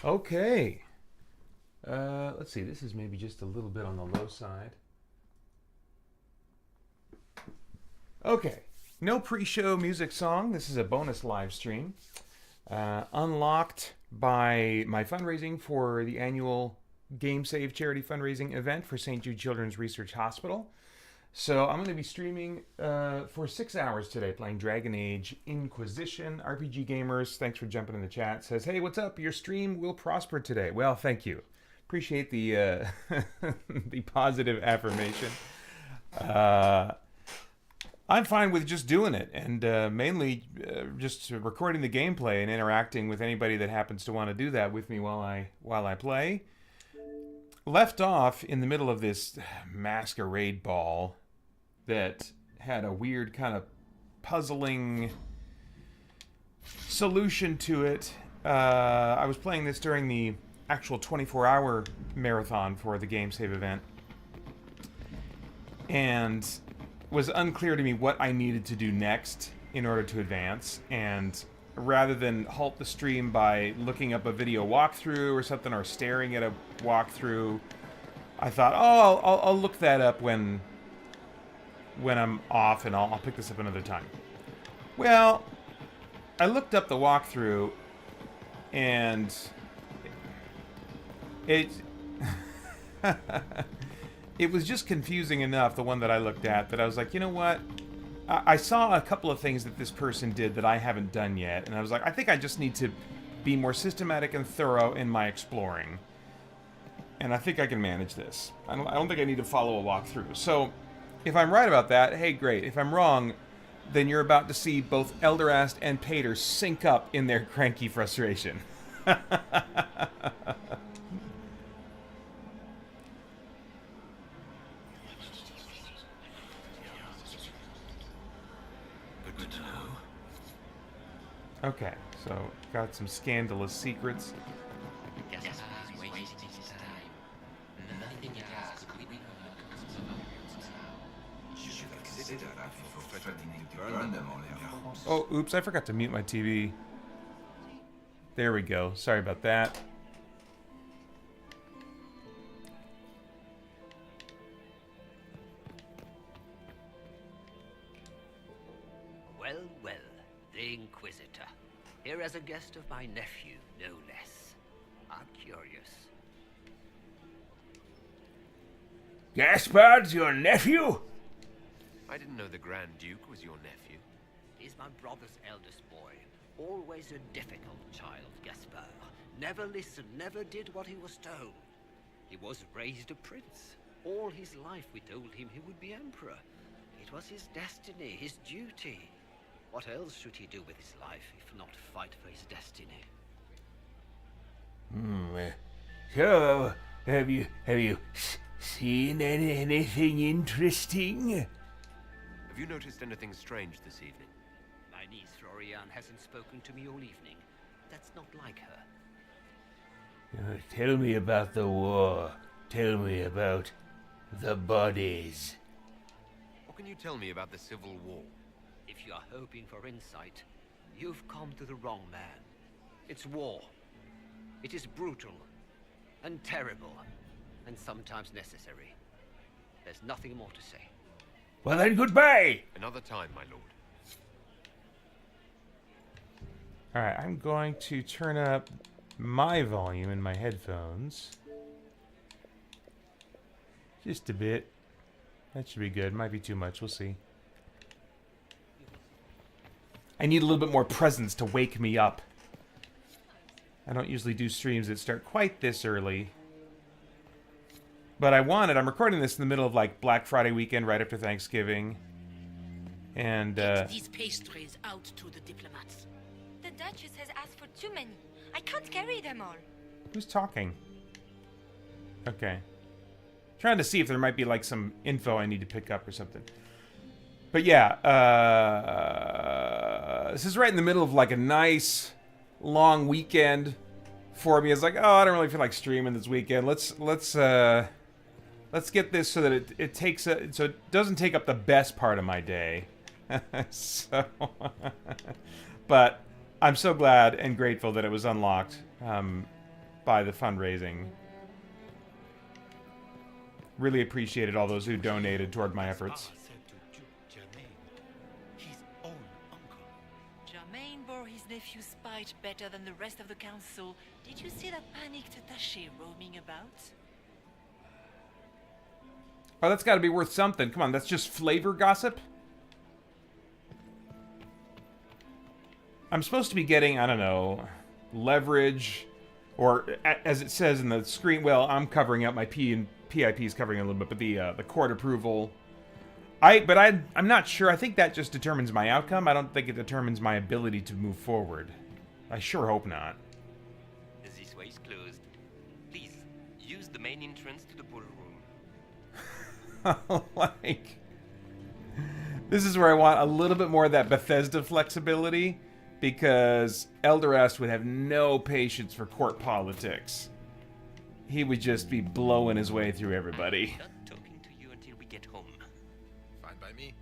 Okay. Let's see. This is maybe just a little bit on the low side. Okay. No pre-show music song. This is a bonus live stream. Unlocked by my fundraising for the annual Game Save charity fundraising event for St. Jude Children's Research Hospital. So I'm going to be streaming for 6 hours today, playing Dragon Age Inquisition. RPG Gamers, thanks for jumping in the chat. Says, hey, what's up? Your stream will prosper today. Well, thank you. Appreciate the the positive affirmation. I'm fine with just doing it, and mainly just recording the gameplay and interacting with anybody that happens to want to do that with me while I play. Left off in the middle of this masquerade ball that had a weird kind of puzzling solution to it. I was playing this during the actual 24-hour marathon for the Game Save event, and was unclear to me what I needed to do next in order to advance. And rather than halt the stream by looking up a video walkthrough or something, or staring at a walkthrough, I thought, oh, I'll look that up when I'm off, and I'll pick this up another time. Well, I looked up the walkthrough, and it it was just confusing enough, the one that I looked at, that I was like, you know what? I saw a couple of things that this person did that I haven't done yet, and I was like, I think I just need to be more systematic and thorough in my exploring. And I think I can manage this. I don't think I need to follow a walkthrough. So, if I'm right about that, hey, great. If I'm wrong, then you're about to see both Elderast and Pater sync up in their cranky frustration. Good to know. Okay, so got some scandalous secrets. Oh, oops, I forgot to mute my TV. There we go. Sorry about that. Well, well, the Inquisitor. Here as a guest of my nephew, no less. I'm curious. Gaspard's your nephew? I didn't know the Grand Duke was your nephew. He's my brother's eldest boy. Always a difficult child, Gaspard. Never listened, never did what he was told. He was raised a prince. All his life we told him he would be emperor. It was his destiny, his duty. What else should he do with his life if not fight for his destiny? So, have you seen anything interesting? Have you noticed anything strange this evening? My niece Florian hasn't spoken to me all evening. That's not like her. Tell me about the war. Tell me about the bodies. What can you tell me about the Civil War? If you are hoping for insight, you've come to the wrong man. It's war. It is brutal, and terrible, and sometimes necessary. There's nothing more to say. Well then, goodbye! Another time, my lord. Alright, I'm going to turn up my volume in my headphones. Just a bit. That should be good. Might be too much. We'll see. I need a little bit more presence to wake me up. I don't usually do streams that start quite this early. But I'm recording this in the middle of like Black Friday weekend right after Thanksgiving. And Get these pastries out to the diplomats. The Duchess has asked for too many. I can't carry them all. who's talking? Okay. Trying to see if there might be like some info I need to pick up or something. But yeah, this is right in the middle of like a nice long weekend for me. It's like, oh, I don't really feel like streaming this weekend. Let's get this so that it takes so it doesn't take up the best part of my day. So, but I'm so glad and grateful that it was unlocked. by the fundraising. Really appreciated all those who donated toward my efforts. Germain bore his nephew's spite better than the rest of the council. Did you see that panicked attaché roaming about? Oh, that's got to be worth something. Come on, that's just flavor gossip? I'm supposed to be getting, I don't know, leverage, or as it says in the screen, well, I'm covering up my PIP is covering it a little bit, but the court approval. I'm not sure. I think that just determines my outcome. I don't think it determines my ability to move forward. I sure hope not. This way is closed. Please, use the main entrance to the ballroom. Like, this is where I want a little bit more of that Bethesda flexibility, because Eldarest would have no patience for court politics. He would just be blowing his way through everybody. Not talking to you until we get home. Fine by me.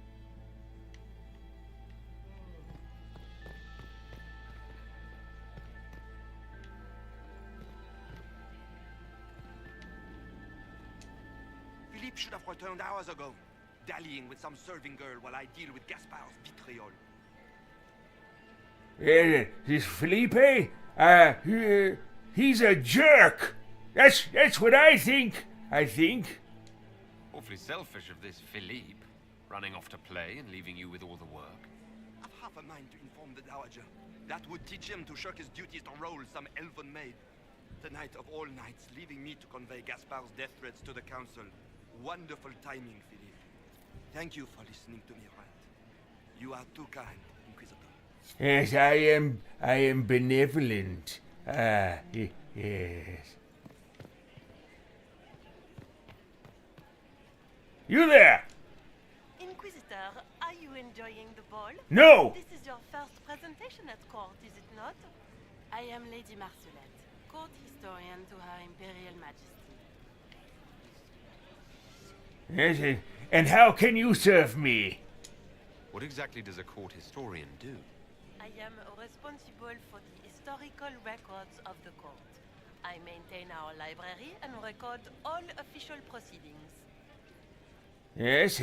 Philippe should have returned hours ago, dallying with some serving girl while I deal with Gaspard's vitriol. This Felipe, he's a jerk. That's what I think. Awfully selfish of this Philippe, running off to play and leaving you with all the work. I've half a mind to inform the Dowager. That would teach him to shirk his duties to roll some elven maid. Tonight of all nights, leaving me to convey Gaspard's death threats to the council. Wonderful timing, Philippe. Thank you for listening to me rant. You are too kind, Inquisitor. Yes, I am benevolent. Yes. You there? Inquisitor, are you enjoying the ball? No! This is your first presentation at court, is it not? I am Lady Marcelette, court historian to Her Imperial Majesty. Yes, and how can you serve me? What exactly does a court historian do? I am responsible for the historical records of the court. I maintain our library and record all official proceedings. Yes,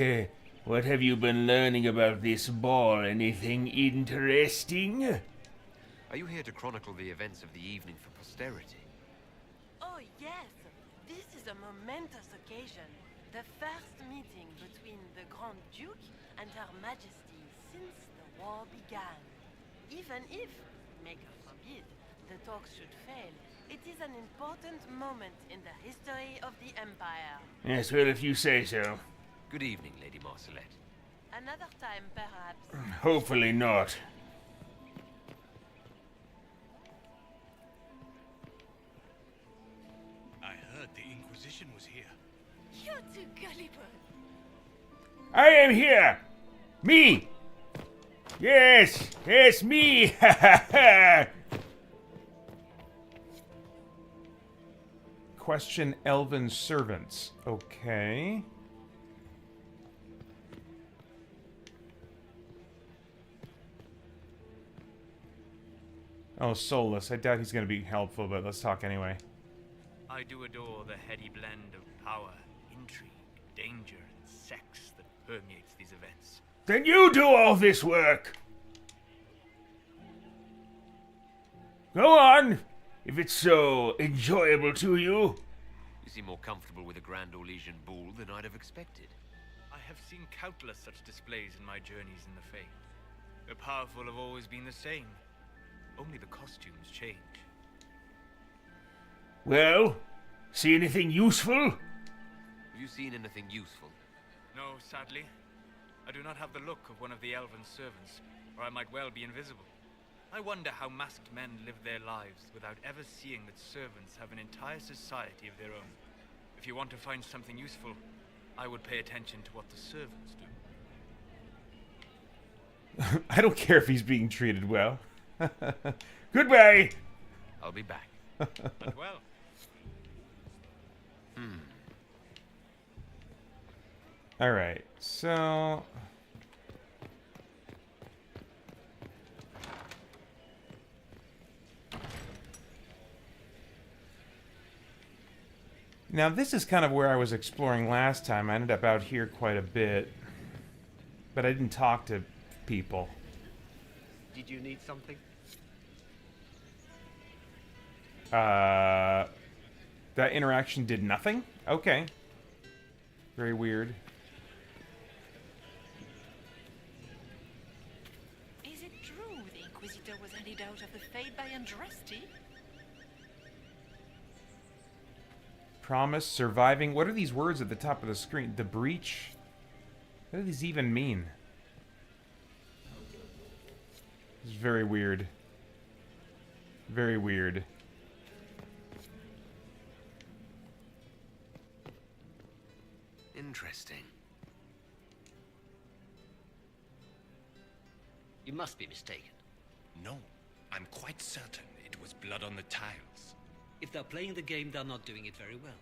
what have you been learning about this ball? Anything interesting? Are you here to chronicle the events of the evening for posterity? Oh yes, this is a momentous occasion. The first meeting between the Grand Duke and Her Majesty since the war began. Even if, may God forbid, the talks should fail, it is an important moment in the history of the Empire. Yes, well, if you say so. Good evening, Lady Marcelette. Another time, perhaps. Hopefully not. I heard the Inquisition was here. You're too gullible. I am here! Me! Yes, me! Ha ha ha! Question elven servants. Okay. Oh, Solus. I doubt he's going to be helpful, but let's talk anyway. I do adore the heady blend of power, intrigue, danger, and sex that permeates these events. Then you do all this work! Go on, if it's so enjoyable to you. You seem more comfortable with a Grand Orlesian ball than I'd have expected. I have seen countless such displays in my journeys in the Fae. The powerful have always been the same. Only the costumes change. Well, see anything useful? Have you seen anything useful? No, sadly. I do not have the look of one of the elven servants, or I might well be invisible. I wonder how masked men live their lives without ever seeing that servants have an entire society of their own. If you want to find something useful, I would pay attention to what the servants do. I don't care if he's being treated well. Goodbye! I'll be back. But well. Alright, so... Now, this is kind of where I was exploring last time. I ended up out here quite a bit. But I didn't talk to people. Did you need something? That interaction did nothing? Okay. Very weird. Is it true the Inquisitor was handed out of the Fate by Andraste? Promise, surviving. What are these words at the top of the screen? The breach? What do these even mean? This is very weird. Very weird. Interesting. You must be mistaken. No, I'm quite certain it was blood on the tiles. If they're playing the game, they're not doing it very well.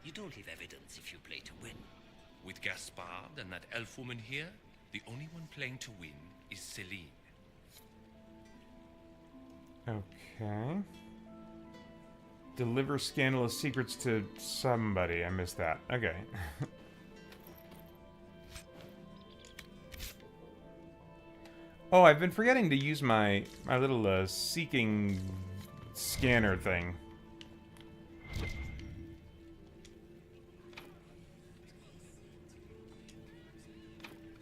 You don't leave evidence if you play to win. With Gaspard and that elf woman here, the only one playing to win is Celine. Okay. Deliver scandalous secrets to somebody. I missed that. Okay. Oh, I've been forgetting to use my little seeking scanner thing.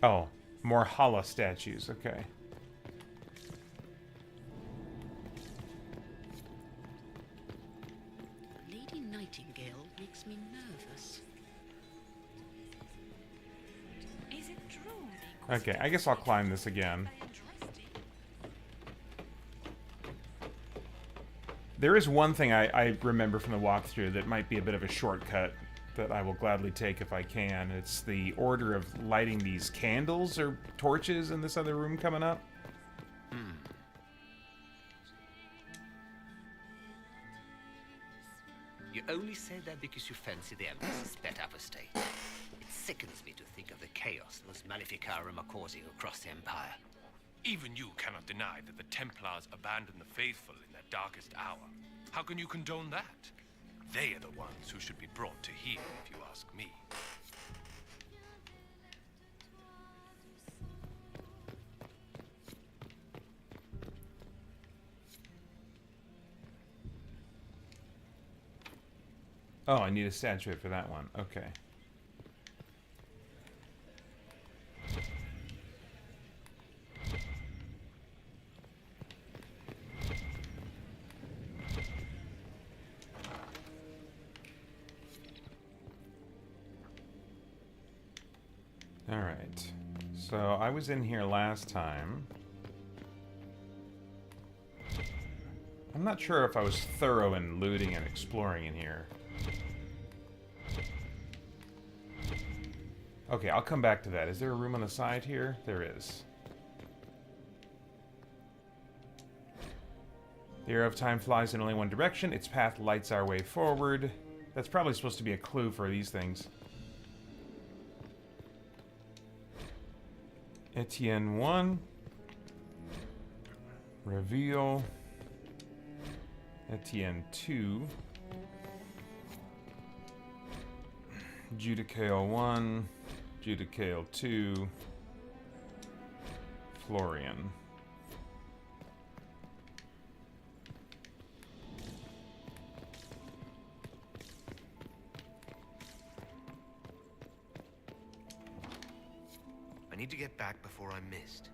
Oh, more Hala statues. Okay. Lady Nightingale makes me nervous. Is it true the Inquisitor Okay, I guess I'll climb this again. by Andraste? There is one thing I remember from the walkthrough that might be a bit of a shortcut that I will gladly take if I can. It's the order of lighting these candles or torches in this other room coming up. You only say that because you fancy the Empress's pet apostate. It sickens me to think of the chaos those Maleficarum are causing across the Empire. Even you cannot deny that the Templars abandoned the faithful in their darkest hour. How can you condone that? They are the ones who should be brought to heel, if you ask me. Oh, I need a statuette for that one. Okay. Alright. So, I was in here last time. I'm not sure if I was thorough in looting and exploring in here. Okay, I'll come back to that. Is there a room on the side here? There is. The arrow of time flies in only one direction. Its path lights our way forward. That's probably supposed to be a clue for these things. Etienne 1. Reveal. Etienne 2. Judicale 1. Judicale 2. Florian. I need to get back before I'm missed.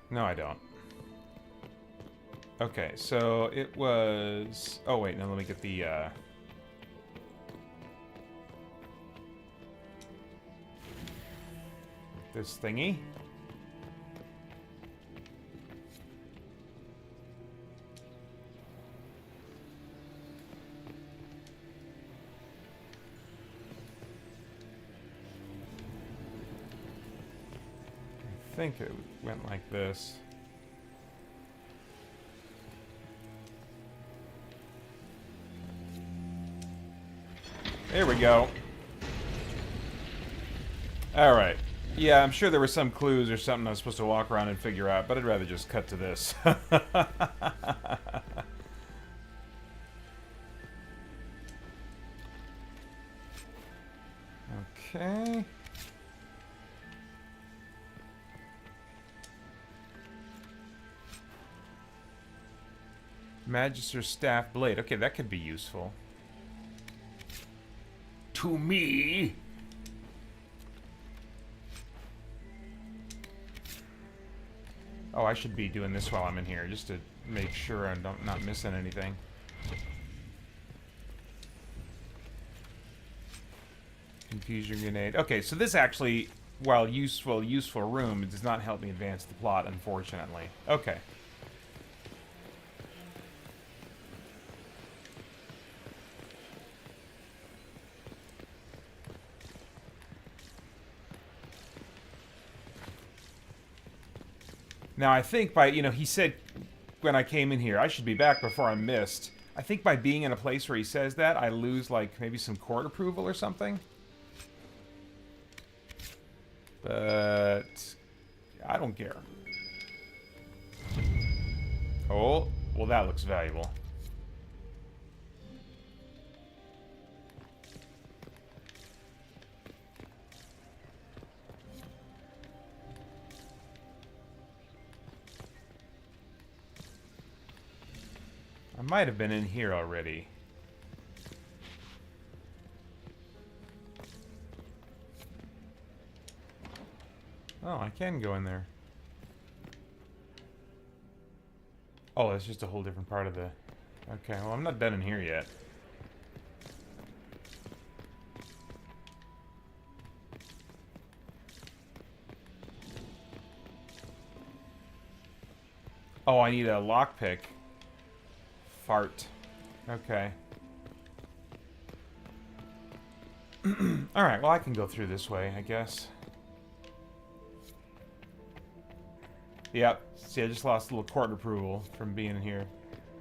No, I don't. Okay, so it was... Oh, wait, now let me get the, this thingy. I think it went like this. There we go. Alright. Yeah, I'm sure there were some clues or something I was supposed to walk around and figure out, but I'd rather just cut to this. Okay. Magister's staff blade. Okay, that could be useful. To me? Oh, I should be doing this while I'm in here, just to make sure I'm not missing anything. Confusion grenade. Okay, so this actually, while useful room, it does not help me advance the plot, unfortunately. Okay. Now, I think by, you know, he said when I came in here, I should be back before I'm missed. I think by being in a place where he says that, I lose, like, maybe some court approval or something. But I don't care. Oh, well, that looks valuable. I might have been in here already. Oh, I can go in there. Oh, that's just a whole different part of the... Okay, well, I'm not done in here yet. Oh, I need a lockpick. Fart. Okay. Alright, well, I can go through this way, I guess. Yep. See, I just lost a little court approval from being in here.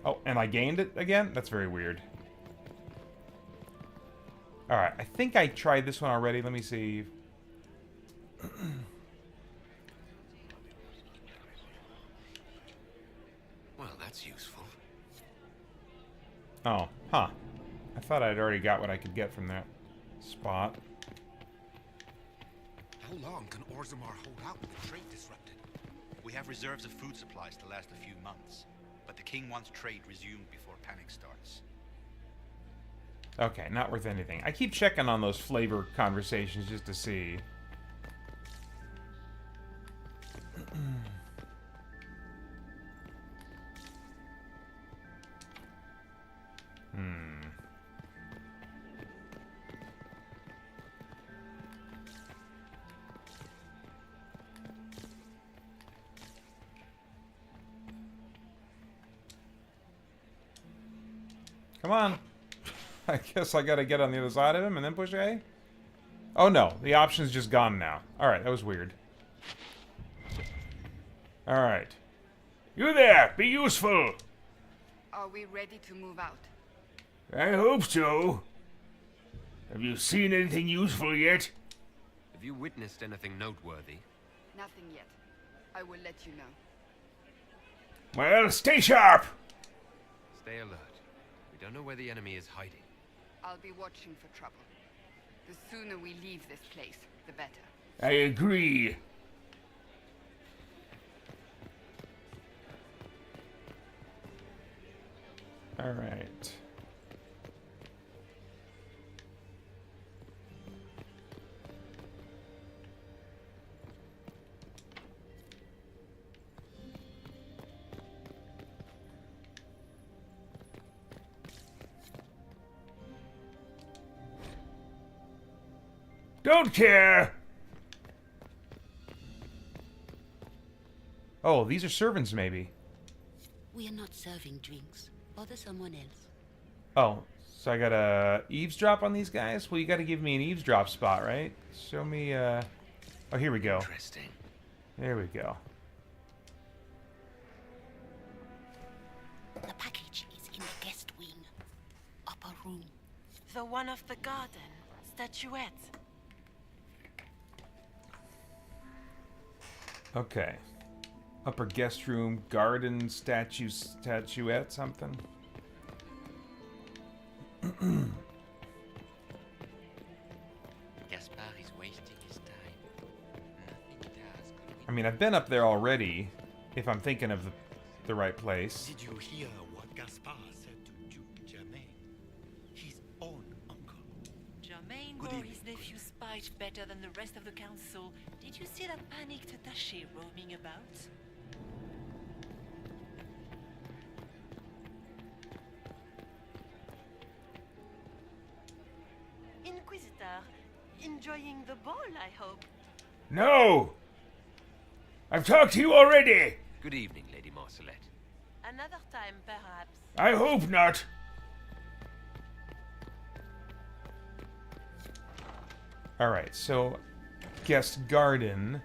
Oh, and I gained it again? That's very weird. Alright, I think I tried this one already. Let me see. Well, that's useful. Oh, huh. I thought I'd already got what I could get from that spot. How long can Orzammar hold out with the trade disrupted? We have reserves of food supplies to last a few months, but the king wants trade resumed before panic starts. Okay, not worth anything. I keep checking on those flavor conversations just to see. Come on. I guess I gotta get on the other side of him and then push A? Oh no, the option's just gone now. Alright, that was weird. Alright. You there! Be useful! Are we ready to move out? I hope so. Have you seen anything useful yet? Have you witnessed anything noteworthy? Nothing yet. I will let you know. Well, stay sharp! Stay alert. We don't know where the enemy is hiding. I'll be watching for trouble. The sooner we leave this place, the better. I agree. All right. Don't care! Oh, these are servants, maybe. We are not serving drinks. Bother someone else. Oh, so I gotta eavesdrop on these guys? Well, you gotta give me an eavesdrop spot, right? Show me, Oh, here we go. Interesting. There we go. The package is in the guest wing. Upper room. The one of the garden. Statuette. Okay. Upper guest room, garden, statuette, something. Gaspard is I mean, I've been up there already, if I'm thinking of the right place. Did you hear what Gaspard said to Duke Germain? His own uncle. Germain bore his nephew's spite better than the rest of the council. Did you see that panicked attaché roaming about? Inquisitor, enjoying the ball, I hope. No! I've talked to you already! Good evening, Lady Marcelette. Another time, perhaps. I hope not. Alright, so guest garden.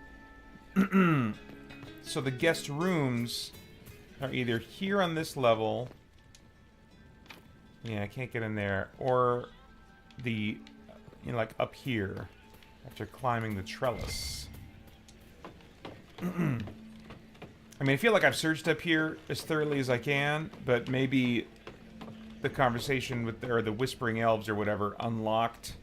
So the guest rooms are either here on this level. Yeah, I can't get in there. Or the, you know, like up here after climbing the trellis. I mean, I feel like I've searched up here as thoroughly as I can, but maybe the conversation with, or the whispering elves or whatever, unlocked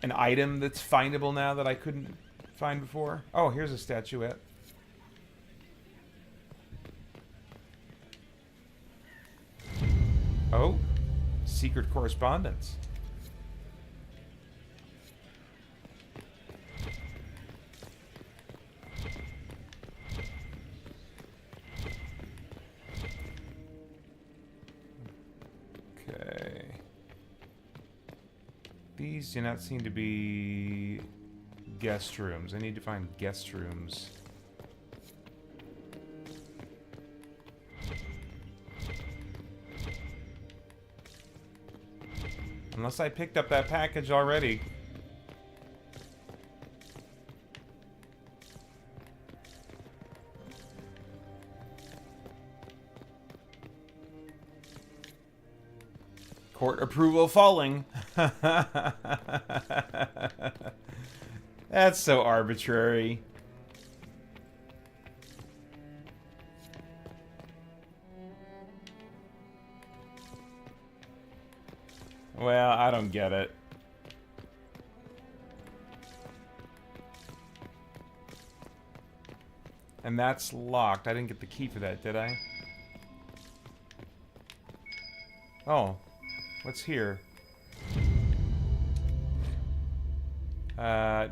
an item that's findable now that I couldn't find before. Oh, here's a statuette. Oh, secret correspondence. Okay. These do not seem to be guest rooms. I need to find guest rooms. Unless I picked up that package already. Court approval falling. That's so arbitrary. Well, I don't get it. And that's locked. I didn't get the key for that, did I? Oh. What's here?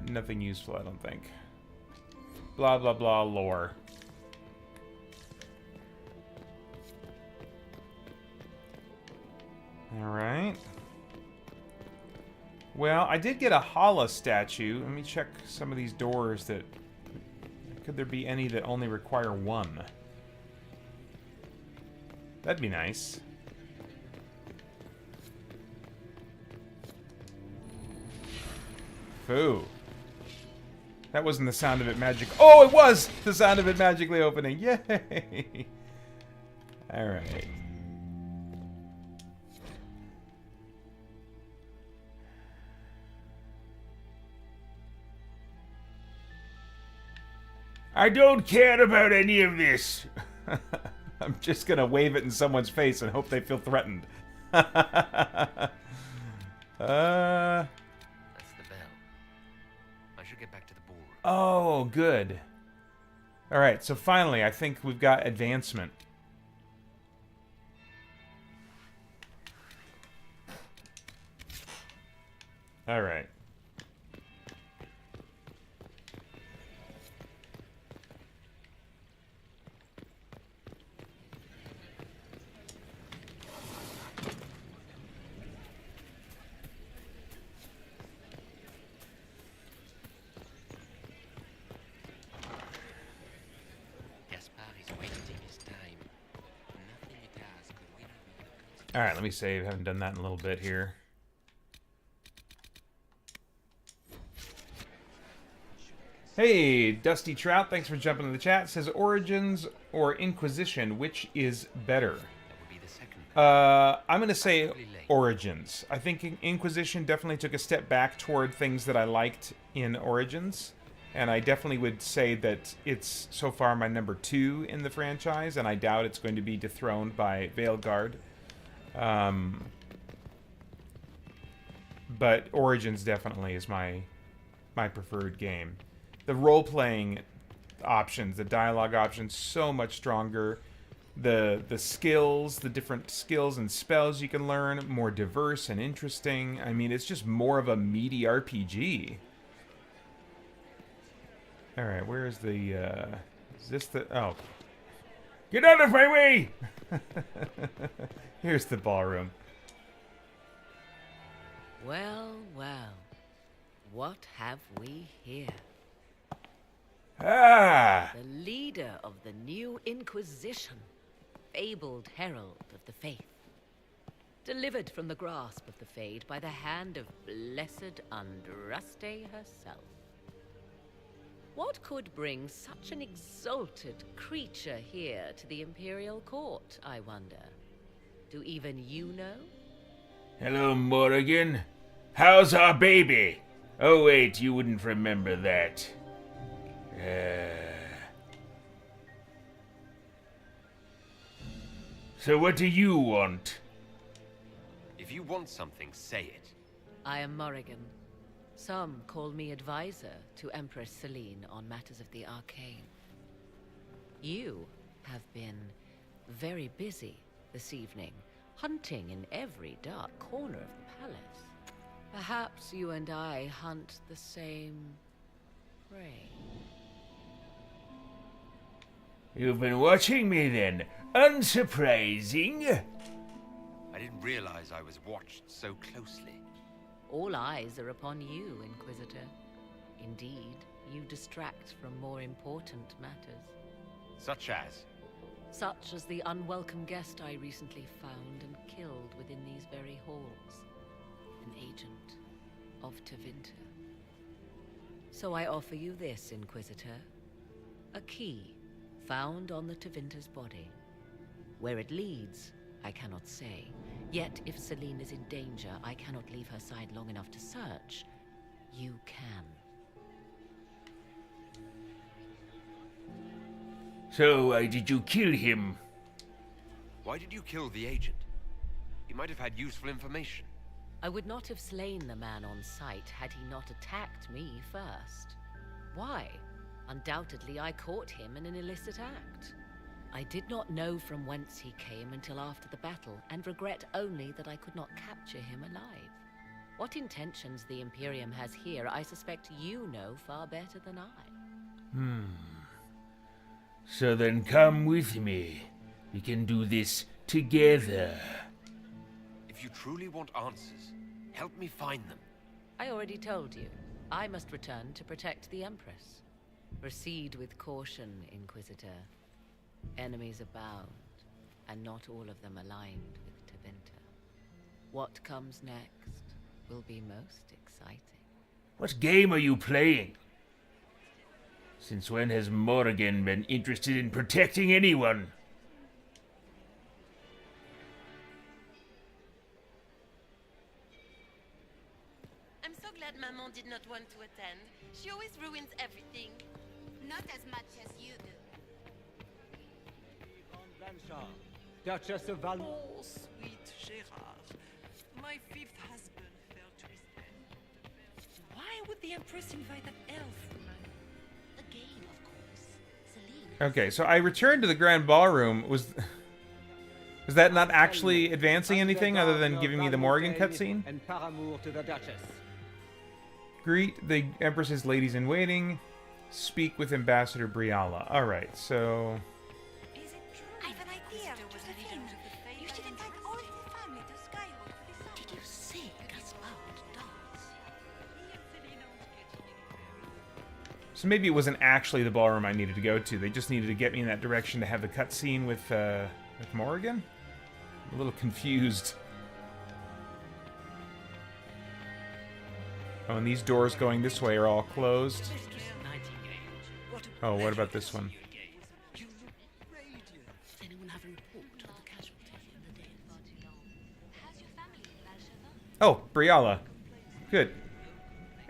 Nothing useful, I don't think. Blah, blah, blah, lore. Alright. Well, I did get a Hala statue. Let me check some of these doors that... Could there be any that only require one? That'd be nice. Foo. That wasn't the sound of it magic. Oh, it was the sound of it magically opening. Yay! Alright. I don't care about any of this. I'm just gonna wave it in someone's face and hope they feel threatened. That's the bell. I should get back to the ballroom. Oh, good. Alright, so finally, I think we've got advancement. Alright. Alright, let me save. Haven't done that in a little bit here. Hey, Dusty Trout, thanks for jumping in the chat. Says Origins or Inquisition, which is better? I'm going to say Origins. I think Inquisition definitely took a step back toward things that I liked in Origins. And I definitely would say that it's so far my number 2 in the franchise, and I doubt it's going to be dethroned by Veilguard. But Origins definitely is my preferred game. the role-playing options, the dialogue options, so much stronger. The skills, the different skills and spells you can learn, more diverse and interesting. I mean, it's just more of a meaty RPG. All right, where is the? Is this the? Oh, get out of my way! Here's the ballroom. Well, well. What have we here? Ah! The leader of the new Inquisition, fabled herald of the faith. Delivered from the grasp of the Fade by the hand of blessed Andraste herself. What could bring such an exalted creature here to the Imperial Court, I wonder? Do even you know? Hello, Morrigan. How's our baby? Oh, wait, you wouldn't remember that. So what do you want? If you want something, say it. I am Morrigan. Some call me advisor to Empress Celine on matters of the arcane. You have been very busy this evening, hunting in every dark corner of the palace. Perhaps you and I hunt the same prey. You've been watching me then. Unsurprising. I didn't realize I was watched so closely. All eyes are upon you, Inquisitor. Indeed, you distract from more important matters. Such as? Such as the unwelcome guest I recently found and killed within these very halls. An agent of Tevinter. So I offer you this, Inquisitor. A key found on the Tevinter's body. Where it leads, I cannot say. Yet, if Celine is in danger, I cannot leave her side long enough to search. You can. So, did you kill him? Why did you kill the agent? He might have had useful information. I would not have slain the man on sight had he not attacked me first. Why? Undoubtedly, I caught him in an illicit act. I did not know from whence he came until after the battle, and regret only that I could not capture him alive. What intentions the Imperium has here, I suspect you know far better than I. So then come with me. We can do this together. If you truly want answers, help me find them. I already told you. I must return to protect the Empress. Proceed with caution, Inquisitor. Enemies abound, and not all of them aligned with Tevinter. What comes next will be most exciting. What game are you playing? Since when has Morrigan been interested in protecting anyone? I'm so glad Maman did not want to attend. She always ruins everything. Not as much as you do. Duchess of Val... Oh, sweet Gérard. My fifth husband fell to his death. Why would the Empress invite an elf? A game, of course. Celine. Okay, so I returned to the Grand Ballroom. Was that not actually advancing anything other than giving me the Morrigan cutscene? And paramour to the Duchess. Greet the Empress's ladies-in-waiting. Speak with Ambassador Briala. Alright, so... I have an idea. Josephine, you should invite all the family to Skyhold for the summer. Did you see Gaspard dance? So maybe it wasn't actually the ballroom I needed to go to. They just needed to get me in that direction to have the cutscene with Morrigan? I'm a little confused. Oh, and these doors going this way are all closed. Oh, what about this one? Does anyone have a report of the casualty in the day? How's your family in Valsheva? Oh, Briala. Good.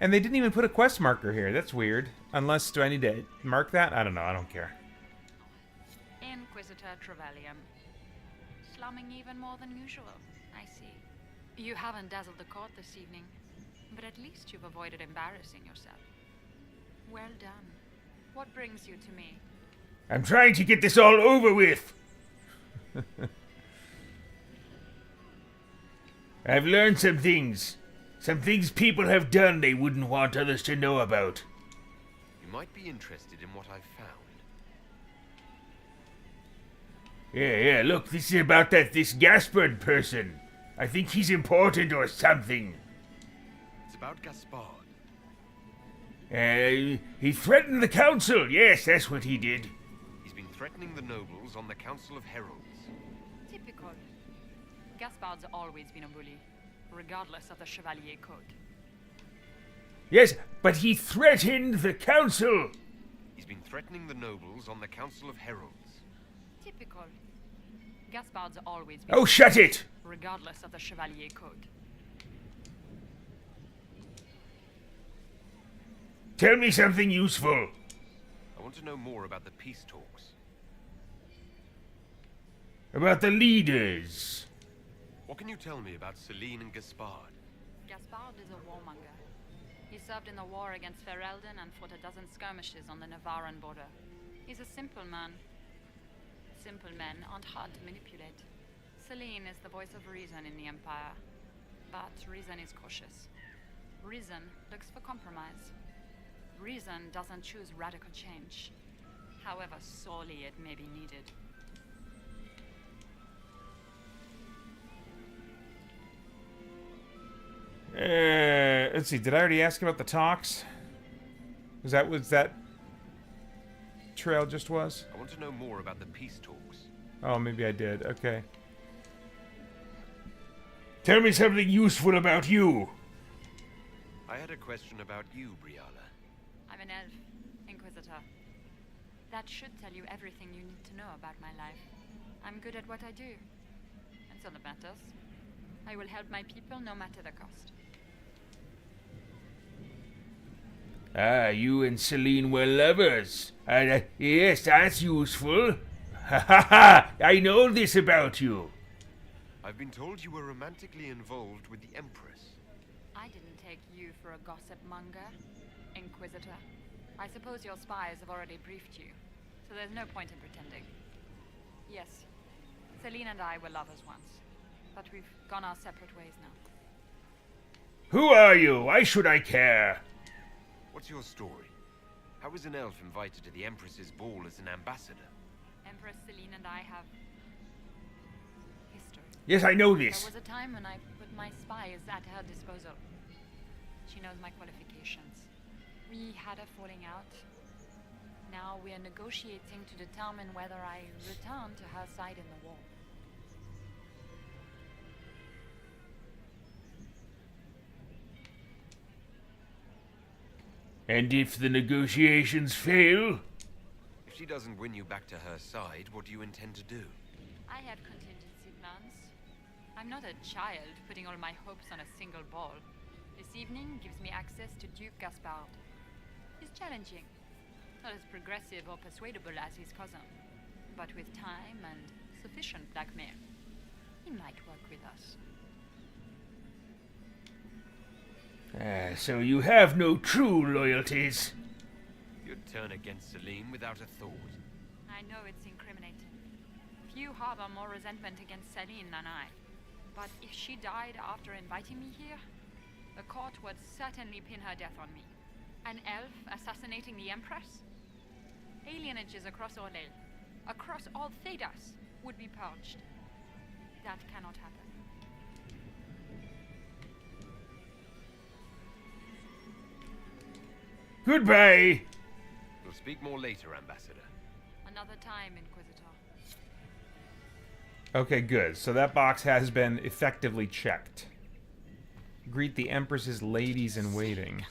And they didn't even put a quest marker here. That's weird. Unless, do I need to mark that? I don't know. I don't care. Inquisitor Trevelyan. Slumming even more than usual, I see. You haven't dazzled the court this evening, but at least you've avoided embarrassing yourself. Well done. What brings you to me? I'm trying to get this all over with. I've learned some things. Some things people have done they wouldn't want others to know about. You might be interested in what I've found. Yeah, look, this is about this Gaspard person. I think he's important or something. It's about Gaspard. He threatened the council. Yes, that's what he did. He's been threatening the nobles on the Council of Heralds. Typical. Gaspard's always been a bully, regardless of the Chevalier Code. Yes, but he threatened the council. He's been threatening the nobles on the Council of Heralds. Typical. Gaspard's always been... Oh, shut it! Regardless of the Chevalier Code. Tell me something useful. I want to know more about the peace talks. About the leaders. What can you tell me about Celine and Gaspard? Gaspard is a warmonger. He served in the war against Ferelden and fought a dozen skirmishes on the Navarran border. He's a simple man. Simple men aren't hard to manipulate. Celine is the voice of reason in the Empire. But reason is cautious. Reason looks for compromise. Reason doesn't choose radical change, however sorely it may be needed. Let's see, did I already ask about the talks? Was that trail just was? I want to know more about the peace talks. Oh, maybe I did. Okay. Tell me something useful about you. I had a question about you, Briala. I'm an elf, Inquisitor. That should tell you everything you need to know about my life. I'm good at what I do. And so that matters. I will help my people no matter the cost. Ah, you and Celine were lovers. Yes, that's useful. Ha ha ha! I know this about you. I've been told you were romantically involved with the Empress. I didn't take you for a gossip monger, Inquisitor. I suppose your spies have already briefed you, so there's no point in pretending. Yes, Celine and I were lovers once, but we've gone our separate ways now. Who are you? Why should I care? What's your story? How was an elf invited to the Empress's ball as an ambassador? Empress Celine and I have history. Yes, I know this. There was a time when I put my spies at her disposal. She knows my qualifications. We had a falling out. Now we are negotiating to determine whether I return to her side in the war. And if the negotiations fail? If she doesn't win you back to her side, what do you intend to do? I have contingency plans. I'm not a child putting all my hopes on a single ball. This evening gives me access to Duke Gaspard. He's challenging. Not as progressive or persuadable as his cousin. But with time and sufficient blackmail, he might work with us. So you have no true loyalties. You'd turn against Celine without a thought. I know it's incriminating. Few harbor more resentment against Celine than I. But if she died after inviting me here, the court would certainly pin her death on me. An elf assassinating the Empress? Alienages across Orlais, across all Thedas, would be purged. That cannot happen. Goodbye. We'll speak more later, Ambassador. Another time, Inquisitor. Okay, good. So that box has been effectively checked. Greet the Empress's ladies in waiting.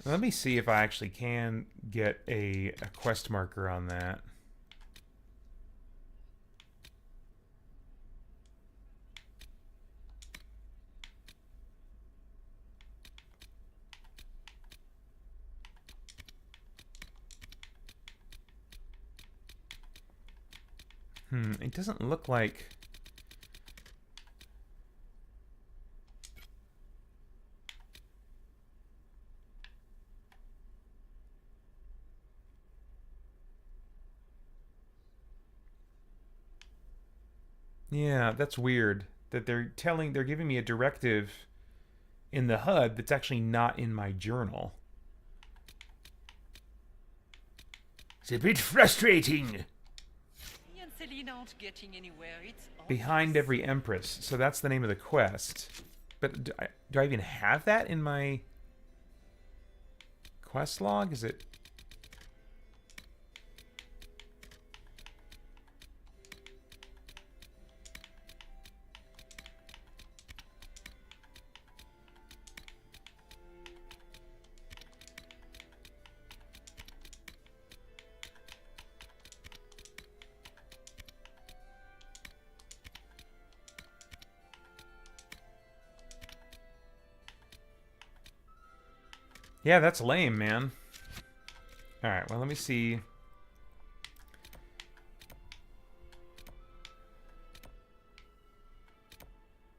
Let me see if I actually can get a quest marker on that. It doesn't look like... Yeah, that's weird. That they're giving me a directive in the HUD that's actually not in my journal. It's a bit frustrating. He and Celine aren't getting anywhere. It's Behind every empress. So that's the name of the quest. But do I even have that in my quest log? Is it? Yeah, that's lame, man. Alright, well, let me see.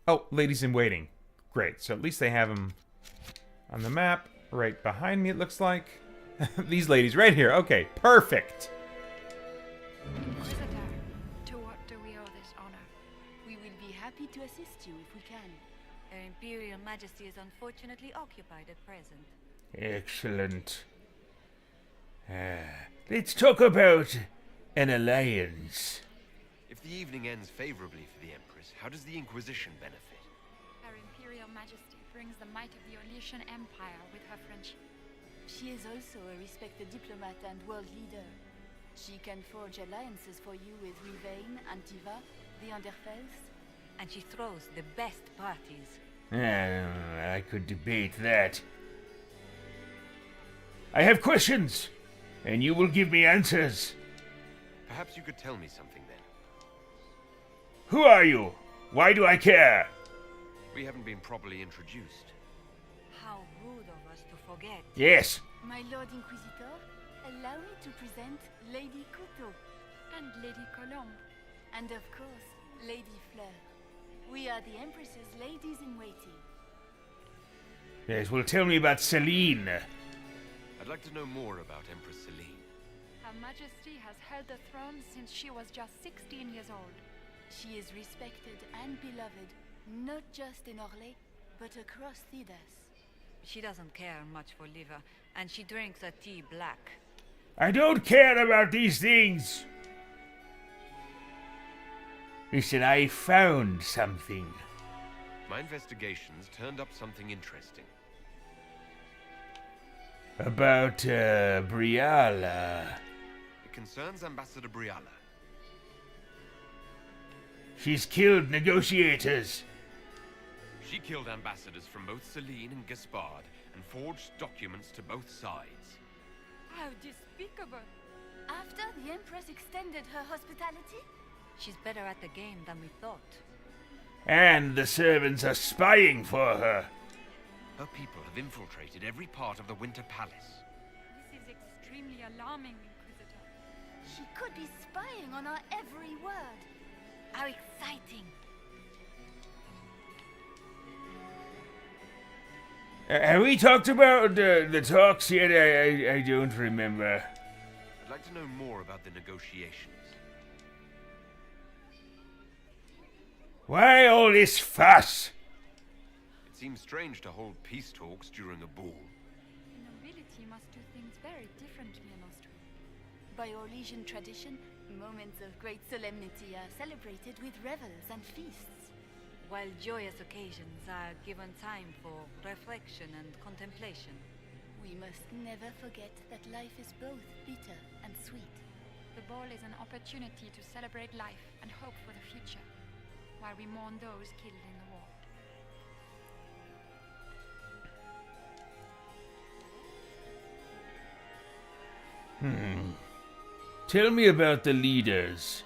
Oh, ladies in waiting. Great. So at least they have them on the map right behind me, it looks like. These ladies right here. Okay, perfect. Inquisitor, to what do we owe this honor? We will be happy to assist you if we can. Her Imperial Majesty is unfortunately occupied at present. Excellent. Let's talk about an alliance. If the evening ends favorably for the Empress, how does the Inquisition benefit? Her Imperial Majesty brings the might of the Orlesian Empire with her friendship. She is also a respected diplomat and world leader. She can forge alliances for you with Rivain, Antiva, the Underfells. And she throws the best parties. I could debate that. I have questions, and you will give me answers. Perhaps you could tell me something then. Who are you? Why do I care? We haven't been properly introduced. How rude of us to forget. Yes. My Lord Inquisitor, allow me to present Lady Couteau. And Lady Colombe. And of course, Lady Fleur. We are the Empress's ladies-in-waiting. Yes, well, tell me about Celine. I'd like to know more about Empress Celine. Her Majesty has held the throne since she was just 16 years old. She is respected and beloved, not just in Orlais, but across Thedas. She doesn't care much for liver, and she drinks her tea black. I don't care about these things. Listen, I found something. My investigations turned up something interesting. About, Briala. It concerns Ambassador Briala. She's killed negotiators. She killed ambassadors from both Celine and Gaspard and forged documents to both sides. How despicable! After the Empress extended her hospitality? She's better at the game than we thought. And the servants are spying for her. Her people have infiltrated every part of the Winter Palace. This is extremely alarming, Inquisitor. She could be spying on our every word. How exciting! Have we talked about the talks yet? I don't remember. I'd like to know more about the negotiations. Why all this fuss? It seems strange to hold peace talks during a ball. The nobility must do things very differently in Austria. By Orlesian tradition, moments of great solemnity are celebrated with revels and feasts. While joyous occasions are given time for reflection and contemplation. We must never forget that life is both bitter and sweet. The ball is an opportunity to celebrate life and hope for the future, while we mourn those killed in the war. Tell me about the leaders.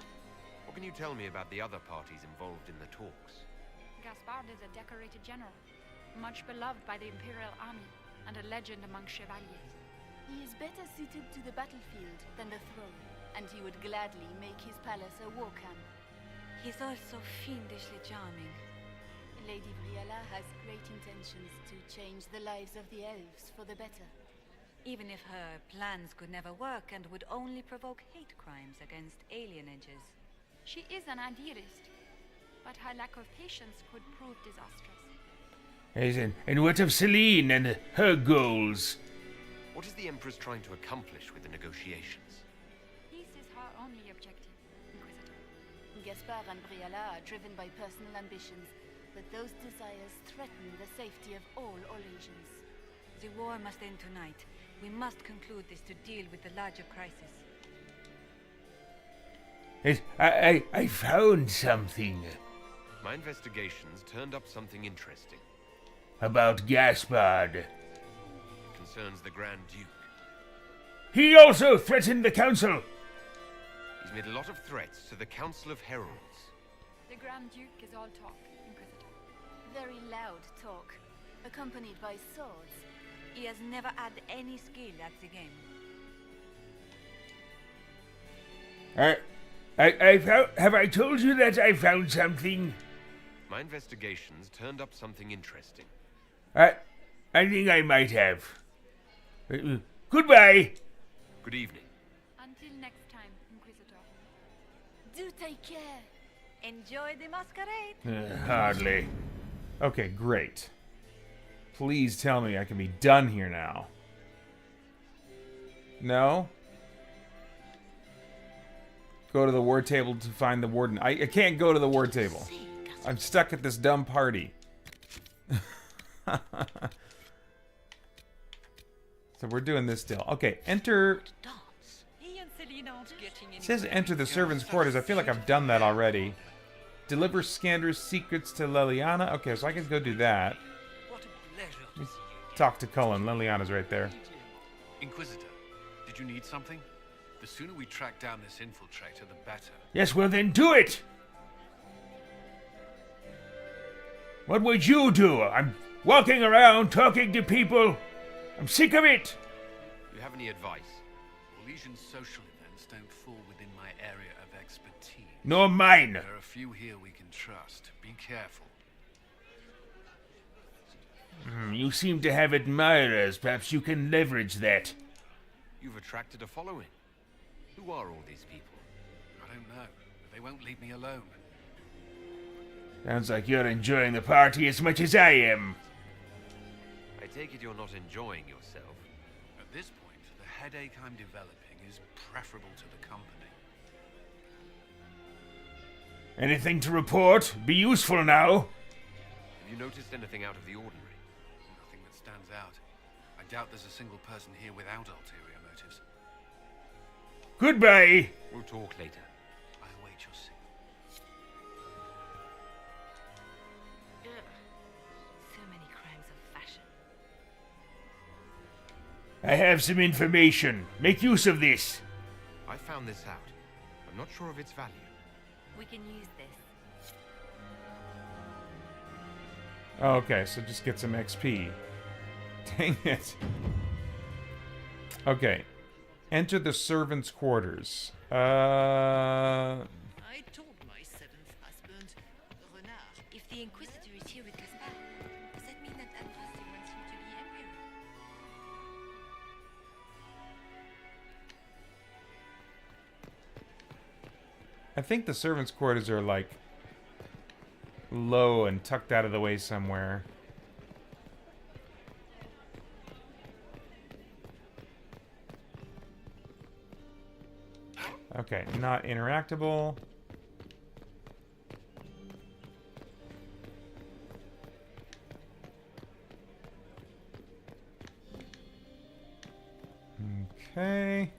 What can you tell me about the other parties involved in the talks? Gaspard is a decorated general, much beloved by the Imperial Army, and a legend among chevaliers. He is better suited to the battlefield than the throne, and he would gladly make his palace a war camp. He's also fiendishly charming. Lady Briala has great intentions to change the lives of the elves for the better. Even if her plans could never work and would only provoke hate crimes against alienages. She is an idealist. but her lack of patience could prove disastrous. And what of Celine and her goals? What is the Empress trying to accomplish with the negotiations? Peace is her only objective, Inquisitor. Gaspard and Briala are driven by personal ambitions, but those desires threaten the safety of all Olesians. The war must end tonight. We must conclude this to deal with the larger crisis. I found something. My investigations turned up something interesting. About Gaspard. Concerns the Grand Duke. He also threatened the Council. He's made a lot of threats to the Council of Heralds. The Grand Duke is all talk, Inquisitor. Very loud talk, accompanied by swords. He has never had any skill at the game. Have I told you that I found something? My investigations turned up something interesting. I think I might have. Goodbye. Good evening. Until next time, Inquisitor. Do take care. Enjoy the masquerade. Hardly. Okay, great. Please tell me I can be done here now. No? Go to the ward table to find the warden. I can't go to the ward table. I'm stuck at this dumb party. So we're doing this still. Okay, enter... It says enter the servants' quarters. I feel like I've done that already. Deliver Skander's secrets to Liliana. Okay, so I can go do that. Let me talk to Cullen. Liliana's right there. Inquisitor, did you need something? The sooner we track down this infiltrator, the better. Yes, well then do it! What would you do? I'm walking around talking to people. I'm sick of it. Do you have any advice? Olesian social events don't fall within my area of expertise. Nor mine. There are a few here we can trust. Be careful. You seem to have admirers. Perhaps you can leverage that. You've attracted a following. Who are all these people? I don't know, but they won't leave me alone. Sounds like you're enjoying the party as much as I am. I take it you're not enjoying yourself. At this point, the headache I'm developing is preferable to the company. Anything to report? Be useful now. Have you noticed anything out of the ordinary? Nothing that stands out. I doubt there's a single person here without ulterior motives. Goodbye. We'll talk later. I await your signal. So many crimes of fashion. I have some information. Make use of this. I found this out. I'm not sure of its value. We can use this. Okay, so just get some XP. Dang it. Okay. Enter the servants' quarters. I told my seventh husband, Renard. If the Inquisitor is here with Gaspard, does that mean that Andraste wants him to be Emperor? I think the servants' quarters are like low and tucked out of the way somewhere. Okay, not interactable. Okay.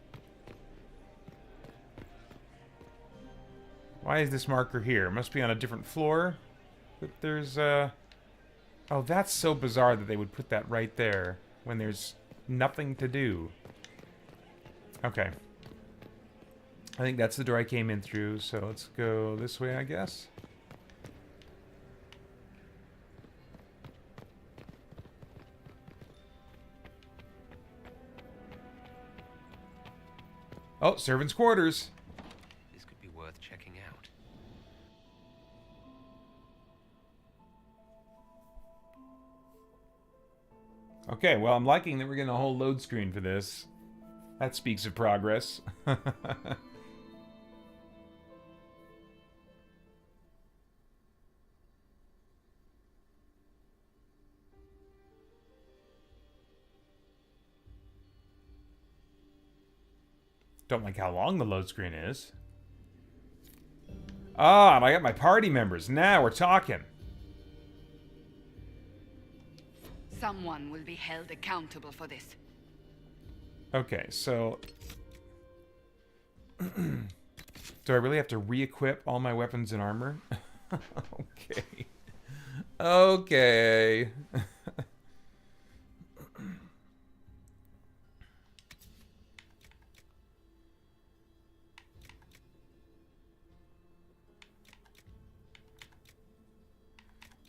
Why is this marker here? Must be on a different floor. But there's oh, that's so bizarre that they would put that right there when there's nothing to do. Okay. I think that's the door I came in through, so let's go this way, I guess. Oh, servants' quarters. This could be worth checking out. Okay, well, I'm liking that we're getting a whole load screen for this. That speaks of progress. Don't like how long the load screen is. Ah, and I got my party members. Now we're talking. Someone will be held accountable for this. Okay, so... Do I really have to re-equip all my weapons and armor? Okay. Okay.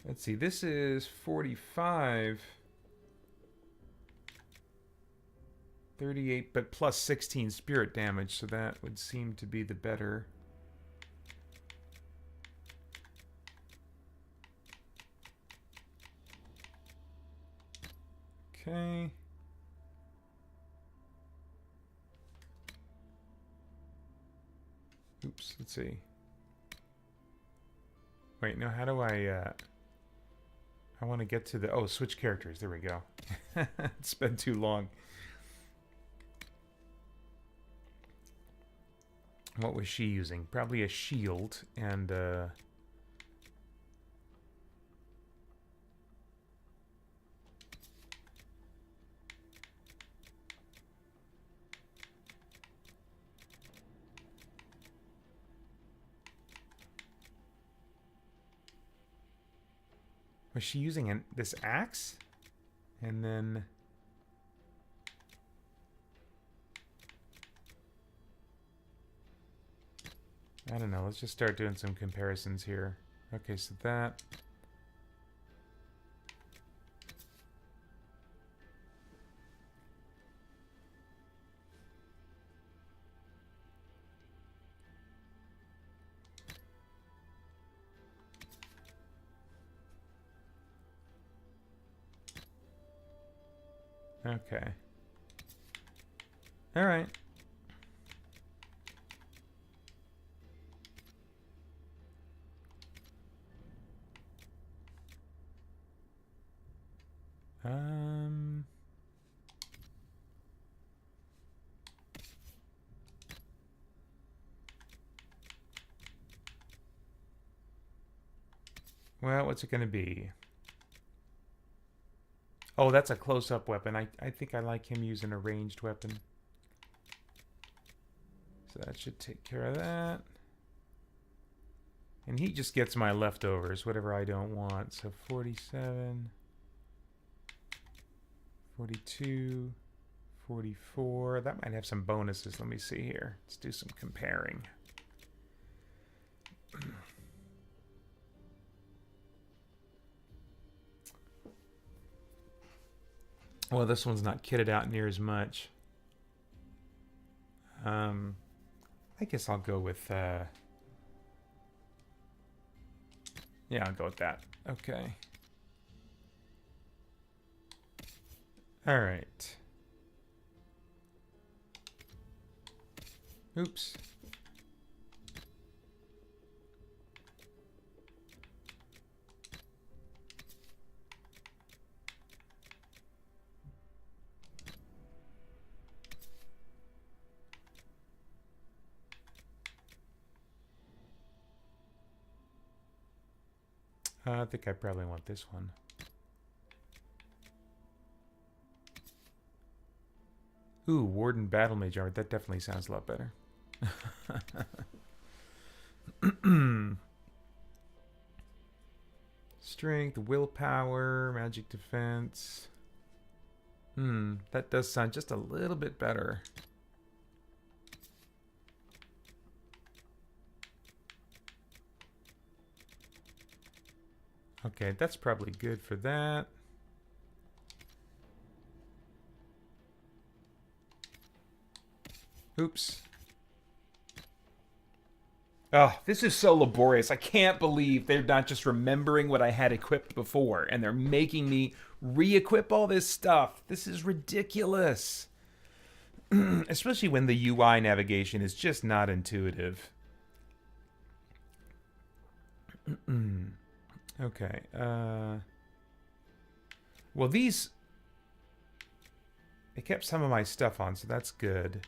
Let's see, this is 45. 38, but plus 16 spirit damage, so that would seem to be the better. Okay. Oops, let's see. Wait, no, how do I want to get to the... Oh, switch characters. There we go. It's been too long. What was she using? Probably a shield and... Was she using this axe? And then... I don't know, let's just start doing some comparisons here. Okay, so that... Okay. All right. Well, what's it going to be? Oh, that's a close-up weapon. I think I like him using a ranged weapon. So that should take care of that. And he just gets my leftovers, whatever I don't want. So 47, 42, 44. That might have some bonuses. Let me see here. Let's do some comparing. Well, this one's not kitted out near as much. I guess I'll go with... Yeah, I'll go with that. Okay. All right. Oops. I think I probably want this one. Ooh, Warden Battle Mage Art. That definitely sounds a lot better. Strength, willpower, magic defense. That does sound just a little bit better. Okay, that's probably good for that. Oops. Oh, this is so laborious. I can't believe they're not just remembering what I had equipped before, and they're making me re-equip all this stuff. This is ridiculous. Especially when the UI navigation is just not intuitive. Okay, well, these... It kept some of my stuff on, so that's good.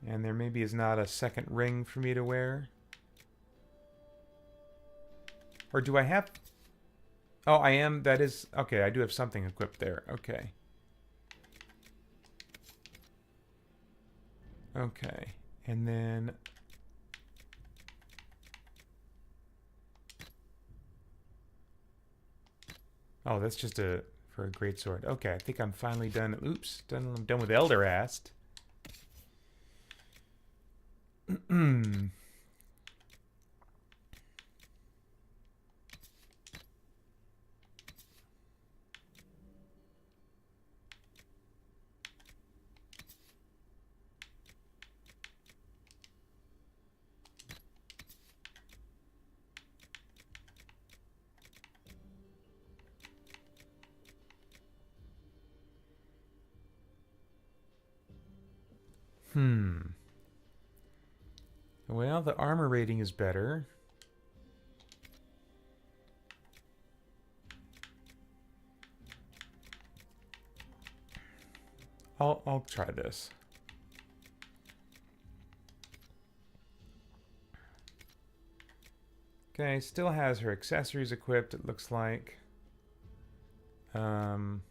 And there maybe is not a second ring for me to wear. Or do I have... Oh, I am... That is... Okay, I do have something equipped there. Okay. Okay. And then... Oh, that's just a... For a greatsword. Okay, I think I'm finally done... Oops. I'm done with Elderast. Well, the armor rating is better. I'll try this. Okay, still has her accessories equipped, it looks like. I'm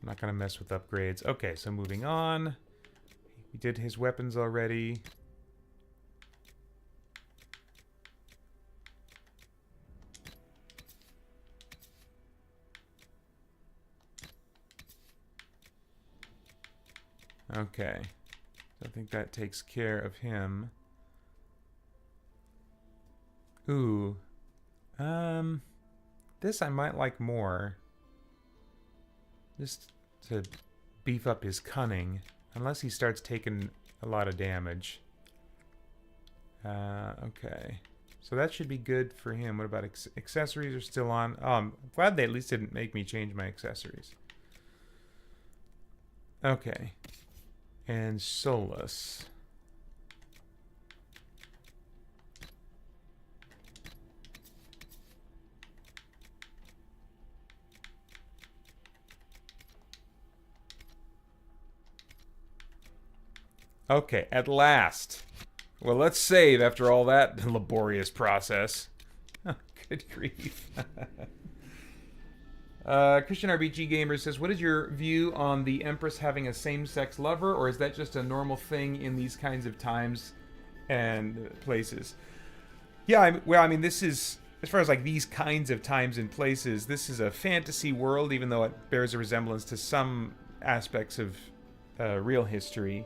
not gonna mess with upgrades. Okay, so moving on. We did his weapons already. Okay. So I think that takes care of him. Ooh. This I might like more. Just to beef up his cunning. Unless he starts taking a lot of damage. Okay. So that should be good for him. What about accessories are still on? Oh, I'm glad they at least didn't make me change my accessories. Okay. And Solus. Okay, at last. Well, let's save after all that laborious process. Good grief. Christian RPG Gamer says, what is your view on the Empress having a same-sex lover, or is that just a normal thing in these kinds of times and places? Yeah, well, I mean, this is, as far as like these kinds of times and places, this is a fantasy world, even though it bears a resemblance to some aspects of real history.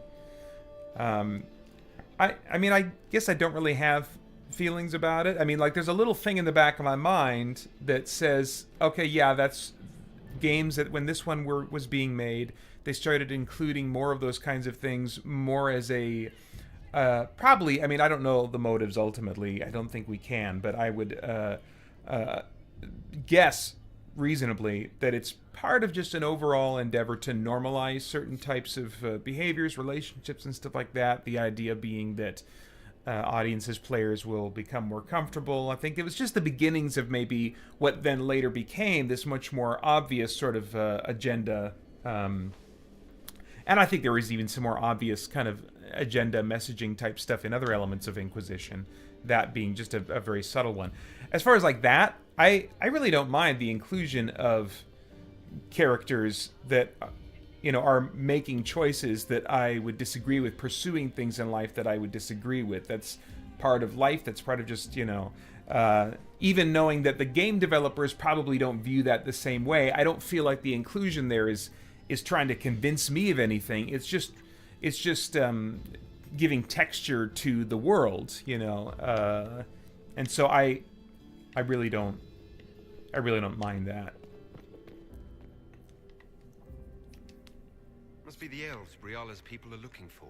I mean, I guess I don't really have feelings about it. I mean, like, there's a little thing in the back of my mind that says, okay, yeah, that's games that when this one was being made, they started including more of those kinds of things more as a probably, I mean, I don't know the motives ultimately. I don't think we can, but I would guess reasonably that it's part of just an overall endeavor to normalize certain types of behaviors, relationships, and stuff like that. The idea being that audiences, players will become more comfortable. I think it was just the beginnings of maybe what then later became this much more obvious sort of agenda. And I think there was even some more obvious kind of agenda messaging type stuff in other elements of Inquisition, that being just a very subtle one. As far as like that, I really don't mind the inclusion of characters that, you know, are making choices that I would disagree with, pursuing things in life that I would disagree with. That's part of life. That's part of just, you know, even knowing that the game developers probably don't view that the same way. I don't feel like the inclusion there is trying to convince me of anything. It's just giving texture to the world, you know. And so I really don't mind that. Must be the elves Briala's people are looking for.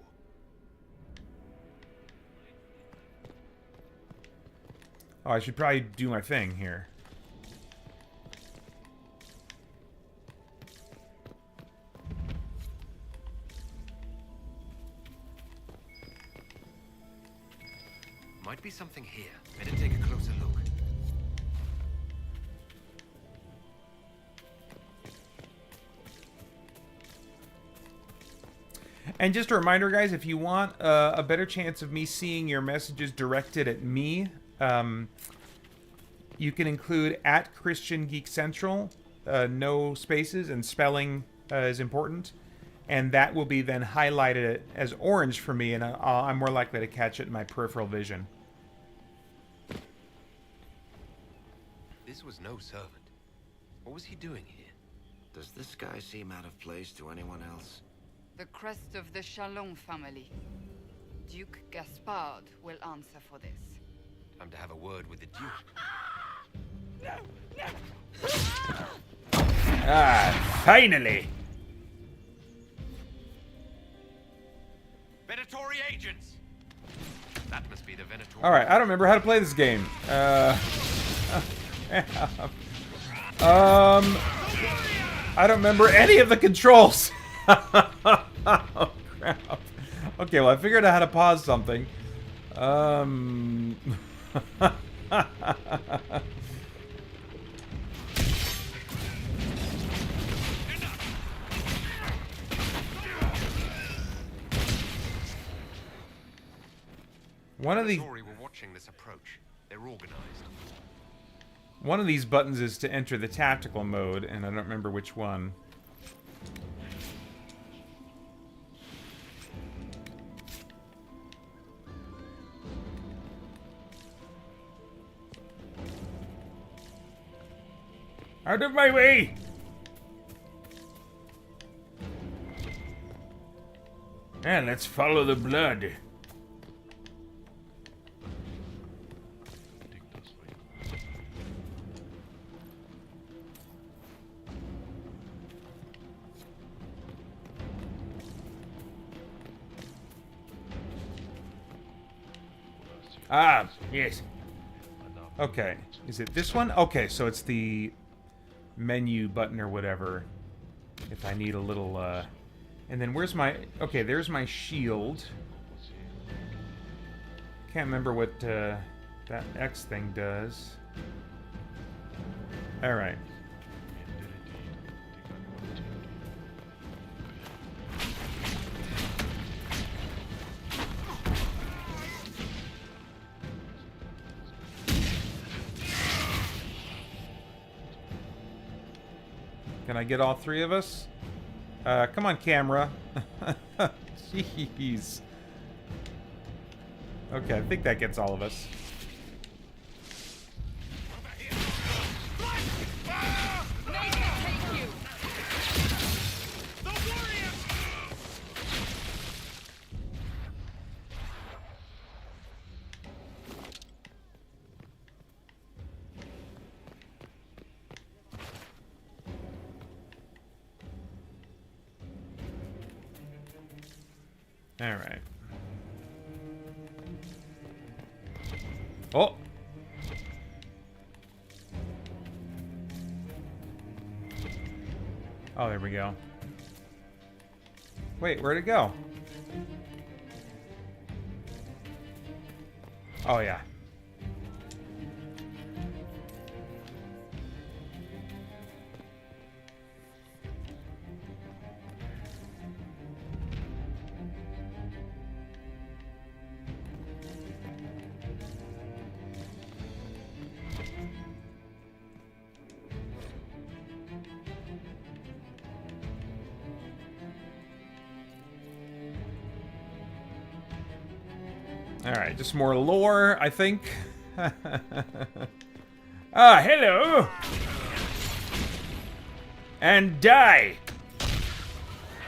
Oh, I should probably do my thing here. Might be something here. Better take a closer look. And just a reminder, guys, if you want a better chance of me seeing your messages directed at me, you can include at christiangeekcentral, no spaces, and spelling is important. And that will be then highlighted as orange for me, and I'm more likely to catch it in my peripheral vision. This was no servant. What was he doing here? Does this guy seem out of place to anyone else? The crest of the Chalon family. Duke Gaspard will answer for this. Time to have a word with the Duke. Ah, finally! Venatori agents! That must be the Venatori. Alright, I don't remember how to play this game. I don't remember any of the controls. Oh, crap. Okay, well, I figured out how to pause something. One of these... were watching this approach. They're organized. One of these buttons is to enter the tactical mode, and I don't remember which one. Out of my way! And let's follow the blood. Ah, yes. Okay, is it this one? Okay, so it's the menu button or whatever. If I need a little, and then where's my... Okay, there's my shield. Can't remember what that X thing does. Alright. Can I get all three of us? Come on, camera. Jeez. Okay, I think that gets all of us. All right. Oh. Oh, there we go. Wait, where'd it go? Oh, yeah. Alright, just more lore, I think. Ah, hello! And die!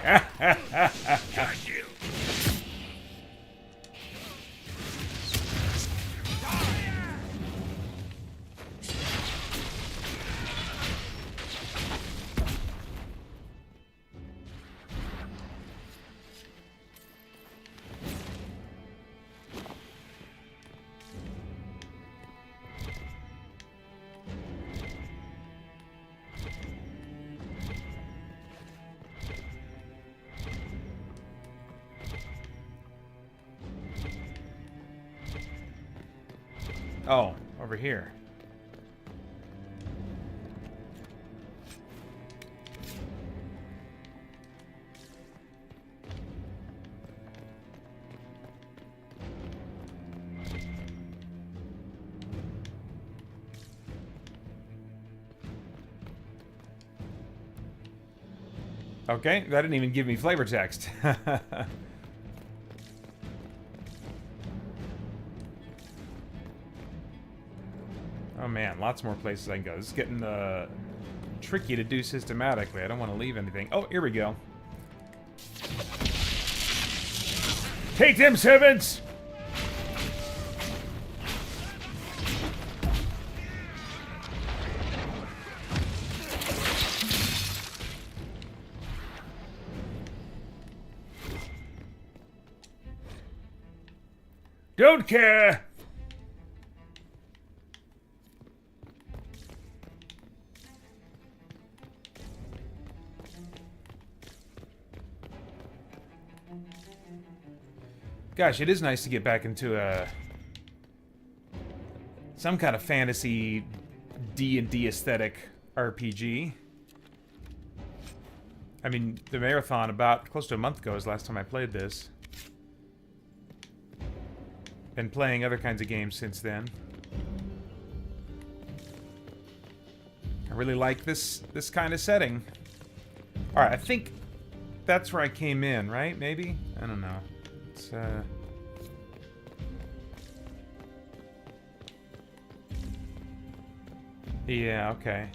Got you! Oh, over here. Okay, that didn't even give me flavor text. Oh man, lots more places I can go. This is getting tricky to do systematically. I don't want to leave anything. Oh, here we go. Take them, servants! Don't care! Gosh, it is nice to get back into some kind of fantasy D&D aesthetic RPG. I mean, the marathon about close to a month ago is the last time I played this. Been playing other kinds of games since then. I really like this kind of setting. All right, I think that's where I came in, right? Maybe? I don't know. It's yeah, okay.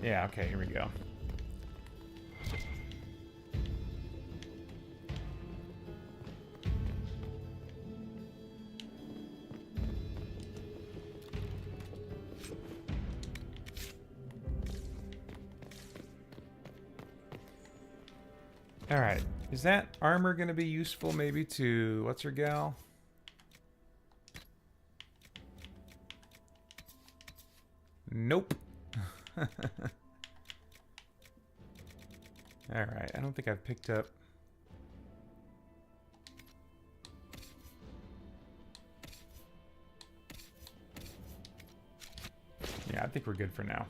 Yeah, okay, here we go. Alright, is that armor gonna be useful maybe to... what's her gal? Nope. Alright, I don't think I've picked up... Yeah, I think we're good for now.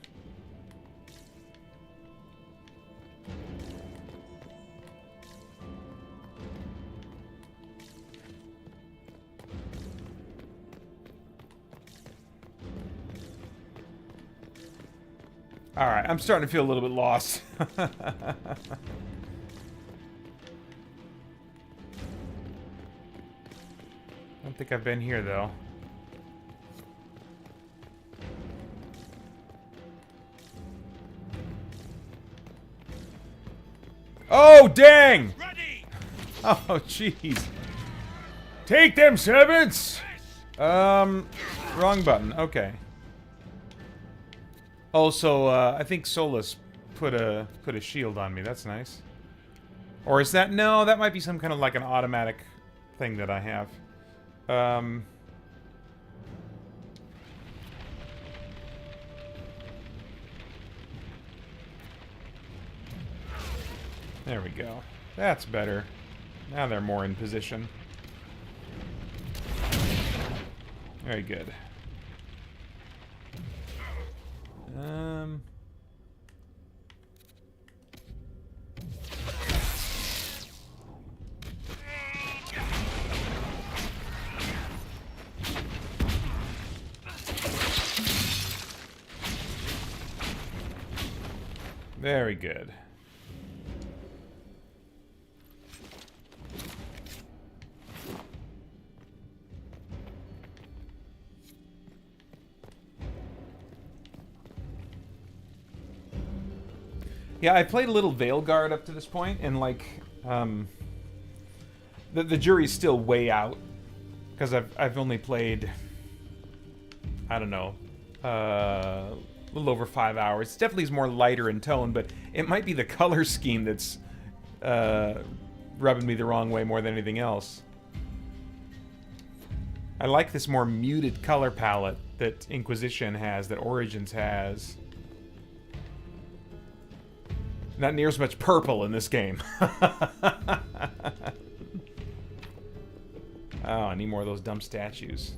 Alright, I'm starting to feel a little bit lost. I don't think I've been here, though. Oh, dang! Ready! Oh, jeez. Take them, servants! Wrong button. Okay. Also, I think Solus put a shield on me. That's nice. Or is that... No, that might be some kind of like an automatic thing that I have. There we go. That's better. Now they're more in position. Very good. Very good. Yeah, I played a little Veilguard up to this point, and like, the jury's still way out, because I've only played, I don't know, a little over 5 hours. It definitely is more lighter in tone, but it might be the color scheme that's rubbing me the wrong way more than anything else. I like this more muted color palette that Inquisition has, that Origins has. Not near as much purple in this game. Oh, I need more of those dumb statues.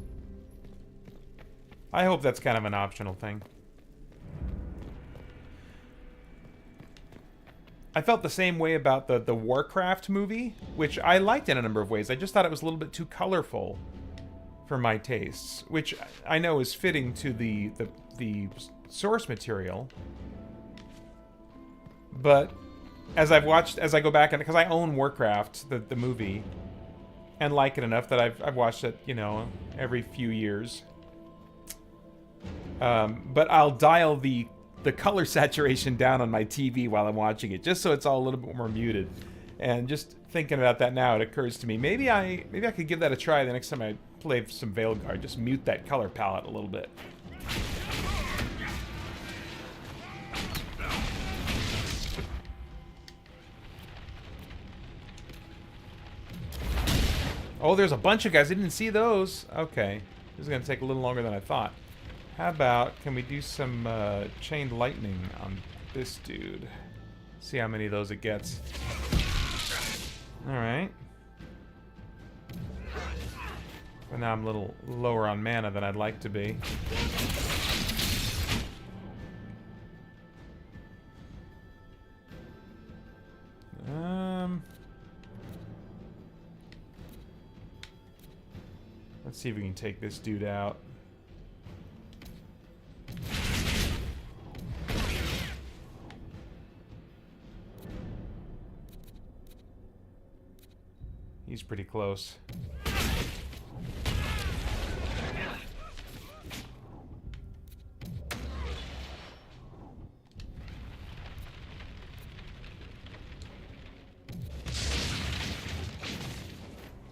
I hope that's kind of an optional thing. I felt the same way about the Warcraft movie, which I liked in a number of ways. I just thought it was a little bit too colorful for my tastes, which I know is fitting to the source material. But as I go back, and because I own Warcraft, the movie, and like it enough that I've watched it, you know, every few years. But I'll dial the color saturation down on my TV while I'm watching it, just so it's all a little bit more muted. And just thinking about that now, it occurs to me, maybe I could give that a try the next time I play some Veilguard. Just mute that color palette a little bit. Oh, there's a bunch of guys. I didn't see those. Okay. This is going to take a little longer than I thought. How about, can we do some chained lightning on this dude? See how many of those it gets. Alright. But now I'm a little lower on mana than I'd like to be. Let's see if we can take this dude out. He's pretty close.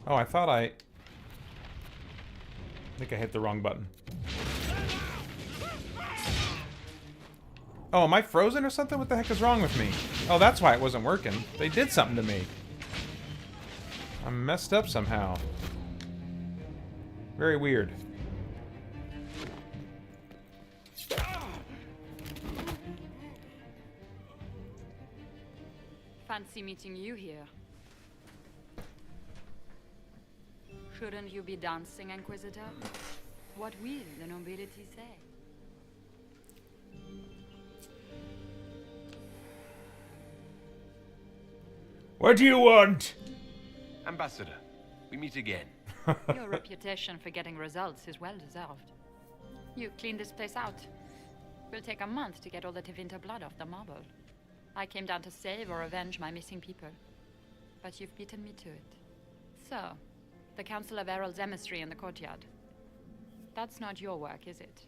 Oh, I think I hit the wrong button. Oh, am I frozen or something? What the heck is wrong with me? Oh, that's why it wasn't working. They did something to me. I'm messed up somehow. Very weird. Fancy meeting you here. Shouldn't you be dancing, Inquisitor? What will the nobility say? What do you want? Ambassador, we meet again. Your reputation for getting results is well deserved. You cleaned this place out. Will take a month to get all the Tevinter blood off the marble. I came down to save or avenge my missing people. But you've beaten me to it. So, the Council of Errol's emissary in the courtyard. That's not your work, is it?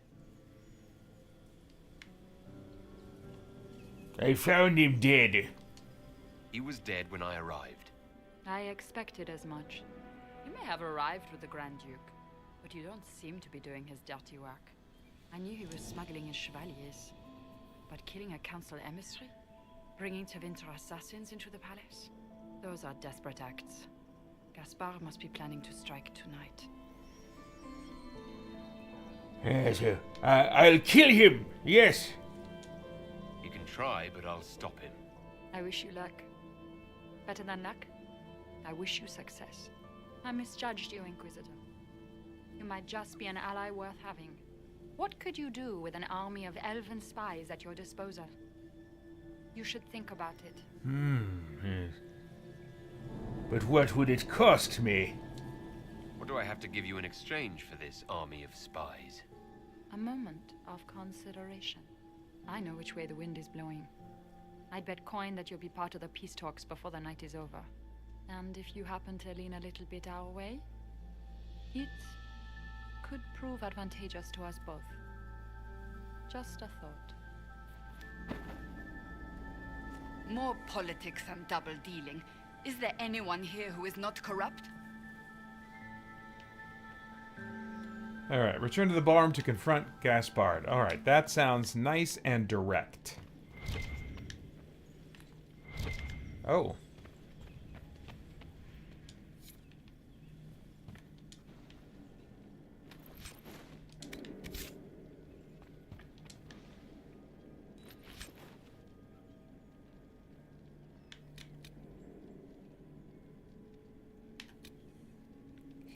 I found him dead. He was dead when I arrived. I expected as much. You may have arrived with the Grand Duke, but you don't seem to be doing his dirty work. I knew he was smuggling his chevaliers, but killing a council emissary? Bringing Tevinter assassins into the palace? Those are desperate acts. Gaspard must be planning to strike tonight. Yes, I'll kill him, yes. You can try, but I'll stop him. I wish you luck. Better than luck? I wish you success. I misjudged you, Inquisitor. You might just be an ally worth having. What could you do with an army of elven spies at your disposal? You should think about it. Yes. But what would it cost me? What do I have to give you in exchange for this army of spies? A moment of consideration. I know which way the wind is blowing. I'd bet coin that you'll be part of the peace talks before the night is over. And if you happen to lean a little bit our way, it could prove advantageous to us both. Just a thought. More politics and double-dealing. Is there anyone here who is not corrupt? Alright, return to the barn to confront Gaspard. Alright, that sounds nice and direct. Oh.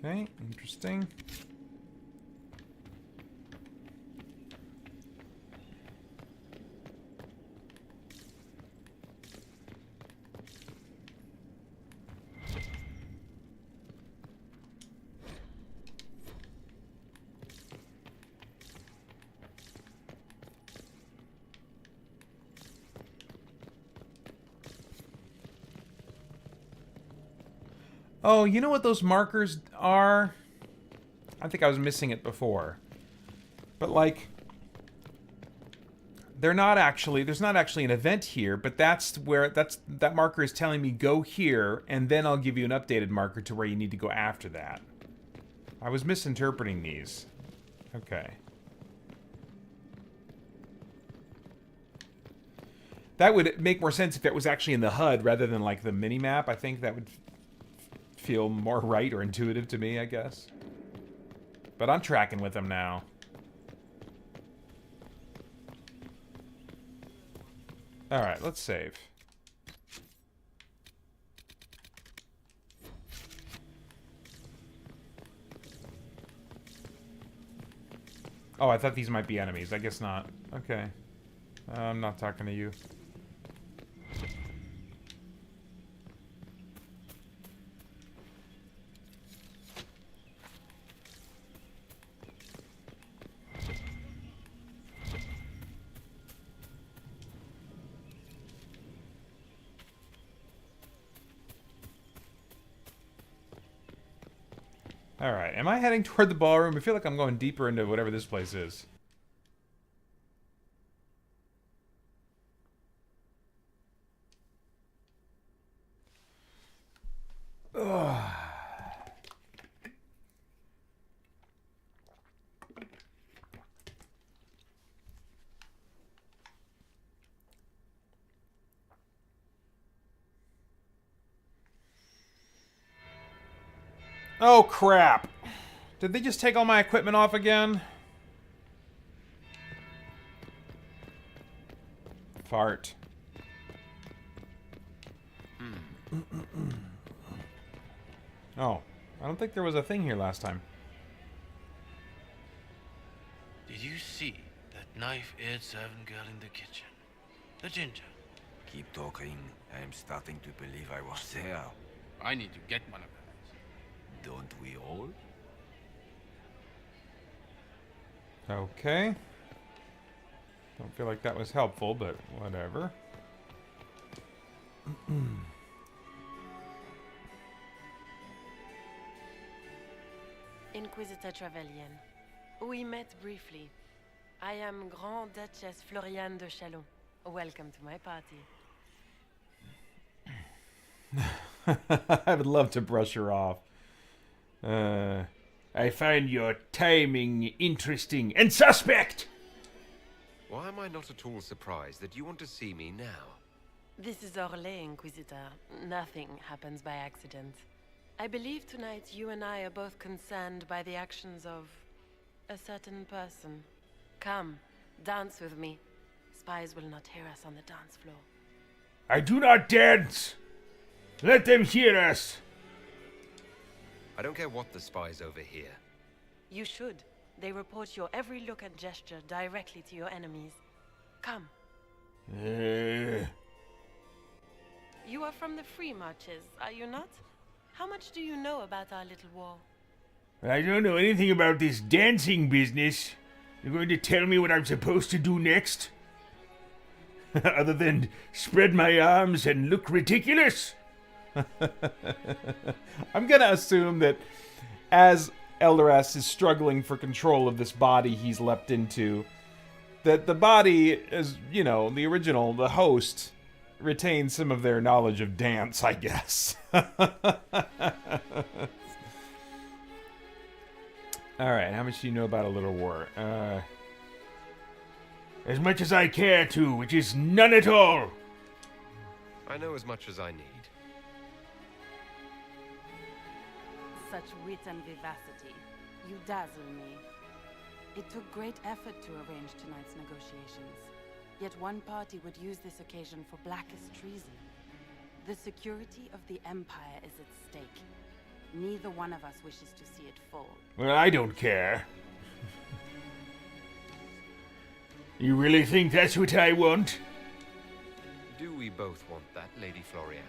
Okay, interesting. Oh, you know what those markers are? I think I was missing it before. But like, there's not actually an event here, but that marker is telling me go here, and then I'll give you an updated marker to where you need to go after that. I was misinterpreting these. Okay. That would make more sense if it was actually in the HUD rather than like the mini-map. I think that would feel more right or intuitive to me, I guess. But I'm tracking with them now. Alright, let's save. Oh, I thought these might be enemies. I guess not. Okay. I'm not talking to you. Alright, am I heading toward the ballroom? I feel like I'm going deeper into whatever this place is. Ugh. Oh, crap. Did they just take all my equipment off again? Fart. Oh, I don't think there was a thing here last time. Did you see that knife-eared servant girl in the kitchen? The ginger. Keep talking. I'm starting to believe I was there. I need to get one of them. Don't we all? Okay. Don't feel like that was helpful, but whatever. Inquisitor Trevelyan. We met briefly. I am Grand Duchess Floriane de Chalon. Welcome to my party. I would love to brush her off. I find your timing interesting and suspect! Why am I not at all surprised that you want to see me now? This is Orlais, Inquisitor. Nothing happens by accident. I believe tonight you and I are both concerned by the actions of a certain person. Come, dance with me. Spies will not hear us on the dance floor. I do not dance! Let them hear us! I don't care what the spies overhear. You should. They report your every look and gesture directly to your enemies. Come. You are from the Free Marches, are you not? How much do you know about our little war? I don't know anything about this dancing business. You're going to tell me what I'm supposed to do next? Other than spread my arms and look ridiculous? I'm gonna assume that as Eldoras is struggling for control of this body he's leapt into, that the body, as you know, the original, the host, retains some of their knowledge of dance, I guess. Alright, how much do you know about a little war? As much as I care to, which is none at all. I know as much as I need. Such wit and vivacity. You dazzle me. It took great effort to arrange tonight's negotiations. Yet one party would use this occasion for blackest treason. The security of the Empire is at stake. Neither one of us wishes to see it fall. Well, I don't care. You really think that's what I want? Do we both want that, Lady Floriane?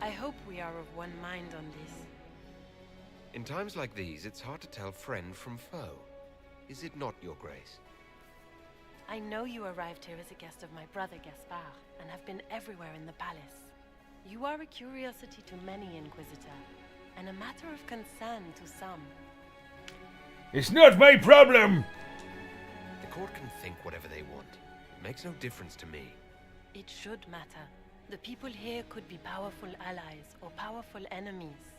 I hope we are of one mind on this. In times like these, it's hard to tell friend from foe. Is it not, Your Grace? I know you arrived here as a guest of my brother Gaspard, and have been everywhere in the palace. You are a curiosity to many, Inquisitor, and a matter of concern to some. It's not my problem! The court can think whatever they want. It makes no difference to me. It should matter. The people here could be powerful allies or powerful enemies.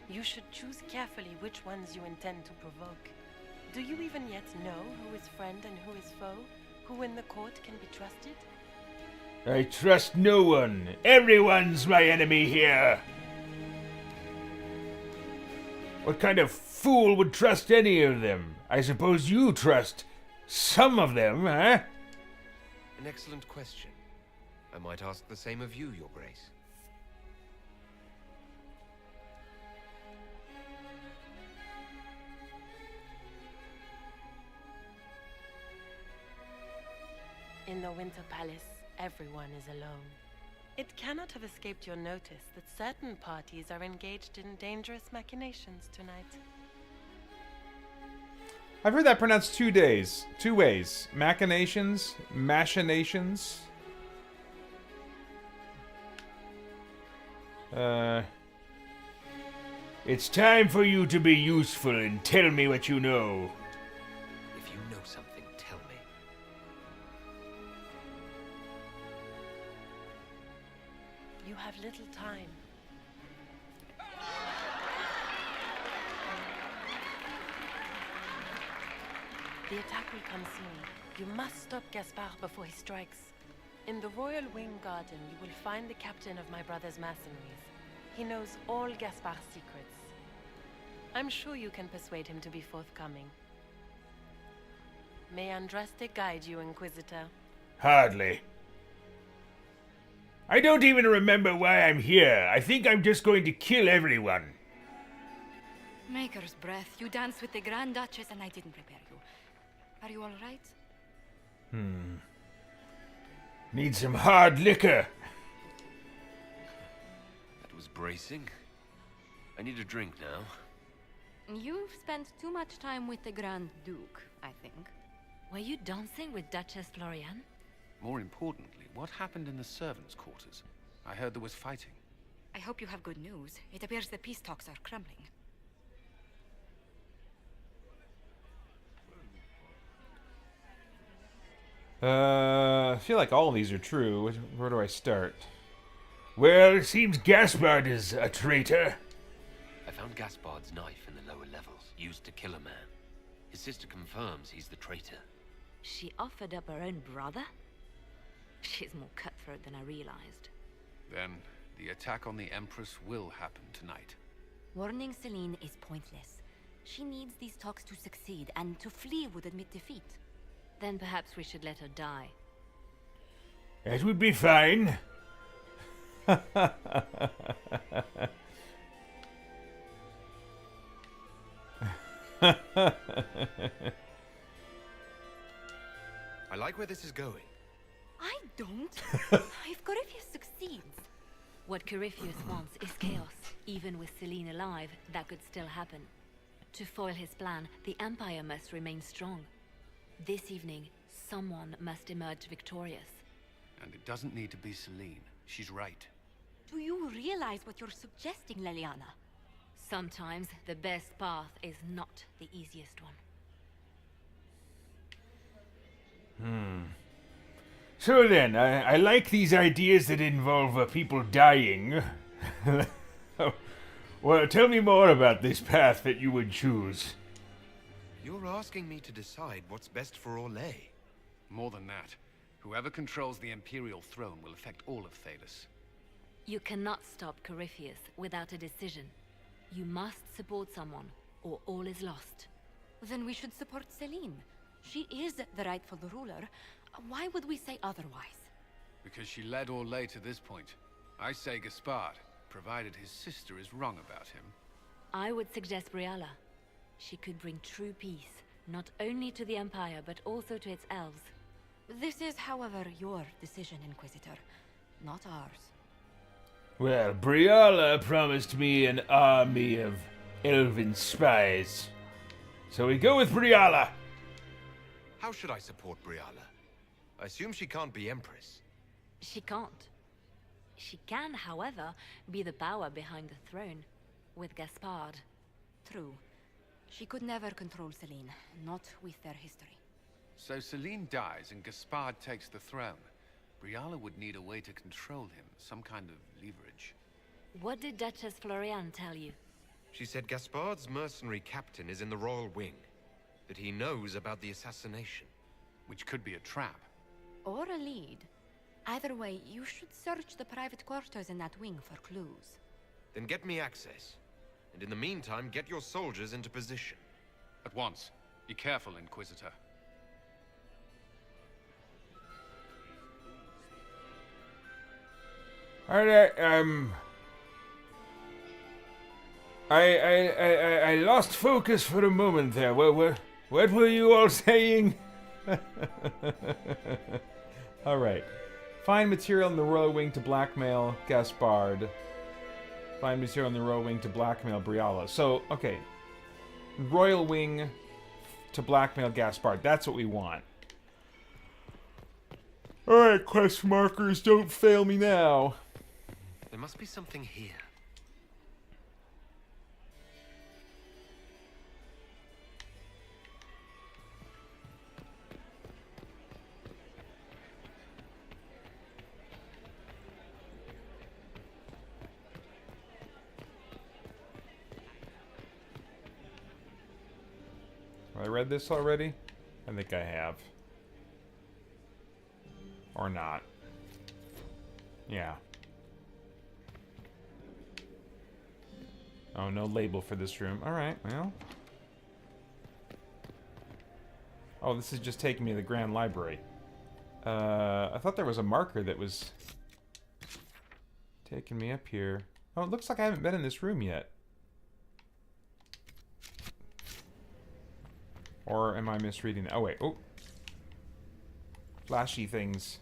You should choose carefully which ones you intend to provoke. Do you even yet know who is friend and who is foe? Who in the court can be trusted? I trust no one. Everyone's my enemy here. What kind of fool would trust any of them? I suppose you trust some of them, huh? An excellent question. I might ask the same of you, Your Grace. In the Winter Palace, everyone is alone. It cannot have escaped your notice that certain parties are engaged in dangerous machinations tonight. I've heard that pronounced two ways. Machinations, machinations. It's time for you to be useful and tell me what you know. If you know something, tell me. You have little time. The attack will come soon. You must stop Gaspard before he strikes. In the Royal Wing Garden, you will find the captain of my brother's mercenaries. He knows all Gaspard's secrets. I'm sure you can persuade him to be forthcoming. May Andraste guide you, Inquisitor. Hardly. I don't even remember why I'm here. I think I'm just going to kill everyone. Maker's breath. You danced with the Grand Duchess and I didn't prepare you. Are you all right? Need some hard liquor. That was bracing. I need a drink now. You've spent too much time with the Grand Duke, I think. Were you dancing with Duchess Florian? More importantly, what happened in the servants' quarters? I heard there was fighting. I hope you have good news. It appears the peace talks are crumbling. I feel like all of these are true. Where do I start? Well, it seems Gaspard is a traitor. I found Gaspard's knife in the lower levels, used to kill a man. His sister confirms he's the traitor. She offered up her own brother? She's more cutthroat than I realized. Then, the attack on the Empress will happen tonight. Warning Celine is pointless. She needs these talks to succeed, and to flee would admit defeat. Then perhaps we should let her die. That would be fine. I like where this is going. I don't. If Corypheus succeeds. What Corypheus wants is chaos. Even with Celine alive, that could still happen. To foil his plan, the Empire must remain strong. This evening, someone must emerge victorious. And it doesn't need to be Celine. She's right. Do you realize what you're suggesting, Leliana? Sometimes the best path is not the easiest one. So then, I like these ideas that involve people dying. Well, tell me more about this path that you would choose. You're asking me to decide what's best for Orlais. More than that, whoever controls the Imperial throne will affect all of Thalos. You cannot stop Corypheus without a decision. You must support someone, or all is lost. Then we should support Celine. She is the rightful ruler. Why would we say otherwise? Because she led Orlais to this point. I say Gaspard, provided his sister is wrong about him. I would suggest Briala. She could bring true peace, not only to the Empire, but also to its elves. This is, however, your decision, Inquisitor, not ours. Well, Briala promised me an army of elven spies. So we go with Briala. How should I support Briala? I assume she can't be Empress. She can't. She can, however, be the power behind the throne. With Gaspard. True. She could never control Celine, not with their history. So Celine dies and Gaspard takes the throne. Briala would need a way to control him, some kind of leverage. What did Duchess Florian tell you? She said Gaspard's mercenary captain is in the royal wing, that he knows about the assassination, which could be a trap. Or a lead. Either way, you should search the private quarters in that wing for clues. Then get me access. And in the meantime, get your soldiers into position. At once. Be careful, Inquisitor. Alright, I lost focus for a moment there. What were you all saying? Alright. Find material in the royal wing to blackmail Gaspard. Find material in the royal wing to blackmail Briala. So, okay. Royal wing to blackmail Gaspard. That's what we want. Alright, quest markers, don't fail me now. There must be something here. Have I read this already? I think I have. Or not. Yeah. Oh, no label for this room. Alright, well. Oh, this is just taking me to the Grand Library. I thought there was a marker that was taking me up here. Oh, it looks like I haven't been in this room yet. Or am I misreading it? Oh, wait. Oh. Flashy things.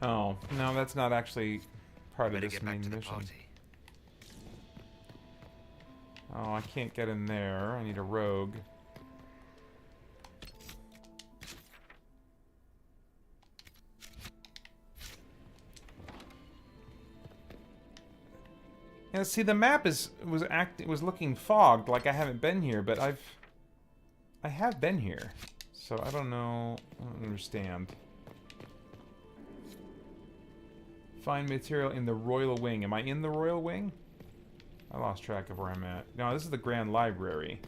Oh, no, that's not actually part of this main mission. Oh, I can't get in there. I need a rogue. Yeah, see, the map was looking fogged, like I haven't been here, but I have been here, so I don't know. I don't understand. Find material in the royal wing. Am I in the royal wing? I lost track of where I'm at. No, this is the Grand Library.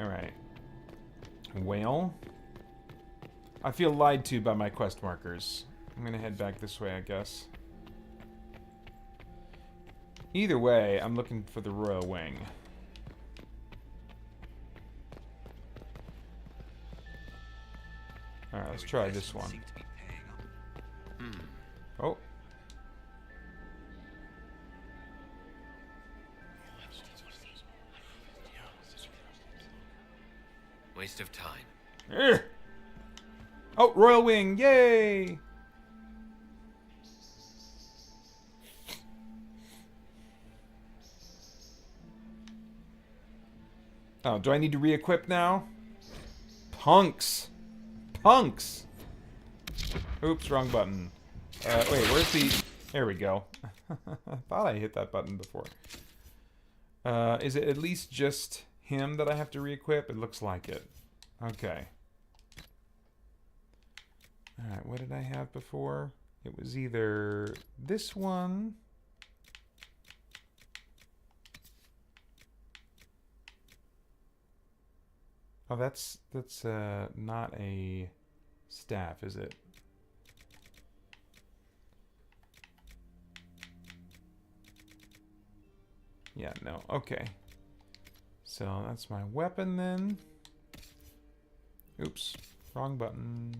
All right. Well, I feel lied to by my quest markers. I'm gonna head back this way, I guess. Either way, I'm looking for the royal wing. Alright, let's try this one. Oh. Waste of time. Urgh. Oh, royal wing! Yay! Oh, do I need to re-equip now? Punks! Punks! Oops, wrong button. Wait, where's the... There we go. I thought I hit that button before. Is it at least just him that I have to re-equip? It looks like it. Okay. Alright, what did I have before? It was either this one... Oh, that's not a staff, is it? Yeah, no. Okay. So that's my weapon then. Oops. Wrong button.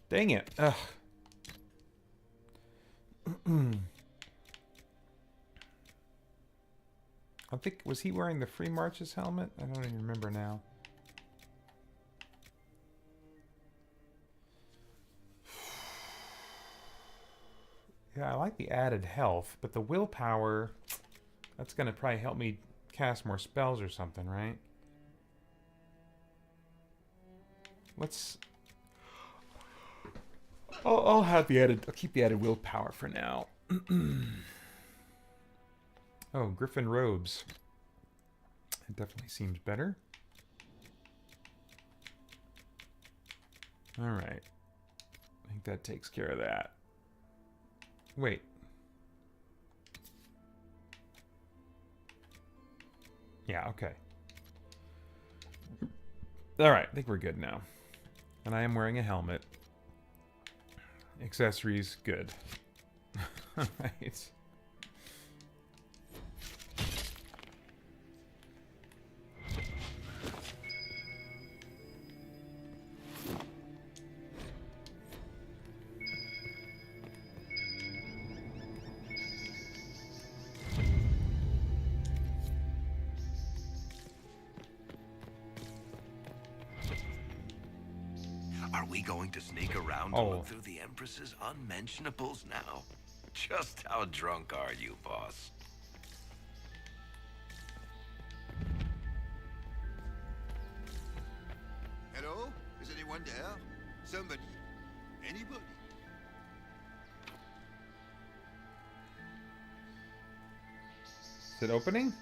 Dang it. Ugh. I think, was he wearing the Free Marches helmet? I don't even remember now. Yeah, I like the added health, but the willpower, that's going to probably help me cast more spells or something, right? Let's... I'll have the added... I'll keep the added willpower for now. Oh, Griffin robes. It definitely seems better. Alright. I think that takes care of that. Wait. Yeah, okay. Alright, I think we're good now. And I am wearing a helmet. Accessories, good. Alright. Are we going to sneak around to look through the Empress's unmentionables now? Just how drunk are you, boss? Hello? Is anyone there? Somebody? Anybody? Is it opening?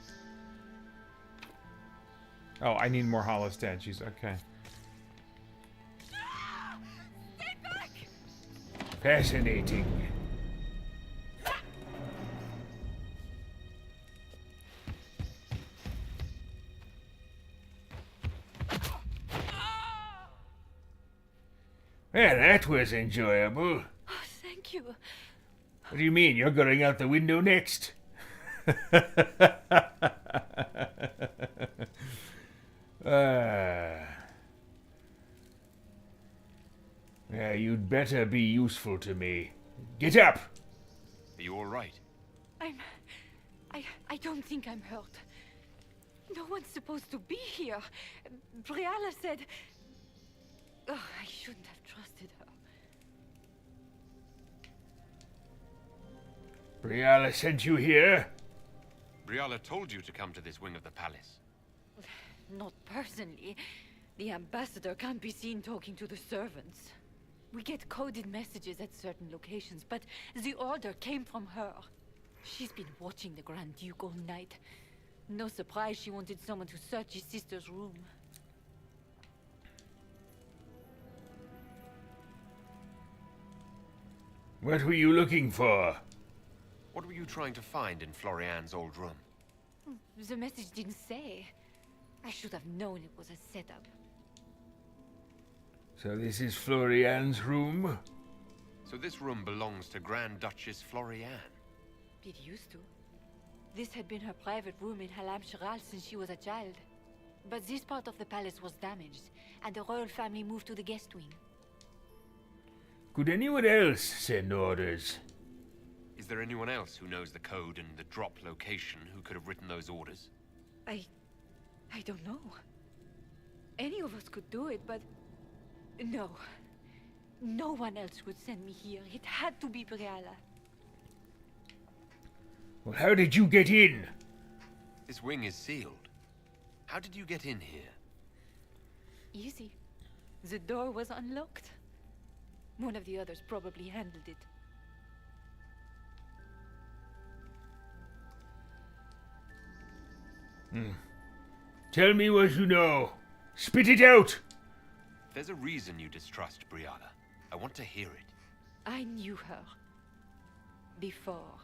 Oh, I need more hollow statues. Okay. Fascinating. Well, that was enjoyable. Oh, thank you. What do you mean? You're going out the window next? Yeah, you'd better be useful to me. Get up! Are you all right? I don't think I'm hurt. No one's supposed to be here. Briala said... Oh, I shouldn't have trusted her. Briala sent you here? Briala told you to come to this wing of the palace. Not personally. The ambassador can't be seen talking to the servants. We get coded messages at certain locations, but the order came from her. She's been watching the Grand Duke all night. No surprise she wanted someone to search his sister's room. What were you looking for? What were you trying to find in Florian's old room? The message didn't say. I should have known it was a setup. So this is Florian's room? So this room belongs to Grand Duchess Florian. It used to. This had been her private room in Halam Shiral since she was a child. But this part of the palace was damaged, and the royal family moved to the guest wing. Could anyone else send orders? Is there anyone else who knows the code and the drop location who could have written those orders? I don't know. Any of us could do it, but... No. No one else would send me here. It had to be Briala. Well, how did you get in? This wing is sealed. How did you get in here? Easy. The door was unlocked. One of the others probably handled it. Tell me what you know. Spit it out! There's a reason you distrust Briala. I want to hear it. I knew her. Before.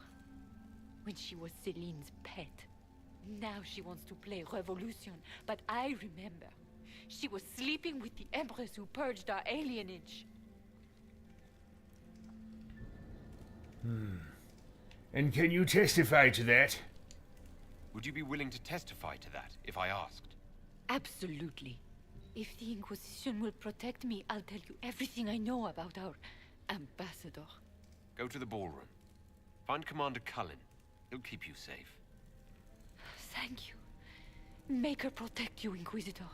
When she was Celine's pet. Now she wants to play Revolution, but I remember. She was sleeping with the Empress who purged our alienage. And can you testify to that? Would you be willing to testify to that, if I asked? Absolutely. If the Inquisition will protect me, I'll tell you everything I know about our ambassador. Go to the ballroom. Find Commander Cullen. He'll keep you safe. Thank you. Make her protect you, Inquisitor.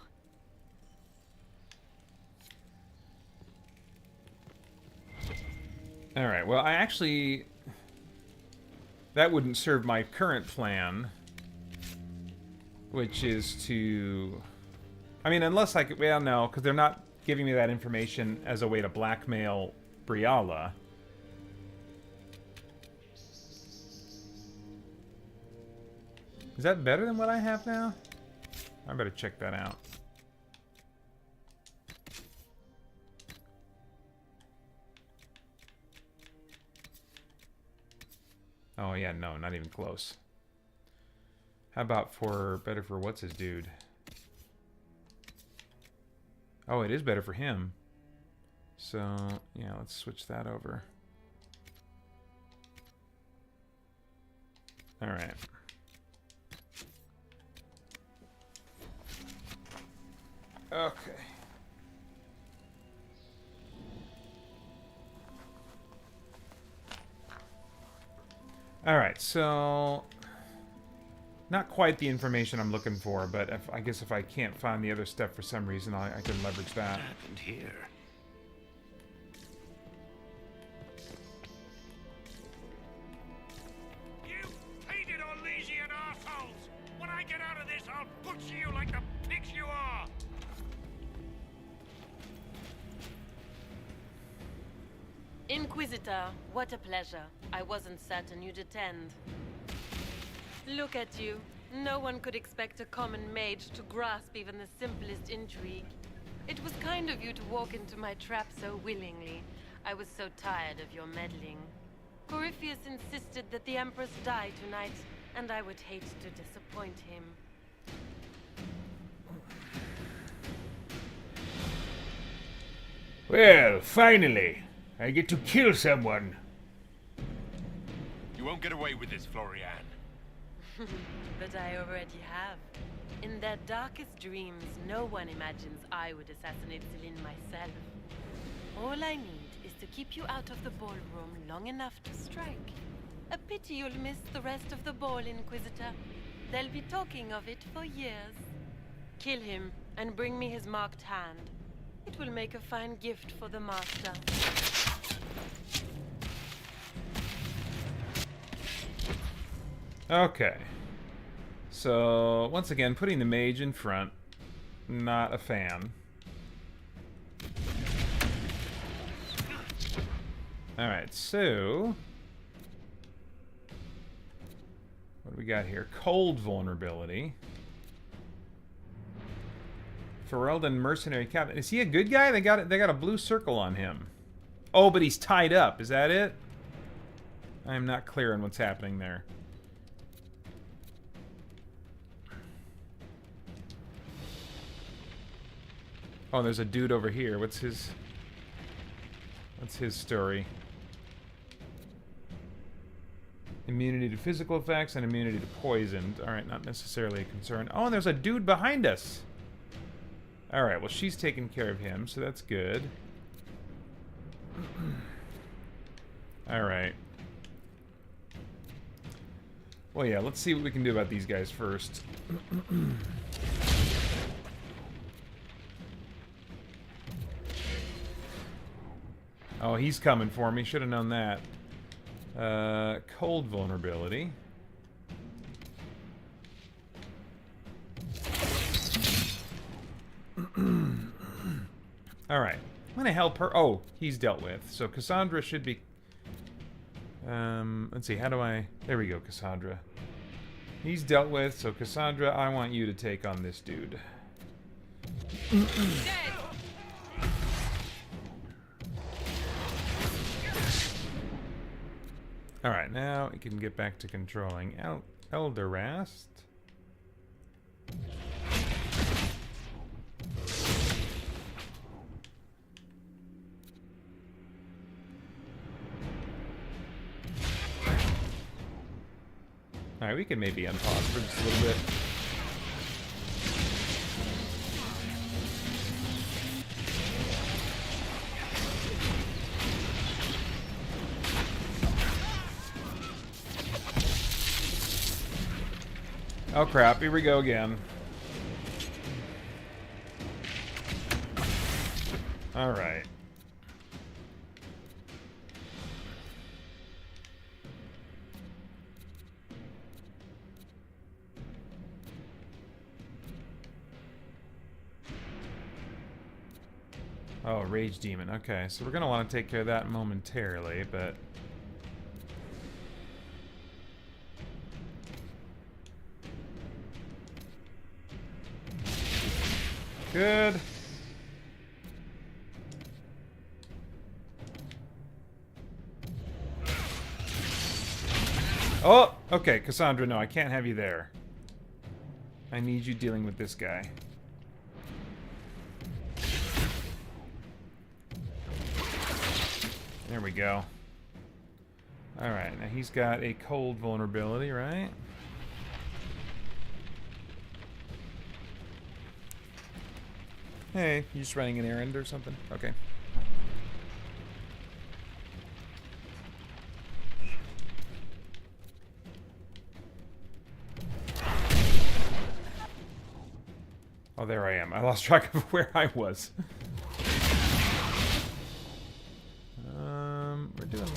Alright, well, I actually that wouldn't serve my current plan, which is to... I mean, unless I could... Well, no, because they're not giving me that information as a way to blackmail Briala. Is that better than what I have now? I better check that out. Oh yeah, no, not even close. How about for better for what's his dude? Oh, it is better for him. So, yeah, let's switch that over. All right. Okay. All right, so not quite the information I'm looking for, but I guess if I can't find the other stuff for some reason, I can leverage that. What happened here? You hated Orlesian assholes! When I get out of this, I'll butcher you like the pigs you are! Inquisitor, what a pleasure. I wasn't certain you'd attend. Look at you. No one could expect a common mage to grasp even the simplest intrigue. It was kind of you to walk into my trap so willingly. I was so tired of your meddling. Corypheus insisted that the Empress die tonight, and I would hate to disappoint him. Well, finally, I get to kill someone. You won't get away with this, Florian. But I already have. In their darkest dreams, no one imagines I would assassinate Celine myself. All I need is to keep you out of the ballroom long enough to strike. A pity you'll miss the rest of the ball, Inquisitor. They'll be talking of it for years. Kill him, and bring me his marked hand. It will make a fine gift for the Master. Okay. So, once again, putting the mage in front. Not a fan. Alright, so... what do we got here? Cold vulnerability. Ferelden mercenary captain. Is he a good guy? They got a blue circle on him. Oh, but he's tied up. Is that it? I'm not clear on what's happening there. Oh, there's a dude over here. What's his story? Immunity to physical effects and immunity to poison. Alright, not necessarily a concern. Oh, and there's a dude behind us. Alright, well, she's taking care of him, so that's good. Alright. Well, yeah, let's see what we can do about these guys first. Oh, he's coming for me. Should have known that. Cold vulnerability. Alright. I'm gonna help her. Oh, he's dealt with. So Cassandra should be... let's see, how do I... There we go, Cassandra. He's dealt with, so Cassandra, I want you to take on this dude. Alright, now we can get back to controlling Elderast. Alright, we can maybe unpause for just a little bit. Oh crap, here we go again. Alright. Oh, Rage Demon. Okay, so we're going to want to take care of that momentarily, but... Good. Oh, okay, Cassandra, no, I can't have you there. I need you dealing with this guy. There we go. Alright, now he's got a cold vulnerability, right? Hey, you just running an errand or something? Okay. Oh, there I am. I lost track of where I was. We're doing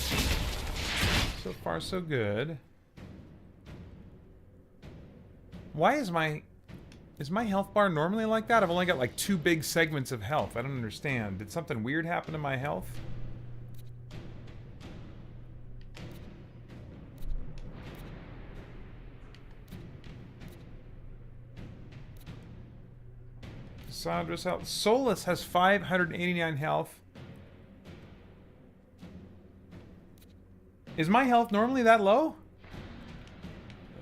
so far so good. Why is my health bar normally like that? I've only got like 2 big segments of health. I don't understand. Did something weird happen to my health? Cassandra's health. Solus has 589 health. Is my health normally that low?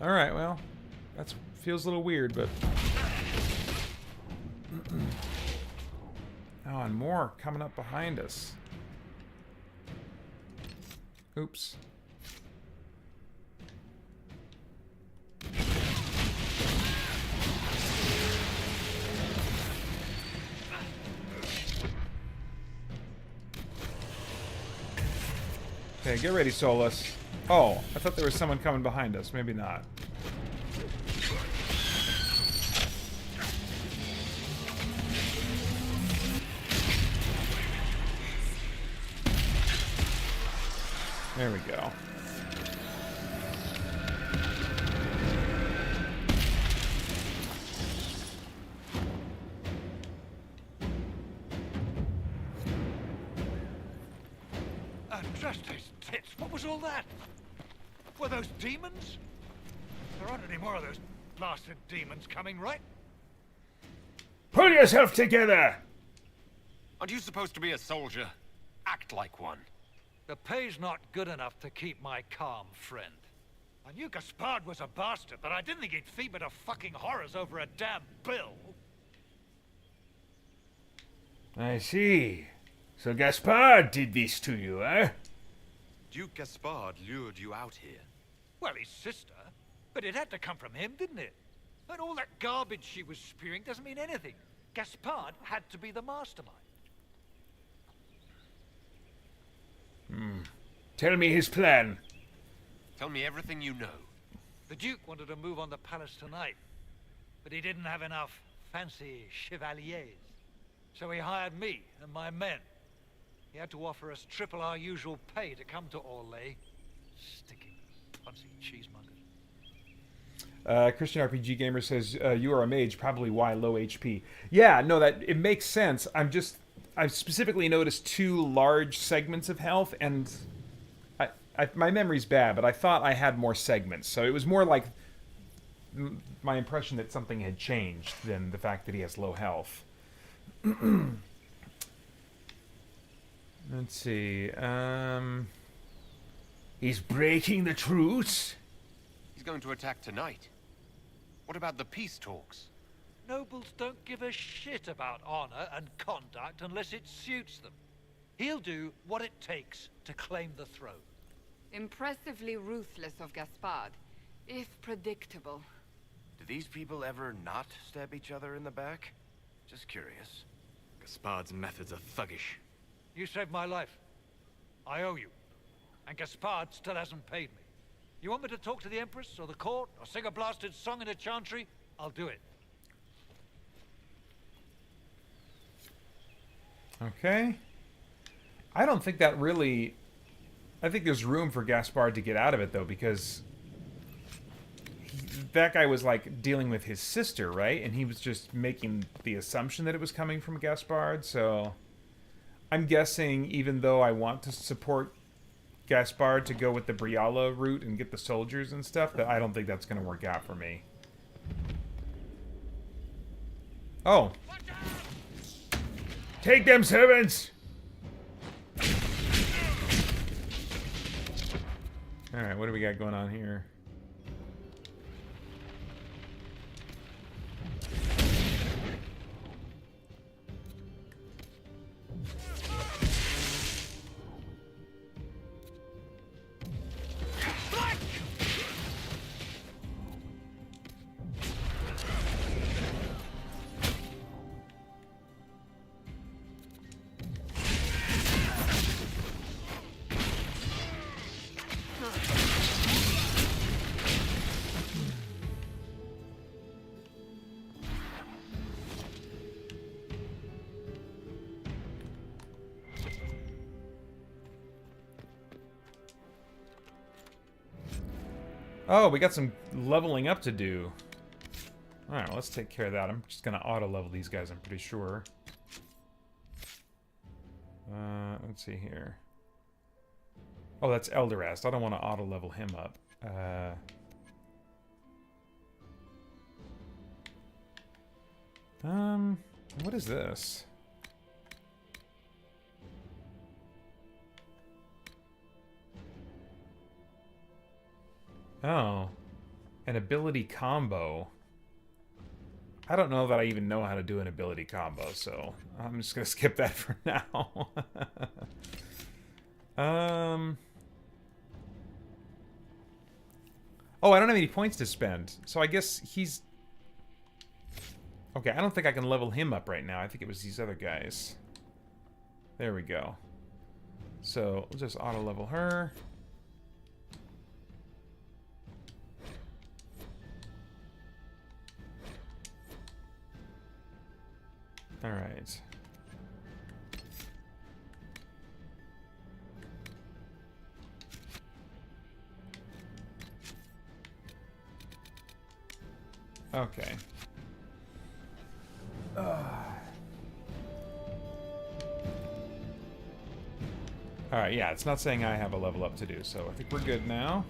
Alright, well, that feels a little weird, but... Oh, and more coming up behind us. Oops. Okay, get ready, Solus. Oh, I thought there was someone coming behind us. Maybe not. There we go. Just those tits. What was all that? Were those demons? There aren't any more of those blasted demons coming, right? Pull yourself together! Aren't you supposed to be a soldier? Act like one. The pay's not good enough to keep my calm, friend. I knew Gaspard was a bastard, but I didn't think he'd feed me to fucking horrors over a damn bill. I see. So Gaspard did this to you, eh? Duke Gaspard lured you out here. Well, his sister. But it had to come from him, didn't it? And all that garbage she was spewing doesn't mean anything. Gaspard had to be the mastermind. Tell me his plan. Tell me everything you know. The Duke wanted to move on the palace tonight, but he didn't have enough fancy chevaliers. So he hired me and my men. He had to offer us triple our usual pay to come to Orlais. Sticking punsy cheesemongers. Christian RPG Gamer says, you are a mage, probably why low HP. Yeah, no, that it makes sense. I've specifically noticed 2 large segments of health, and my memory's bad, but I thought I had more segments. So it was more like my impression that something had changed than the fact that he has low health. Let's see. He's breaking the truce? He's going to attack tonight. What about the peace talks? Nobles don't give a shit about honor and conduct unless it suits them. He'll do what it takes to claim the throne. Impressively ruthless of Gaspard, if predictable. Do these people ever not stab each other in the back? Just curious. Gaspard's methods are thuggish. You saved my life. I owe you. And Gaspard still hasn't paid me. You want me to talk to the Empress or the court or sing a blasted song in a chantry? I'll do it. Okay. I don't think that really... I think there's room for Gaspard to get out of it, though, because... that guy was, like, dealing with his sister, right? And he was just making the assumption that it was coming from Gaspard, so... I'm guessing even though I want to support Gaspard to go with the Briala route and get the soldiers and stuff, that I don't think that's going to work out for me. Oh. Take them, servants! Alright, what do we got going on here? Oh, we got some leveling up to do. Alright, well, let's take care of that. I'm just gonna auto-level these guys, I'm pretty sure. Let's see here. Oh, that's Elderast. I don't want to auto-level him up. What is this? Oh, an ability combo. I don't know that I even know how to do an ability combo, so I'm just gonna skip that for now. Oh, I don't have any points to spend, so I guess he's... Okay, I don't think I can level him up right now. I think it was these other guys. There we go. So, we'll just auto-level her. Alright. Okay. Alright, yeah, it's not saying I have a level up to do, so I think we're good now.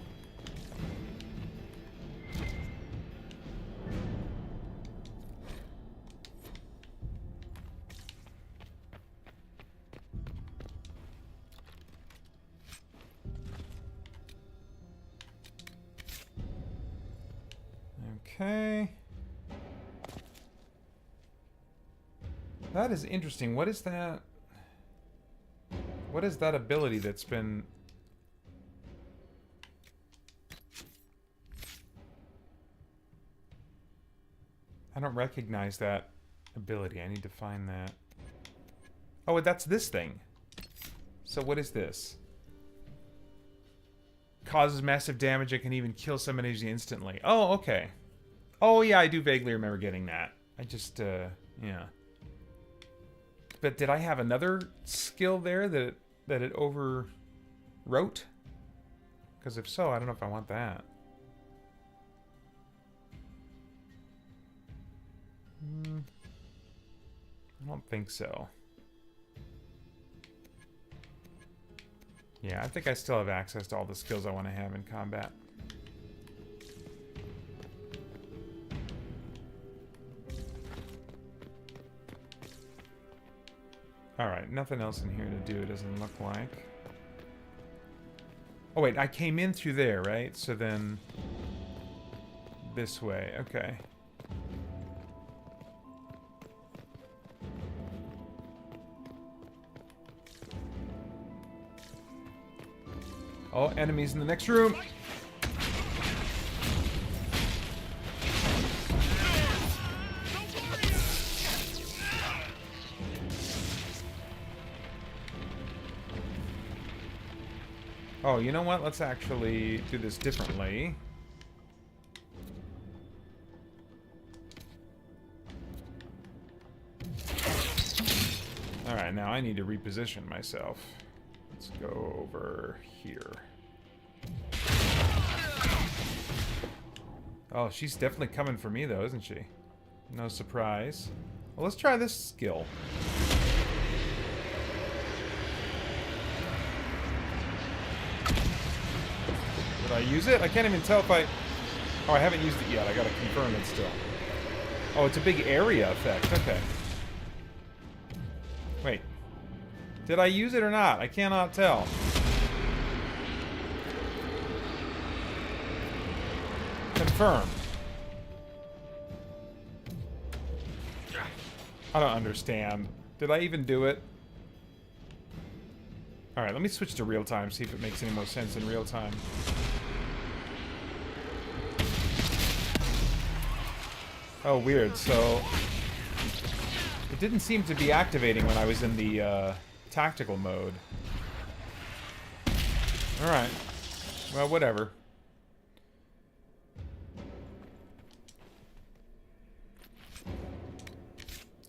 Okay. That is interesting. What is that? What is that ability that's been... I don't recognize that ability. I need to find that. Oh, that's this thing. So what is this? Causes massive damage. It can even kill some enemies instantly. Oh, okay. Oh, yeah, I do vaguely remember getting that. I just, yeah. But did I have another skill there that it overwrote? Because if so, I don't know if I want that. I don't think so. Yeah, I think I still have access to all the skills I want to have in combat. Alright, nothing else in here to do, it doesn't look like. Oh wait, I came in through there, right? So then... this way, okay. Oh, enemies in the next room! Oh, you know what? Let's actually do this differently. Alright, now I need to reposition myself. Let's go over here. Oh, she's definitely coming for me though, isn't she? No surprise. Well, let's try this skill. Did I use it? I can't even tell if I... Oh, I haven't used it yet. I gotta confirm it still. Oh, it's a big area effect. Okay. Wait. Did I use it or not? I cannot tell. Confirm. I don't understand. Did I even do it? Alright, let me switch to real time, see if it makes any more sense in real time. Oh, weird. So, it didn't seem to be activating when I was in the tactical mode. Alright. Well, whatever.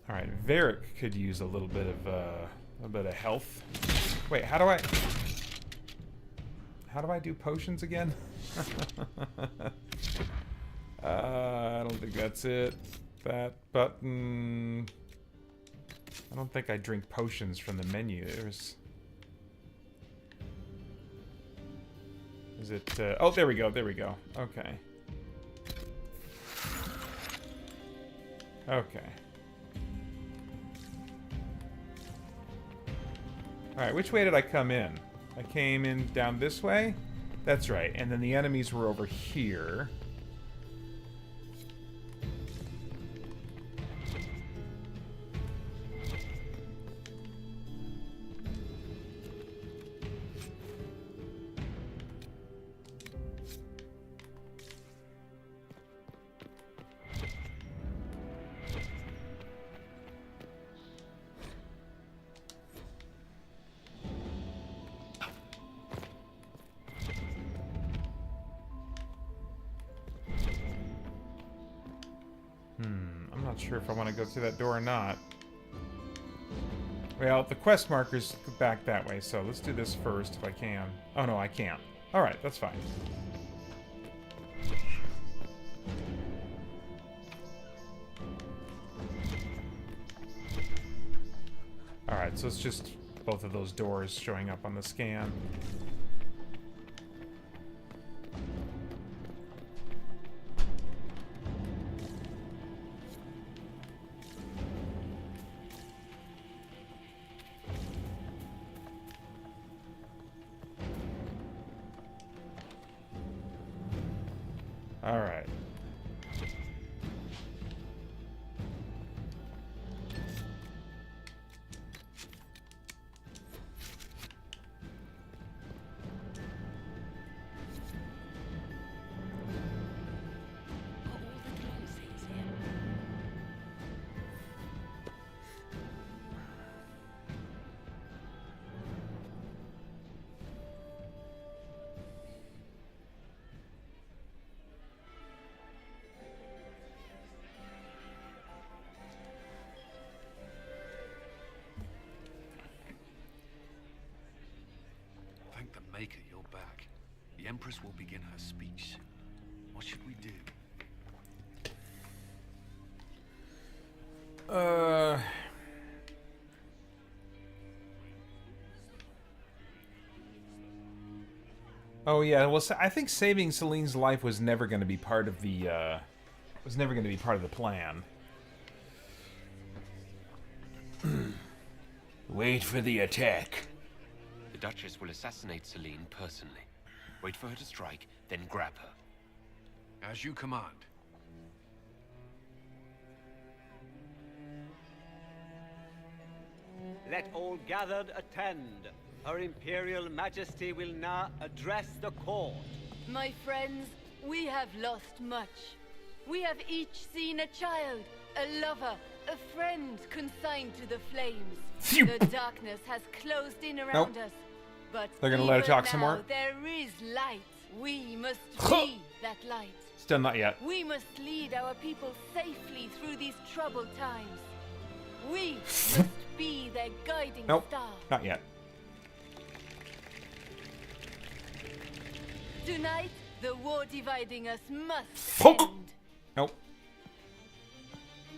Alright, Varric could use a little bit of health. Wait, how do I do potions again? I don't think that's it. That button... I don't think I drink potions from the menu. There's... Is it... oh, there we go, there we go. Okay. Okay. Alright, which way did I come in? I came in down this way? That's right, and then the enemies were over here. I'm not sure if I want to go through that door or not. Well, the quest marker's back that way, so let's do this first if I can. Oh no, I can't. Alright, that's fine. Alright, so it's just both of those doors showing up on the scan. Alright. Thank the Maker you're back. The Empress will begin her speech soon. What should we do? Oh yeah, well, I think saving Celine's life was never going to be part of the, plan. Wait for the attack. The Duchess will assassinate Celine personally. Wait for her to strike, then grab her. As you command. Let all gathered attend. Her Imperial Majesty will now address the court. My friends, we have lost much. We have each seen a child, a lover, a friend consigned to the flames. The darkness has closed in around us. But they're gonna let her talk now, some more? There is light. We must be that light. Still not yet. We must lead our people safely through these troubled times. We must be their guiding star. Not yet. Tonight, the war dividing us must Fuck. end. Nope.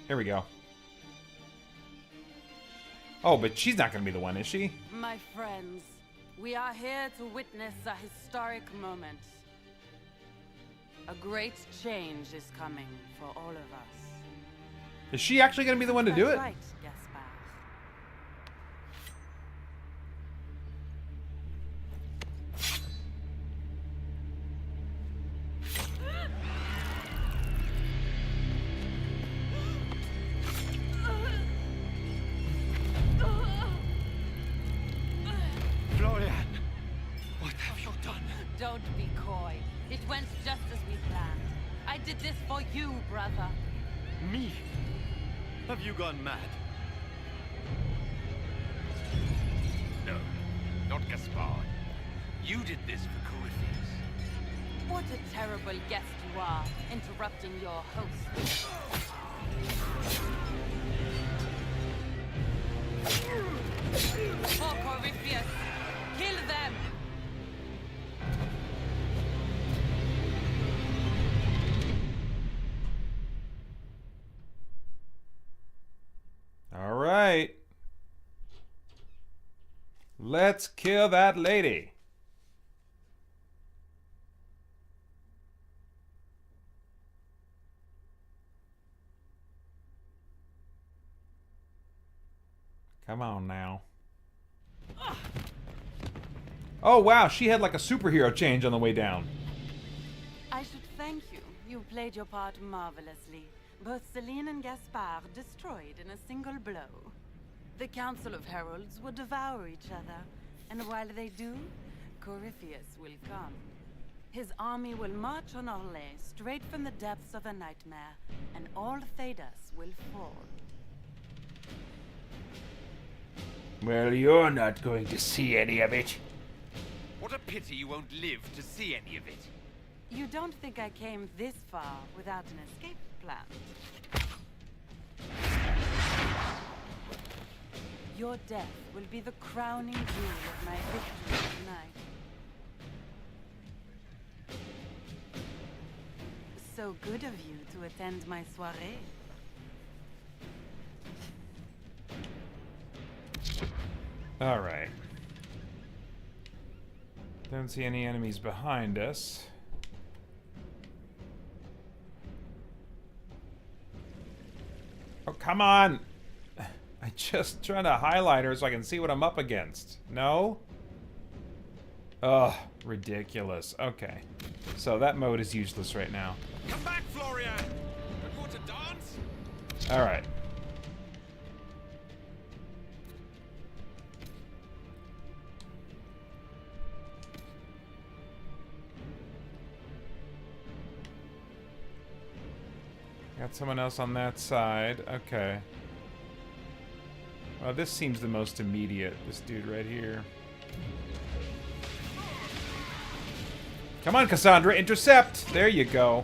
Here we go. Oh, but she's not going to be the one, is she? My friends, we are here to witness a historic moment. A great change is coming for all of us. Is she actually going to be the one to do it? Right, Gaspard. Florian, what have you done? Don't be coy. It went just as we planned. I did this for you, brother. Me? Have you gone mad? No, not Gaspard. You did this for Corypheus. What a terrible guest you are, interrupting your host. For Corypheus, kill them! All right. Let's kill that lady. Come on now. Oh, wow. She had like a superhero change on the way down. I should thank you. You played your part marvelously. Both Celine and Gaspard destroyed in a single blow. The Council of Heralds will devour each other, and while they do, Corypheus will come. His army will march on Orlais straight from the depths of a nightmare, and all Thedas will fall. Well, you're not going to see any of it. What a pity you won't live to see any of it. You don't think I came this far without an escape plan? Your death will be the crowning jewel of my victory tonight. So good of you to attend my soirée. All right. Don't see any enemies behind us. Oh, come on! I just trying to highlight her so I can see what I'm up against. No? Ugh, ridiculous. Okay. So that mode is useless right now. Come back, Florian! Don't you want to dance? Alright. Got someone else on that side. Okay. Well, this seems the most immediate. This dude right here. Come on, Cassandra, intercept! There you go.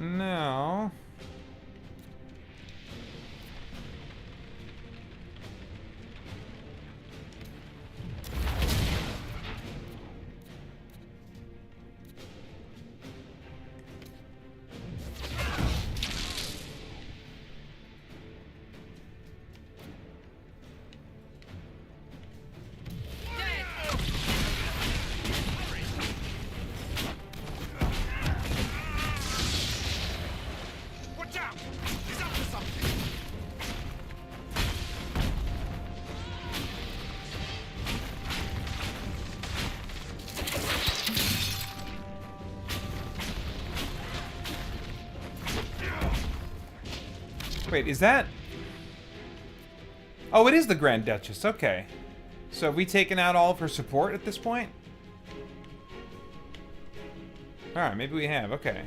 No. Wait, is that... Oh, it is the Grand Duchess. Okay. So have we taken out all of her support at this point? Alright, maybe we have. Okay.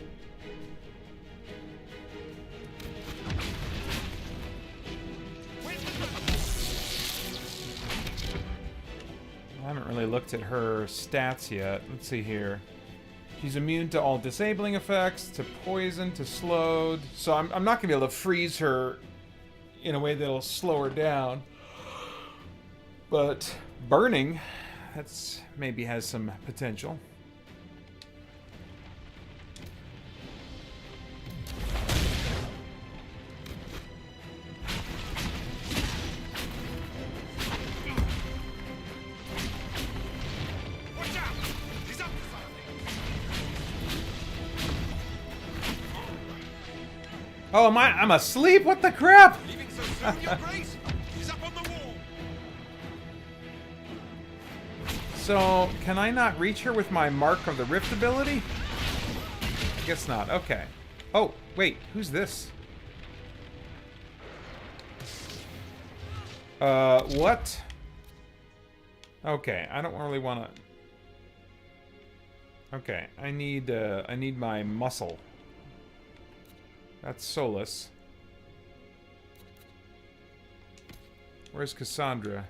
I haven't really looked at her stats yet. Let's see here. She's immune to all disabling effects, to poison, to slowed. So I'm not going to be able to freeze her in a way that'll slow her down. But burning, that's maybe has some potential. Oh, I'm asleep? What the crap? Leaving so soon, Your Grace? He's up on the wall. So, can I not reach her with my Mark of the Rift ability? I guess not. Okay. Oh, wait. Who's this? What? Okay, I don't really want to... Okay, I need my muscle. That's Solus. Where's Cassandra?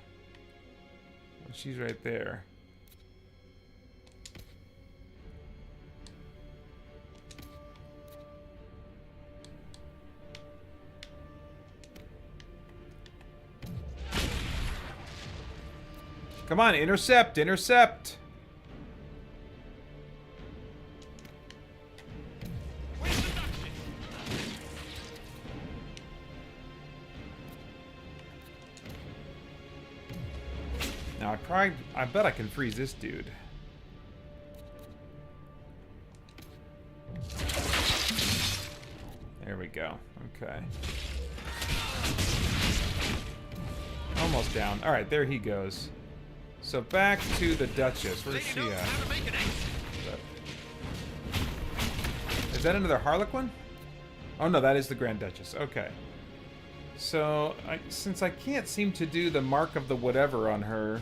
Oh, she's right there. Come on, intercept, intercept! Now, I bet I can freeze this dude. There we go. Okay. Almost down. Alright, there he goes. So back to the Duchess. Where's she at? Is that another Harlequin? Oh no, that is the Grand Duchess. Okay. So, since I can't seem to do the Mark of the whatever on her,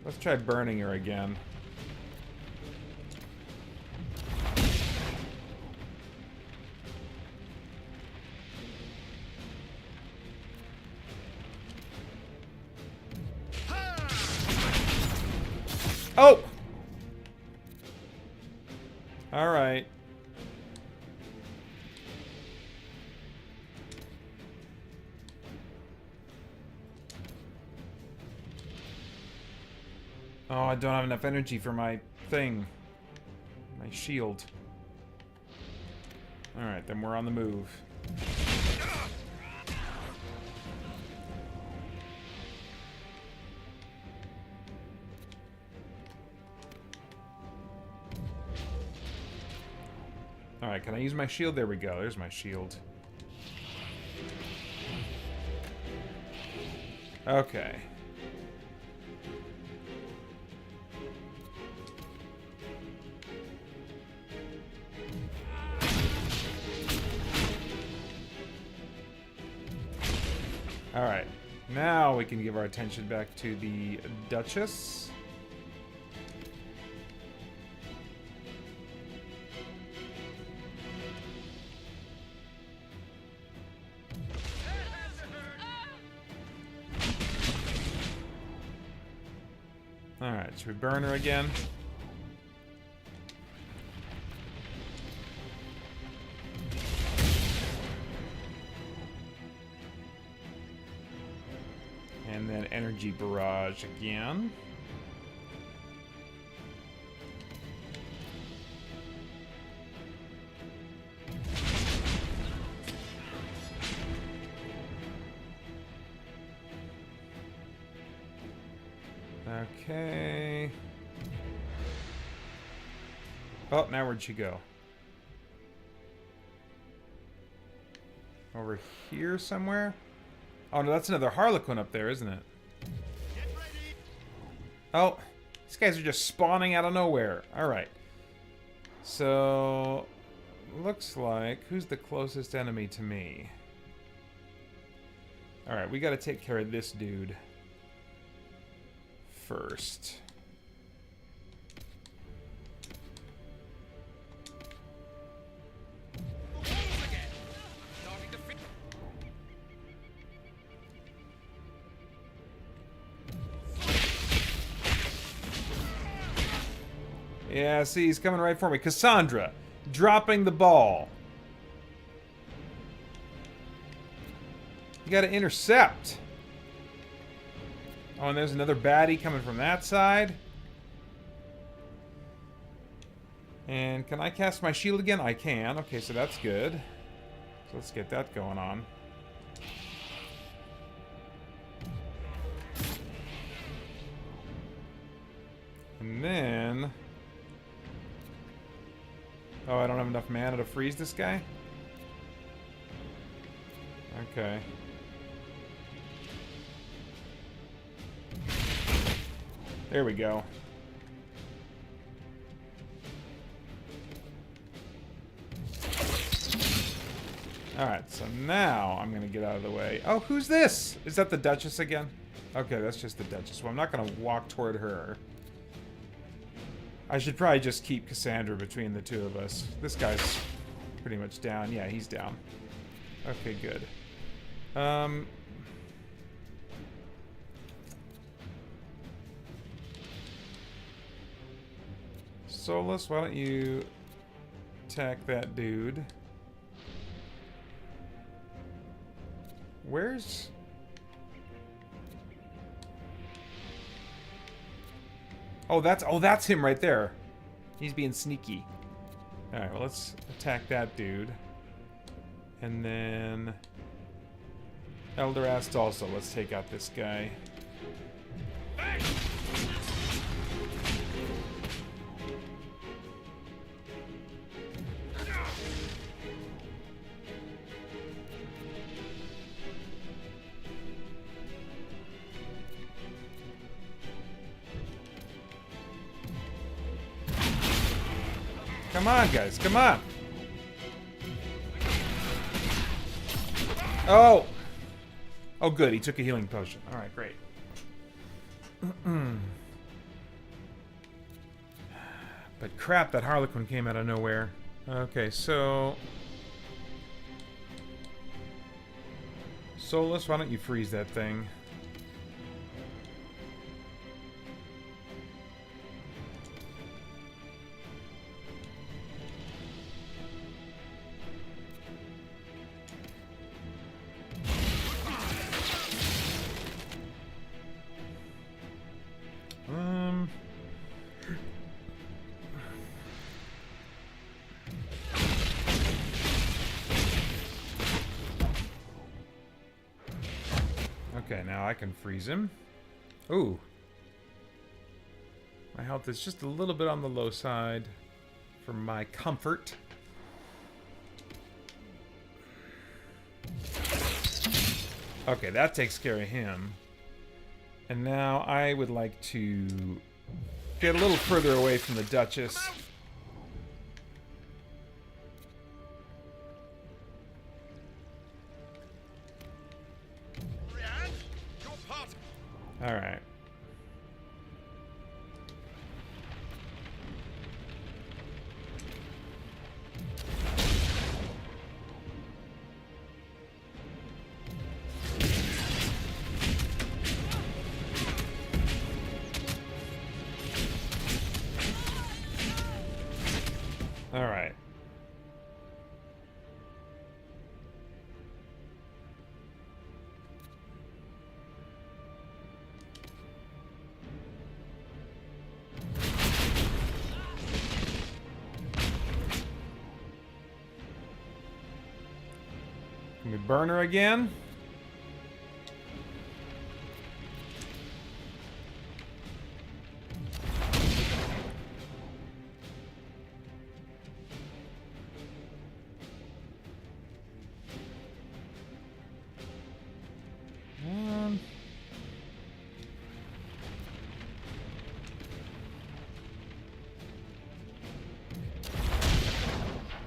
let's try burning her again. Oh! Alright. Oh, I don't have enough energy for my thing. My shield. Alright, then we're on the move. Alright, can I use my shield? There we go. There's my shield. Okay. Alright. Now we can give our attention back to the Duchess. Alright, should we burn her again? And then energy barrage again. Okay. Oh, now where'd she go? Over here somewhere? Oh, no, that's another Harlequin up there, isn't it? Oh, these guys are just spawning out of nowhere. Alright. So, looks like... Who's the closest enemy to me? Alright, we gotta take care of this dude first. Yeah, see, he's coming right for me. Cassandra, dropping the ball. You gotta intercept. Oh, and there's another baddie coming from that side. And can I cast my shield again? I can. Okay, so that's good. So let's get that going on. And then... Oh, I don't have enough mana to freeze this guy? Okay. There we go. Alright, so now I'm gonna get out of the way. Oh, who's this? Is that the Duchess again? Okay, that's just the Duchess. Well, I'm not gonna walk toward her. I should probably just keep Cassandra between the two of us. This guy's pretty much down. Yeah, he's down. Okay, good. Solus, why don't you attack that dude? Where's... Oh, that's him right there. He's being sneaky. Alright, well, let's attack that dude. And then... Elderast also. Let's take out this guy. Come on, guys. Come on. Oh! Oh, good. He took a healing potion. Alright, great. But crap, that Harlequin came out of nowhere. Okay, so... Solus, why don't you freeze that thing? Okay, now I can freeze him. Ooh. My health is just a little bit on the low side for my comfort. Okay, that takes care of him. And now I would like to get a little further away from the Duchess. All right. All right. Can we burn her again?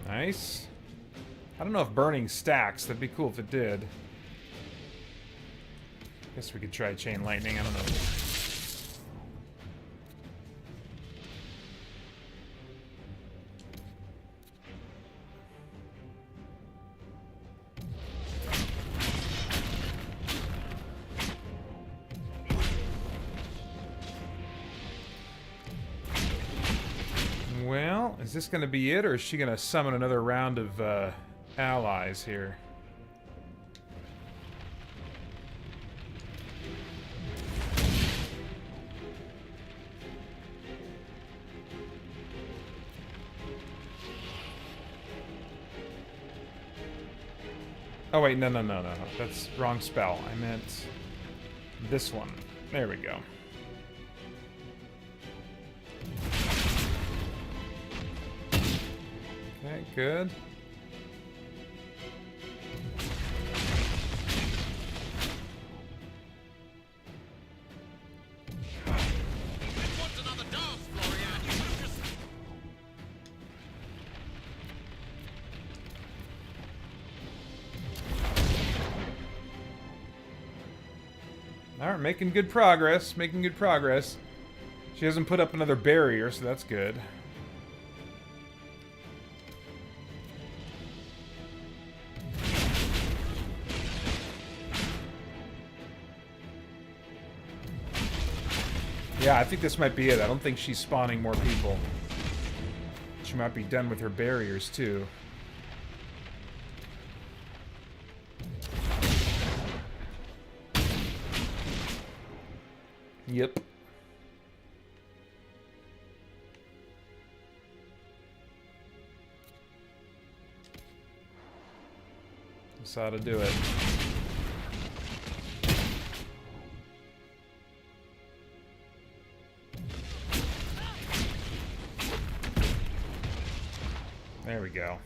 Nice. I don't know if burning stacks. That'd be cool if it did. Guess we could try chain lightning. I don't know. Well, is this going to be it, or is she going to summon another round of allies here? Oh wait, no. That's wrong spell. I meant this one. There we go. Okay, good. Alright, making good progress. Making good progress. She hasn't put up another barrier, so that's good. Yeah, I think this might be it. I don't think she's spawning more people. She might be done with her barriers, too. Yep. That's how to do it. There we go.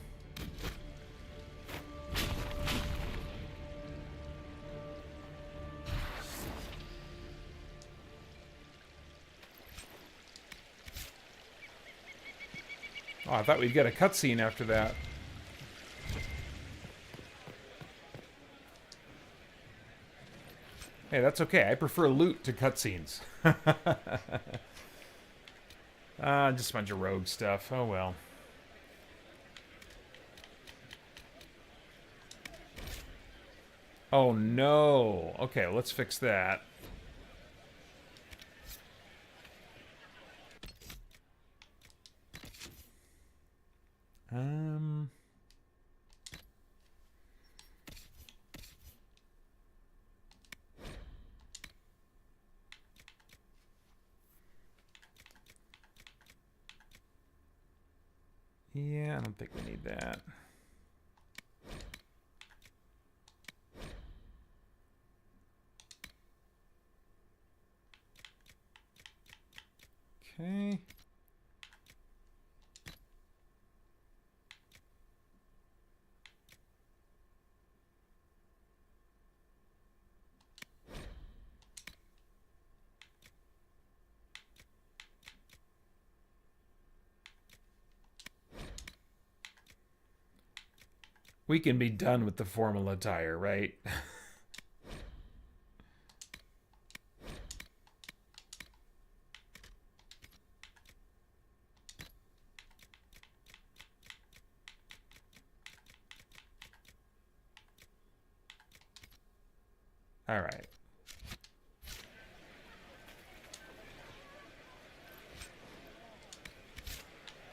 Oh, I thought we'd get a cutscene after that. Hey, that's okay. I prefer loot to cutscenes. Just a bunch of rogue stuff. Oh well. Oh no. Okay, let's fix that. Yeah, I don't think we need that. Okay. We can be done with the formal attire, right? All right.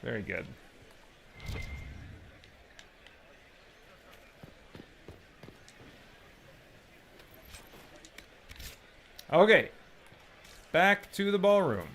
Very good. Okay. Back to the ballroom.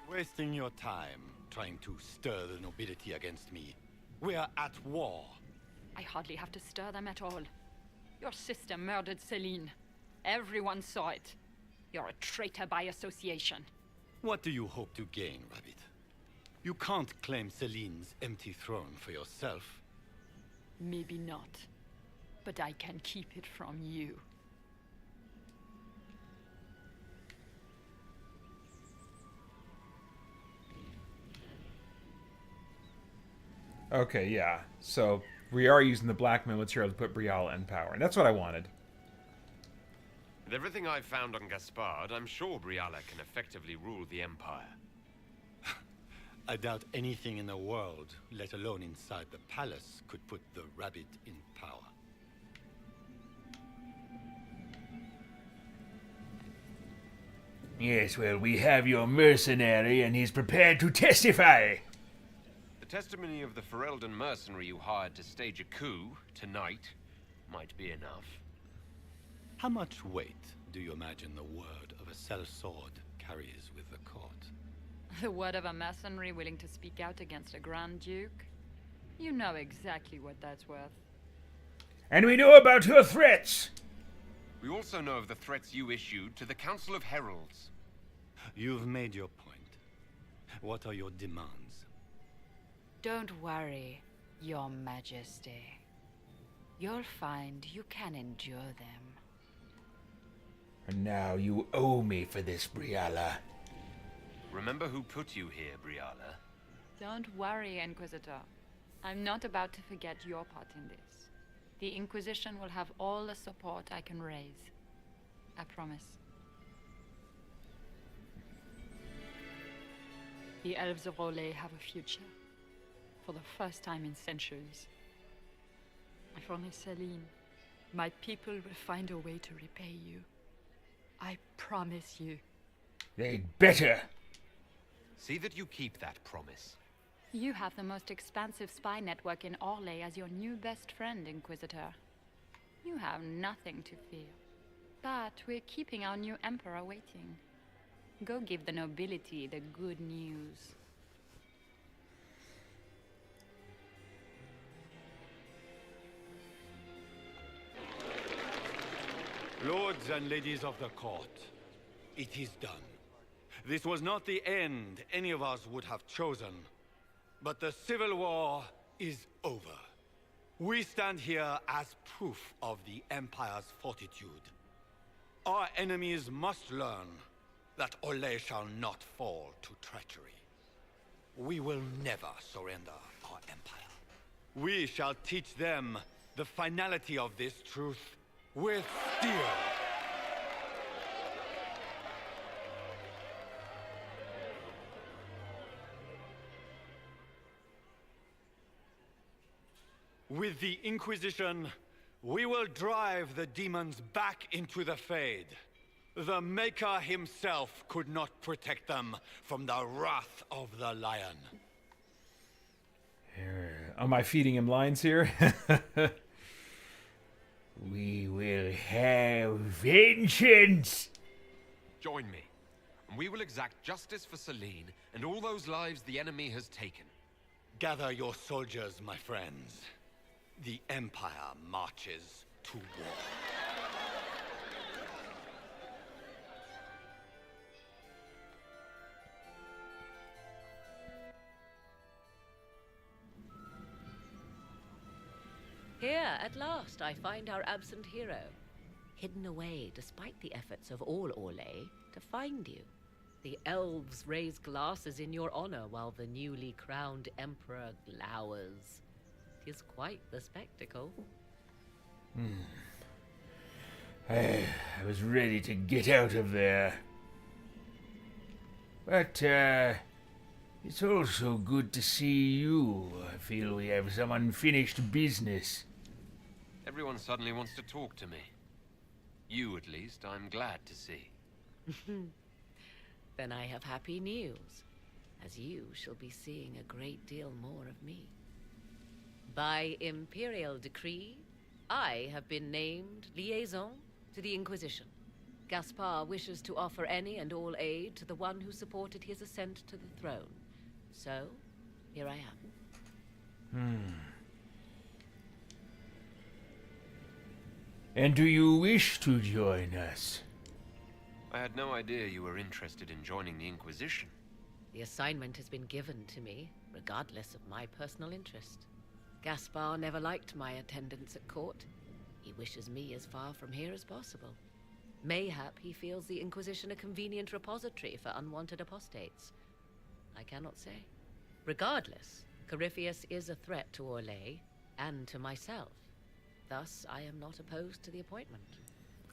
Wasting your time trying to stir the nobility against me. We are at war. I hardly have to stir them at all. Your sister murdered Celine. Everyone saw it. You're a traitor by association. What do you hope to gain, Rabbit? You can't claim Celine's empty throne for yourself. Maybe not. But I can keep it from you. Okay, yeah. So we are using the blackmail material to put Briala in power, and that's what I wanted. With everything I've found on Gaspard, I'm sure Briala can effectively rule the Empire. I doubt anything in the world, let alone inside the palace, could put the Rabbit in power. Yes, well, we have your mercenary, and he's prepared to testify. The testimony of the Ferelden mercenary you hired to stage a coup tonight might be enough. How much weight do you imagine the word of a sellsword carries with the court? The word of a mercenary willing to speak out against a Grand Duke? You know exactly what that's worth. And we know about your threats. We also know of the threats you issued to the Council of Heralds. You've made your point. What are your demands? Don't worry, Your Majesty. You'll find you can endure them. And now you owe me for this, Briala. Remember who put you here, Briala. Don't worry, Inquisitor. I'm not about to forget your part in this. The Inquisition will have all the support I can raise. I promise. The elves of Rolais have a future. For the first time in centuries. I promise, Celine, my people will find a way to repay you. I promise you. They'd better. See that you keep that promise. You have the most expansive spy network in Orlais as your new best friend, Inquisitor. You have nothing to fear. But we're keeping our new Emperor waiting. Go give the nobility the good news. Lords and ladies of the court, it is done. This was not the end any of us would have chosen, but the civil war is over. We stand here as proof of the Empire's fortitude. Our enemies must learn that Orlais shall not fall to treachery. We will never surrender our empire. We shall teach them the finality of this truth with steel. With the Inquisition, we will drive the demons back into the Fade. The Maker himself could not protect them from the wrath of the Lion. Am I feeding him lines here? We will have vengeance. Join me, and we will exact justice for Celine and all those lives the enemy has taken. Gather your soldiers, my friends. The Empire marches to war. Here, at last, I find our absent hero. Hidden away, despite the efforts of all Orlais, to find you. The elves raise glasses in your honor while the newly crowned emperor glowers. 'Tis quite the spectacle. I was ready to get out of there. But, it's also good to see you. I feel we have some unfinished business. Everyone suddenly wants to talk to me. You, at least, I'm glad to see. Then I have happy news, as you shall be seeing a great deal more of me. By imperial decree, I have been named liaison to the Inquisition. Gaspard wishes to offer any and all aid to the one who supported his ascent to the throne. So, here I am. And do you wish to join us? I had no idea you were interested in joining the Inquisition. The assignment has been given to me, regardless of my personal interest. Gaspard never liked my attendance at court. He wishes me as far from here as possible. Mayhap he feels the Inquisition a convenient repository for unwanted apostates. I cannot say. Regardless, Corypheus is a threat to Orlais, and to myself. Thus, I am not opposed to the appointment.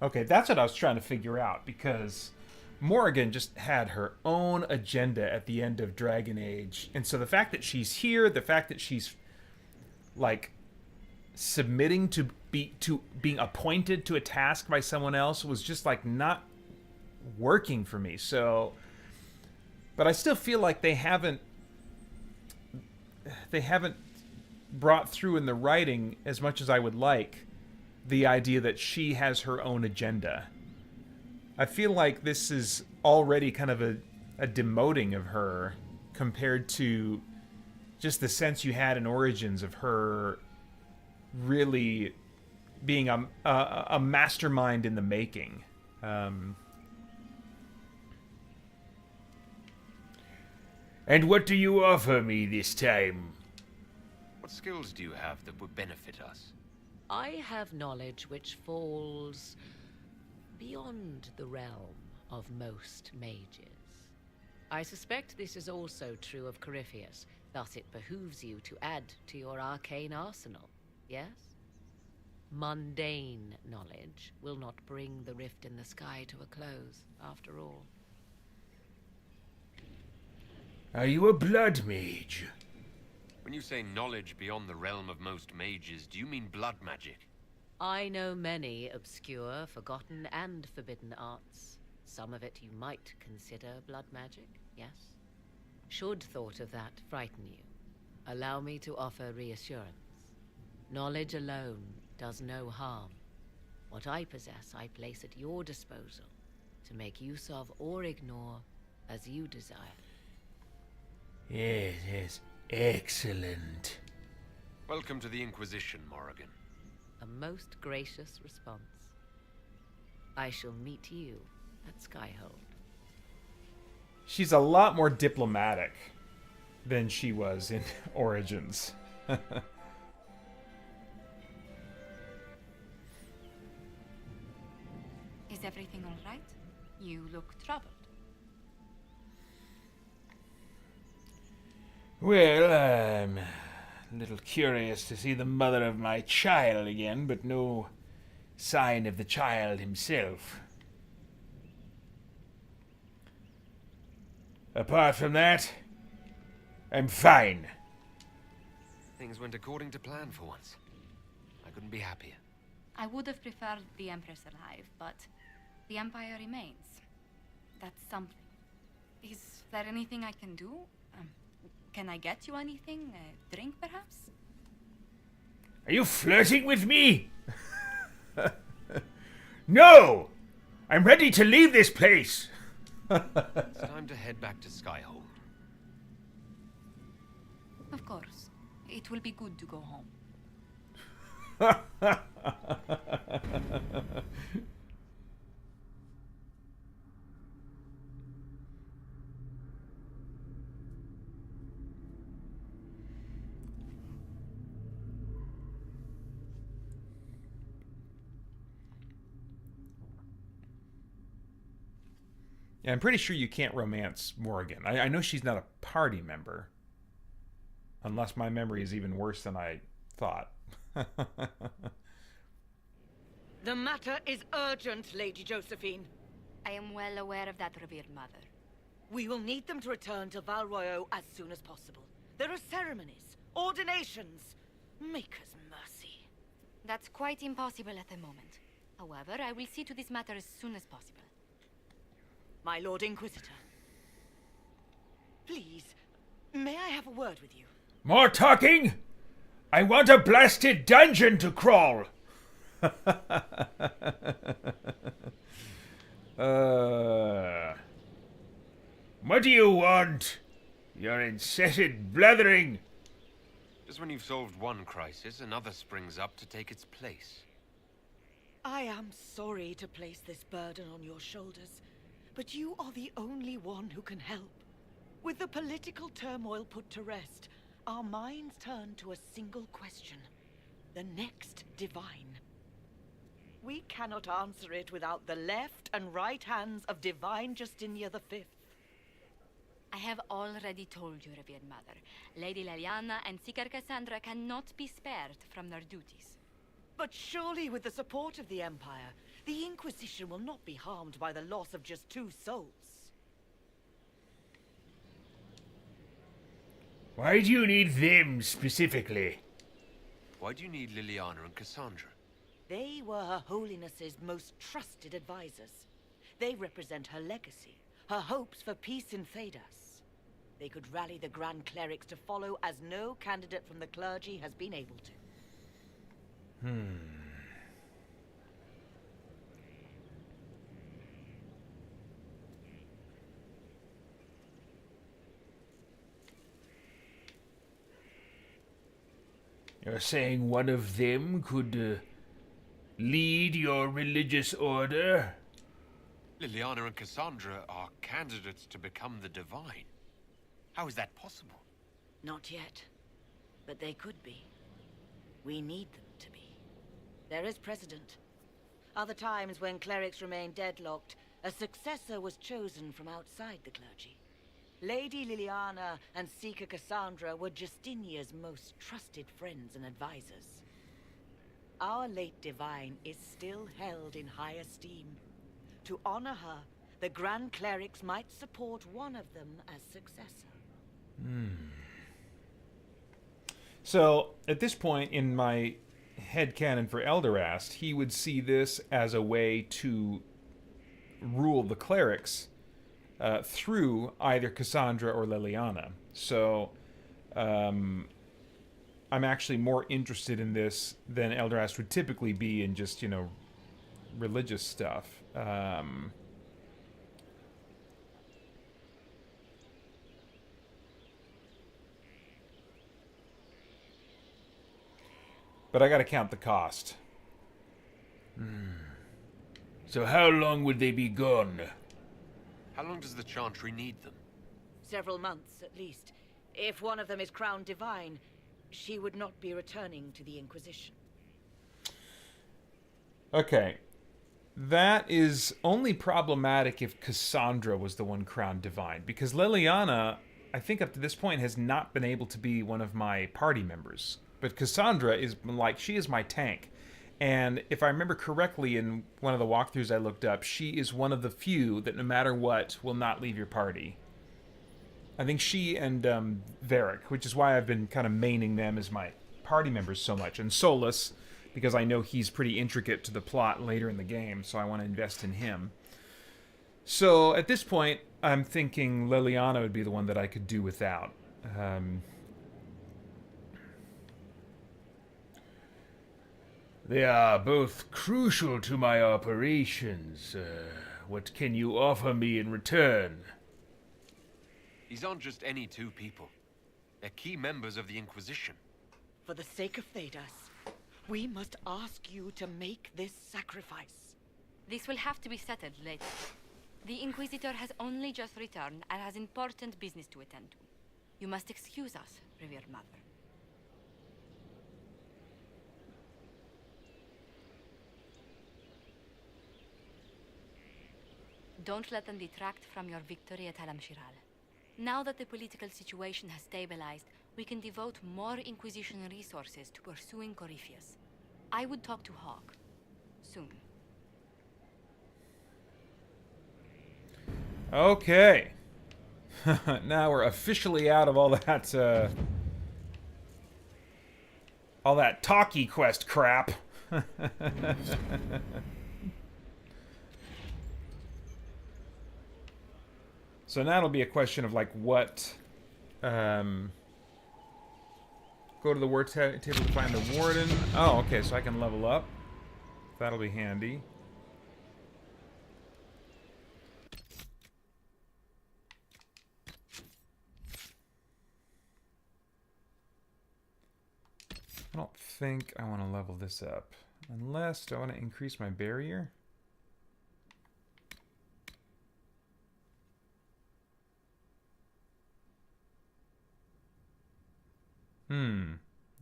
Okay, that's what I was trying to figure out, because Morrigan just had her own agenda at the end of Dragon Age. And so the fact that she's here, the fact that she's, like, submitting to being appointed to a task by someone else was just, like, not working for me. So, but I still feel like they haven't brought through in the writing as much as I would like the idea that she has her own agenda. I feel like this is already kind of a demoting of her compared to just the sense you had in Origins of her really being a mastermind in the making. And what do you offer me this time? What skills do you have that would benefit us? I have knowledge which falls beyond the realm of most mages. I suspect this is also true of Corypheus, thus it behooves you to add to your arcane arsenal, yes? Mundane knowledge will not bring the rift in the sky to a close, after all. Are you a blood mage? When you say knowledge beyond the realm of most mages, do you mean blood magic? I know many obscure, forgotten, and forbidden arts. Some of it you might consider blood magic, yes? Should thought of that frighten you, allow me to offer reassurance. Knowledge alone does no harm. What I possess, I place at your disposal to make use of or ignore as you desire. Yes, yes. Excellent. Welcome to the Inquisition, Morrigan. A most gracious response. I shall meet you at Skyhold. She's a lot more diplomatic than she was in Origins. Is everything all right? You look troubled. Well, I'm a little curious to see the mother of my child again, but no sign of the child himself. Apart from that, I'm fine. Things went according to plan for once. I couldn't be happier. I would have preferred the Empress alive, but the Empire remains. That's something. Is there anything I can do? Can I get you anything? A drink, perhaps? Are you flirting with me? No! I'm ready to leave this place! It's time to head back to Skyhold. Of course. It will be good to go home. Yeah, I'm pretty sure you can't romance Morrigan. I know she's not a party member. Unless my memory is even worse than I thought. The matter is urgent, Lady Josephine. I am well aware of that, revered mother. We will need them to return to Val Royeaux as soon as possible. There are ceremonies, ordinations. Maker's mercy. That's quite impossible at the moment. However, I will see to this matter as soon as possible. My Lord Inquisitor. Please, may I have a word with you? More talking? I want a blasted dungeon to crawl! What do you want? Your incessant blethering. Just when you've solved one crisis, another springs up to take its place. I am sorry to place this burden on your shoulders, but you are the only one who can help. With the political turmoil put to rest, our minds turn to a single question. The next divine. We cannot answer it without the left and right hands of Divine Justinia V. I have already told you, revered mother. Lady Leliana and Seeker Cassandra cannot be spared from their duties. But surely with the support of the Empire, the Inquisition will not be harmed by the loss of just 2 souls. Why do you need them specifically? Why do you need Liliana and Cassandra? They were Her Holiness's most trusted advisors. They represent her legacy, her hopes for peace in Thedas. They could rally the Grand Clerics to follow as no candidate from the clergy has been able to. You're saying one of them could lead your religious order? Liliana and Cassandra are candidates to become the Divine. How is that possible? Not yet. But they could be. We need them to be. There is precedent. Other times when clerics remained deadlocked, a successor was chosen from outside the clergy. Lady Liliana and Seeker Cassandra were Justinia's most trusted friends and advisors. Our late Divine is still held in high esteem. To honor her, the Grand Clerics might support one of them as successor. So, at this point in my headcanon for Elderast, he would see this as a way to rule the clerics through either Cassandra or Liliana. So, I'm actually more interested in this than Elderast would typically be in just, you know, religious stuff. But I gotta count the cost. So how long would they be gone? How long does the Chantry need them? Several months, at least. If one of them is crowned divine, she would not be returning to the Inquisition. Okay. That is only problematic if Cassandra was the one crowned divine, because Liliana, I think up to this point, has not been able to be one of my party members. But Cassandra is like, she is my tank. And if I remember correctly in one of the walkthroughs I looked up, she is one of the few that no matter what will not leave your party. I think she and Varric, which is why I've been kind of maining them as my party members so much. And Solus, because I know he's pretty intricate to the plot later in the game, so I want to invest in him. So at this point, I'm thinking Liliana would be the one that I could do without. They are both crucial to my operations. What can you offer me in return? These aren't just any two people. They're key members of the Inquisition. For the sake of Thedas, we must ask you to make this sacrifice. This will have to be settled later. The Inquisitor has only just returned and has important business to attend to. You must excuse us, revered mother. Don't let them detract from your victory at Alam-Shiral. Now that the political situation has stabilized, we can devote more Inquisition resources to pursuing Corypheus. I would talk to Hawk. Soon. Okay. Now we're officially out of all that talkie quest crap. So now it'll be a question of, like, what... go to the war table to find the warden. Oh, okay, so I can level up. That'll be handy. I don't think I want to level this up. Unless, do I want to increase my barrier?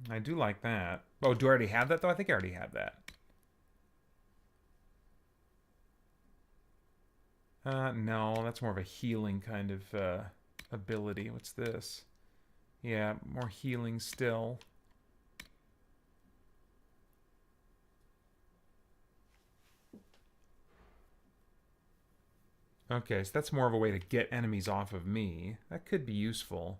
I do like that. Oh, do I already have that, though? I think I already have that. No, that's more of a healing kind of ability. What's this? Yeah, more healing still. Okay, so that's more of a way to get enemies off of me. That could be useful.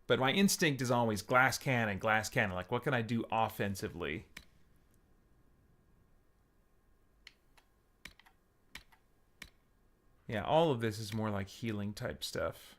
But my instinct is always glass cannon, glass cannon. Like, what can I do offensively? Yeah, all of this is more like healing type stuff.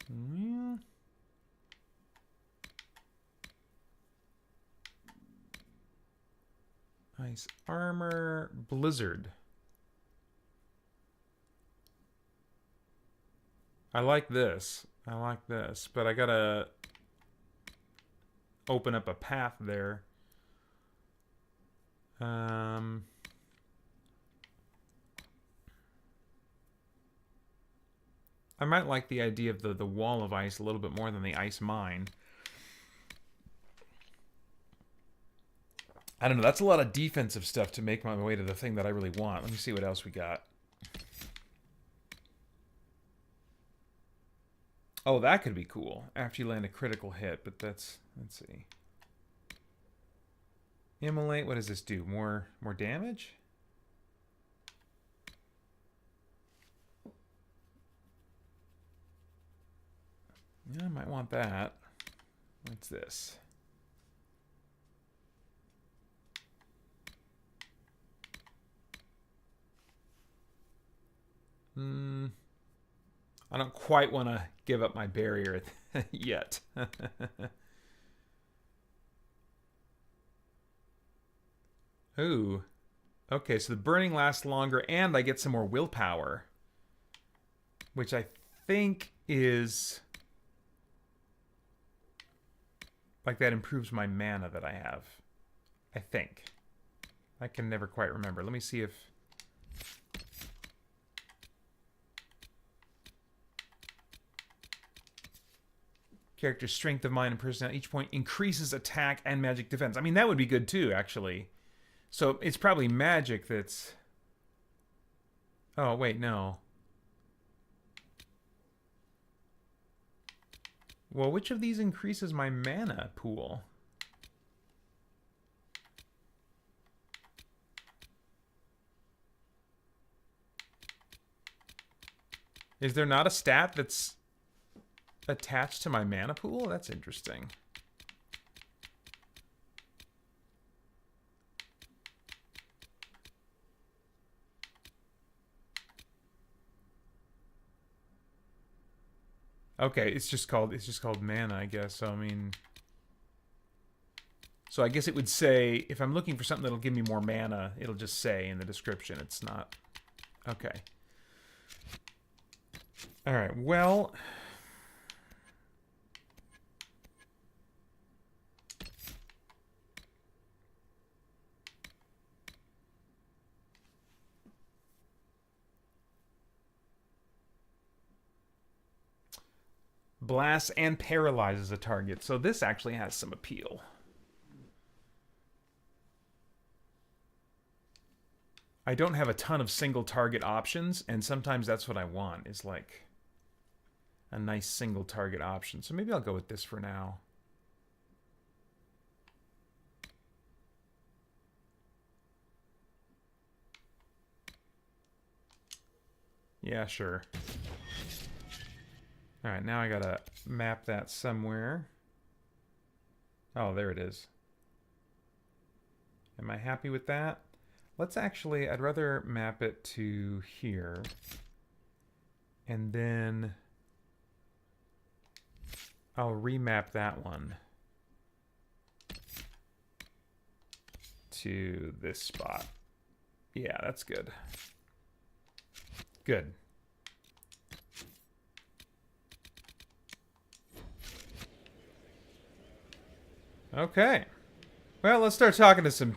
Yeah. Ice armor, blizzard. I like this. I like this, but I gotta open up a path there. I might like the idea of the wall of ice a little bit more than the ice mine. I don't know. That's a lot of defensive stuff to make my way to the thing that I really want. Let me see what else we got. Oh, that could be cool after you land a critical hit, but that's... Let's see. Immolate, what does this do? More damage? Yeah, I might want that. What's this? I don't quite want to give up my barrier yet. Ooh. Okay, so the burning lasts longer and I get some more willpower. Which I think is... like that improves my mana that I have. I think. I can never quite remember. Let me see if... character's strength of mind and personality each point increases attack and magic defense. I mean, that would be good too, actually. So it's probably magic that's... oh, wait, no. Well, which of these increases my mana pool? Is there not a stat that's attached to my mana pool? That's interesting. Okay, it's just called mana, I guess. So I mean, so I guess it would say if I'm looking for something that'll give me more mana, it'll just say in the description. It's not. Okay. All right. Well, blasts and paralyzes a target. So this actually has some appeal. I don't have a ton of single target options, and sometimes that's what I want, is like a nice single target option. So maybe I'll go with this for now. Yeah, sure. All right, now I gotta map that somewhere. Oh, there it is. Am I happy with that? Let's actually, I'd rather map it to here. And then I'll remap that one to this spot. Yeah, that's good. Good. Okay. Well, let's start talking to some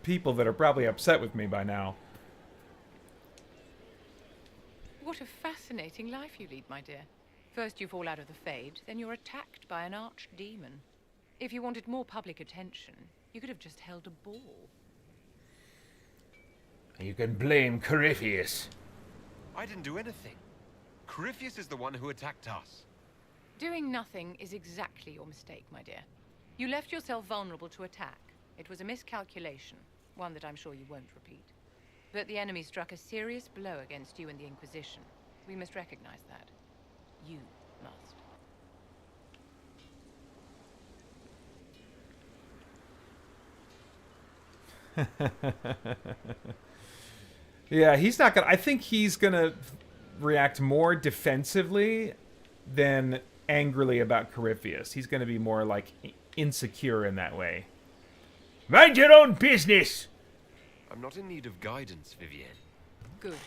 people that are probably upset with me by now. What a fascinating life you lead, my dear. First you fall out of the Fade, then you're attacked by an archdemon. If you wanted more public attention, you could have just held a ball. You can blame Corypheus. I didn't do anything. Corypheus is the one who attacked us. Doing nothing is exactly your mistake, my dear. You left yourself vulnerable to attack. It was a miscalculation, one that I'm sure you won't repeat. But the enemy struck a serious blow against you and the Inquisition. We must recognize that. You must. Yeah, he's not gonna... I think he's gonna react more defensively than angrily about Corypheus. He's gonna be more, like, insecure in that way. Mind your own business! I'm not in need of guidance, Vivienne. Good.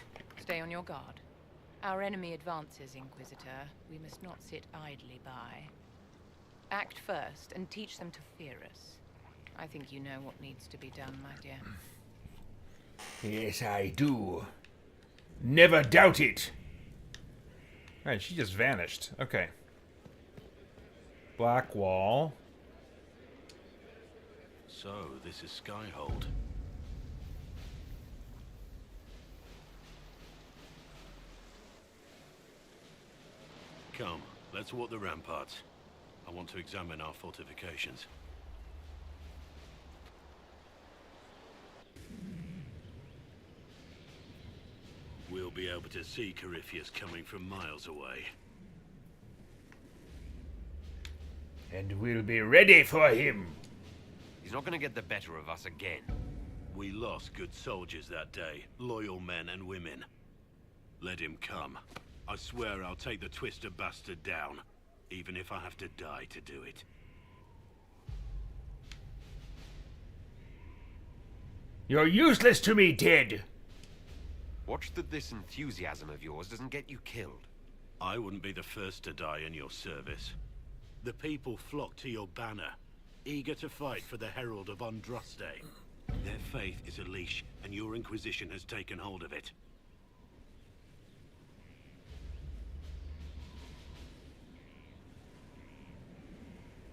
Stay on your guard. Our enemy advances, Inquisitor. We must not sit idly by. Act first and teach them to fear us. I think you know what needs to be done, my dear. Yes, I do. Never doubt it. Alright, she just vanished. Okay. Black wall. So, this is Skyhold. Come, let's walk the ramparts. I want to examine our fortifications. We'll be able to see Corypheus coming from miles away. And we'll be ready for him. He's not going to get the better of us again. We lost good soldiers that day, loyal men and women. Let him come. I swear I'll take the twister bastard down, even if I have to die to do it. You're useless to me, Ted. Watch that this enthusiasm of yours doesn't get you killed. I wouldn't be the first to die in your service. The people flock to your banner, eager to fight for the Herald of Andraste. Their faith is a leash, and your Inquisition has taken hold of it.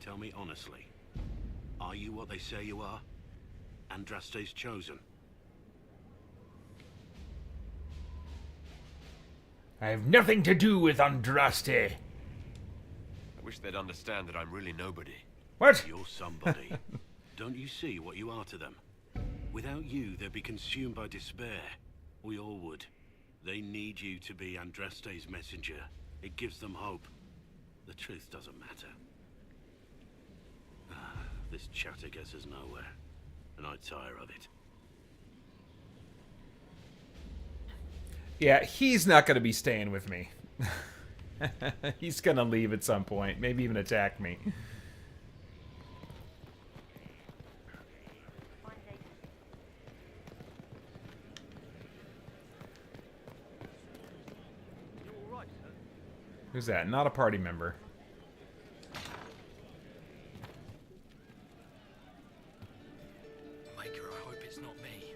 Tell me honestly, are you what they say you are? Andraste's chosen? I have nothing to do with Andraste. I wish they'd understand that I'm really nobody. What? You're somebody. Don't you see what you are to them? Without you, they'd be consumed by despair. We all would. They need you to be Andraste's messenger. It gives them hope. The truth doesn't matter. This chatter gets us nowhere, and I tire of it. Yeah, he's not going to be staying with me. He's going to leave at some point, maybe even attack me. Who's that? Not a party member. Maker, I hope it's not me.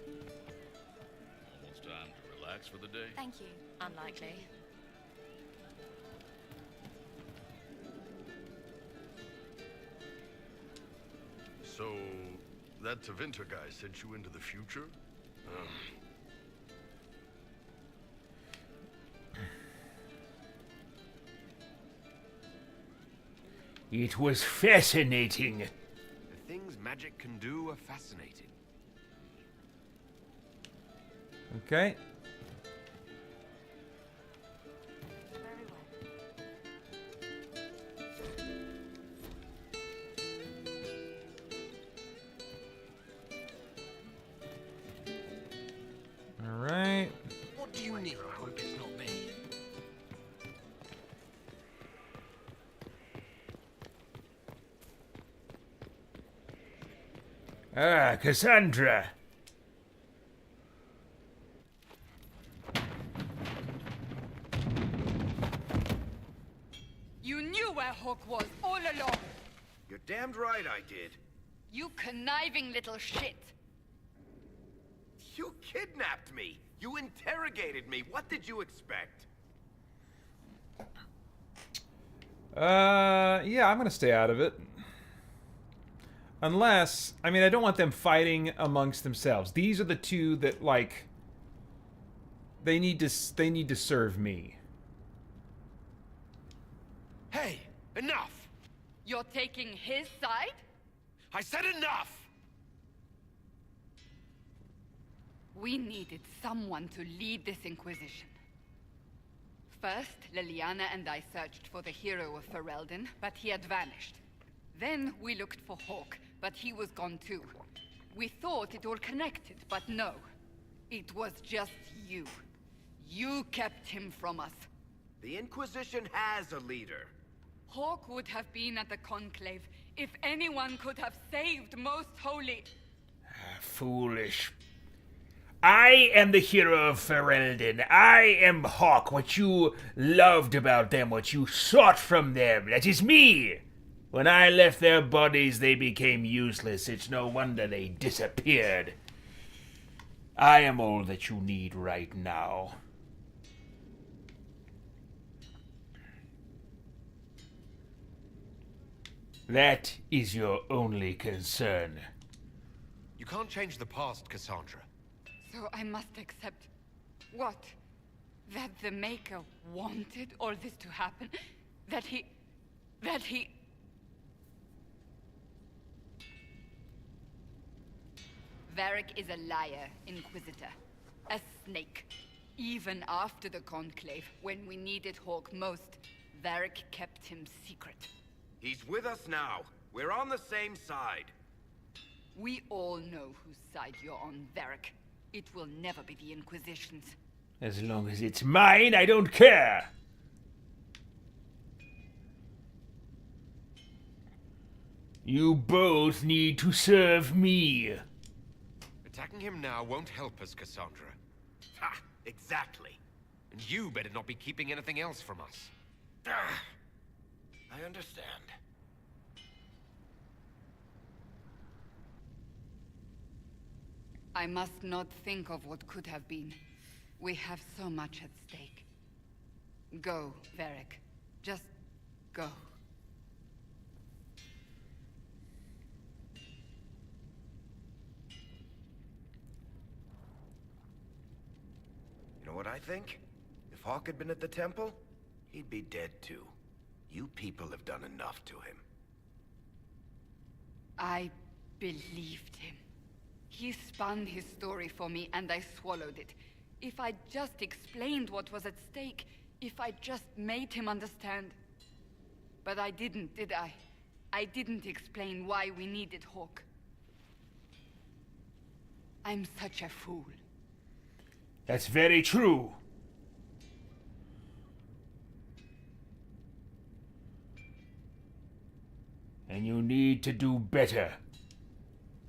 Almost time to relax for the day. Thank you. Unlikely. So, that Tevinter guy sent you into the future? It was fascinating. The things magic can do are fascinating. Okay. All right. What do you need? I hope it's not me. Ah, Cassandra. You knew where Hawk was all along. You're damned right I did. You conniving little shit. You kidnapped me. You interrogated me. What did you expect? Yeah, I'm gonna stay out of it. Unless, I mean, I don't want them fighting amongst themselves. These are the two that, like, They need to serve me. Hey, enough! You're taking his side? I said enough! We needed someone to lead this Inquisition. First, Liliana and I searched for the hero of Ferelden, but he had vanished. Then we looked for Hawk, but he was gone too. We thought it all connected, but no. It was just you. You kept him from us. The Inquisition has a leader. Hawk would have been at the Conclave if anyone could have saved Most Holy. Foolish. I am the hero of Ferelden. I am Hawk, what you loved about them, what you sought from them. That is me. When I left their bodies, they became useless. It's no wonder they disappeared. I am all that you need right now. That is your only concern. You can't change the past, Cassandra. So I must accept... what? That the Maker wanted all this to happen? That he... Varric is a liar, Inquisitor. A snake. Even after the Conclave, when we needed Hawk most, Varric kept him secret. He's with us now. We're on the same side. We all know whose side you're on, Varric. It will never be the Inquisition's. As long as it's mine, I don't care. You both need to serve me. Attacking him now won't help us, Cassandra. Ha! Exactly. And you better not be keeping anything else from us. I understand. I must not think of what could have been. We have so much at stake. Go, Varric. Just go. You know what I think? If Hawk had been at the temple, he'd be dead too. You people have done enough to him. I believed him. He spun his story for me, and I swallowed it. If I just explained what was at stake, if I just made him understand. But I didn't, did I? I didn't explain why we needed Hawk. I'm such a fool. That's very true. And you need to do better.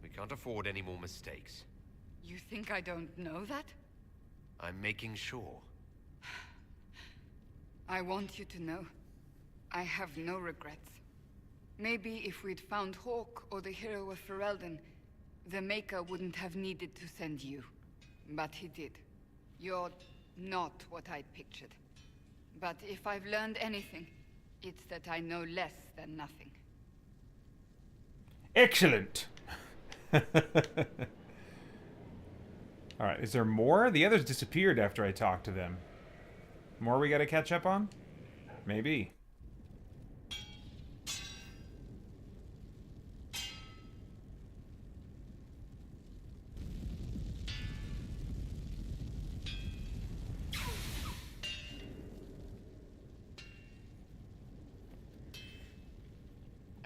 We can't afford any more mistakes. You think I don't know that? I'm making sure. I want you to know. I have no regrets. Maybe if we'd found Hawk or the hero of Ferelden, the Maker wouldn't have needed to send you. But he did. You're not what I'd pictured. But if I've learned anything, it's that I know less than nothing. Excellent. Alright, is there more? The others disappeared after I talked to them. More we gotta catch up on? Maybe.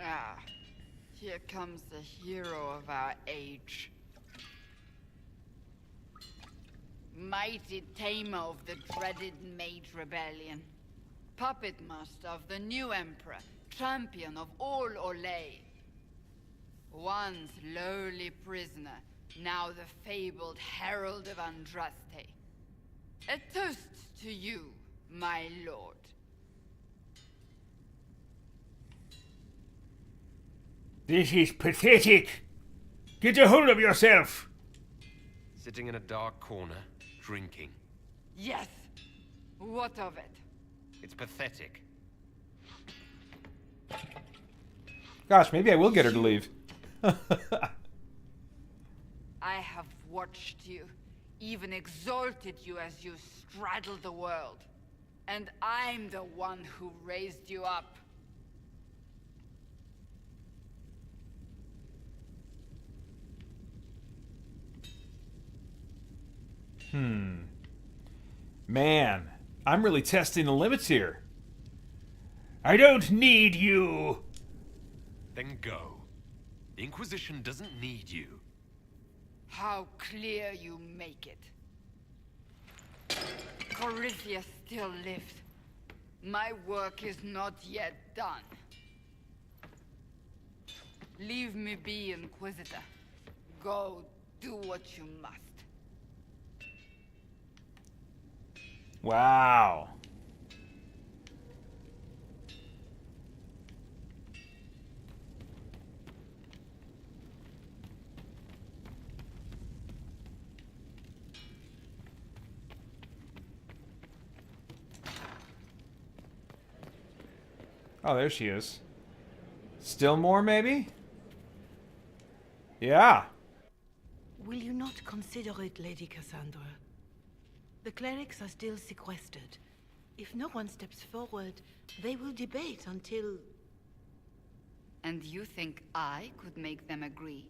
Ah, here comes the hero of our age. Mighty tamer of the dreaded Mage Rebellion. Puppet master of the new Emperor. Champion of all Olay. Once lowly prisoner, now the fabled Herald of Andraste. A toast to you, my lord. This is pathetic. Get a hold of yourself. Sitting in a dark corner, drinking. Yes. What of it? It's pathetic. Gosh, maybe I will get her to leave. I have watched you. even exalted you as you straddled the world. And I'm the one who raised you up. Man, I'm really testing the limits here. I don't need you. Then go. The Inquisition doesn't need you. How clear you make it. Corypheus still lives. My work is not yet done. Leave me be, Inquisitor. Go do what you must. Wow. Oh, there she is. Still more, maybe? Yeah. Will you not consider it, Lady Cassandra? The clerics are still sequestered. If no one steps forward, they will debate until... And you think I could make them agree?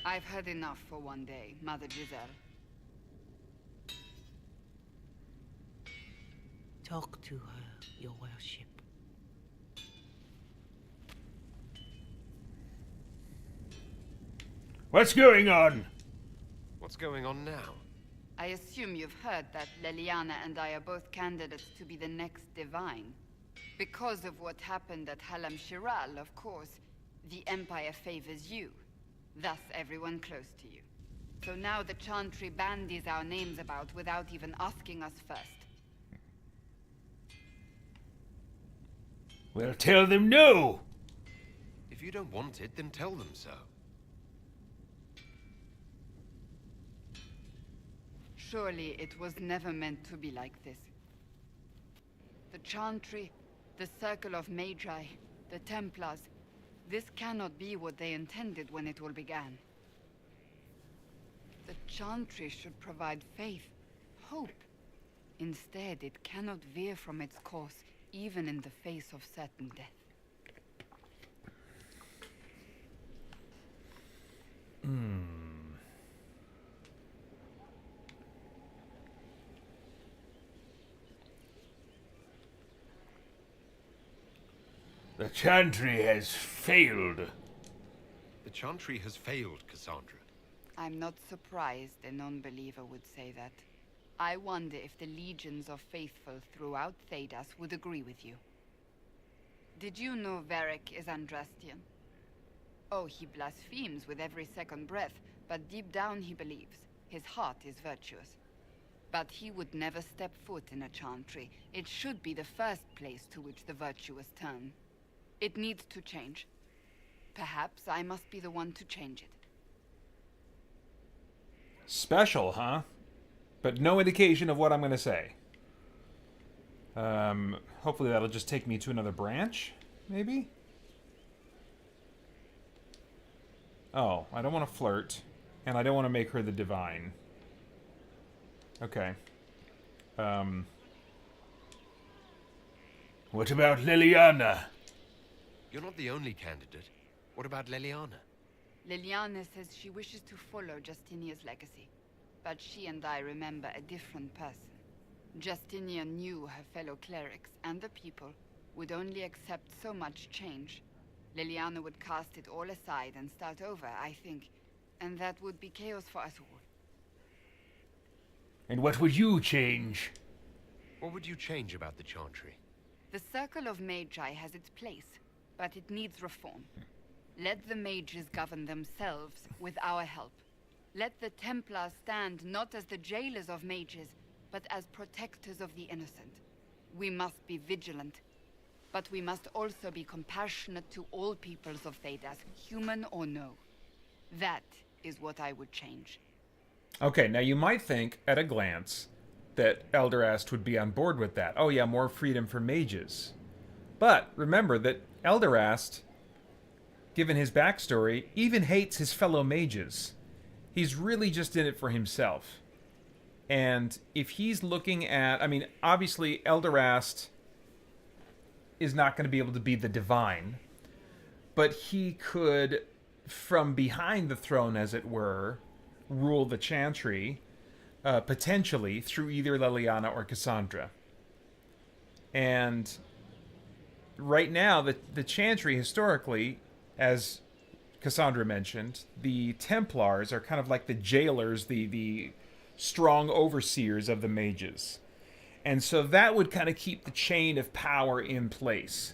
I've had enough for one day, Mother Giselle. Talk to her, your worship. What's going on? What's going on now? I assume you've heard that Leliana and I are both candidates to be the next Divine. Because of what happened at Halam Shiral, of course, the Empire favors you. Thus, everyone close to you. So now the Chantry bandies our names about without even asking us first. Well, tell them no. If you don't want it, then tell them so. Surely it was never meant to be like this. The Chantry, the Circle of Magi, the Templars, this cannot be what they intended when it all began. The Chantry should provide faith, hope. Instead, it cannot veer from its course, even in the face of certain death. The Chantry has failed. The Chantry has failed, Cassandra. I'm not surprised a non-believer would say that. I wonder if the legions of faithful throughout Thedas would agree with you. Did you know Varric is Andrastian? Oh, he blasphemes with every second breath, but deep down he believes. His heart is virtuous. But he would never step foot in a Chantry. It should be the first place to which the virtuous turn. It needs to change. Perhaps I must be the one to change it. Special, huh? But no indication of what I'm going to say. Hopefully that'll just take me to another branch, maybe? Oh, I don't want to flirt, and I don't want to make her the Divine. Okay. What about Leliana? You're not the only candidate. What about Leliana? Leliana says she wishes to follow Justinia's legacy. But she and I remember a different person. Justinia knew her fellow clerics and the people would only accept so much change. Leliana would cast it all aside and start over, I think. And that would be chaos for us all. And what would you change? What would you change about the Chantry? The Circle of Magi has its place, but it needs reform. Let the mages govern themselves with our help. Let the Templars stand not as the jailers of mages, but as protectors of the innocent. We must be vigilant, but we must also be compassionate to all peoples of Thedas, human or no. That is what I would change. Okay, now you might think, at a glance, that Elderast would be on board with that. Oh yeah, more freedom for mages. But remember that Elderast, given his backstory, even hates his fellow mages. He's really just in it for himself. And if he's looking at... I mean, obviously, Elderast is not going to be able to be the divine. But he could, from behind the throne, as it were, rule the Chantry, potentially, through either Leliana or Cassandra. And right now, the Chantry, historically, as Cassandra mentioned, the Templars are kind of like the jailers, the strong overseers of the mages. And so that would kind of keep the chain of power in place.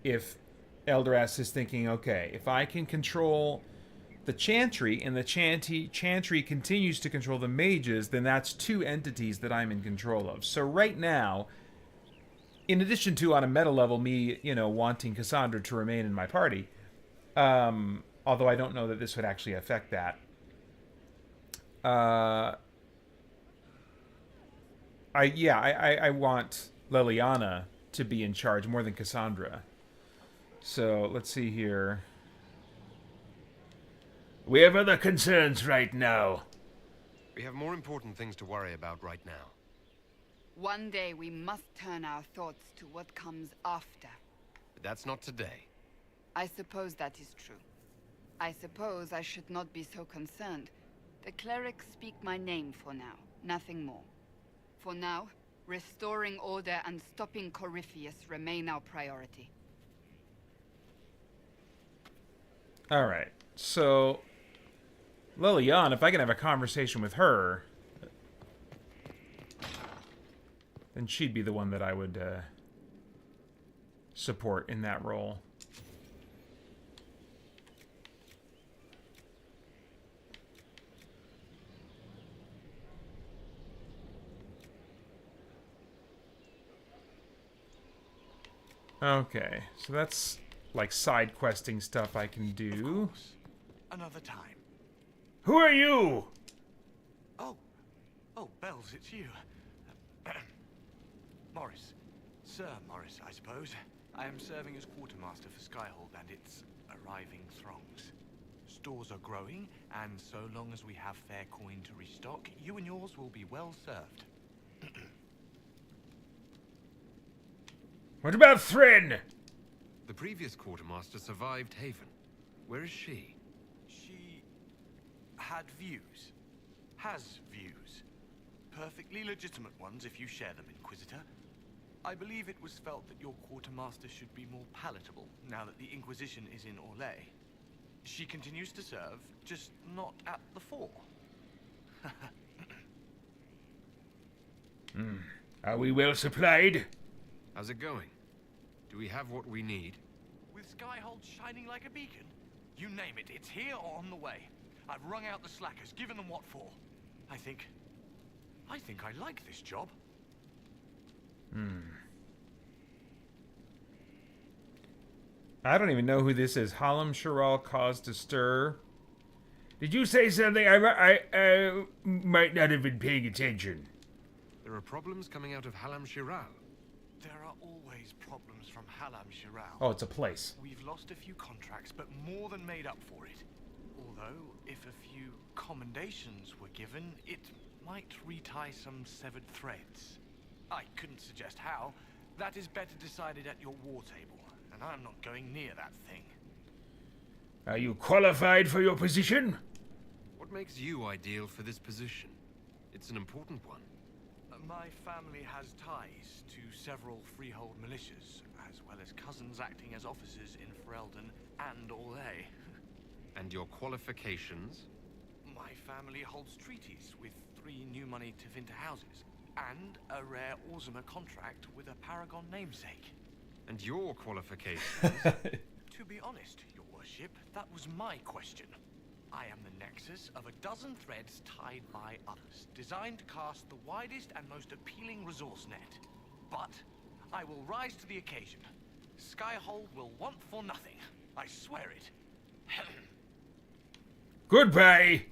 If Elderast is thinking, okay, if I can control the Chantry and the Chantry continues to control the mages, then that's two entities that I'm in control of. So right now, in addition to on a meta level, me, wanting Cassandra to remain in my party, although I don't know that this would actually affect that. I want Leliana to be in charge more than Cassandra. So, let's see here. We have other concerns right now. We have more important things to worry about right now. One day we must turn our thoughts to what comes after. But that's not today. I suppose that is true. I suppose I should not be so concerned. The clerics speak my name for now, nothing more. For now, restoring order and stopping Corypheus remain our priority. Alright, so Leliana, if I can have a conversation with her, then she'd be the one that I would support in that role. Okay, so that's like side questing stuff I can do. Another time. Who are you? Oh, Bells, it's you. Morris. Sir Morris, I suppose. I am serving as quartermaster for Skyhold and its arriving throngs. Stores are growing, and so long as we have fair coin to restock, you and yours will be well served. What about Thrin? The previous quartermaster survived Haven. Where is she? She had views. Has views. Perfectly legitimate ones if you share them, Inquisitor. I believe it was felt that your quartermaster should be more palatable now that the Inquisition is in Orlais. She continues to serve, just not at the fore. Are we well supplied? How's it going? Do we have what we need? With Skyhold shining like a beacon? You name it, it's here or on the way. I've wrung out the slackers, given them what for. I think I like this job. I don't even know who this is. Hallam Shiral caused a stir. Did you say something? I might not have been paying attention. There are problems coming out of Hallam Shiral. There are always problems from Hallam Shiral. Oh, it's a place. We've lost a few contracts, but more than made up for it. Although, if a few commendations were given, it might retie some severed threads. I couldn't suggest how. That is better decided at your war table, and I'm not going near that thing. Are you qualified for your position? What makes you ideal for this position? It's an important one. My family has ties to several freehold militias, as well as cousins acting as officers in Ferelden and Orlais. And your qualifications? My family holds treaties with 3 new money Tevinter houses, and a rare Orzuma contract with a Paragon namesake. And your qualifications? To be honest, your worship, that was my question. I am the nexus of a dozen threads tied by others, designed to cast the widest and most appealing resource net. But I will rise to the occasion. Skyhold will want for nothing. I swear it. Goodbye.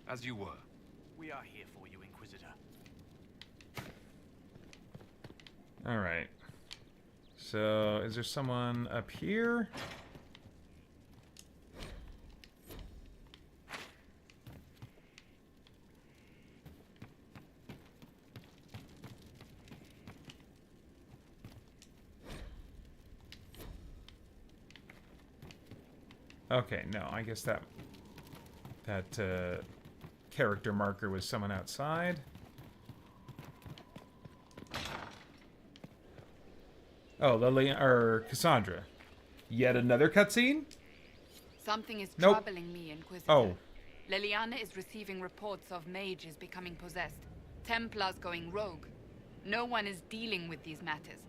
As you were. We are here for you, Inquisitor. Alright. So, is there someone up here? Okay, no, I guess that character marker was someone outside. Oh, Lily or Cassandra. Yet another cutscene? Something is Nope. troubling me, Inquisitor. Oh. Liliana is receiving reports of mages becoming possessed, Templars going rogue. No one is dealing with these matters.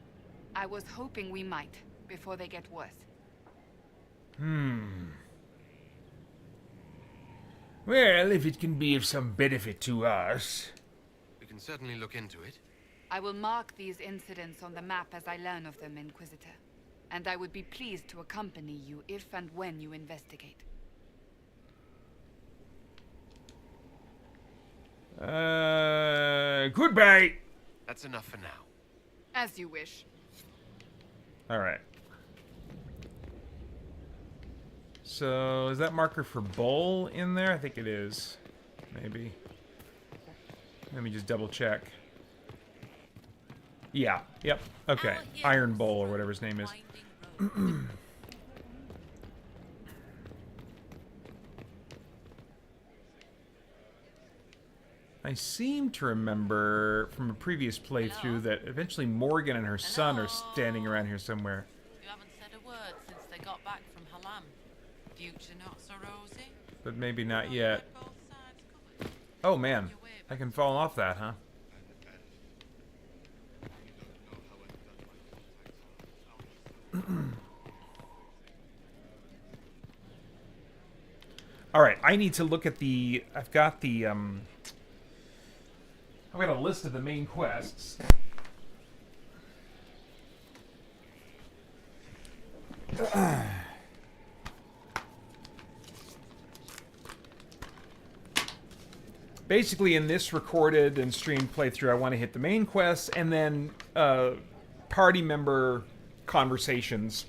I was hoping we might, before they get worse. Well, if it can be of some benefit to us. We can certainly look into it. I will mark these incidents on the map as I learn of them, Inquisitor. And I would be pleased to accompany you if and when you investigate. Goodbye. That's enough for now. As you wish. Alright. So, is that marker for Bull in there? I think it is. Maybe. Let me just double check. Yeah. Yep. Okay. Iron Bull, or whatever his name is. I seem to remember from a previous playthrough that eventually Morgan and her son are standing around here somewhere. You haven't said a word since they got back from Halam. Future not so rosy. But maybe not yet. Oh man, I can fall off that, huh? Alright, I need to look at the... I've got the, I've got a list of the main quests. Basically, in this recorded and streamed playthrough, I want to hit the main quests and then party member conversations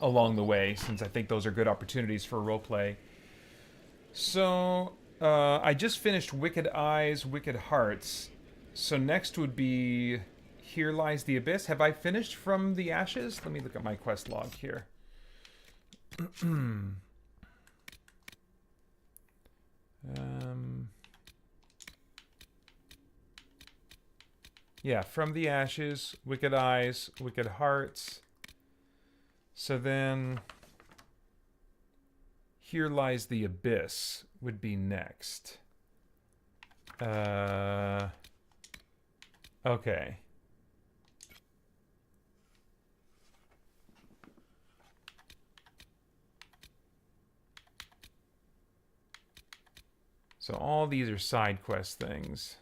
along the way, since I think those are good opportunities for roleplay. So, I just finished Wicked Eyes, Wicked Hearts. So next would be Here Lies the Abyss. Have I finished From the Ashes? Let me look at my quest log here. Yeah, From the Ashes, Wicked Eyes, Wicked Hearts. So then... Here Lies the Abyss would be next. Okay. So all these are side quest things.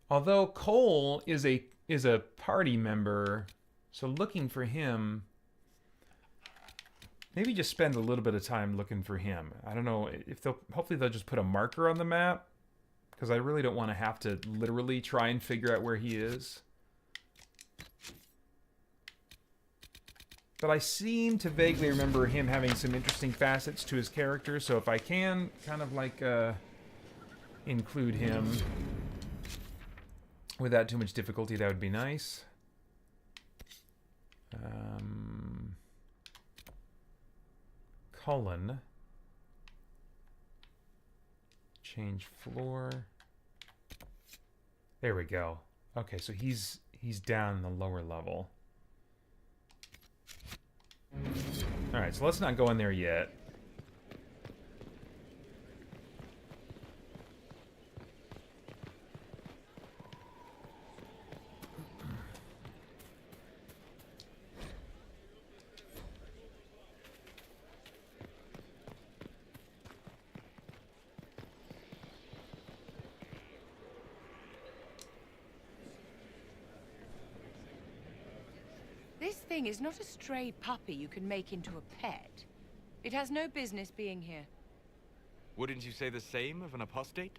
Although Cole is a party member, so looking for him, maybe just spend a little bit of time looking for him. I don't know if they'll, hopefully they'll just put a marker on the map, because I really don't want to have to literally try and figure out where he is. But I seem to vaguely remember him having some interesting facets to his character, so if I can kind of like include him without too much difficulty, that would be nice. Cullen. Change floor. There we go. Okay, so he's down in the lower level. Alright, so let's not go in there yet. This thing is not a stray puppy you can make into a pet. It has no business being here. Wouldn't you say the same of an apostate?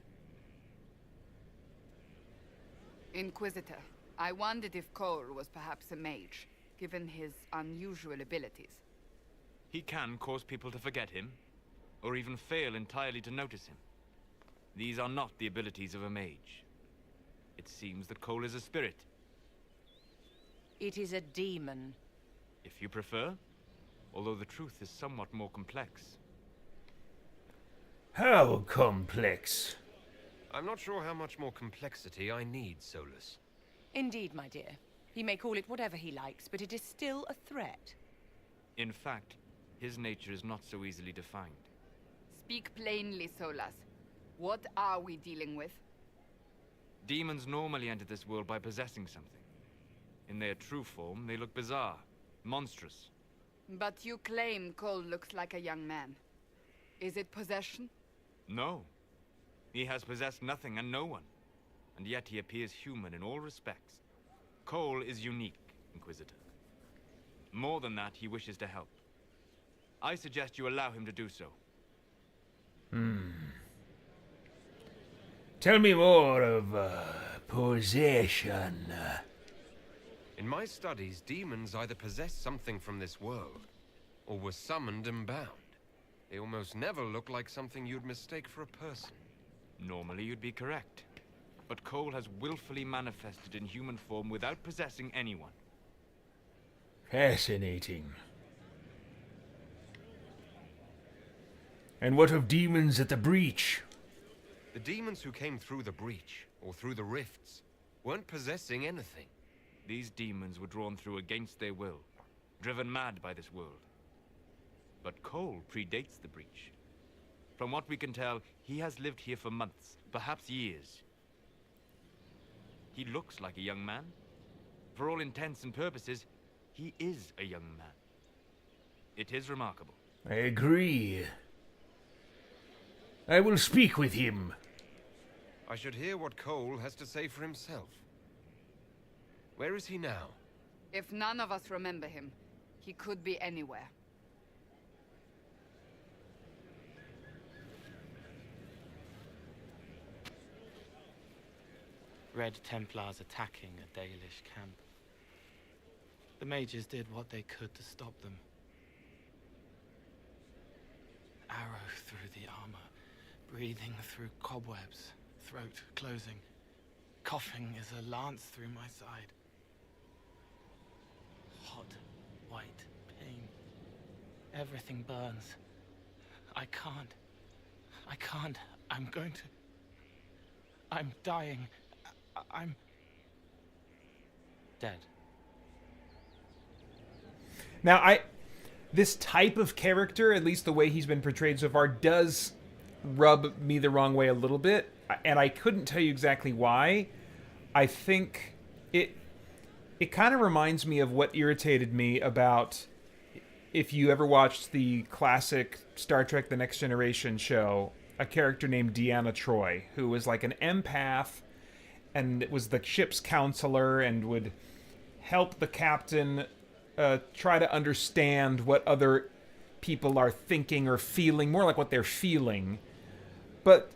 Inquisitor, I wondered if Cole was perhaps a mage, given his unusual abilities. He can cause people to forget him, or even fail entirely to notice him. These are not the abilities of a mage. It seems that Cole is a spirit. It is a demon. If you prefer. Although the truth is somewhat more complex. How complex? I'm not sure how much more complexity I need, Solus. Indeed, my dear. He may call it whatever he likes, but it is still a threat. In fact, his nature is not so easily defined. Speak plainly, Solus. What are we dealing with? Demons normally enter this world by possessing something. In their true form, they look bizarre, monstrous. But you claim Cole looks like a young man. Is it possession? No. He has possessed nothing and no one. And yet he appears human in all respects. Cole is unique, Inquisitor. More than that, he wishes to help. I suggest you allow him to do so. Tell me more of possession. In my studies, demons either possess something from this world, or were summoned and bound. They almost never look like something you'd mistake for a person. Normally you'd be correct. But Cole has willfully manifested in human form without possessing anyone. Fascinating. And what of demons at the breach? The demons who came through the breach, or through the rifts, weren't possessing anything. These demons were drawn through against their will, driven mad by this world. But Cole predates the breach. From what we can tell, he has lived here for months, perhaps years. He looks like a young man. For all intents and purposes, he is a young man. It is remarkable. I agree. I will speak with him. I should hear what Cole has to say for himself. Where is he now? If none of us remember him, he could be anywhere. Red Templars attacking a Dalish camp. The mages did what they could to stop them. Arrow through the armor, breathing through cobwebs, throat closing. Coughing is a lance through my side. Hot, white pain. Everything burns. I can't. I'm going to... I'm dying. I'm... dead. Now, this type of character, at least the way he's been portrayed so far, does rub me the wrong way a little bit, and I couldn't tell you exactly why. I think it kind of reminds me of what irritated me about, if you ever watched the classic Star Trek The Next Generation show, a character named Deanna Troi, who was like an empath and was the ship's counselor and would help the captain try to understand what other people are thinking or feeling, more like what they're feeling. But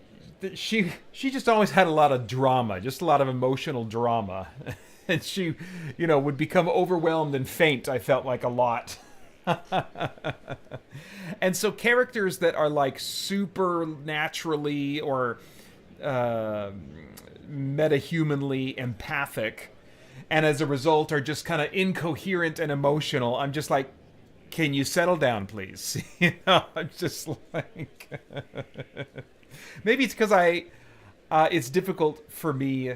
she just always had a lot of drama, just a lot of emotional drama. And she, would become overwhelmed and faint, I felt like, a lot. And so characters that are like supernaturally or metahumanly empathic, and as a result are just kind of incoherent and emotional, I'm just like, can you settle down, please? I'm just like... Maybe it's because it's difficult for me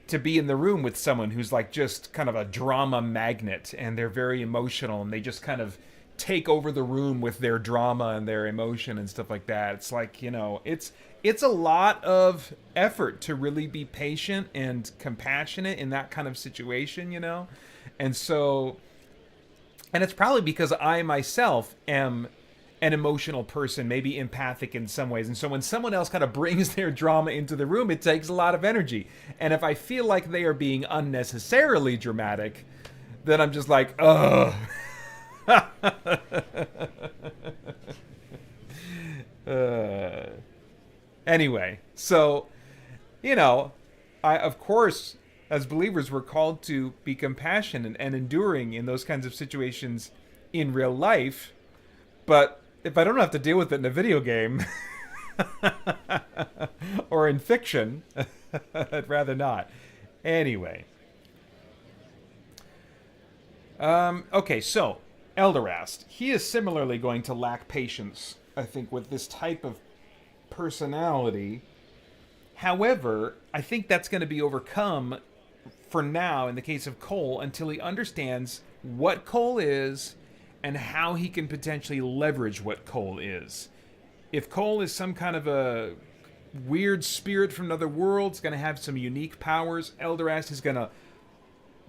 to be in the room with someone who's like just kind of a drama magnet, and they're very emotional, and they just kind of take over the room with their drama and their emotion and stuff like that. It's like, it's a lot of effort to really be patient and compassionate in that kind of situation, And so, and it's probably because I myself am an emotional person, maybe empathic in some ways. And so when someone else kind of brings their drama into the room, it takes a lot of energy. And if I feel like they are being unnecessarily dramatic, then I'm just like, ugh. Anyway, so, I, of course, as believers, we're called to be compassionate and enduring in those kinds of situations in real life. But if I don't have to deal with it in a video game or in fiction, I'd rather not. Anyway. Okay, so Elderast. He is similarly going to lack patience, I think, with this type of personality. However, I think that's going to be overcome for now in the case of Cole until he understands what Cole is and how he can potentially leverage what Cole is. If Cole is some kind of a weird spirit from another world, it's going to have some unique powers, Elderast is going to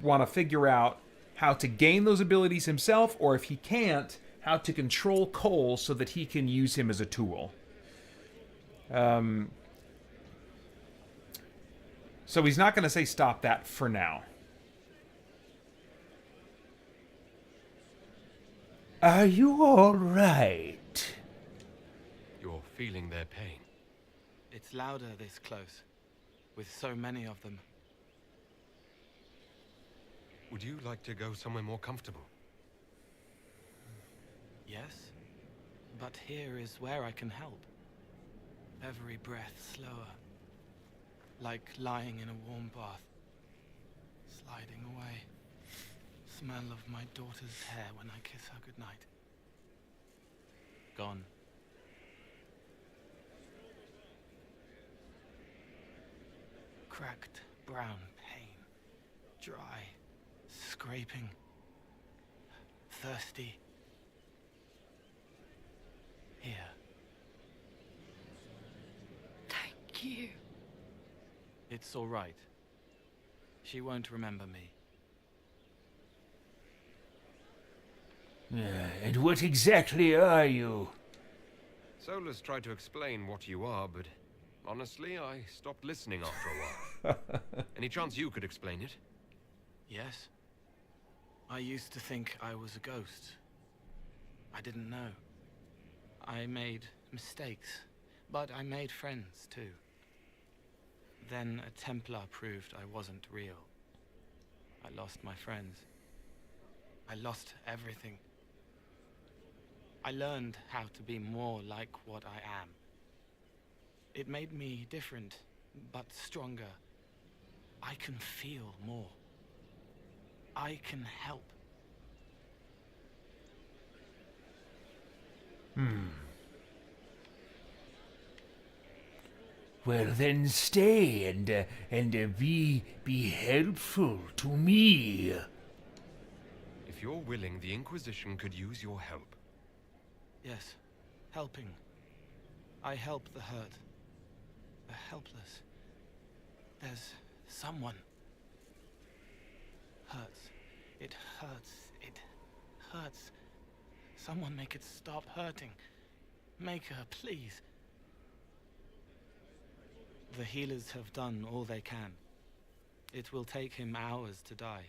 want to figure out how to gain those abilities himself, or if he can't, how to control Cole so that he can use him as a tool. So he's not going to say stop that for now. Are you all right? You're feeling their pain. It's louder this close, with so many of them. Would you like to go somewhere more comfortable? Yes, but here is where I can help. Every breath slower, like lying in a warm bath, sliding away. Smell of my daughter's hair when I kiss her goodnight. Gone. Cracked brown pain, dry, scraping, thirsty. Here. Thank you. It's all right. She won't remember me. And what exactly are you? Solus tried to explain what you are, but honestly, I stopped listening after a while. Any chance you could explain it? Yes. I used to think I was a ghost. I didn't know. I made mistakes, but I made friends too. Then a Templar proved I wasn't real. I lost my friends. I lost everything. I learned how to be more like what I am. It made me different, but stronger. I can feel more. I can help. Well, then stay and be helpful to me. If you're willing, the Inquisition could use your help. Yes, helping. I help the hurt, the helpless. There's someone. Hurts. It hurts. It hurts. Someone make it stop hurting. Make her, please. The healers have done all they can. It will take him hours to die.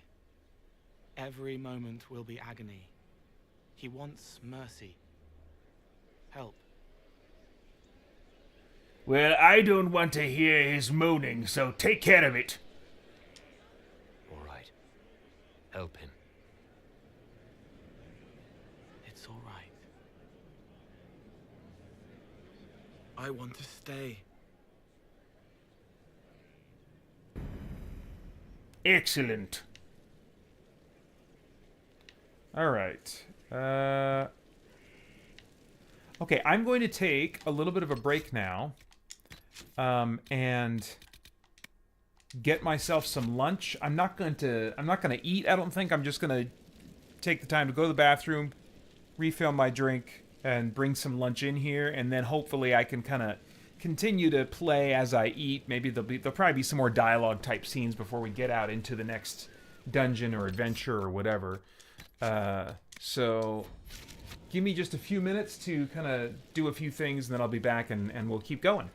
Every moment will be agony. He wants mercy. Help. Well, I don't want to hear his moaning, so take care of it. All right. Help him. It's all right. I want to stay. Excellent. All right. Okay, I'm going to take a little bit of a break now, and get myself some lunch. I'm not going to eat. I don't think. I'm just going to take the time to go to the bathroom, refill my drink, and bring some lunch in here, and then hopefully I can kind of continue to play as I eat. Maybe there'll probably be some more dialogue type scenes before we get out into the next dungeon or adventure or whatever. So give me just a few minutes to kind of do a few things, and then I'll be back and we'll keep going.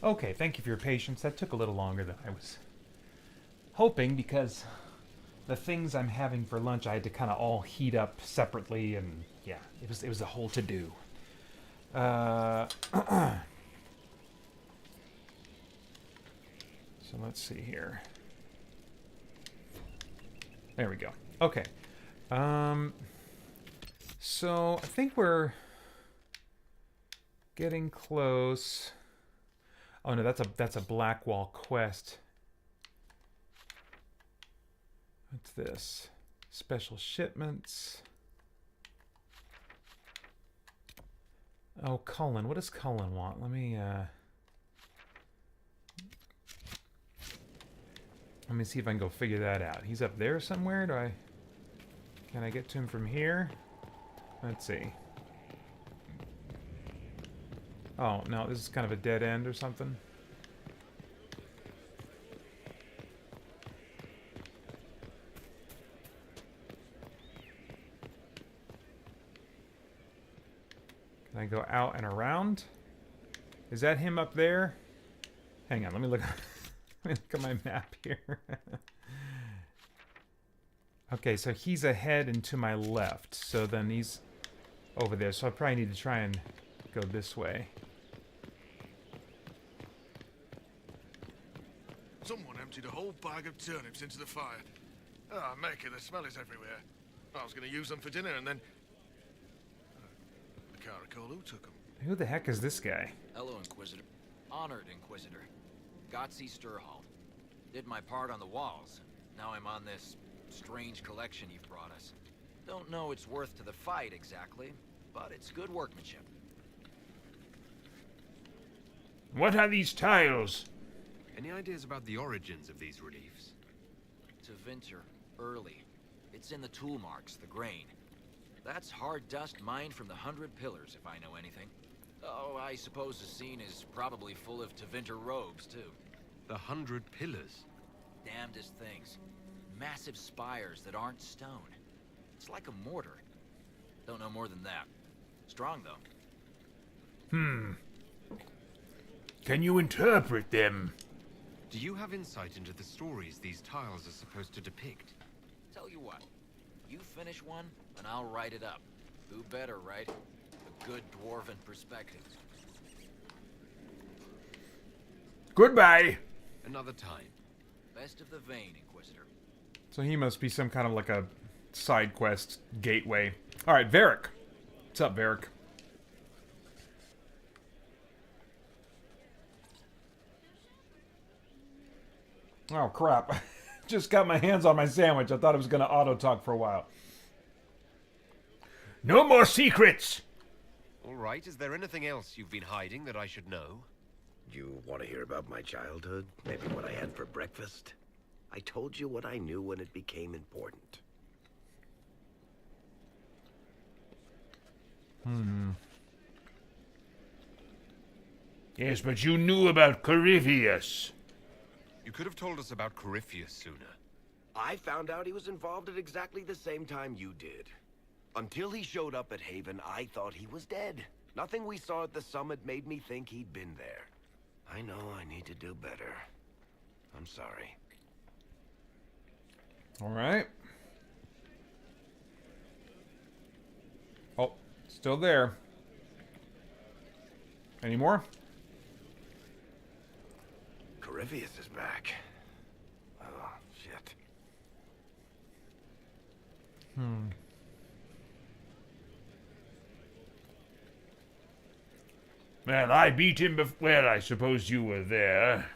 Okay, thank you for your patience. That took a little longer than I was hoping, because the things I'm having for lunch I had to kind of all heat up separately, and yeah, it was a whole to-do. So let's see here. There we go. Okay. So I think we're getting close. Oh no, that's a Blackwall quest. What's this? Special shipments. Oh, Cullen. What does Cullen want? Let me see if I can go figure that out. He's up there somewhere. Can I get to him from here? Let's see. Oh, no, this is kind of a dead end or something. Can I go out and around? Is that him up there? Hang on, let me look, let me look at my map here. Okay, so he's ahead and to my left. So then he's over there. So I probably need to try and go this way. Someone emptied a whole bag of turnips into the fire. Ah, Mecca, the smell is everywhere. I was going to use them for dinner and then... I can't recall who took them. Who the heck is this guy? Hello, Inquisitor. Honored Inquisitor. Gotzi Sturhall. Did my part on the walls. Now I'm on this strange collection you've brought us. Don't know its worth to the fight exactly, but it's good workmanship. What are these tiles? Any ideas about the origins of these reliefs? To Vinter, early. It's in the tool marks, the grain. That's hard dust mined from the 100 Pillars, if I know anything. Oh, I suppose the scene is probably full of Tevinter robes, too. The 100 Pillars? Damnedest things. Massive spires that aren't stone. It's like a mortar. Don't know more than that. Strong, though. Can you interpret them? Do you have insight into the stories these tiles are supposed to depict? Tell you what. You finish one, and I'll write it up. Who better, right? A good dwarven perspective. Goodbye. Another time. Best of the vein, Inquisitor. So he must be some kind of like a side quest gateway. All right, Varric. What's up, Varric? Oh, crap. Just got my hands on my sandwich. I thought it was going to auto-talk for a while. No more secrets! All right, is there anything else you've been hiding that I should know? You want to hear about my childhood? Maybe what I had for breakfast? I told you what I knew when it became important. Yes, but you knew about Corypheus. You could have told us about Corypheus sooner. I found out he was involved at exactly the same time you did. Until he showed up at Haven, I thought he was dead. Nothing we saw at the summit made me think he'd been there. I know I need to do better. I'm sorry. All right. Oh, still there. Any more? Corypheus is back. Oh, shit. Well, I beat him well, I suppose you were there.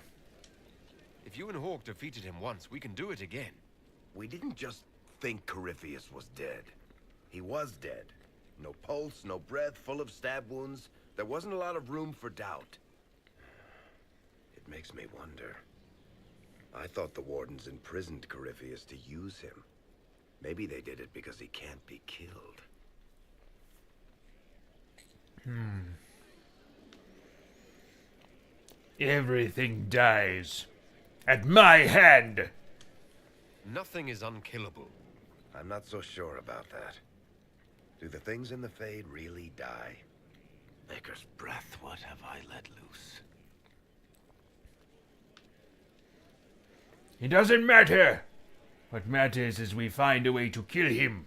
If you and Hawk defeated him once, we can do it again. We didn't just think Corypheus was dead. He was dead. No pulse, no breath, full of stab wounds. There wasn't a lot of room for doubt. It makes me wonder. I thought the Wardens imprisoned Corypheus to use him. Maybe they did it because he can't be killed. Everything dies. At my hand! Nothing is unkillable. I'm not so sure about that. Do the things in the Fade really die? Maker's breath, what have I let loose? It doesn't matter. What matters is we find a way to kill him.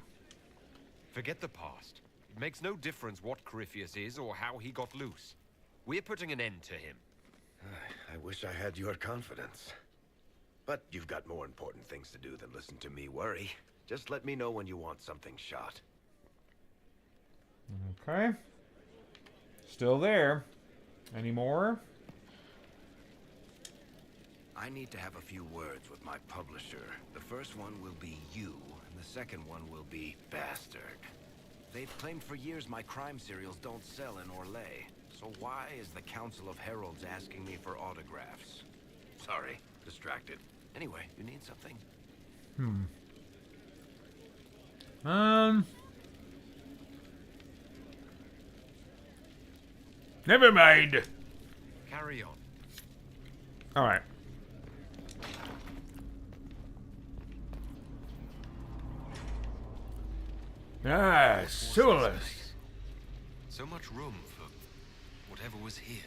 Forget the past. It makes no difference what Corypheus is or how he got loose. We're putting an end to him. I wish I had your confidence. But you've got more important things to do than listen to me worry. Just let me know when you want something shot. Okay. Still there. Any more? I need to have a few words with my publisher. The first one will be you, and the second one will be Bastard. They've claimed for years my crime serials don't sell in Orlais. So why is the Council of Heralds asking me for autographs? Sorry, distracted. Anyway, you need something? Never mind. Carry on. Alright. Ah, Solus. So much room for whatever was here.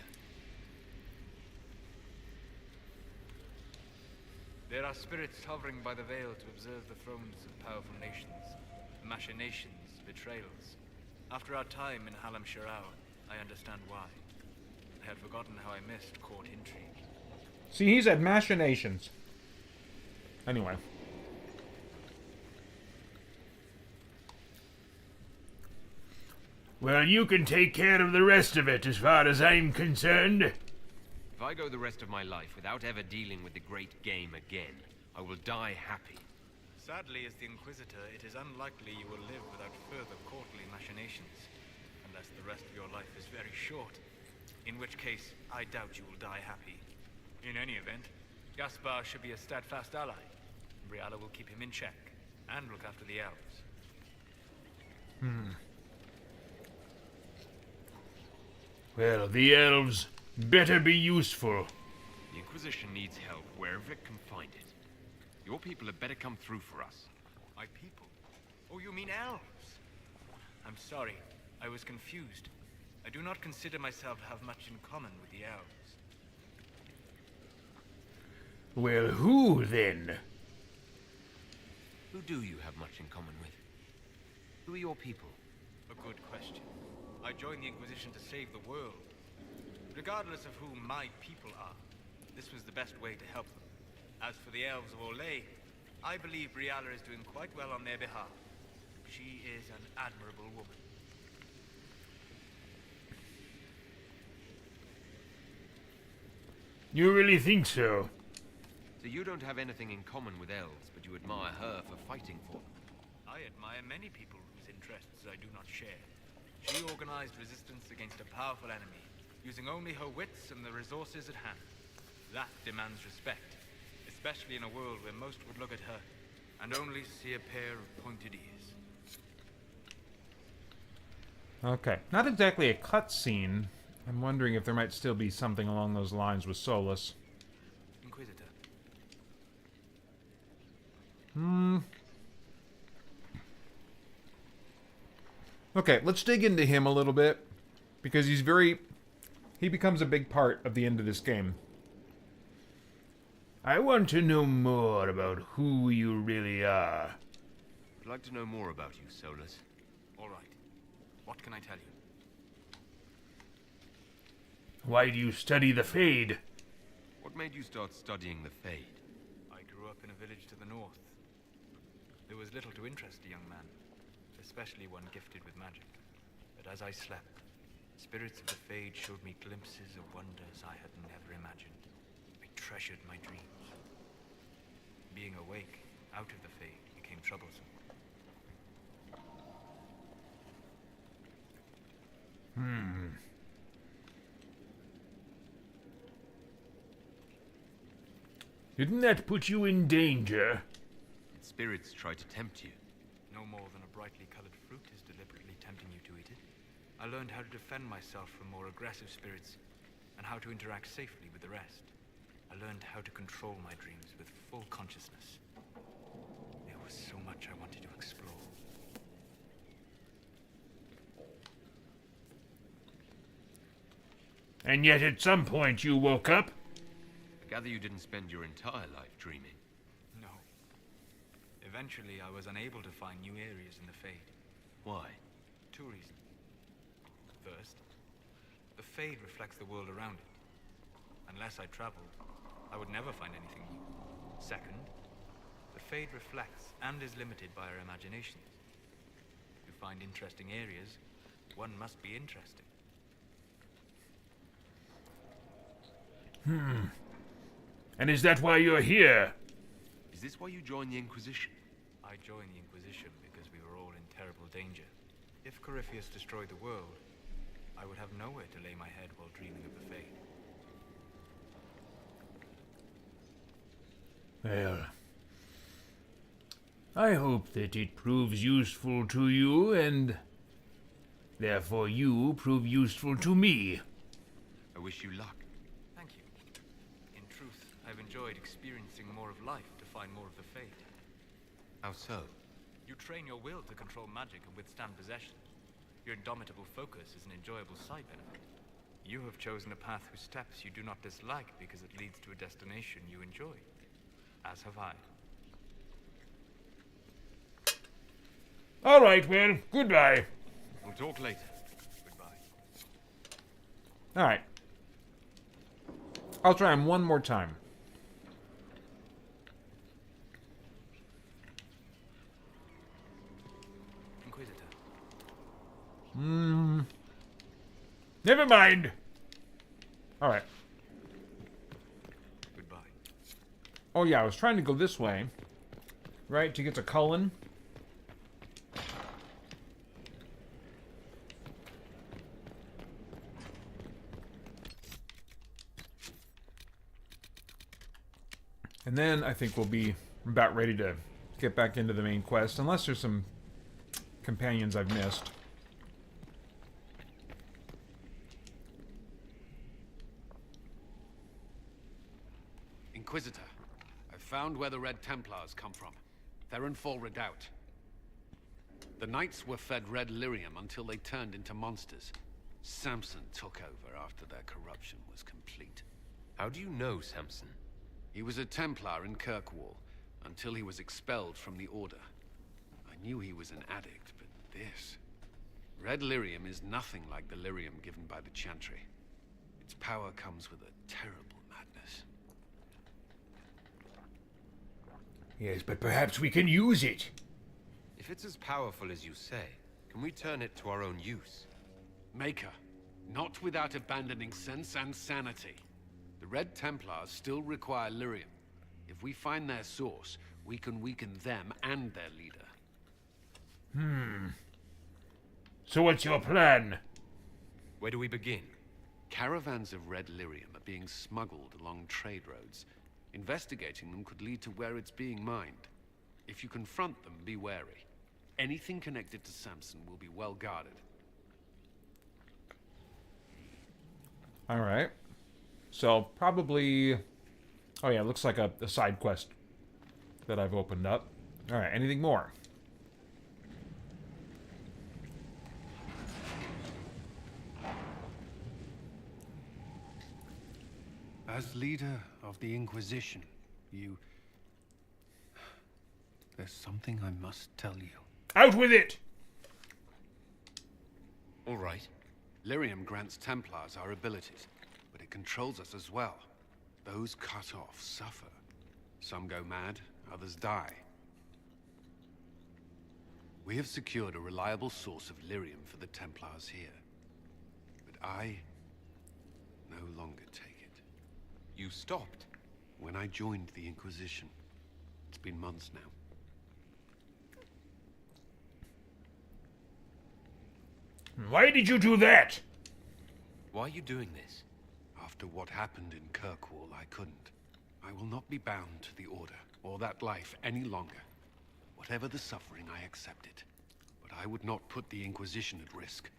There are spirits hovering by the veil to observe the thrones of powerful nations. Machinations, betrayals. After our time in Halam Shirao, I understand why. I had forgotten how I missed court intrigue. See, he's at machinations. Anyway. Well, you can take care of the rest of it as far as I'm concerned. If I go the rest of my life without ever dealing with the great game again, I will die happy. Sadly, as the Inquisitor, it is unlikely you will live without further courtly machinations. Unless the rest of your life is very short. In which case, I doubt you will die happy. In any event, Gaspar should be a steadfast ally. Briala will keep him in check, and look after the elves. Well, the elves better be useful. The Inquisition needs help wherever it can find it. Your people had better come through for us. My people? Oh, you mean elves? I'm sorry, I was confused. I do not consider myself to have much in common with the elves. Well, who then? Who do you have much in common with? Who are your people? A good question. I joined the Inquisition to save the world. Regardless of who my people are, this was the best way to help them. As for the elves of Orlais, I believe Briala is doing quite well on their behalf. She is an admirable woman. You really think so? So you don't have anything in common with elves, but you admire her for fighting for them. I admire many people whose interests I do not share. She organized resistance against a powerful enemy, using only her wits and the resources at hand. That demands respect, especially in a world where most would look at her and only see a pair of pointed ears. Okay. Not exactly a cutscene. I'm wondering if there might still be something along those lines with Solus. Inquisitor. Okay, let's dig into him a little bit. Because he becomes a big part of the end of this game. I want to know more about who you really are. I'd like to know more about you, Solus. All right. What can I tell you? Why do you study the Fade? What made you start studying the Fade? I grew up in a village to the north. There was little to interest a young man, especially one gifted with magic. But as I slept, spirits of the Fade showed me glimpses of wonders I had never imagined. I treasured my dreams. Being awake, out of the Fade, became troublesome. Didn't that put you in danger? Spirits try to tempt you. No more than a brightly colored fruit is deliberately tempting you to eat it. I learned how to defend myself from more aggressive spirits, and how to interact safely with the rest. I learned how to control my dreams with full consciousness. There was so much I wanted to explore. And yet at some point you woke up? I gather you didn't spend your entire life dreaming. Eventually, I was unable to find new areas in the Fade. Why? 2 reasons. First, the Fade reflects the world around it. Unless I traveled, I would never find anything new. Second, the Fade reflects and is limited by our imaginations. To find interesting areas, one must be interesting. And is that why you're here? Is this why you joined the Inquisition? I joined the Inquisition because we were all in terrible danger. If Corypheus destroyed the world, I would have nowhere to lay my head while dreaming of the Fade. Well, I hope that it proves useful to you, and therefore you prove useful to me. I wish you luck. Thank you. In truth, I've enjoyed experiencing more of life to find more of the Fade. How so? You train your will to control magic and withstand possession. Your indomitable focus is an enjoyable side benefit. You have chosen a path whose steps you do not dislike because it leads to a destination you enjoy. As have I. All right, well, goodbye. We'll talk later. Goodbye. All right. I'll try him one more time. Inquisitor. Never mind. All right. Goodbye. Oh, yeah, I was trying to go this way. Right, to get to Cullen. And then I think we'll be about ready to get back into the main quest, unless there's some companions I've missed. Inquisitor, I've found where the Red Templars come from. Therenfall Redoubt. The Knights were fed red lyrium until they turned into monsters. Samson took over after their corruption was complete. How do you know Samson? He was a Templar in Kirkwall, until he was expelled from the Order. I knew he was an addict, but this... Red lyrium is nothing like the lyrium given by the Chantry. Its power comes with a terrible madness. Yes, but perhaps we can use it. If it's as powerful as you say, can we turn it to our own use? Maker, not without abandoning sense and sanity. The Red Templars still require lyrium. If we find their source, we can weaken them and their leader. So what's your plan? Where do we begin? Caravans of red lyrium are being smuggled along trade roads. Investigating them could lead to where it's being mined. If you confront them, be wary. Anything connected to Samson will be well guarded. All right. So, probably... Oh yeah, it looks like a side quest that I've opened up. All right, anything more? As leader of the Inquisition, there's something I must tell you. Out with it! All right. Lyrium grants Templars our abilities, but it controls us as well. Those cut off suffer. Some go mad, others die. We have secured a reliable source of lyrium for the Templars here. But I no longer take it. You stopped? When I joined the Inquisition. It's been months now. Why did you do that? Why are you doing this? After what happened in Kirkwall, I couldn't. I will not be bound to the Order, or that life any longer. Whatever the suffering, I accept it. But I would not put the Inquisition at risk.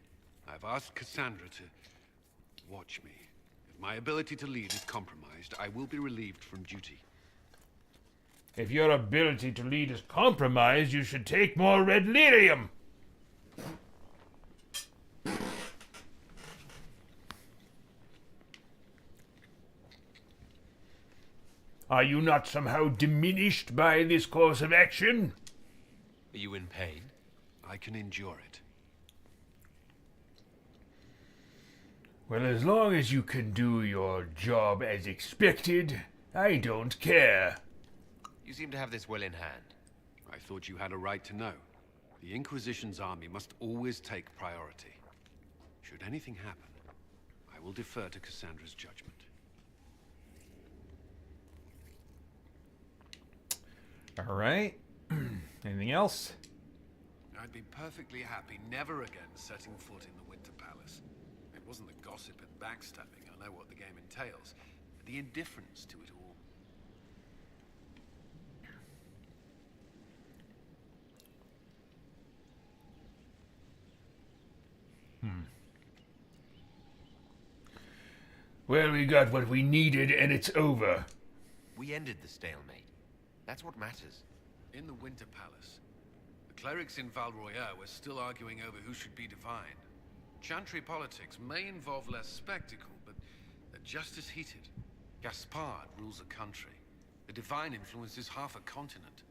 I've asked Cassandra to watch me. If my ability to lead is compromised, I will be relieved from duty. If your ability to lead is compromised, you should take more red lyrium. Are you not somehow diminished by this course of action? Are you in pain? I can endure it. Well, as long as you can do your job as expected, I don't care. You seem to have this well in hand. I thought you had a right to know. The Inquisition's army must always take priority. Should anything happen, I will defer to Cassandra's judgment. All right. Anything else? I'd be perfectly happy never again setting foot in the Winter Palace. It wasn't the gossip and backstabbing, I know what the game entails, but the indifference to it all. Well, we got what we needed, and it's over. We ended the stalemate. That's what matters. In the Winter Palace, the clerics in Val Royeaux were still arguing over who should be divine. Chantry politics may involve less spectacle, but they're just as heated. Gaspard rules a country. The divine influences half a continent.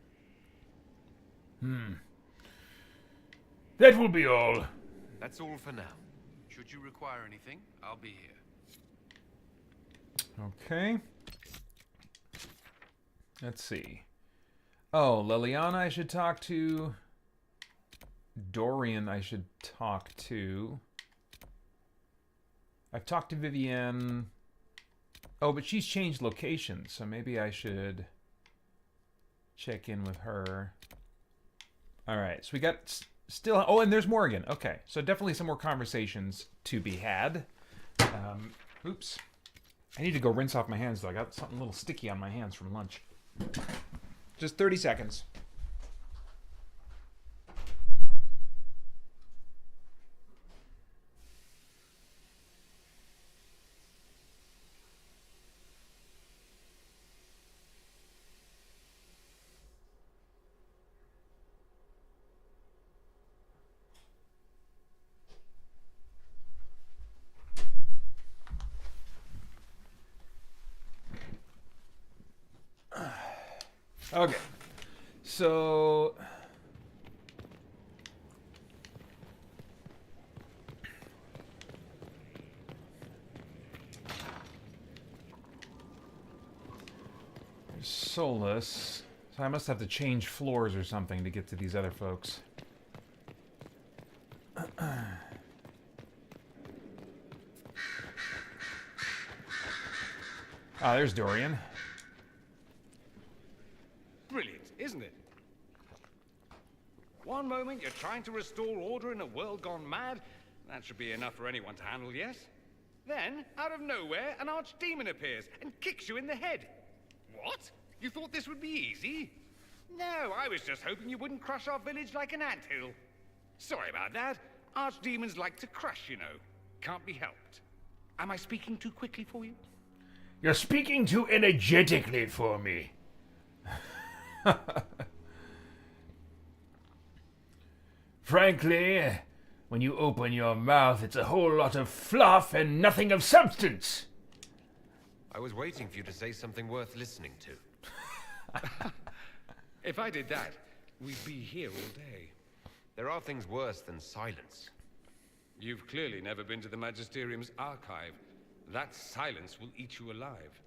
That will be all. That's all for now. Should you require anything, I'll be here. Okay. Let's see. Oh, Liliana I should talk to. Dorian I should talk to. I've talked to Vivienne. Oh, but she's changed locations, so maybe I should check in with her. Alright, so we got still... Oh, and there's Morgan. Okay, so definitely some more conversations to be had. Oops. I need to go rinse off my hands, though. I got something a little sticky on my hands from lunch. Just 30 seconds. Okay, so there's Solus. So I must have to change floors or something to get to these other folks. Ah, there's Dorian. Brilliant, isn't it? One moment you're trying to restore order in a world gone mad. That should be enough for anyone to handle, yes? Then, out of nowhere, an archdemon appears and kicks you in the head. What? You thought this would be easy? No, I was just hoping you wouldn't crush our village like an anthill. Sorry about that. Archdemons like to crush, you know. Can't be helped. Am I speaking too quickly for you? You're speaking too energetically for me. Frankly, when you open your mouth, it's a whole lot of fluff and nothing of substance. I was waiting for you to say something worth listening to. If I did that, we'd be here all day. There are things worse than silence. You've clearly never been to the Magisterium's archive. That silence will eat you alive.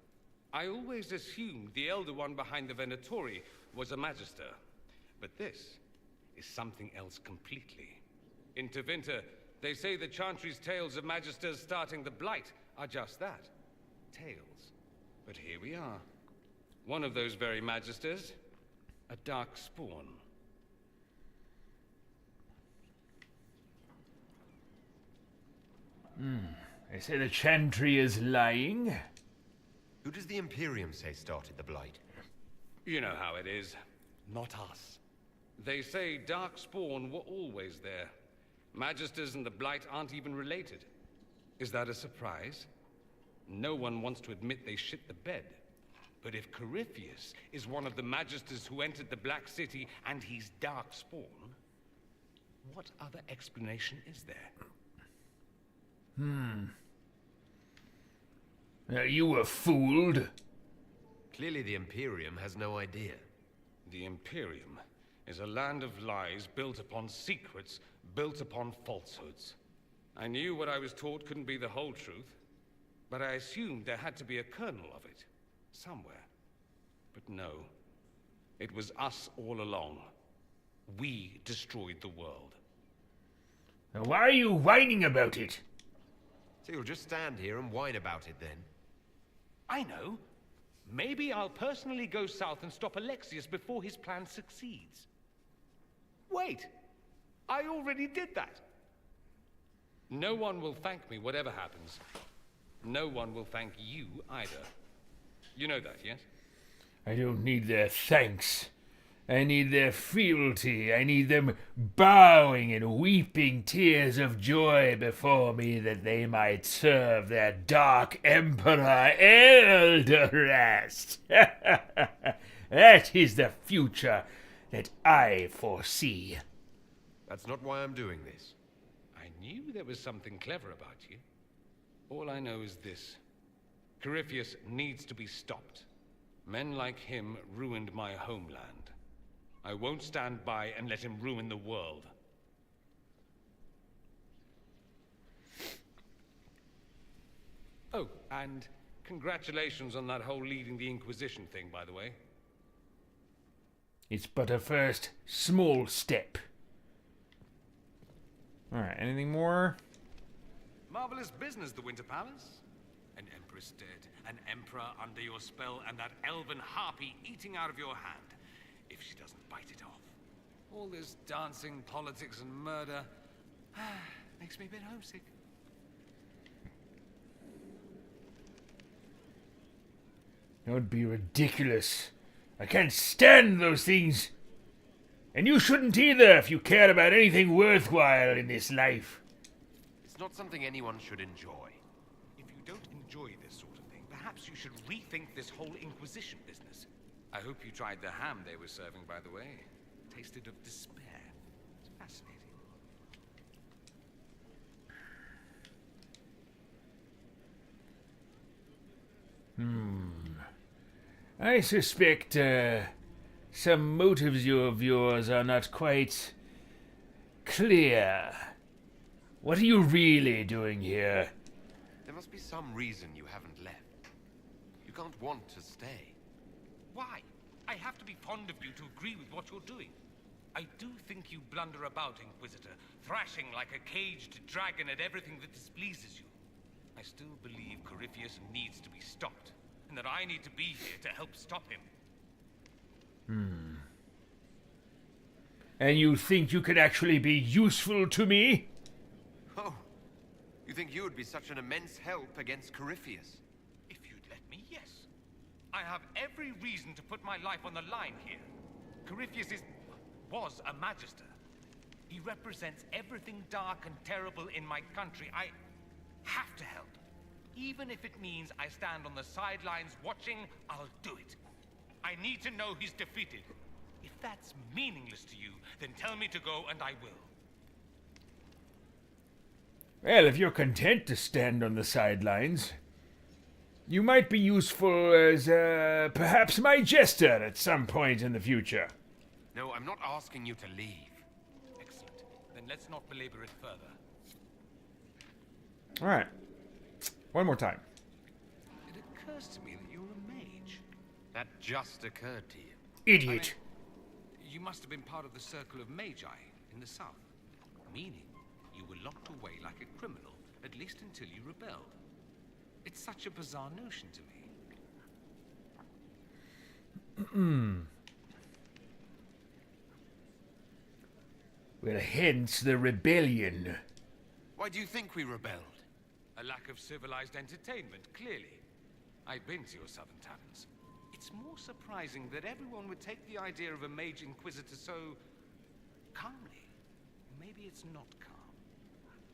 I always assumed the Elder One behind the Venatori was a Magister. But this is something else completely. In Tevinter, they say the Chantry's tales of Magisters starting the Blight are just that. Tales. But here we are. One of those very Magisters, a dark spawn. They say the Chantry is lying. Who does the Imperium say started the Blight? You know how it is. Not us. They say Darkspawn were always there. Magisters and the Blight aren't even related. Is that a surprise? No one wants to admit they shit the bed. But if Corypheus is one of the Magisters who entered the Black City and he's Darkspawn, what other explanation is there? You were fooled. Clearly the Imperium has no idea. The Imperium? is a land of lies built upon secrets, built upon falsehoods. I knew what I was taught couldn't be the whole truth, but I assumed there had to be a kernel of it, somewhere. But no, it was us all along. We destroyed the world. Now why are you whining about it? So you'll just stand here and whine about it then? I know. Maybe I'll personally go south and stop Alexius before his plan succeeds. Wait! I already did that! No one will thank me whatever happens. No one will thank you either. You know that, yes? I don't need their thanks. I need their fealty. I need them bowing and weeping tears of joy before me that they might serve their dark emperor Eldorast. That is the future that I foresee. That's not why I'm doing this. I knew there was something clever about you. All I know is this. Corypheus needs to be stopped. Men like him ruined my homeland. I won't stand by and let him ruin the world. Oh, and congratulations on that whole leading the Inquisition thing, by the way. It's but a first small step. Alright, anything more? Marvelous business, the Winter Palace. An empress dead, an emperor under your spell, and that elven harpy eating out of your hand. If she doesn't bite it off. All this dancing, politics, and murder makes me a bit homesick. Don't be ridiculous. I can't stand those things. And you shouldn't either if you care about anything worthwhile in this life. It's not something anyone should enjoy. If you don't enjoy this sort of thing, perhaps you should rethink this whole Inquisition business. I hope you tried the ham they were serving, by the way. Tasted of despair. It's fascinating. I suspect, some motives of yours are not quite clear. What are you really doing here? There must be some reason you haven't left. You can't want to stay. Why? I have to be fond of you to agree with what you're doing. I do think you blunder about, Inquisitor, thrashing like a caged dragon at everything that displeases you. I still believe Corypheus needs to be stopped, and that I need to be here to help stop him. And you think you could actually be useful to me? Oh, you think you would be such an immense help against Corypheus? If you'd let me, yes. I have every reason to put my life on the line here. Corypheus was a magister. He represents everything dark and terrible in my country. I have to help. Even if it means I stand on the sidelines watching, I'll do it. I need to know he's defeated. If that's meaningless to you, then tell me to go and I will. Well, if you're content to stand on the sidelines, you might be useful as, perhaps my jester at some point in the future. No, I'm not asking you to leave. Excellent. Then let's not belabor it further. Alright. One more time. It occurs to me that you're a mage. That just occurred to you. Idiot. You must have been part of the circle of magi in the south. Meaning, you were locked away like a criminal, at least until you rebelled. It's such a bizarre notion to me. Well, hence the rebellion. Why do you think we rebelled? A lack of civilized entertainment, clearly. I've been to your southern taverns. It's more surprising that everyone would take the idea of a mage inquisitor so calmly. Maybe it's not calm.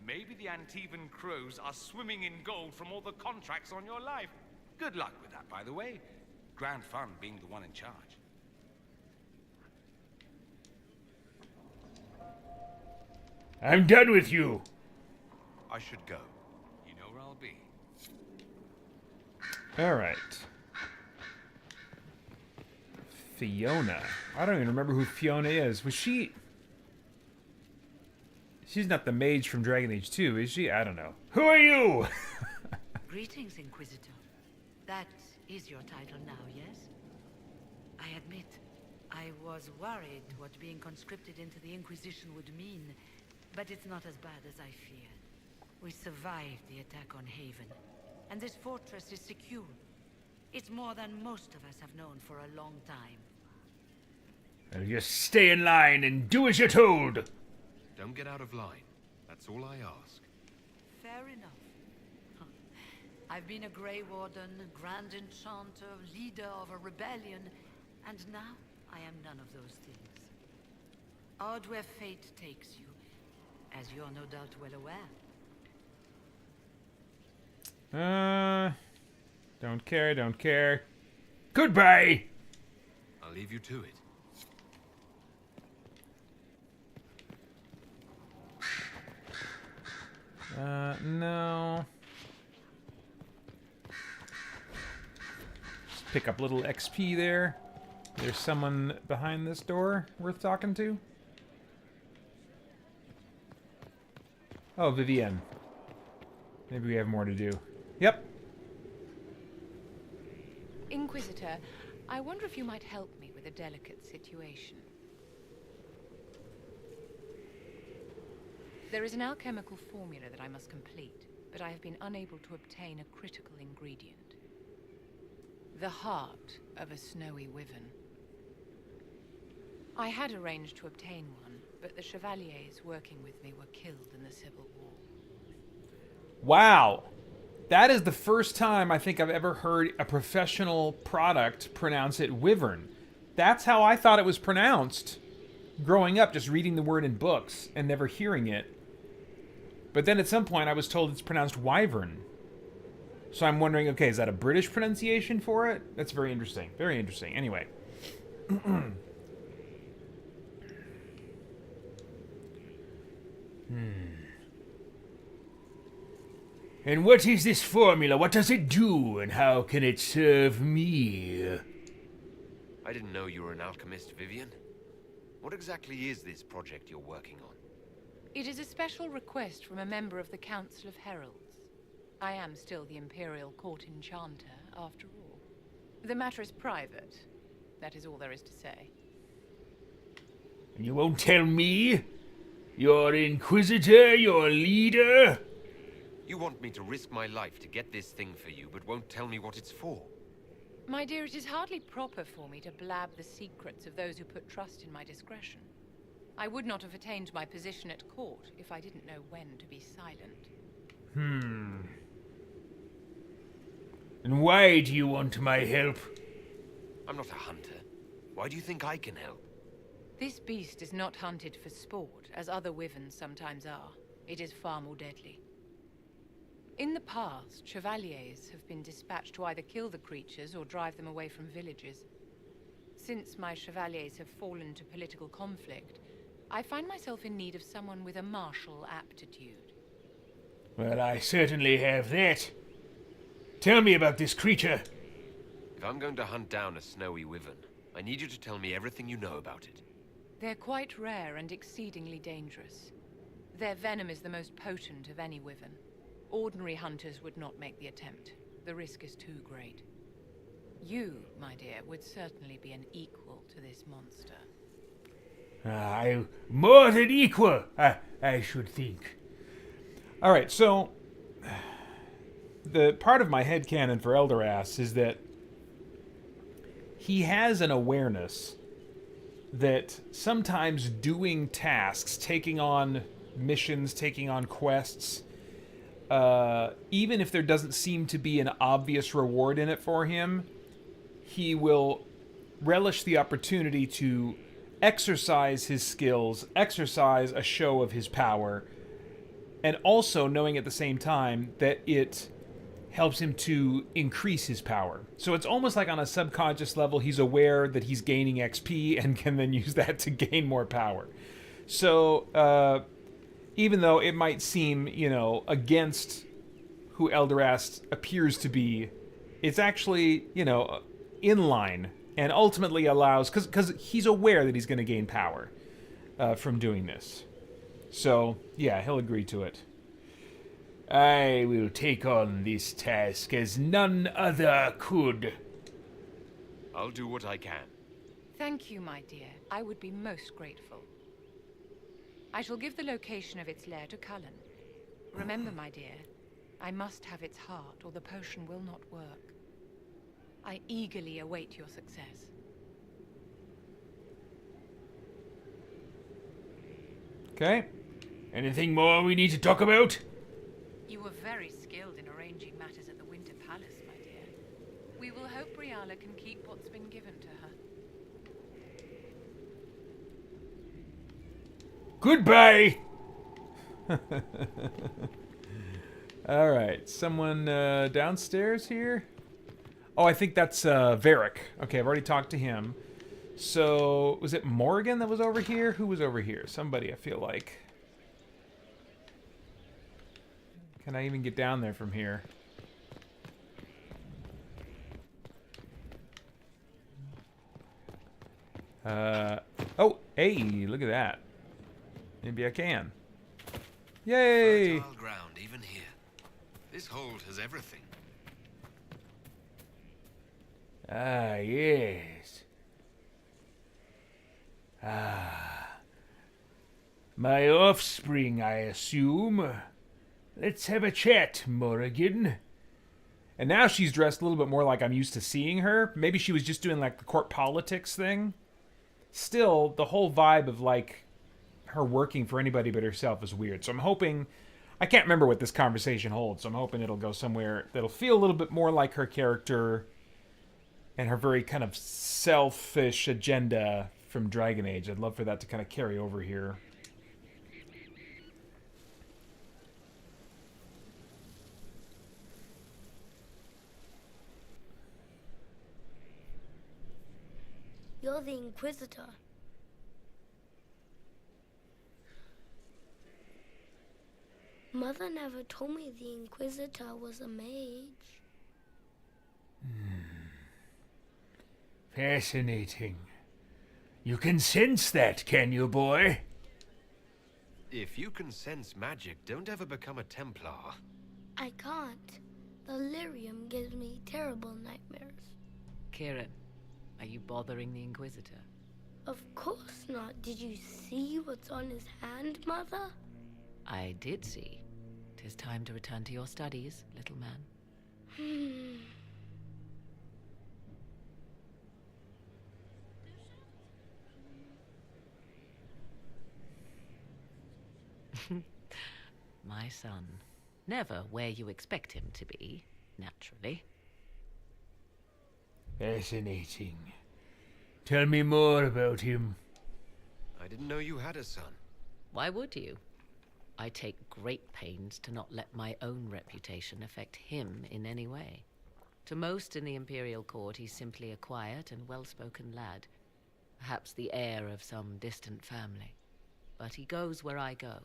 Maybe the Antivan crows are swimming in gold from all the contracts on your life. Good luck with that, by the way. Grand fun being the one in charge. I'm done with you. I should go. You know where I'll be. Alright. Fiona. I don't even remember who Fiona is. Was she... She's not the mage from Dragon Age 2, is she? I don't know. Who are you? Greetings, Inquisitor. That is your title now, yes? I admit, I was worried what being conscripted into the Inquisition would mean, but it's not as bad as I feared. We survived the attack on Haven, and this fortress is secure. It's more than most of us have known for a long time. Well, just stay in line and do as you're told. Don't get out of line. That's all I ask. Fair enough. I've been a Grey Warden, Grand Enchanter, leader of a rebellion, and now I am none of those things. Odd where fate takes you, as you're no doubt well aware. Don't care, don't care. Goodbye! I'll leave you to it. No. Just pick up a little XP there. There's someone behind this door worth talking to. Oh, Vivienne. Maybe we have more to do. Yep. Inquisitor, I wonder if you might help me with a delicate situation. There is an alchemical formula that I must complete, but I have been unable to obtain a critical ingredient. The heart of a snowy wyvern. I had arranged to obtain one, but the chevaliers working with me were killed in the Civil War. Wow. That is the first time I think I've ever heard a professional product pronounce it wyvern. That's how I thought it was pronounced growing up, just reading the word in books and never hearing it. But then at some point I was told it's pronounced wyvern. So I'm wondering, okay, is that a British pronunciation for it? That's very interesting. Very interesting. Anyway. And what is this formula? What does it do? And how can it serve me? I didn't know you were an alchemist, Vivienne. What exactly is this project you're working on? It is a special request from a member of the Council of Heralds. I am still the Imperial Court Enchanter, after all. The matter is private. That is all there is to say. And you won't tell me? Your Inquisitor, your leader? You want me to risk my life to get this thing for you, but won't tell me what it's for. My dear, it is hardly proper for me to blab the secrets of those who put trust in my discretion. I would not have attained my position at court if I didn't know when to be silent. And why do you want my help? I'm not a hunter. Why do you think I can help? This beast is not hunted for sport, as other wyverns sometimes are. It is far more deadly. In the past, chevaliers have been dispatched to either kill the creatures or drive them away from villages. Since my chevaliers have fallen to political conflict, I find myself in need of someone with a martial aptitude. Well, I certainly have that. Tell me about this creature. If I'm going to hunt down a snowy wyvern, I need you to tell me everything you know about it. They're quite rare and exceedingly dangerous. Their venom is the most potent of any wyvern. Ordinary hunters would not make the attempt. The risk is too great. You, my dear, would certainly be an equal to this monster. I'm more than equal, I should think. All right, so the part of my headcanon for Eldoras is that he has an awareness that sometimes doing tasks, taking on missions, taking on quests, even if there doesn't seem to be an obvious reward in it for him, he will relish the opportunity to exercise his skills, exercise a show of his power, and also knowing at the same time that it helps him to increase his power. So it's almost like on a subconscious level, he's aware that he's gaining XP and can then use that to gain more power. So even though it might seem, against who Eldoras appears to be, it's actually, in line and ultimately allows, because he's aware that he's going to gain power from doing this. So, yeah, he'll agree to it. I will take on this task as none other could. I'll do what I can. Thank you, my dear. I would be most grateful. I shall give the location of its lair to Cullen. Remember, my dear, I must have its heart, or the potion will not work. I eagerly await your success. Okay. Anything more we need to talk about? You were very skilled in arranging matters at the Winter Palace, my dear. We will hope Briala can keep what's been given to her. Goodbye! Alright, someone downstairs here? Oh, I think that's Varric. Okay, I've already talked to him. So, was it Morgan that was over here? Who was over here? Somebody, I feel like. Can I even get down there from here? Oh, hey, look at that. Maybe I can. Yay! Fertile ground, even here. This hold has everything. Ah, yes. Ah. My offspring, I assume. Let's have a chat, Morrigan. And now she's dressed a little bit more like I'm used to seeing her. Maybe she was just doing like the court politics thing. Still, the whole vibe of like her working for anybody but herself is weird. So I'm hoping, I can't remember what this conversation holds, so I'm hoping it'll go somewhere that'll feel a little bit more like her character and her very kind of selfish agenda from Dragon Age. I'd love for that to kind of carry over here. You're the Inquisitor. Mother never told me the Inquisitor was a mage. Fascinating. You can sense that, can you, boy? If you can sense magic, don't ever become a Templar. I can't. The lyrium gives me terrible nightmares. Kieran, are you bothering the Inquisitor? Of course not. Did you see what's on his hand, Mother? I did see. 'Tis time to return to your studies, little man. My son. Never where you expect him to be, naturally. Fascinating. Tell me more about him. I didn't know you had a son. Why would you? I take great pains to not let my own reputation affect him in any way. To most in the Imperial Court, he's simply a quiet and well-spoken lad. Perhaps the heir of some distant family. But he goes where I go.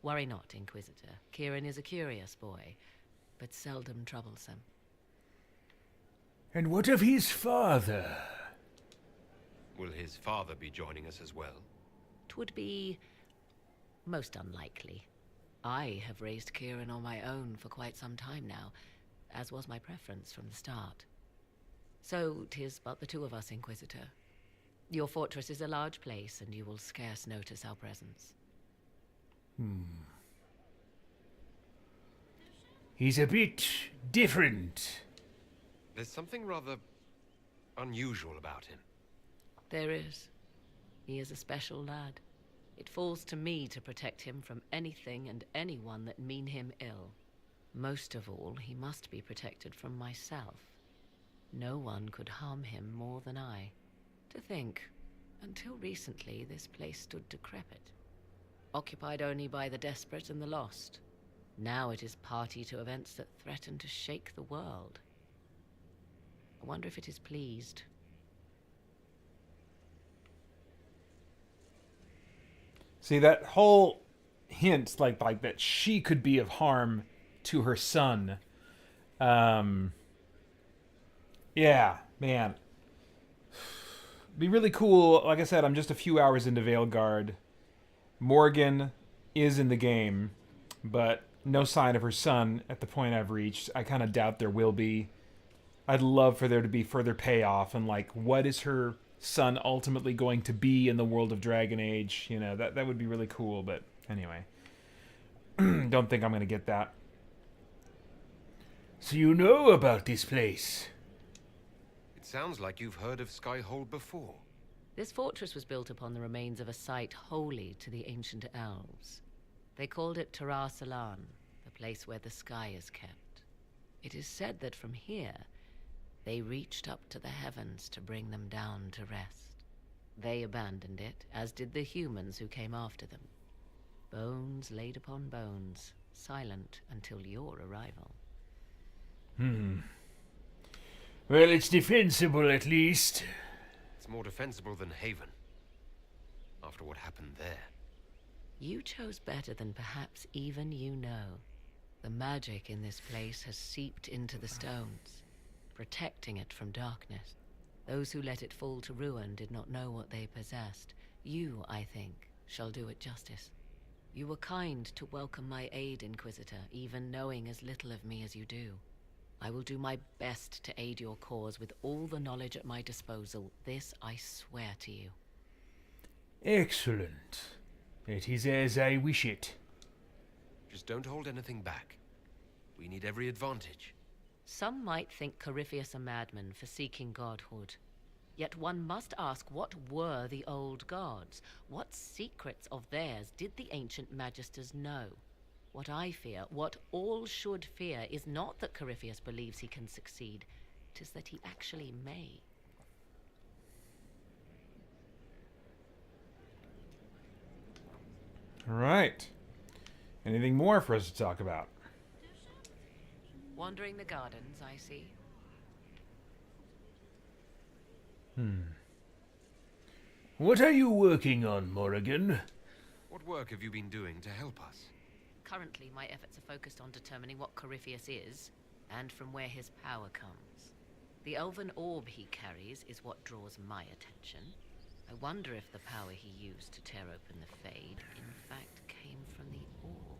Worry not, Inquisitor. Kieran is a curious boy, but seldom troublesome. And what of his father? Will his father be joining us as well? 'Twould be most unlikely. I have raised Kieran on my own for quite some time now, as was my preference from the start. So 'tis but the two of us, Inquisitor. Your fortress is a large place, and you will scarce notice our presence. He's a bit different. There's something rather unusual about him. There is. He is a special lad. It falls to me to protect him from anything and anyone that mean him ill. Most of all, he must be protected from myself. No one could harm him more than I. To think, until recently this place stood decrepit, occupied only by the desperate and the lost. Now it is party to events that threaten to shake the world. I wonder if it is pleased. See, that whole hint, like that she could be of harm to her son. Yeah, man. Be really cool. Like I said, I'm just a few hours into Veilguard. Morgan is in the game, but no sign of her son at the point I've reached. I kind of doubt there will be. I'd love for there to be further payoff and like, what is her son ultimately going to be in the world of Dragon Age? You know, that would be really cool. But anyway, don't think I'm going to get that. So you know about this place? It sounds like you've heard of Skyhold before. This fortress was built upon the remains of a site holy to the ancient elves. They called it Salan, the place where the sky is kept. It is said that from here, they reached up to the heavens to bring them down to rest. They abandoned it, as did the humans who came after them. Bones laid upon bones, silent until your arrival. Well, it's defensible at least. It's more defensible than Haven. After what happened there. You chose better than perhaps even you know. The magic in this place has seeped into the stones, protecting it from darkness. Those who let it fall to ruin did not know what they possessed. You, I think, shall do it justice. You were kind to welcome my aid, Inquisitor, even knowing as little of me as you do. I will do my best to aid your cause with all the knowledge at my disposal. This I swear to you. Excellent. It is as I wish it. Just don't hold anything back. We need every advantage. Some might think Corypheus a madman for seeking godhood. Yet one must ask, what were the old gods? What secrets of theirs did the ancient magisters know? What I fear, what all should fear, is not that Corypheus believes he can succeed. 'Tis that he actually may. All right. Anything more for us to talk about? Wandering the gardens, I see. What are you working on, Morrigan? What work have you been doing to help us? Currently, my efforts are focused on determining what Corypheus is, and from where his power comes. The elven orb he carries is what draws my attention. I wonder if the power he used to tear open the Fade, in fact, came from the orb.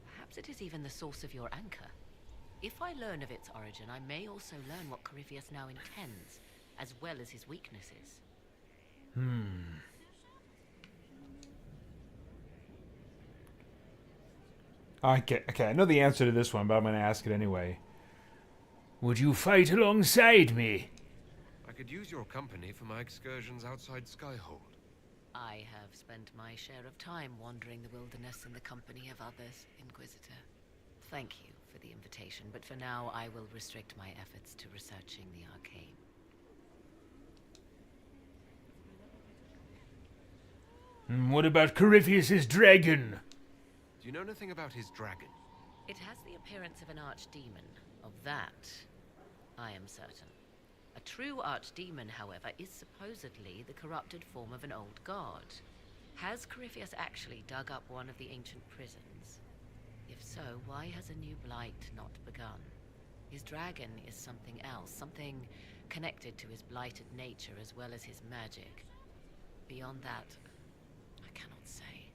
Perhaps it is even the source of your anchor. If I learn of its origin, I may also learn what Corypheus now intends, as well as his weaknesses. Okay, I know the answer to this one, but I'm going to ask it anyway. Would you fight alongside me? I could use your company for my excursions outside Skyhold. I have spent my share of time wandering the wilderness in the company of others, Inquisitor. Thank you for the invitation, but for now I will restrict my efforts to researching the arcane. What about Corypheus's dragon? Do you know anything about his dragon? It has the appearance of an archdemon. Of that, I am certain. A true archdemon, however, is supposedly the corrupted form of an old god. Has Corypheus actually dug up one of the ancient prisons? If so, why has a new blight not begun? His dragon is something else, something connected to his blighted nature as well as his magic. Beyond that, I cannot say.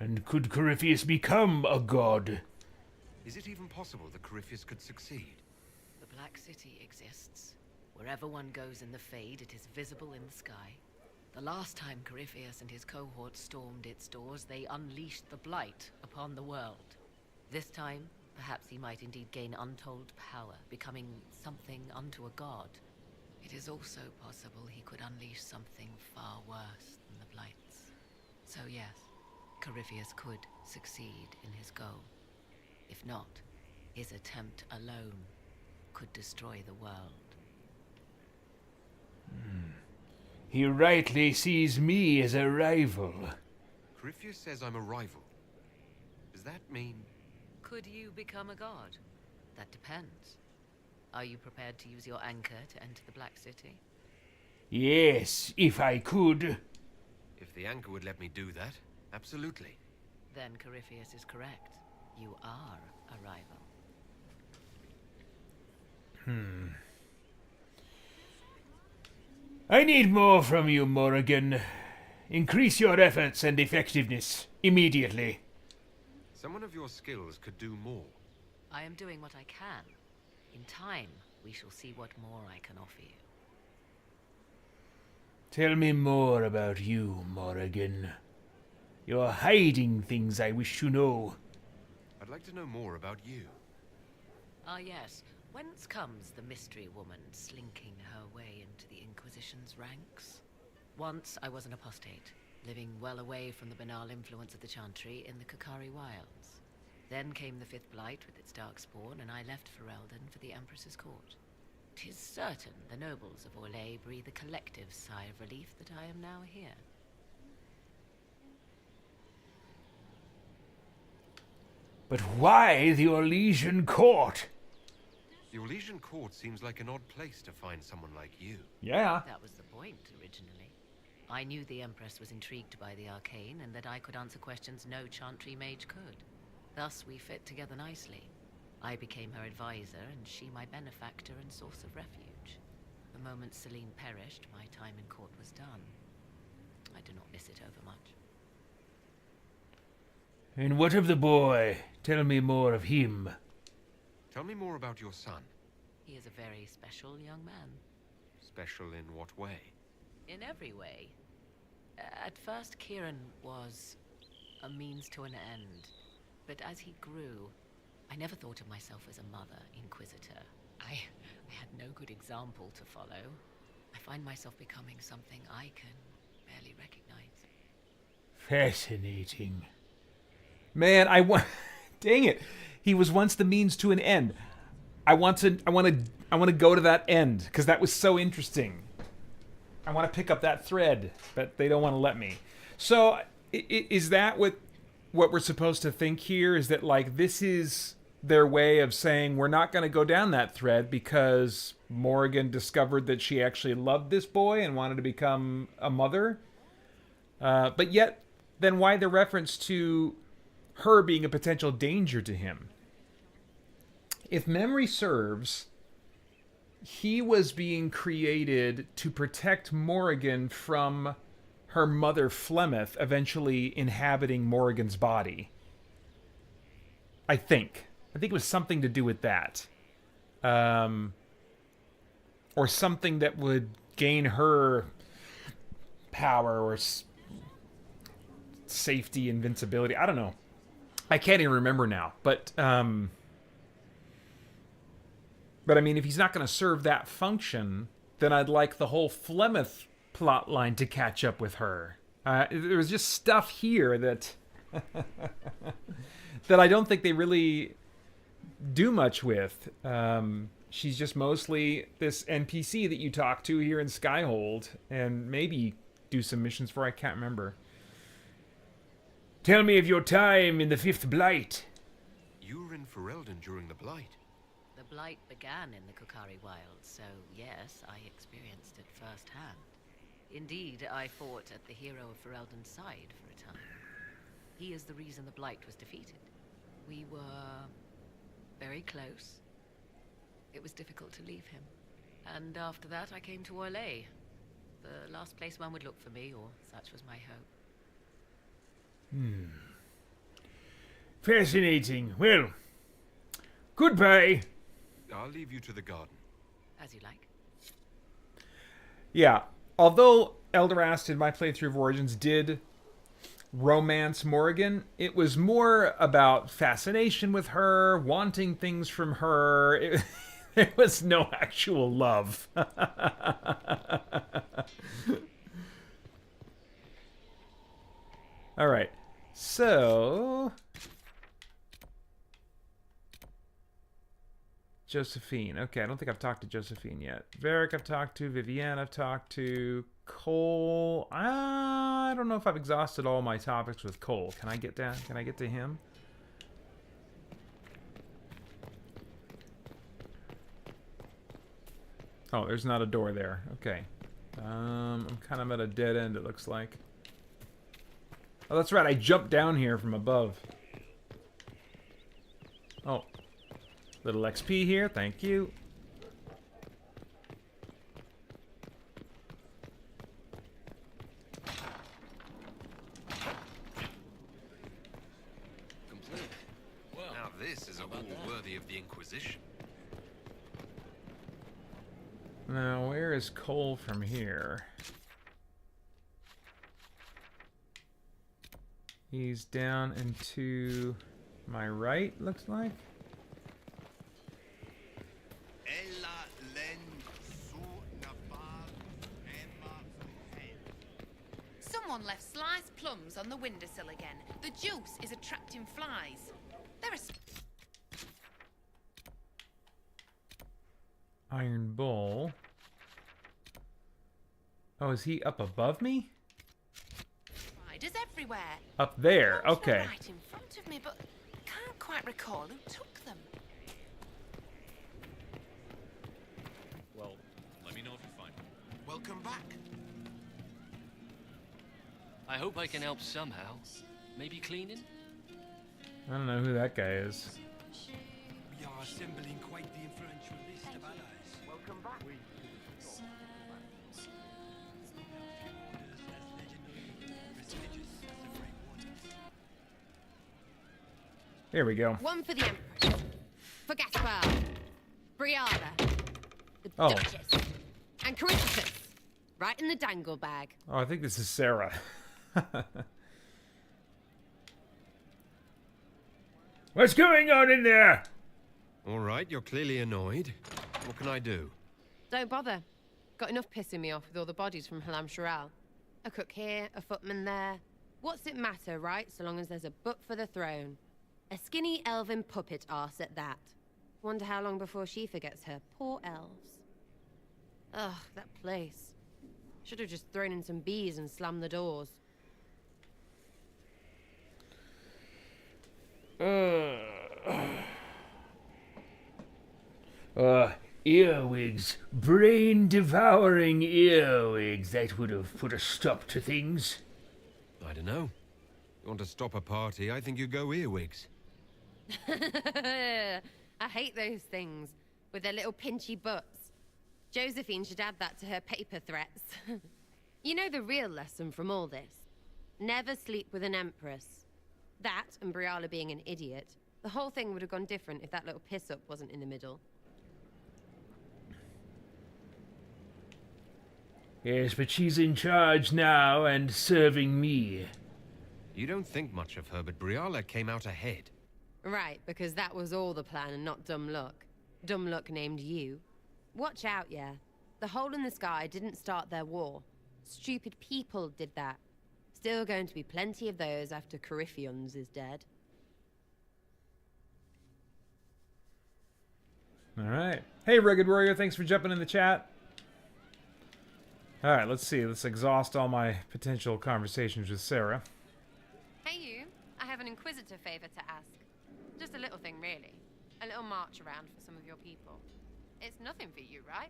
And could Corypheus become a god? Is it even possible that Corypheus could succeed? The Black City exists. Wherever one goes in the Fade, it is visible in the sky. The last time Corypheus and his cohort stormed its doors, they unleashed the Blight upon the world. This time, perhaps he might indeed gain untold power, becoming something unto a god. It is also possible he could unleash something far worse than the Blights. So yes, Corypheus could succeed in his goal. If not, his attempt alone could destroy the world. He rightly sees me as a rival. Corypheus says I'm a rival. Does that mean... Could you become a god? That depends. Are you prepared to use your anchor to enter the Black City? Yes, if I could. If the anchor would let me do that, absolutely. Then Corypheus is correct. You are a rival. I need more from you, Morrigan. Increase your efforts and effectiveness immediately. Someone of your skills could do more. I am doing what I can. In time, we shall see what more I can offer you. Tell me more about you, Morrigan. You're hiding things I wish to know. I'd like to know more about you. Ah, yes. Whence comes the mystery woman slinking her way into the Inquisition's ranks? Once I was an apostate, living well away from the banal influence of the Chantry in the Kukari Wilds. Then came the Fifth Blight with its darkspawn, and I left Ferelden for the Empress's court. 'Tis certain the nobles of Orlais breathe a collective sigh of relief that I am now here. But why the Orlesian court? The Orlesian court seems like an odd place to find someone like you. Yeah. That was the point, originally. I knew the Empress was intrigued by the arcane, and that I could answer questions no Chantry mage could. Thus, we fit together nicely. I became her advisor, and she my benefactor and source of refuge. The moment Celine perished, my time in court was done. I do not miss it overmuch. And what of the boy? Tell me more of him. Tell me more about your son. He is a very special young man. Special in what way? In every way. At first, Kieran was a means to an end. But as he grew, I never thought of myself as a mother inquisitor. I had no good example to follow. I find myself becoming something I can barely recognize. Fascinating. Man, dang it. He was once the means to an end. I want to go to that end because that was so interesting. I want to pick up that thread, but they don't want to let me. So, is that what we're supposed to think here? Is that like this is their way of saying we're not going to go down that thread because Morrigan discovered that she actually loved this boy and wanted to become a mother? But yet, then why the reference to her being a potential danger to him? If memory serves, he was being created to protect Morrigan from her mother Flemeth eventually inhabiting Morrigan's body. I think it was something to do with that. Or something that would gain her power or safety, invincibility. I don't know. I can't even remember now. But I mean, if he's not going to serve that function, then I'd like the whole Flemeth plot line to catch up with her. There was just stuff here that that I don't think they really do much with. She's just mostly this NPC that you talk to here in Skyhold, and maybe do some missions for. I can't remember. Tell me of your time in the Fifth Blight. You were in Ferelden during the Blight. The Blight began in the Kukari Wilds, so yes, I experienced it firsthand. Indeed, I fought at the hero of Ferelden's side for a time. He is the reason the Blight was defeated. We were very close. It was difficult to leave him. And after that, I came to Orlais. The last place one would look for me, or such was my hope. Fascinating. Well, goodbye. I'll leave you to the garden. As you like. Yeah. Although Eldorast in my playthrough of Origins did romance Morrigan, it was more about fascination with her, wanting things from her. There was no actual love. All right. So, Josephine. Okay, I don't think I've talked to Josephine yet. Varric I've talked to. Vivienne I've talked to. Cole. I don't know if I've exhausted all my topics with Cole. Can I get down? Can I get to him? Oh, there's not a door there. Okay. I'm kind of at a dead end, it looks like. Oh, that's right. I jumped down here from above. Oh. Little XP here. Thank you. this is a hall worthy of the Inquisition. Now, where is Cole from here? He's down and to my right, looks like. Someone left sliced plums on the windowsill again. The juice is attracting flies. There are Iron Bowl. Oh, is he up above me? spiders everywhere. Up there, They're okay. right in front of me, but I can't quite recall who took them. Well, let me know if you find them. Welcome back. I hope I can help somehow. Maybe cleaning? I don't know who that guy is. We are assembling quite the influential list of allies. Welcome back. Here we go. One for the Empress. For Gaspar. Briala. The Oh. Duchess. And Corypheus. Right in the dangle bag. Oh, I think this is Sarah. What's going on in there? All right, you're clearly annoyed. What can I do? Don't bother. Got enough pissing me off with all the bodies from Halam Sharal. A cook here, a footman there. What's it matter, right? So long as there's a book for the throne. A skinny elven puppet arse at that. Wonder how long before she forgets her poor elves. Ugh, that place. Should have just thrown in some bees and slammed the doors. Earwigs. Brain-devouring earwigs. That would have put a stop to things. I don't know. You want to stop a party, I think you go earwigs. I hate those things with their little pinchy butts. Josephine should add that to her paper threats. You know the real lesson from all this? Never sleep with an empress. That, and Briala being an idiot. The whole thing would have gone different if that little piss-up wasn't in the middle. Yes, but she's in charge now and serving me. You don't think much of her, but Briala came out ahead. Right, because that was all the plan and not dumb luck. Dumb luck named you. Watch out, yeah. The hole in the sky didn't start their war. Stupid people did that. Still going to be plenty of those after Corypheus is dead. Alright. Hey, Rugged Warrior, thanks for jumping in the chat. Alright, let's see. Let's exhaust all my potential conversations with Sarah. Hey you, I have an Inquisitor favor to ask. Just a little thing, really. A little march around for some of your people. It's nothing for you, right?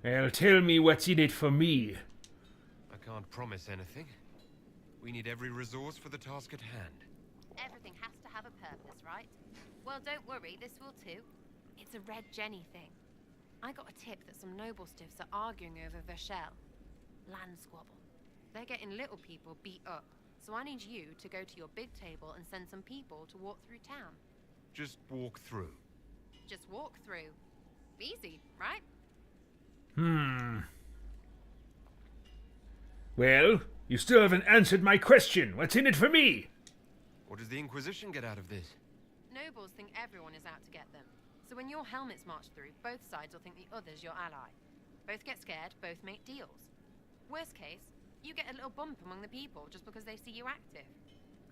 Well, tell me what's in it for me. I can't promise anything. We need every resource for the task at hand. Everything has to have a purpose, right? Well, don't worry, this will too. It's a Red Jenny thing. I got a tip that some noble stiffs are arguing over Vershel. Land squabble. They're getting little people beat up. So I need you to go to your big table and send some people to walk through town. Just walk through. Just walk through. Easy, right? Well, you still haven't answered my question. What's in it for me? What does the Inquisition get out of this? Nobles think everyone is out to get them. So when your helmets march through, both sides will think the other's your ally. Both get scared, both make deals. Worst case, you get a little bump among the people just because they see you active.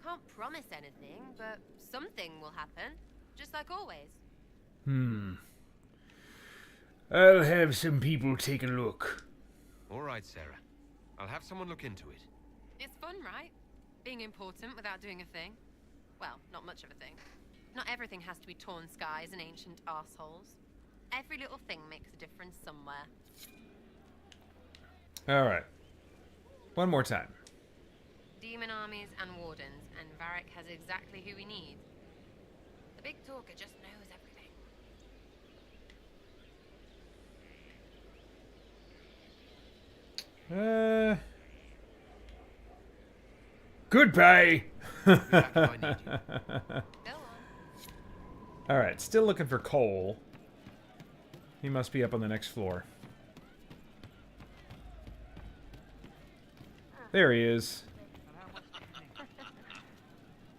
Can't promise anything, but something will happen. Just like always. I'll have some people take a look. All right, Sarah. I'll have someone look into it. It's fun, right? Being important without doing a thing. Well, not much of a thing. Not everything has to be torn skies and ancient arseholes. Every little thing makes a difference somewhere. Alright. One more time. Demon armies and wardens, and Varric has exactly who we need. The big talker just knows everything. Goodbye. back if I need you. Alright, still looking for Cole. He must be up on the next floor. There he is.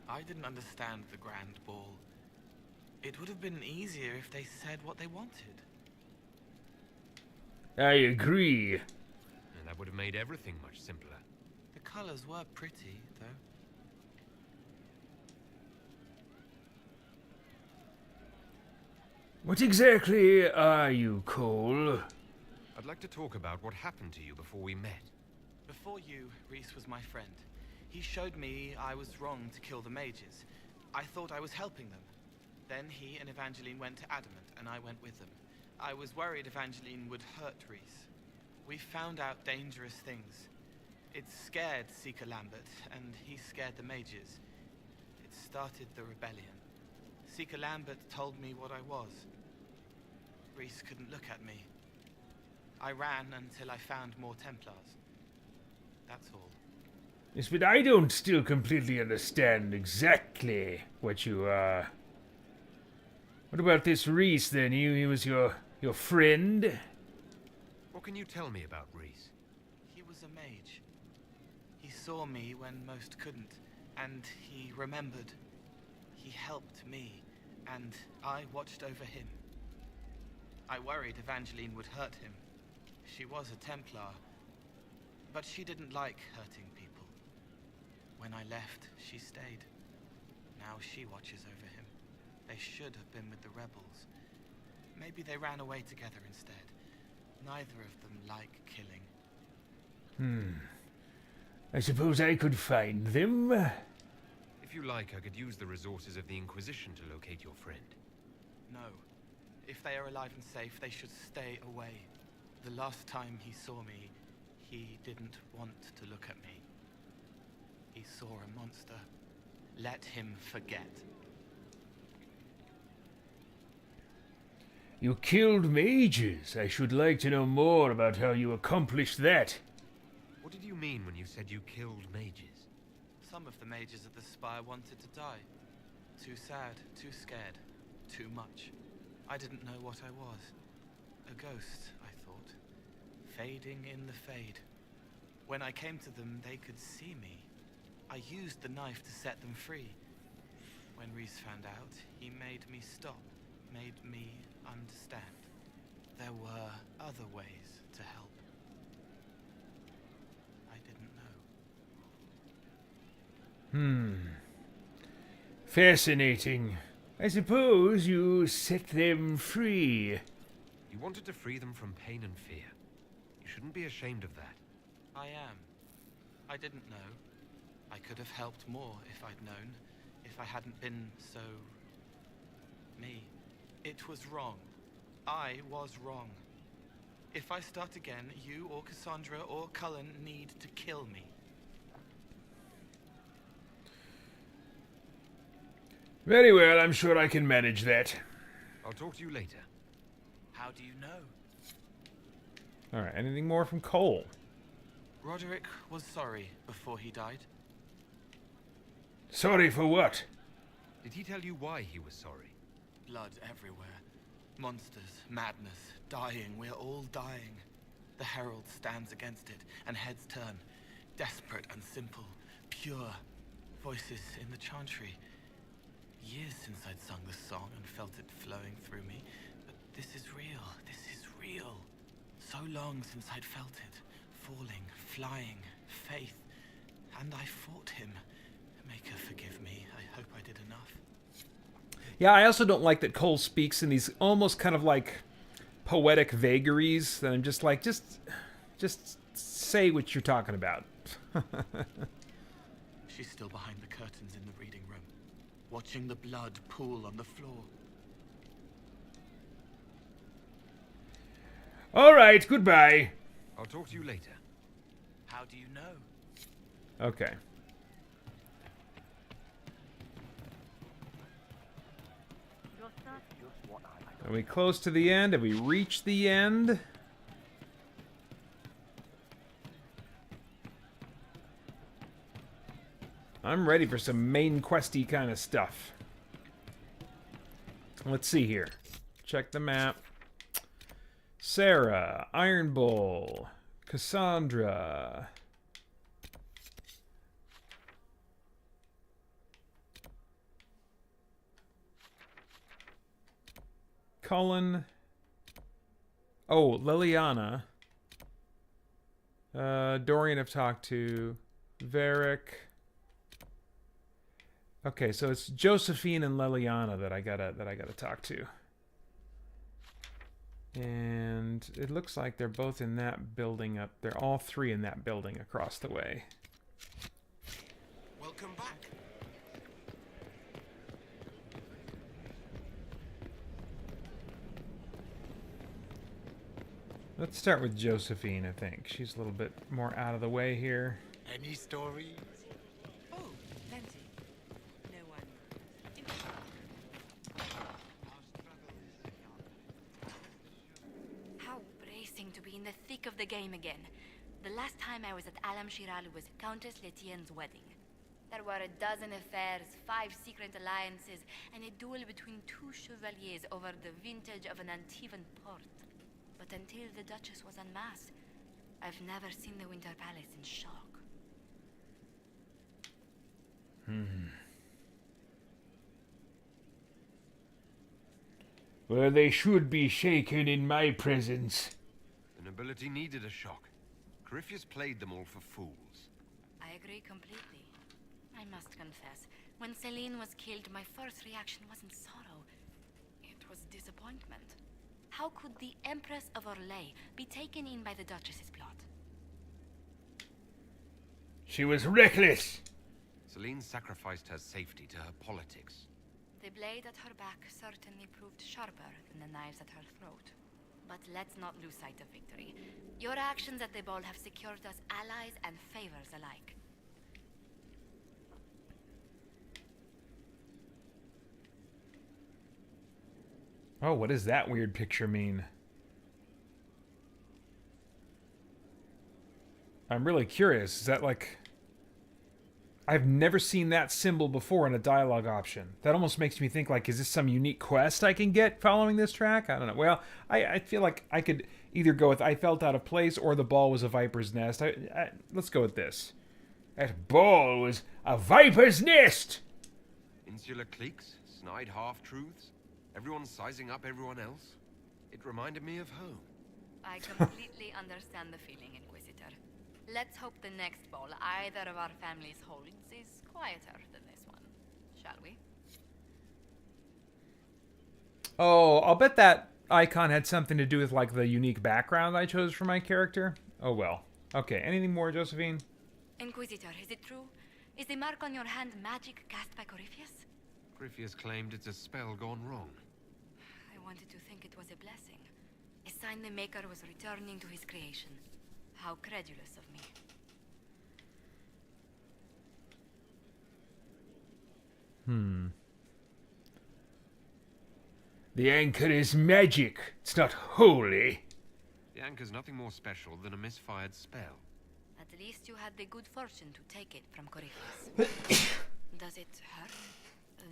I didn't understand the Grand Ball. It would have been easier if they said what they wanted. I agree. And that would have made everything much simpler. The colors were pretty, though. What exactly are you, Cole? I'd like to talk about what happened to you before we met. Before you, Reese was my friend. He showed me I was wrong to kill the mages. I thought I was helping them. Then he and Evangeline went to Adamant, and I went with them. I was worried Evangeline would hurt Reese. We found out dangerous things. It scared Seeker Lambert, and he scared the mages. It started the rebellion. Seeker Lambert told me what I was. Reese couldn't look at me. I ran until I found more Templars. That's all. Yes, but I don't still completely understand exactly what you are. What about this Reese, then? He was your friend? What can you tell me about Reese? He was a mage. He saw me when most couldn't, and he remembered. He helped me, and I watched over him. I worried Evangeline would hurt him. She was a Templar, but she didn't like hurting people. When I left, she stayed. Now she watches over him. They should have been with the rebels. Maybe they ran away together instead. Neither of them like killing. I suppose I could find them. If you like, I could use the resources of the Inquisition to locate your friend. No. If they are alive and safe, they should stay away. The last time he saw me, he didn't want to look at me. He saw a monster. Let him forget. You killed mages. I should like to know more about how you accomplished that. What did you mean when you said you killed mages? Some of the mages at the Spire wanted to die. Too sad, too scared, too much. I didn't know what I was. A ghost, I thought. Fading in the fade. When I came to them, they could see me. I used the knife to set them free. When Reese found out, he made me stop, made me understand. There were other ways to help. I didn't know. Fascinating. I suppose you set them free. You wanted to free them from pain and fear. You shouldn't be ashamed of that. I am. I didn't know. I could have helped more if I'd known. If I hadn't been so... me. It was wrong. I was wrong. If I start again, you or Cassandra or Cullen need to kill me. Very well, I'm sure I can manage that. I'll talk to you later. How do you know? Alright, anything more from Cole? Roderick was sorry before he died. Sorry for what? Did he tell you why he was sorry? Blood everywhere. Monsters, madness, dying. We're all dying. The Herald stands against it, and heads turn. Desperate and simple. Pure. Voices in the chantry. Years since I'd sung the song and felt it flowing through me. But this is real. This is real. So long since I'd felt it. Falling, flying, faith. And I fought him. Maker, forgive me. I hope I did enough. Yeah, I also don't like that Cole speaks in these almost kind of like poetic vagaries that I'm just like, just say what you're talking about. She's still behind the curtains in the reading room, watching the blood pool on the floor. All right, goodbye. I'll talk to you later. How do you know? Okay. Are we close to the end? Have we reached the end? I'm ready for some main questy kind of stuff. Let's see here. Check the map. Sarah, Iron Bull, Cassandra. Cullen. Oh, Liliana. Dorian I've talked to. Varric. Okay, so it's Josephine and Liliana that I gotta talk to. And it looks like they're both in that building up. They're all three in that building across the way. Welcome back. Let's start with Josephine, I think. She's a little bit more out of the way here. Any stories? Oh, plenty. No one. How bracing to be in the thick of the game again. The last time I was at Alam-Shiral was Countess Letienne's wedding. There were a dozen affairs, 5 secret alliances, and a duel between 2 chevaliers over the vintage of an Antivan port. But until the Duchess was unmasked, I've never seen the Winter Palace in shock. Well, they should be shaken in my presence. The nobility needed a shock. Corypheus played them all for fools. I agree completely. I must confess, when Celine was killed, my first reaction wasn't sorrow. It was disappointment. How could the Empress of Orlais be taken in by the Duchess's plot? She was reckless. Celine sacrificed her safety to her politics. The blade at her back certainly proved sharper than the knives at her throat. But let's not lose sight of victory. Your actions at the ball have secured us allies and favors alike. Oh, what does that weird picture mean? I'm really curious. Is that like... I've never seen that symbol before in a dialogue option. That almost makes me think, like, is this some unique quest I can get following this track? I don't know. Well, I feel like I could either go with I felt out of place or the ball was a viper's nest. Let's go with this. That ball was a viper's nest! Insular cliques, snide half-truths, everyone sizing up everyone else. It reminded me of home. I completely understand the feeling, Inquisitor. Let's hope the next ball either of our families holds is quieter than this one. Shall we? Oh, I'll bet that icon had something to do with, like, the unique background I chose for my character. Oh, well. Okay, anything more, Josephine? Inquisitor, is it true? Is the mark on your hand magic cast by Corypheus? Corypheus claimed it's a spell gone wrong. I wanted to think it was a blessing. A sign the Maker was returning to his creation. How credulous of me. The anchor is magic. It's not holy. The anchor's nothing more special than a misfired spell. At least you had the good fortune to take it from Corypheus. Does it hurt?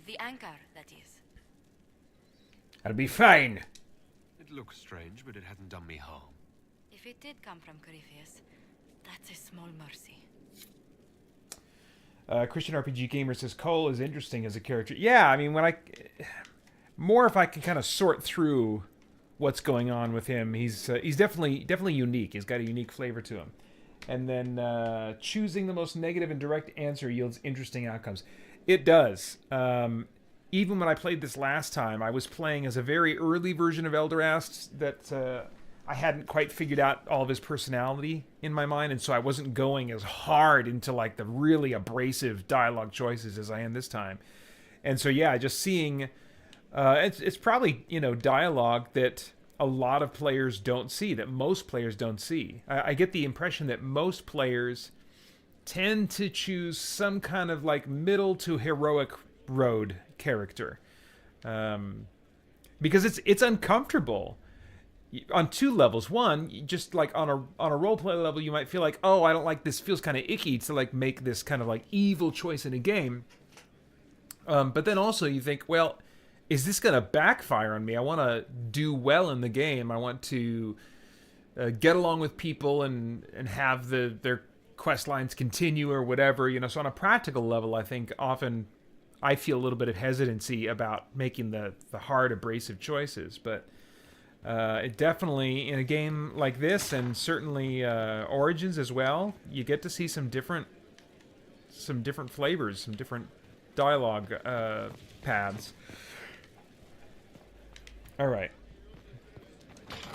The anchor, that is. I'll be fine. It looks strange, but it hasn't done me harm. If it did come from Corypheus, that's a small mercy. Christian RPG Gamer says Cole is interesting as a character. Yeah, I mean, more if I can kind of sort through what's going on with him. He's definitely unique. He's got a unique flavor to him. And then choosing the most negative and direct answer yields interesting outcomes. It does. Even when I played this last time, I was playing as a very early version of Elderast that I hadn't quite figured out all of his personality in my mind, and so I wasn't going as hard into like the really abrasive dialogue choices as I am this time. And so yeah, just seeing it's probably, you know, dialogue that a lot of players don't see, that most players don't see. I get the impression that most players tend to choose some kind of like middle to heroic road character, because it's uncomfortable. on two levels. One, just like on a roleplay level, you might feel like, oh, I don't like this. Feels kind of icky to like make this kind of like evil choice in a game. But then also you think, well, is this gonna backfire on me? I want to do well in the game. I want to get along with people and have their quest lines continue or whatever. You know, so on a practical level, I think often I feel a little bit of hesitancy about making the hard, abrasive choices, but. It definitely, in a game like this, and certainly Origins as well, you get to see some different flavors, some different dialogue paths. All right.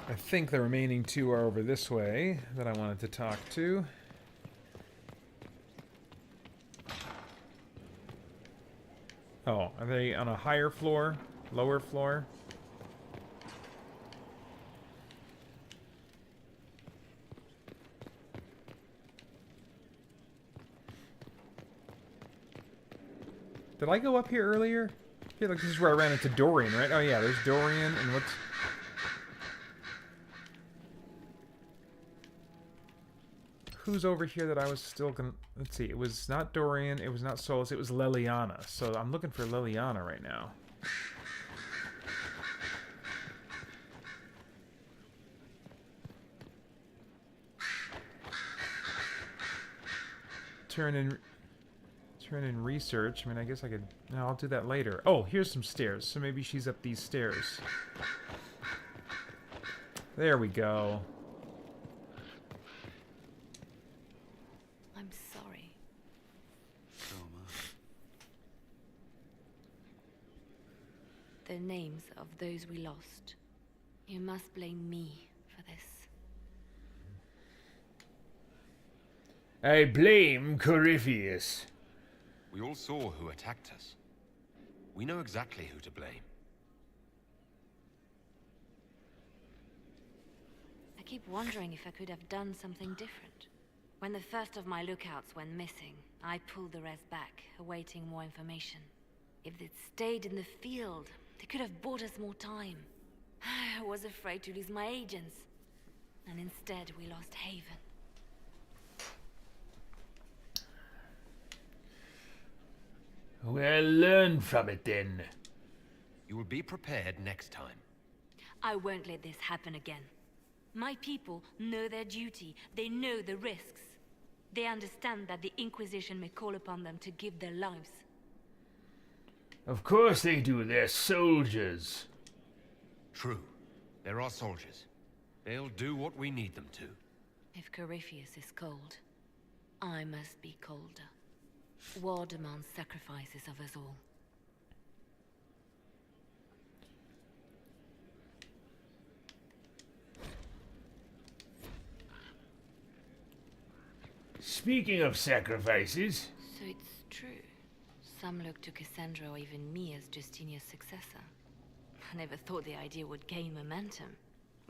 I think the remaining two are over this way that I wanted to talk to. Oh, are they on a higher floor? Lower floor? Did I go up here earlier? I feel like this is where I ran into Dorian, right? Oh yeah, there's Dorian, and what's... Who's over here that I was still gonna... Let's see, it was not Dorian, it was not Solus, it was Leliana. So I'm looking for Leliana right now. Turn in research. I mean, I guess I could... No, I'll do that later. Oh, here's some stairs. So maybe she's up these stairs. There we go. I'm sorry. The names of those we lost. You must blame me for this. I blame Corypheus. We all saw who attacked us. We know exactly who to blame. I keep wondering if I could have done something different. When the first of my lookouts went missing, I pulled the rest back, awaiting more information. If they'd stayed in the field, they could have bought us more time. I was afraid to lose my agents. And instead, we lost Haven. Well, learn from it then. You will be prepared next time. I won't let this happen again. My people know their duty. They know the risks. They understand that the Inquisition may call upon them to give their lives. Of course they do. They're soldiers. True. There are soldiers. They'll do what we need them to. If Corypheus is cold, I must be colder. War demands sacrifices of us all. Speaking of sacrifices... So it's true. Some look to Cassandra or even me as Justinia's successor. I never thought the idea would gain momentum.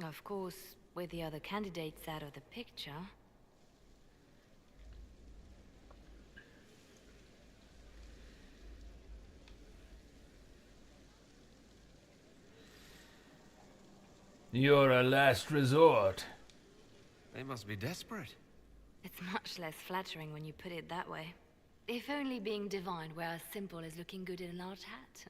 Of course, with the other candidates out of the picture... You're a last resort. They must be desperate. It's much less flattering when you put it that way. If only being divine were as simple as looking good in a large hat.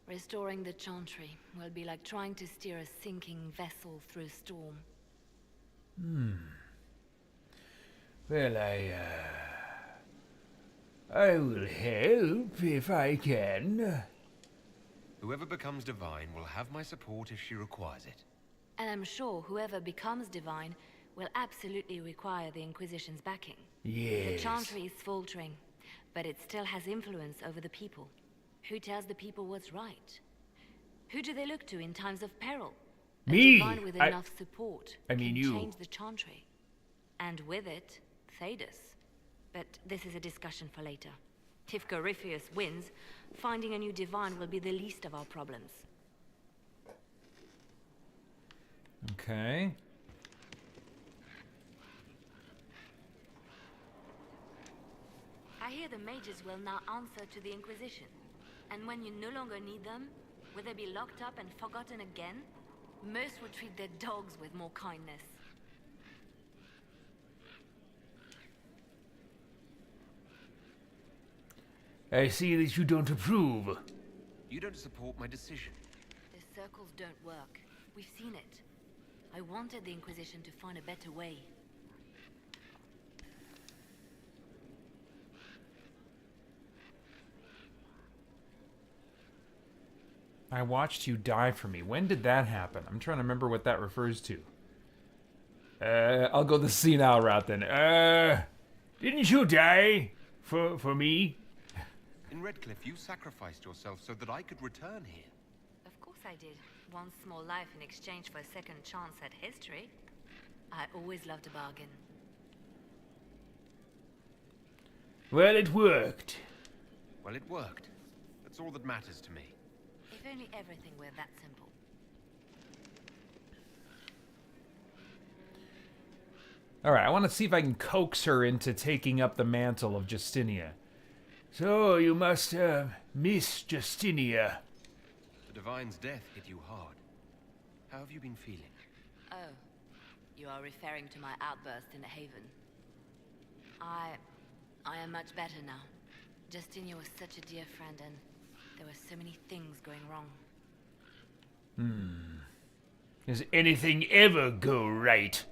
Restoring the Chantry will be like trying to steer a sinking vessel through a storm. Well, I will help if I can. Whoever becomes divine will have my support if she requires it. And I'm sure whoever becomes divine will absolutely require the Inquisition's backing. Yes. The Chantry is faltering, but it still has influence over the people. Who tells the people what's right? Who do they look to in times of peril? Me! A divine with enough support I mean can you. change the Chantry. And with it, Thedas. But this is a discussion for later. If Corypheus wins, finding a new divine will be the least of our problems. Okay. I hear the mages will now answer to the Inquisition. And when you no longer need them, will they be locked up and forgotten again? Most would treat their dogs with more kindness. I see that you don't approve. You don't support my decision. The circles don't work. We've seen it. I wanted the Inquisition to find a better way. I watched you die for me. When did that happen? I'm trying to remember what that refers to. I'll go the senile route then. Didn't you die for me? In Redcliffe, you sacrificed yourself so that I could return here. Of course I did. One small life in exchange for a second chance at history. I always loved a bargain. Well, it worked. Well, it worked. That's all that matters to me. If only everything were that simple. Alright, I want to see if I can coax her into taking up the mantle of Justinia. So, you must, miss Justinia. The Divine's death hit you hard. How have you been feeling? Oh, you are referring to my outburst in the Haven. I am much better now. Justinia was such a dear friend, and there were so many things going wrong. Does anything ever go right?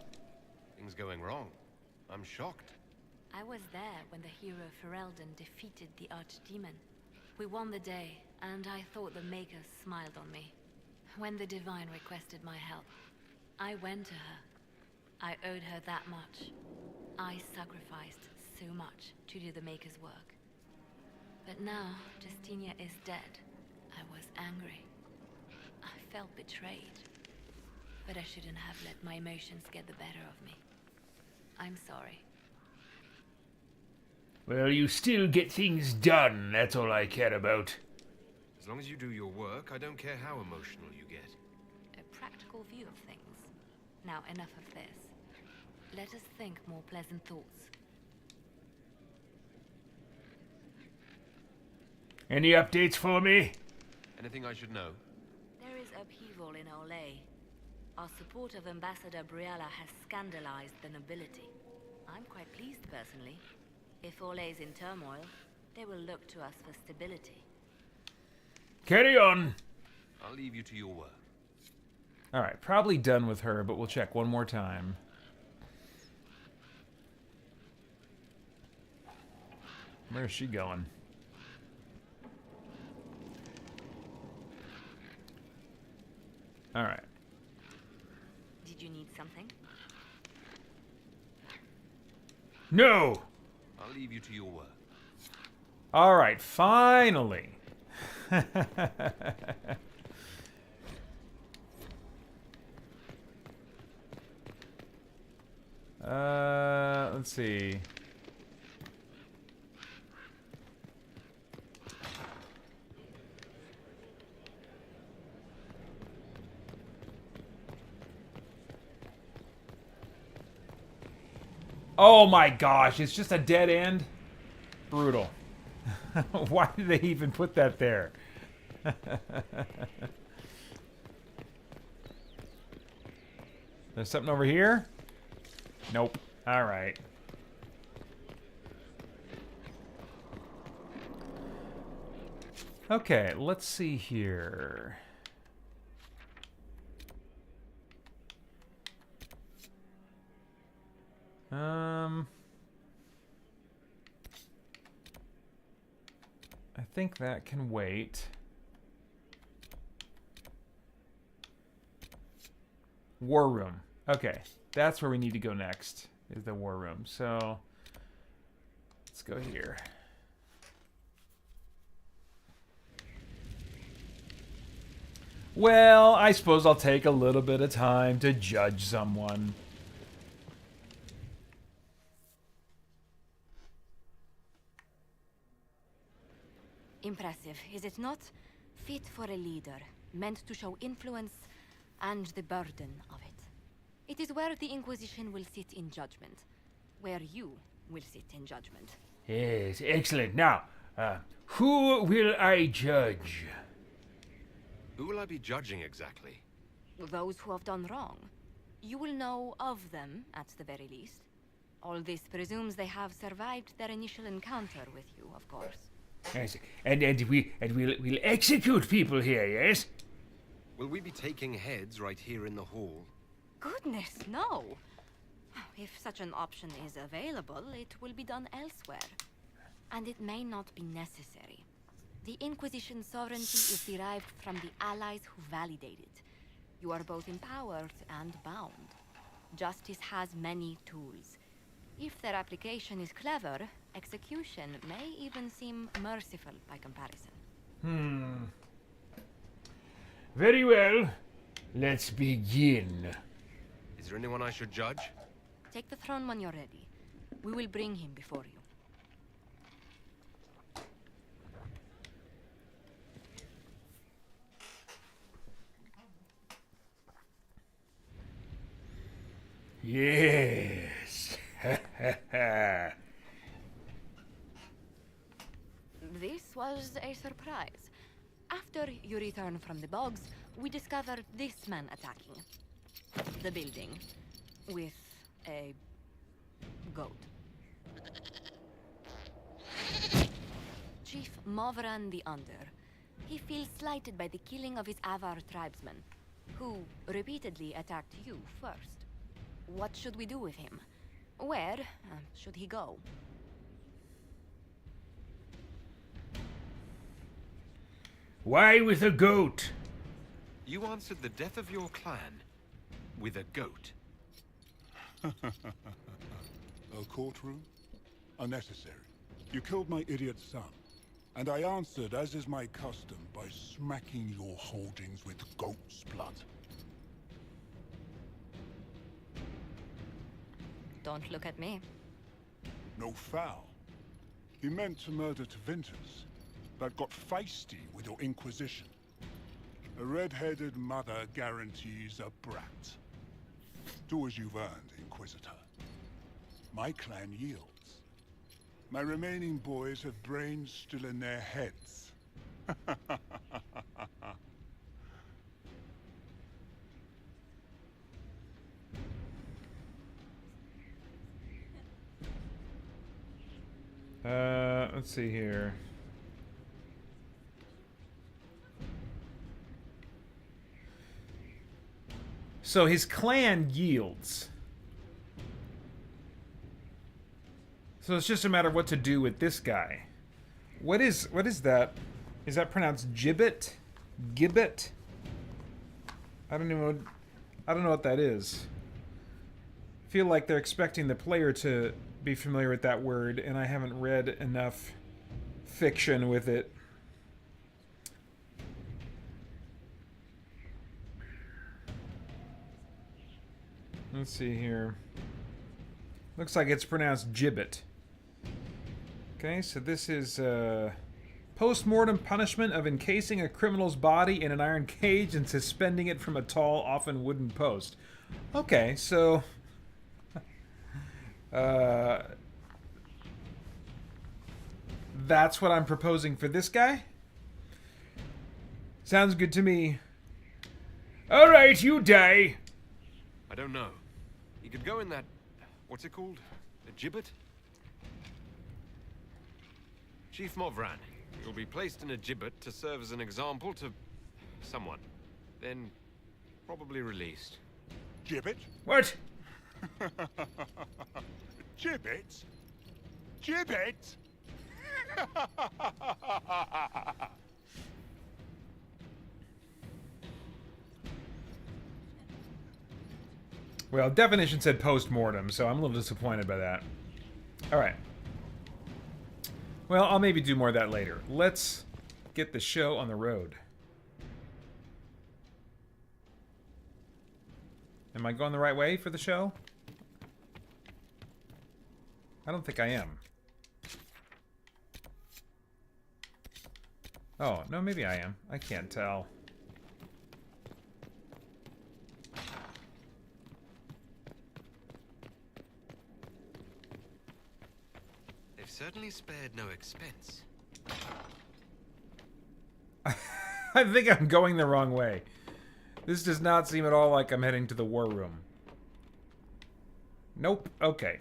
Things going wrong? I'm shocked. I was there when the hero Ferelden defeated the Archdemon. We won the day, and I thought the Maker smiled on me. When the Divine requested my help, I went to her. I owed her that much. I sacrificed so much to do the Maker's work. But now, Justinia is dead. I was angry. I felt betrayed. But I shouldn't have let my emotions get the better of me. I'm sorry. Well, you still get things done, that's all I care about. As long as you do your work, I don't care how emotional you get. A practical view of things. Now, enough of this. Let us think more pleasant thoughts. Any updates for me? Anything I should know? There is upheaval in Olay. Our support of Ambassador Briella has scandalized the nobility. I'm quite pleased, personally. If Olay's in turmoil, they will look to us for stability. Carry on. I'll leave you to your work. Alright, probably done with her, but we'll check one more time. Where's she going? Alright. Did you need something? No! I'll leave you to your work. Alright, finally! Let's see. Oh my gosh, it's just a dead end? Brutal. Why did they even put that there? There's something over here? Nope. Alright. Okay, let's see here. I think that can wait. War room. Okay, that's where we need to go next, is the war room. So, let's go here. Well, I suppose I'll take a little bit of time to judge someone. Impressive, is it not? Fit for a leader, meant to show influence and the burden of it. It is where the Inquisition will sit in judgment. Where you will sit in judgment. Yes, excellent. Now, who will I judge? Who will I be judging exactly? Those who have done wrong. You will know of them, at the very least. All this presumes they have survived their initial encounter with you, of course. I see. And we'll execute people here, yes? Will we be taking heads right here in the hall? Goodness, no. If such an option is available, it will be done elsewhere. And it may not be necessary. The Inquisition's sovereignty is derived from the allies who validate it. You are both empowered and bound. Justice has many tools. If their application is clever, execution may even seem merciful by comparison. Very well. Let's begin. Is there anyone I should judge? Take the throne when you're ready. We will bring him before you. Yes. This was a surprise. After you return from the bogs, we discovered this man attacking the building with a goat. Chief Movran the Under. He feels slighted by the killing of his Avar tribesmen, who repeatedly attacked you first. What should we do with him? Where should he go? Why with a goat? You answered the death of your clan with a goat. A courtroom? Unnecessary. You killed my idiot son, and I answered, as is my custom, by smacking your holdings with goat's blood. Don't look at me. No foul. He meant to murder to Vinters, but got feisty with your Inquisition. A red-headed mother guarantees a brat. Do as you've earned, Inquisitor. My clan yields. My remaining boys have brains still in their heads. Let's see here. So his clan yields. So it's just a matter of what to do with this guy. What is that? Is that pronounced gibbet? Gibbet? I don't know what that is. I feel like they're expecting the player to be familiar with that word, and I haven't read enough fiction with it. Let's see here. Looks like it's pronounced gibbet. Okay, so this is post-mortem punishment of encasing a criminal's body in an iron cage and suspending it from a tall, often wooden post. Okay, so that's what I'm proposing for this guy? Sounds good to me. All right, you die. I don't know. He could go in that... what's it called? A gibbet? Chief Movran, you'll be placed in a gibbet to serve as an example to someone. Then probably released. Gibbet? What? Gibbet? Gibbet? Well, definition said post-mortem, so I'm a little disappointed by that. Alright. Well, I'll maybe do more of that later. Let's get the show on the road. Am I going the right way for the show? I don't think I am. Oh, no, maybe I am. I can't tell. They've certainly spared no expense. I think I'm going the wrong way. This does not seem at all like I'm heading to the war room. Nope. Okay.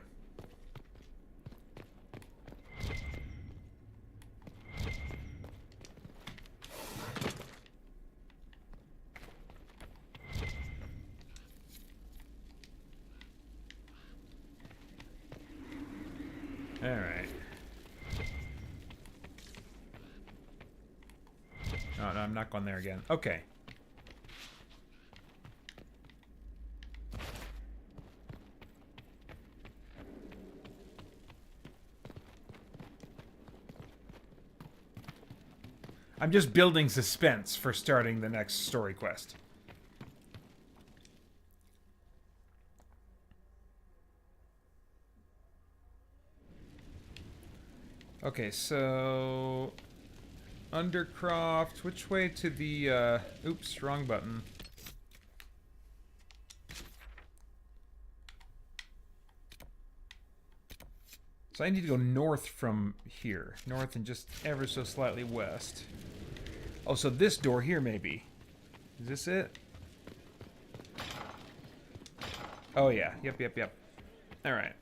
All right. Oh, no, I'm not going there again. Okay. I'm just building suspense for starting the next story quest. Okay, so... Undercroft, which way to the, oops, wrong button. So I need to go north from here. North and just ever so slightly west. Oh, so this door here, maybe. Is this it? Oh, yeah. Yep. Alright.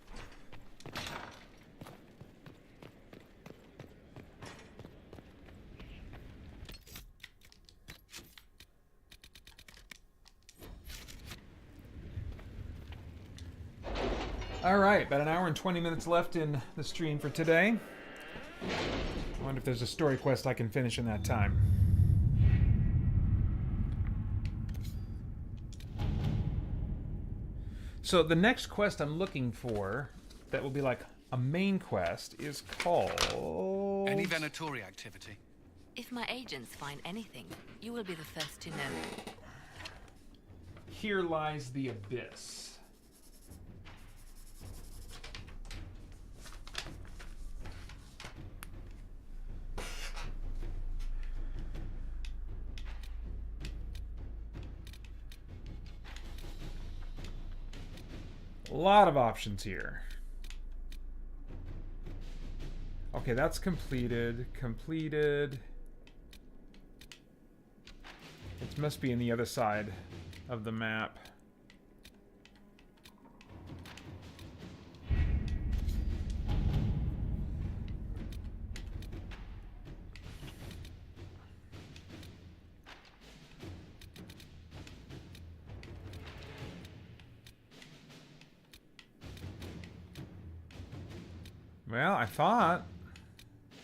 Alright, about an hour and 20 minutes left in the stream for today. I wonder if there's a story quest I can finish in that time. So the next quest I'm looking for, that will be like a main quest, is called... Any Venatori activity? If my agents find anything, you will be the first to know. Here Lies the Abyss. A lot of options here. Okay, that's completed. Completed. It must be in the other side of the map. Well, I thought.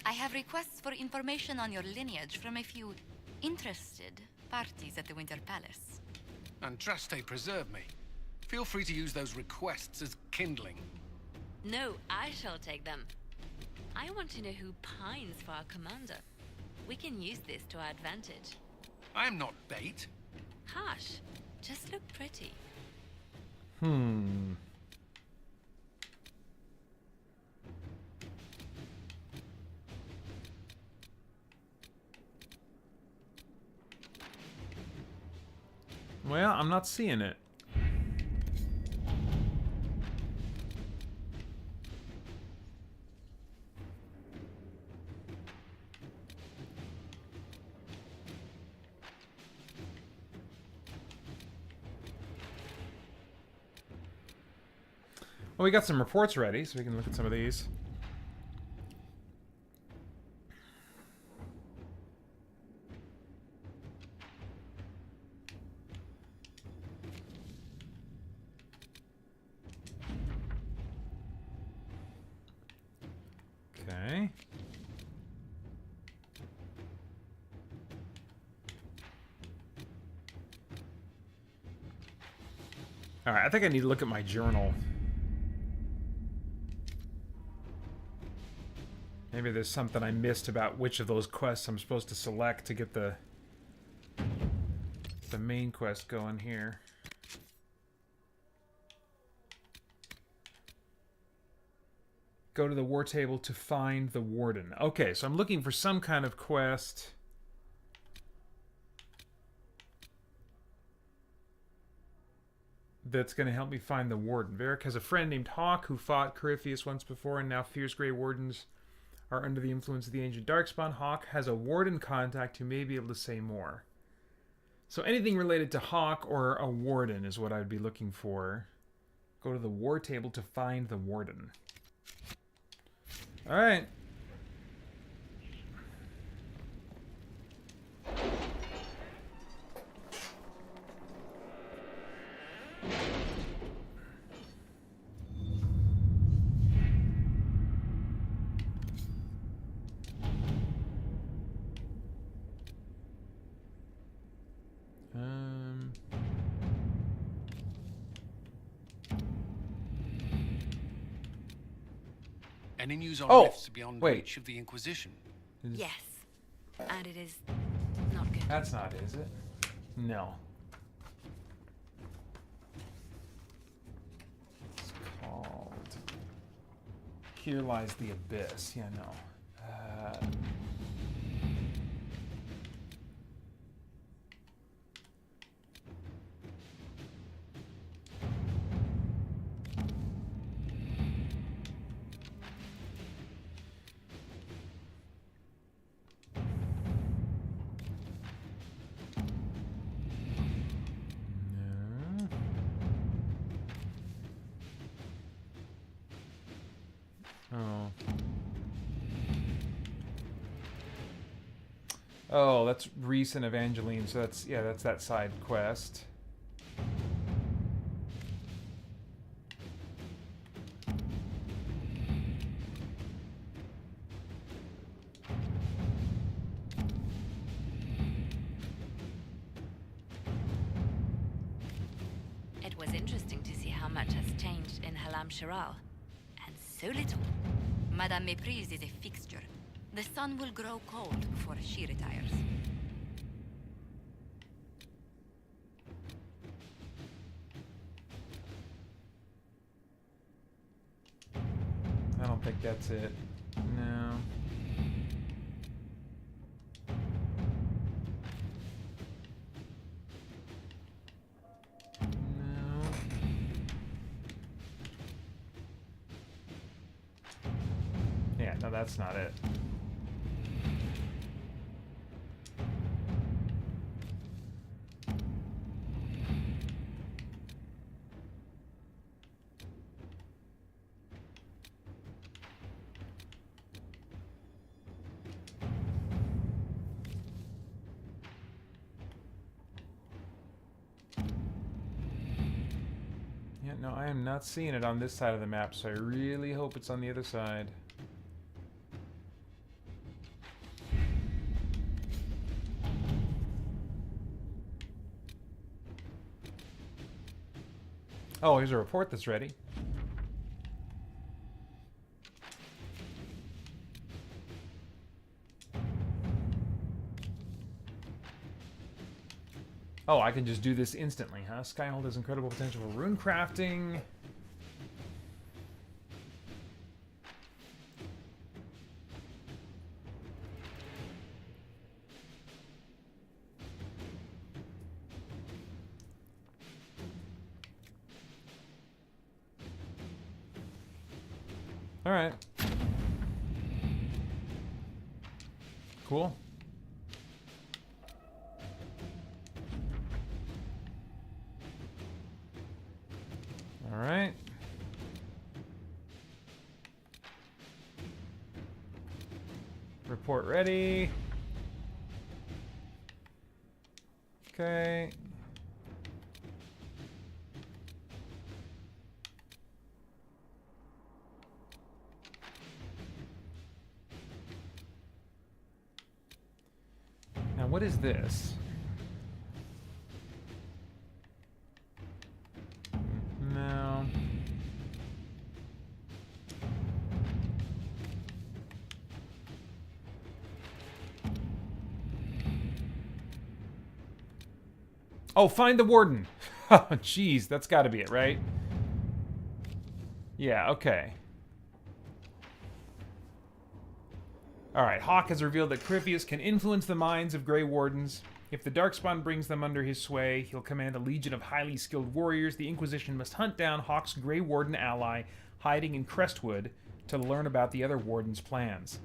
I have requests for information on your lineage from a few interested parties at the Winter Palace. Andraste preserve me. Feel free to use those requests as kindling. No, I shall take them. I want to know who pines for our commander. We can use this to our advantage. I am not bait. Hush. Just look pretty. Well, I'm not seeing it. Well, we got some reports ready, so we can look at some of these. Okay. All right, I think I need to look at my journal. Maybe there's something I missed about which of those quests I'm supposed to select to get the main quest going here. Go to the war table to find the warden. Okay, so I'm looking for some kind of quest. That's going to help me find the warden. Varric has a friend named Hawk who fought Corypheus once before and now fears Grey Wardens are under the influence of the ancient Darkspawn. Hawk has a warden contact who may be able to say more. So anything related to Hawk or a warden is what I'd be looking for. Go to the war table to find the warden. All right. Any news on Oh, rifts beyond wait. reach of the Inquisition? Yes. And it is not good. That's not, is it? No. It's called Here Lies the Abyss. Yeah, no. Oh, that's Reese and Evangeline, so that's, yeah, that's that side quest. It was interesting to see how much has changed in Halam-Shiral. And so little. Madame Méprise is a fixture. The sun will grow cold before she retires. I don't think that's it. No. No. Yeah, no, that's not it. Yeah, no, I am not seeing it on this side of the map, so I really hope it's on the other side. Oh, here's a report that's ready. Oh, I can just do this instantly, huh? Skyhold has incredible potential for rune crafting. All right. Cool. All right. Report ready. Okay. Now, what is this? No. Oh, find the warden. Oh, jeez, that's got to be it, right? Yeah, okay. Alright, Hawk has revealed that Crifius can influence the minds of Grey Wardens. If the Darkspawn brings them under his sway, he'll command a legion of highly skilled warriors. The Inquisition must hunt down Hawk's Grey Warden ally, hiding in Crestwood, to learn about the other Warden's plans.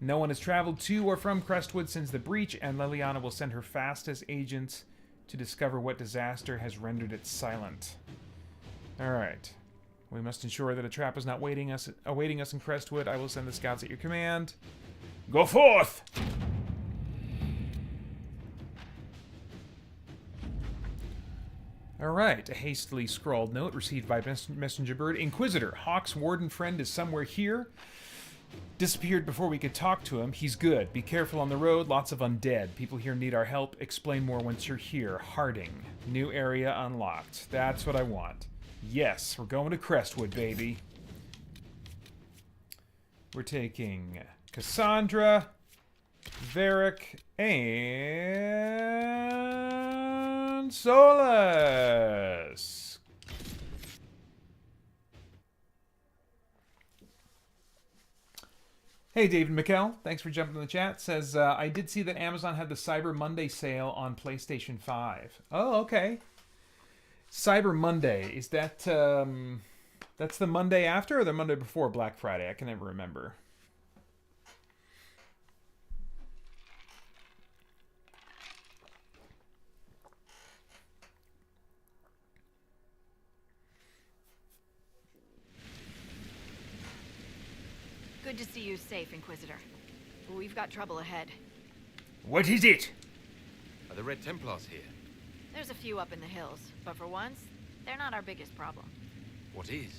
No one has traveled to or from Crestwood since the breach, and Leliana will send her fastest agents to discover what disaster has rendered it silent. Alright. We must ensure that a trap is not awaiting us in Crestwood. I will send the scouts at your command. Go forth! Alright, a hastily scrawled note received by Messenger Bird. Inquisitor, Hawk's warden friend is somewhere here. Disappeared before we could talk to him. He's good. Be careful on the road. Lots of undead. People here need our help. Explain more once you're here. Harding. New area unlocked. That's what I want. Yes, we're going to Crestwood, baby. We're taking Cassandra, Varric, and Solus. Hey, David McKell. Thanks for jumping in the chat. Says, I did see that Amazon had the Cyber Monday sale on PlayStation 5. Oh, okay. Cyber Monday. Is that, that's the Monday after or the Monday before Black Friday? I can never remember. Good to see you safe, Inquisitor. We've got trouble ahead. What is it? Are the Red Templars here? There's a few up in the hills, but for once, they're not our biggest problem. What is?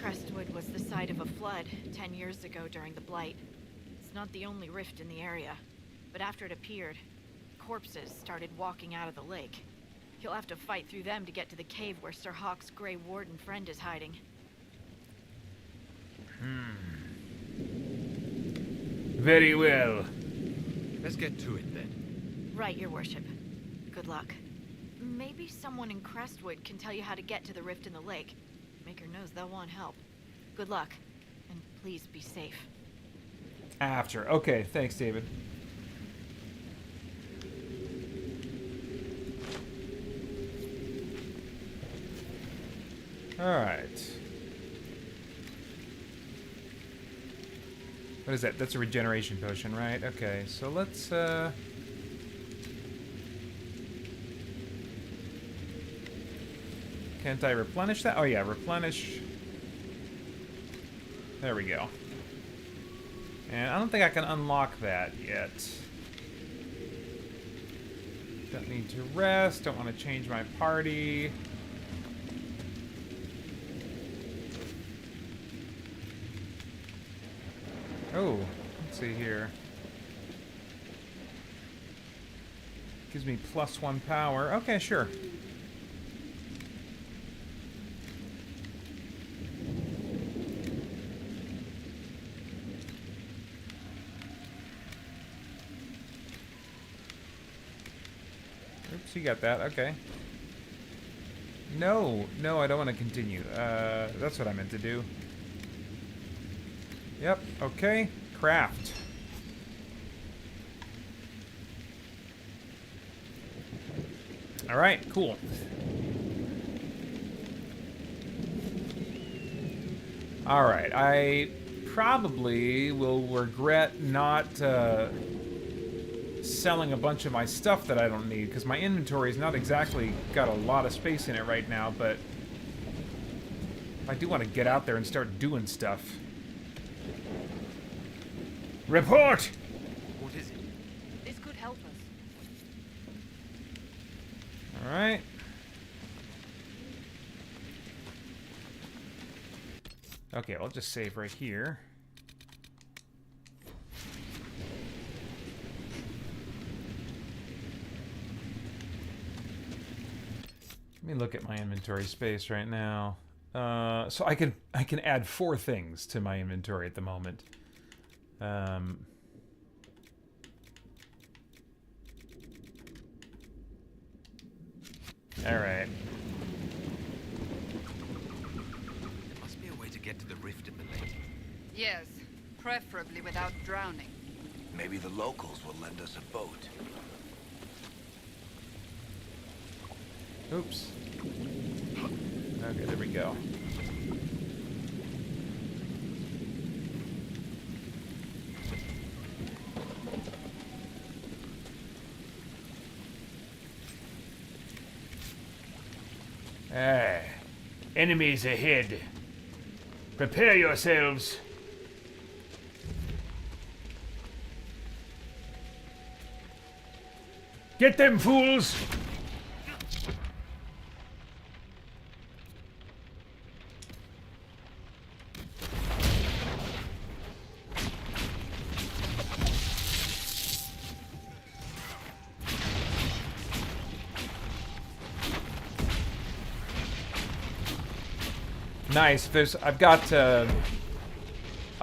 Crestwood was the site of a flood 10 years ago during the Blight. It's not the only rift in the area, but after it appeared, corpses started walking out of the lake. You'll have to fight through them to get to the cave where Sir Hawk's Grey Warden friend is hiding. Very well. Let's get to it then. Right, Your Worship. Good luck. Maybe someone in Crestwood can tell you how to get to the rift in the lake. Maker knows they'll want help. Good luck, and please be safe. After. Okay, thanks, David. Alright. What is that? That's a regeneration potion, right? Okay, so let's, Can't I replenish that? Oh yeah, replenish. There we go. And I don't think I can unlock that yet. Don't need to rest. Don't want to change my party. Oh, let's see here. Gives me +1 power. Okay, sure. Oops, you got that. Okay. No, I don't want to continue. That's what I meant to do. Yep, okay. Craft. Alright, cool. Alright, I probably will regret not selling a bunch of my stuff that I don't need, because my inventory's not exactly got a lot of space in it right now, but I do want to get out there and start doing stuff. Report! What is it? This could help us. Alright. Okay, I'll just save right here. Let me look at my inventory space right now. So I can add 4 things to my inventory at the moment. All right. There must be a way to get to the rift in the lake. Yes, preferably without drowning. Maybe the locals will lend us a boat. Oops. Okay, there we go. Enemies ahead. Prepare yourselves. Get them, fools! Nice. I've got a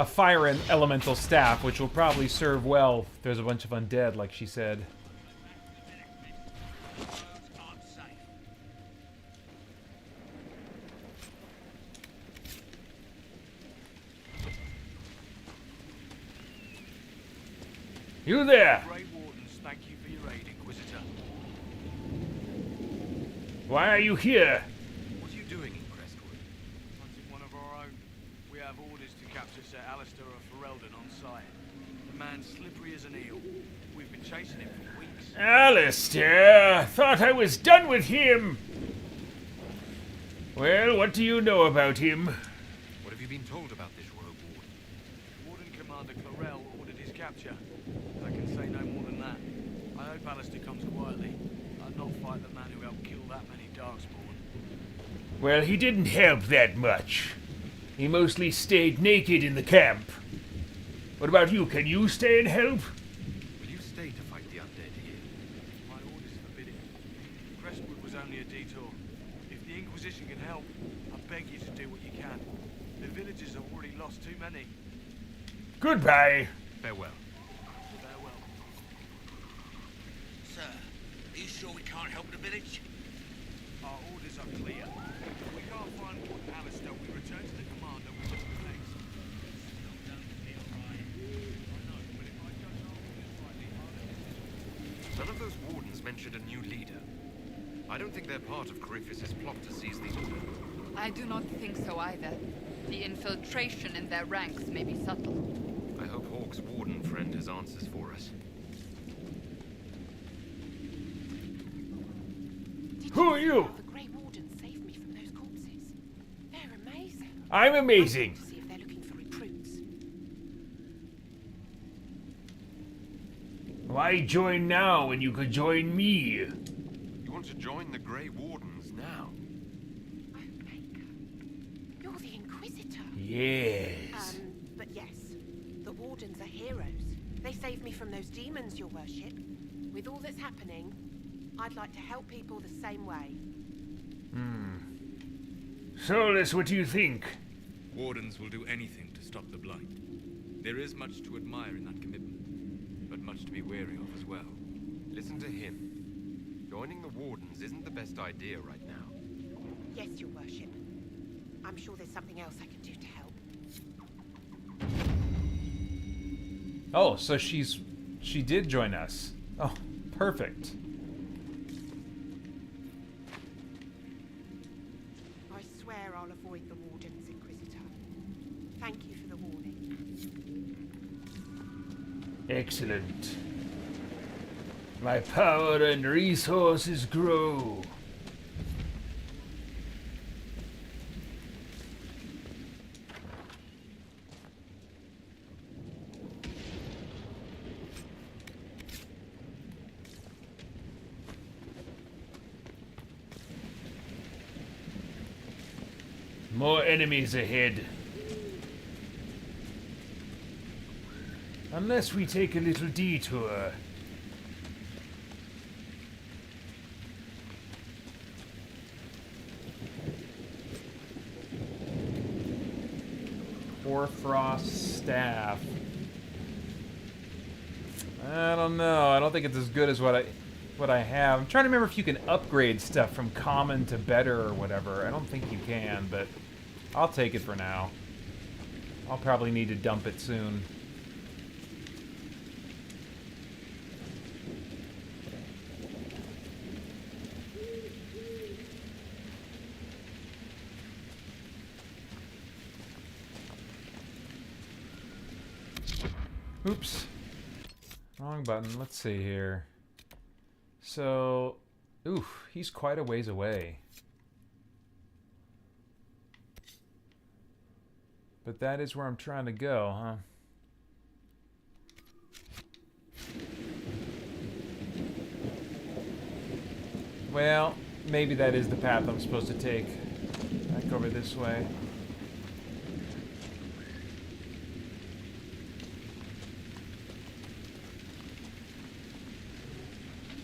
fire and elemental staff, which will probably serve well if there's a bunch of undead, like she said. You there! Grey Wardens, thank you for your aid, Inquisitor. Why are you here? What are you doing in Crestwood? Hunting one of our own. We have orders to capture Sir Alistair of Ferelden on sight. The man's slippery as an eel. We've been chasing him for weeks. Alistair! Thought I was done with him! Well, what do you know about him? What have you been told about this rogue warden? Warden Commander Clarel ordered his capture. I can say no more than that. I hope Alistair comes quietly. I'd not fight the man who helped kill that many Darkspawn. Well, he didn't help that much. He mostly stayed naked in the camp. What about you? Can you stay and help? Will you stay to fight the undead here? My orders forbid it. Crestwood was only a detour. If the Inquisition can help, I beg you to do what you can. The villagers have already lost too many. Goodbye. Farewell. Farewell. Sir, are you sure we can't help the village? Our orders are clear. If we can't find Warden Alistair, we return to the commander with the place. None of those wardens mentioned a new leader. I don't think they're part of Corypheus's plot to seize the order. I do not think so either. The infiltration in their ranks may be subtle. I hope Hawke's warden friend has answers for us. Who are you? The Grey Warden saved me from those corpses. They're amazing. I'm amazing. To see if they're looking for recruits. Why join now when you could join me? You want to join the Grey Wardens now? You're the Inquisitor. Yes. But yes, the Wardens are heroes. They saved me from those demons, your worship. With all that's happening, I'd like to help people the same way. Solus, what do you think? Wardens will do anything to stop the blight. There is much to admire in that commitment, but much to be wary of as well. Listen to him. Joining the Wardens isn't the best idea right now. Yes, your worship. I'm sure there's something else I can do to help. Oh, so she did join us. Oh, perfect. I swear I'll avoid the Wardens, Inquisitor. Thank you for the warning. Excellent. My power and resources grow. More enemies ahead. Unless we take a little detour. Hoarfrost staff. I don't know. I don't think it's as good as what I have. I'm trying to remember if you can upgrade stuff from common to better or whatever. I don't think you can, but I'll take it for now. I'll probably need to dump it soon. Oops. Wrong button. Let's see here. So, oof, he's quite a ways away. But that is where I'm trying to go, huh? Well, maybe that is the path I'm supposed to take. Back over this way.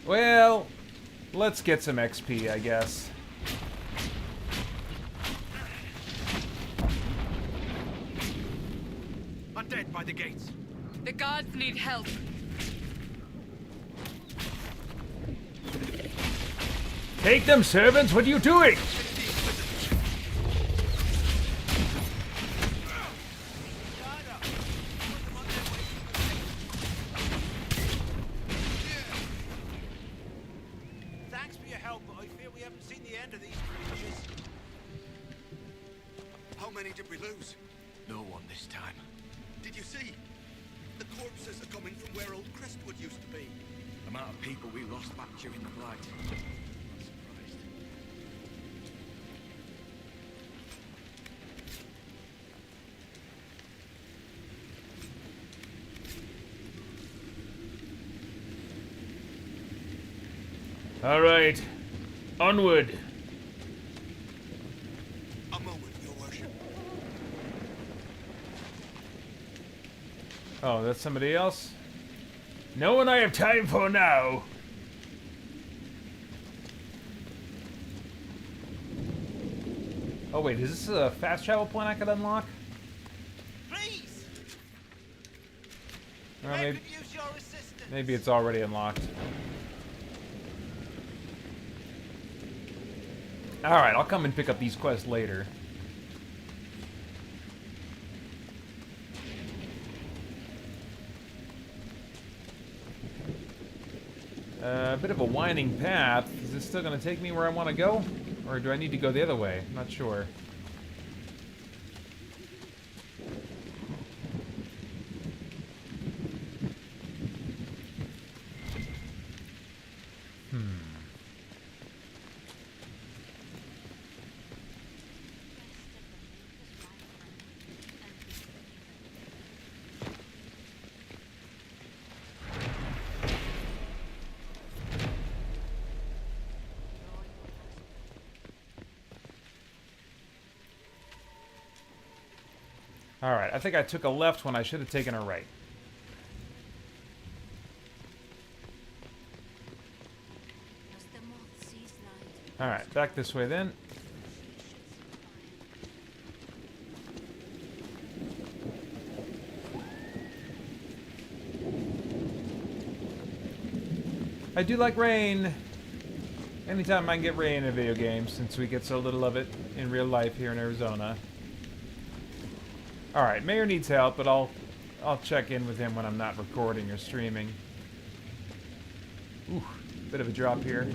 Well, let's get some XP, I guess. Undead by the gates. The guards need help. Take them, servants! What are you doing? Thanks for your help, but I fear we haven't seen the end of these creatures. How many did we lose? No one this time. Did you see? The corpses are coming from where old Crestwood used to be. The amount of people we lost back during the Blight. All right, onward. A moment, your worship. Oh, that's somebody else? No one I have time for now. Oh wait, is this a fast travel point I could unlock? Please! Well, I could use your assistance. maybe it's already unlocked. Alright, I'll come and pick up these quests later. A bit of a winding path. Is this still going to take me where I want to go? Or do I need to go the other way? I'm not sure. Alright, I think I took a left when I should have taken a right. Alright, back this way then. I do like rain. Anytime I can get rain in a video game, since we get so little of it in real life here in Arizona. Alright, Mayor needs help, but I'll check in with him when I'm not recording or streaming. Ooh, bit of a drop here.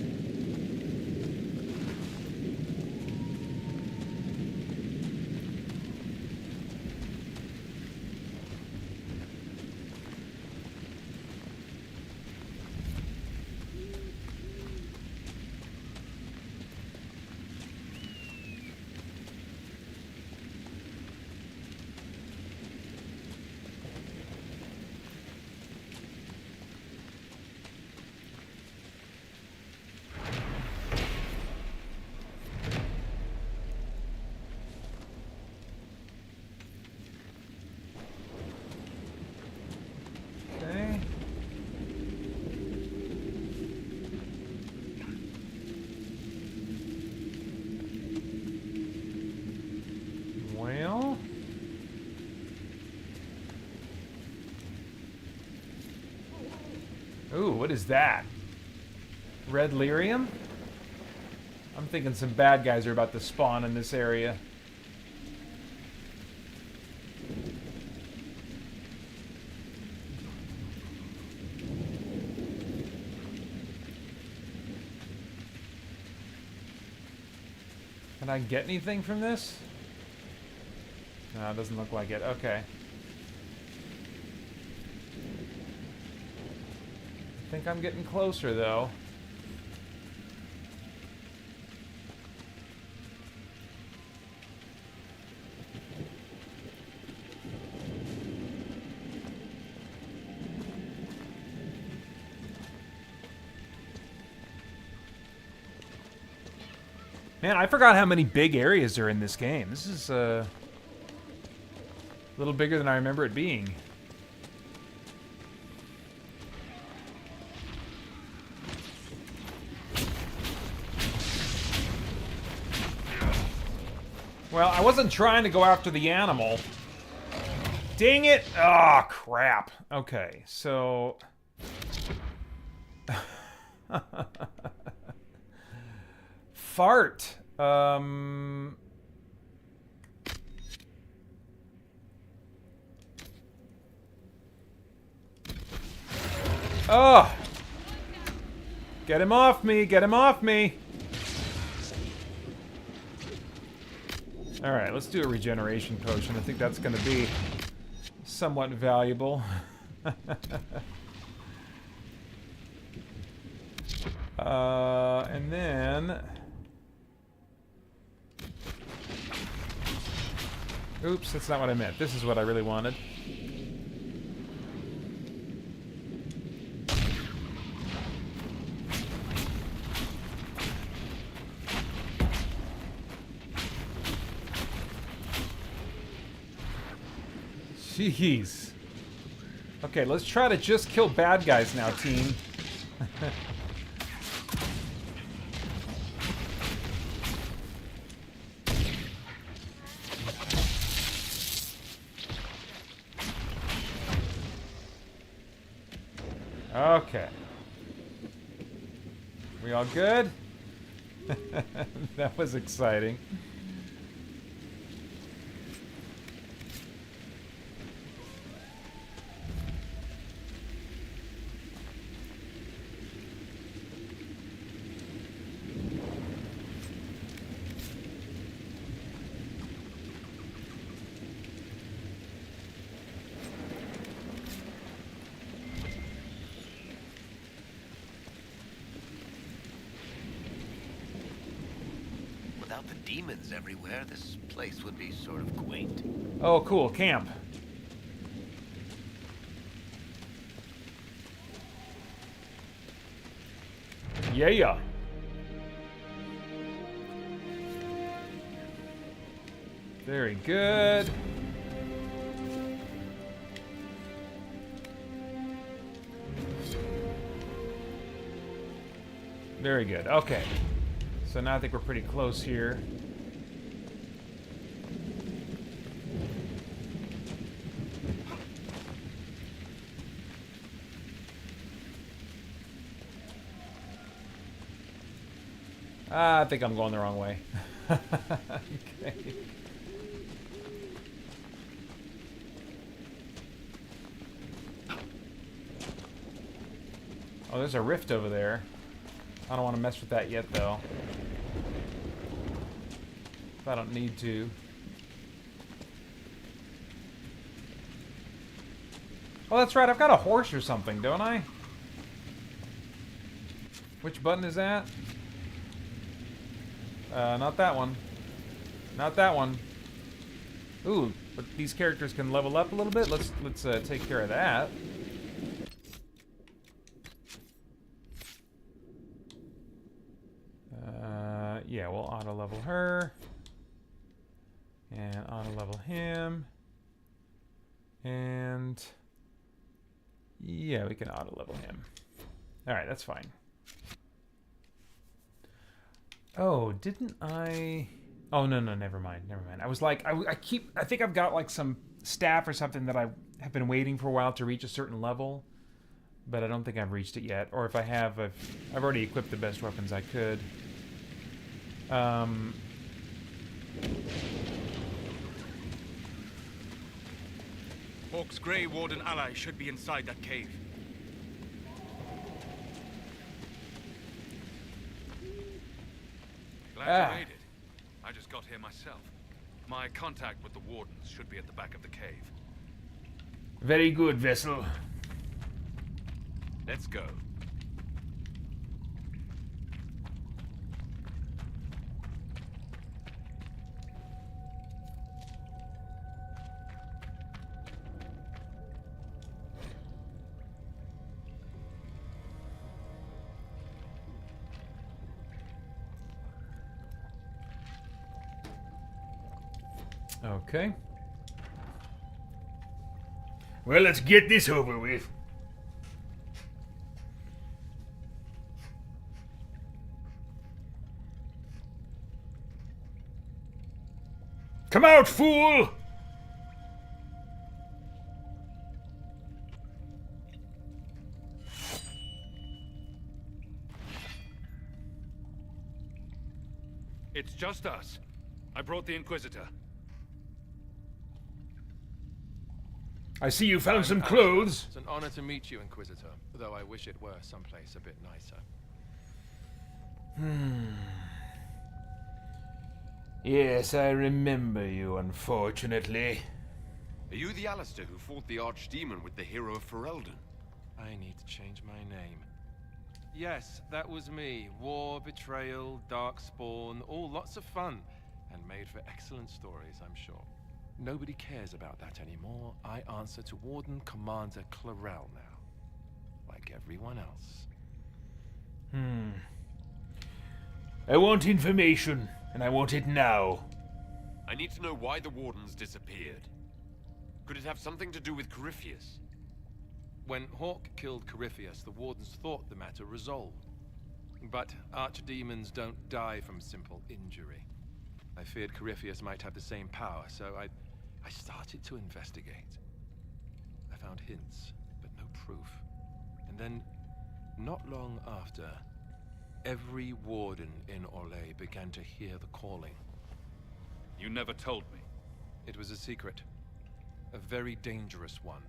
Ooh, what is that? Red lyrium? I'm thinking some bad guys are about to spawn in this area. Can I get anything from this? No, it doesn't look like it. Okay. think I'm getting closer, though. Man, I forgot how many big areas are in this game. This is a little bigger than I remember it being. Well, I wasn't trying to go after the animal. Dang it! Oh, crap. Okay, so... Fart. Oh. Get him off me! Get him off me! Alright, let's do a regeneration potion. I think that's going to be somewhat valuable. And then... Oops, that's not what I meant. This is what I really wanted. Jeez. Okay, let's try to just kill bad guys now, team. Okay. We all good? That was exciting. Without the demons everywhere, this place would be sort of quaint. Oh, cool. Camp. Yeah. Very good. Very good. Okay. So now I think we're pretty close here. I think I'm going the wrong way. Okay. Oh, there's a rift over there. I don't want to mess with that yet, though. If I don't need to. Oh, that's right. I've got a horse or something, don't I? Which button is that? Not that one. Not that one. Ooh, but these characters can level up a little bit. Let's take care of that. Yeah, we'll auto-level her. And auto-level him. And... yeah, we can auto-level him. Alright, that's fine. Oh, didn't I... oh, no, never mind. I was like, I think I've got like some staff or something that I have been waiting for a while to reach a certain level. But I don't think I've reached it yet. Or if I have, I've already equipped the best weapons I could. Hawk's Grey Warden ally should be inside that cave. Glad you made it. I just got here myself. My contact with the Wardens should be at the back of the cave. Very good, Vessel. Let's go. Okay. Well, let's get this over with. Come out, fool! It's just us. I brought the Inquisitor. I see you found some clothes. It's an honor to meet you, Inquisitor, though I wish it were someplace a bit nicer. Yes, I remember you, unfortunately. Are you the Alistair who fought the Archdemon with the hero of Ferelden? I need to change my name. Yes, that was me. War, betrayal, darkspawn, all lots of fun. And made for excellent stories, I'm sure. Nobody cares about that anymore. I answer to Warden Commander Clarel now. Like everyone else. I want information, and I want it now. I need to know why the Wardens disappeared. Could it have something to do with Corypheus? When Hawk killed Corypheus, the Wardens thought the matter resolved. But archdemons don't die from simple injury. I feared Corypheus might have the same power, so I started to investigate. I found hints, but no proof. And then, not long after, every warden in Orlais began to hear the calling. You never told me. It was a secret. A very dangerous one.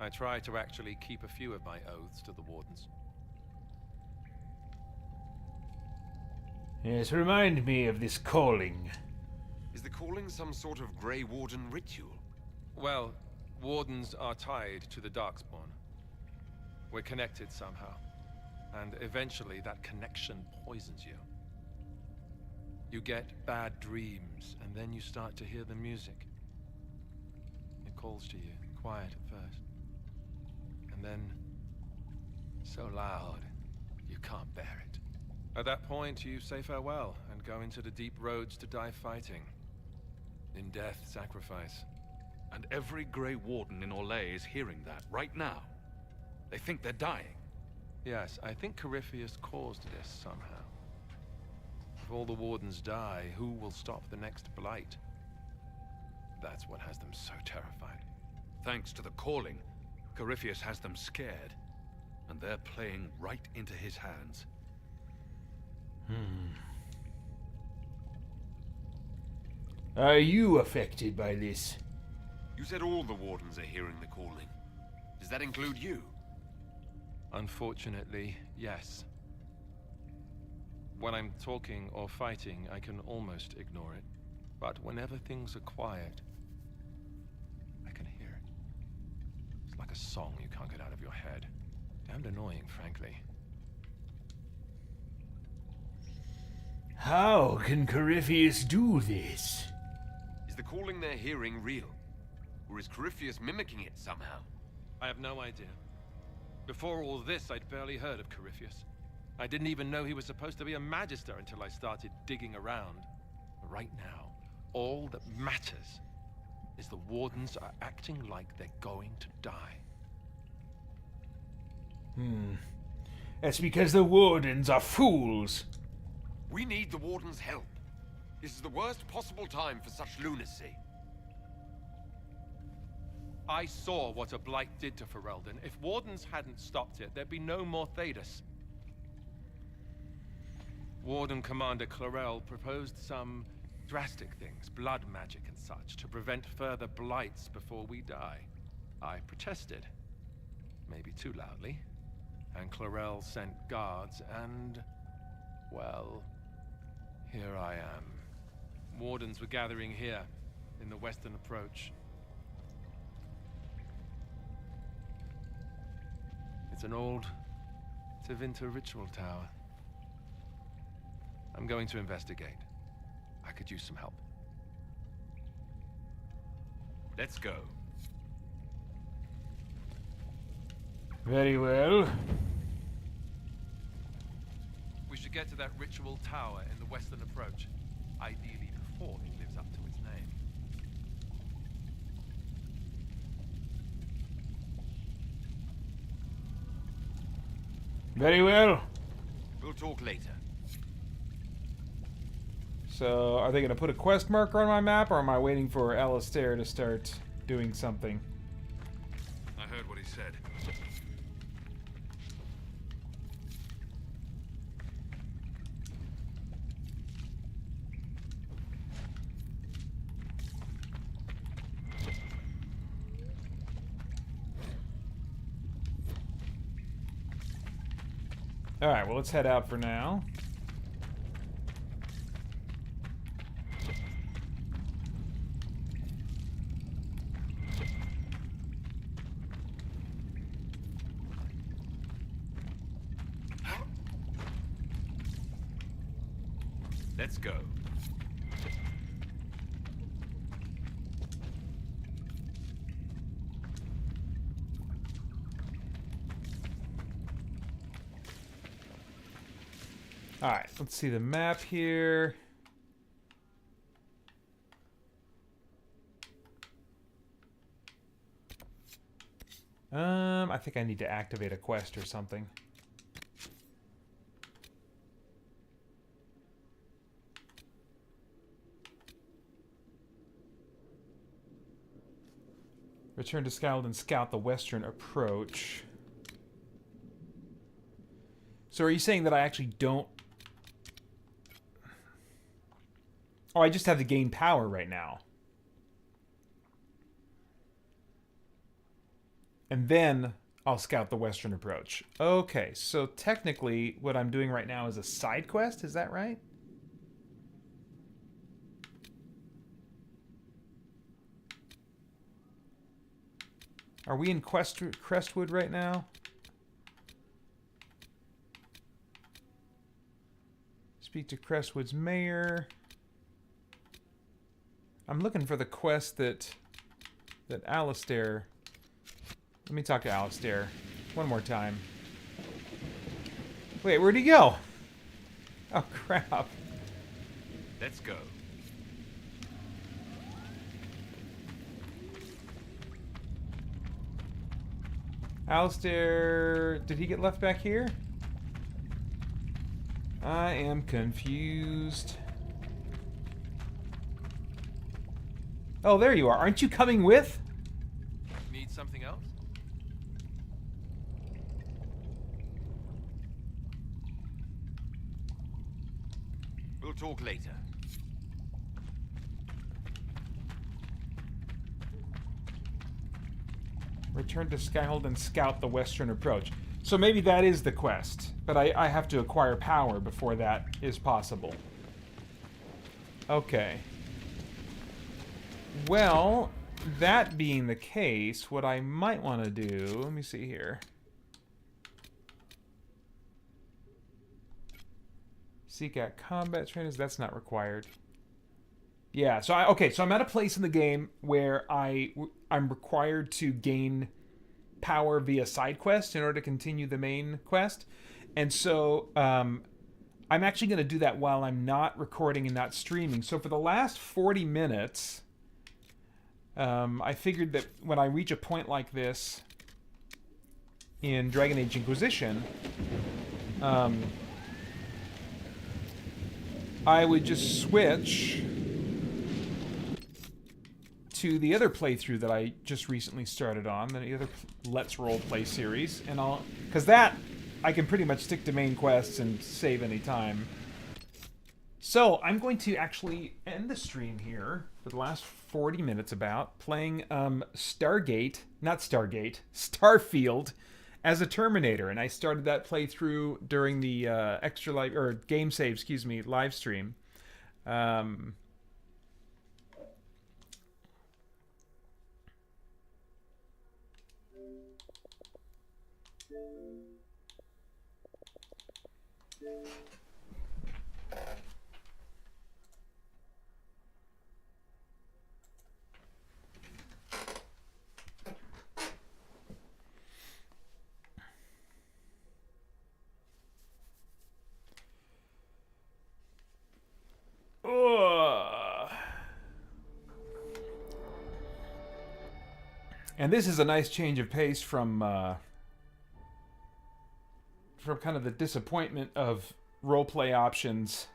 I try to actually keep a few of my oaths to the Wardens. Yes, remind me of this calling. Is the calling some sort of Grey Warden ritual? Well, Wardens are tied to the Darkspawn. We're connected somehow. And eventually that connection poisons you. You get bad dreams, and then you start to hear the music. It calls to you, quiet at first. And then, so loud, you can't bear it. At that point, you say farewell, and go into the deep roads to die fighting. In death, sacrifice. And every Grey Warden in Orlais is hearing that right now. They think they're dying. Yes, I think Corypheus caused this somehow. If all the Wardens die, who will stop the next blight? That's what has them so terrified. Thanks to the calling, Corypheus has them scared. And they're playing right into his hands. Are you affected by this? You said all the Wardens are hearing the calling. Does that include you? Unfortunately, yes. When I'm talking or fighting, I can almost ignore it. But whenever things are quiet, I can hear it. It's like a song you can't get out of your head. Damned annoying, frankly. How can Corypheus do this? Is the calling they're hearing real? Or is Corypheus mimicking it somehow? I have no idea. Before all this, I'd barely heard of Corypheus. I didn't even know he was supposed to be a magister until I started digging around. But right now, all that matters is the Wardens are acting like they're going to die. That's because the Wardens are fools. We need the Warden's help. This is the worst possible time for such lunacy. I saw what a blight did to Ferelden. If Wardens hadn't stopped it, there'd be no more Thedas. Warden Commander Clarel proposed some drastic things, blood magic and such, to prevent further blights before we die. I protested. Maybe too loudly. And Clarel sent guards and... well, here I am. Wardens were gathering here, in the western approach. It's an old Tevinter ritual tower. I'm going to investigate. I could use some help. Let's go. Very well. We should get to that ritual tower in the western approach. Ideally before it lives up to its name. Very well. We'll talk later. So, are they going to put a quest marker on my map, or am I waiting for Alistair to start doing something? I heard what he said. Alright, well, let's head out for now. Let's go. Alright, let's see the map here. I think I need to activate a quest or something. Return to Scald and scout the western approach. So are you saying that I actually don't... Oh, I just have to gain power right now. And then I'll scout the western approach. Okay, so technically what I'm doing right now is a side quest, is that right? Are we in Crestwood right now? Speak to Crestwood's mayor. I'm looking for the quest that Alistair... Let me talk to Alistair one more time. Wait, where'd he go? Oh, crap. Let's go. Alistair... Did he get left back here? I am confused. Oh, there you are. Aren't you coming with? Need something else? We'll talk later. Return to Skyhold and scout the western approach. So maybe that is the quest, but I have to acquire power before that is possible. Okay. Well, that being the case, what I might want to do... Let me see here. Seek out combat trainers. That's not required. Yeah, so so I'm at a place in the game where I'm required to gain power via side quest in order to continue the main quest. And so I'm actually going to do that while I'm not recording and not streaming. So for the last 40 minutes, I figured that when I reach a point like this in Dragon Age Inquisition, I would just switch to the other playthrough that I just recently started on, the other Let's Roleplay series, and because that I can pretty much stick to main quests and save any time. So I'm going to actually end the stream here for the last 40 minutes about playing Starfield as a Terminator, and I started that playthrough during the extra live or game save, excuse me, live stream. And this is a nice change of pace from from kind of the disappointment of roleplay options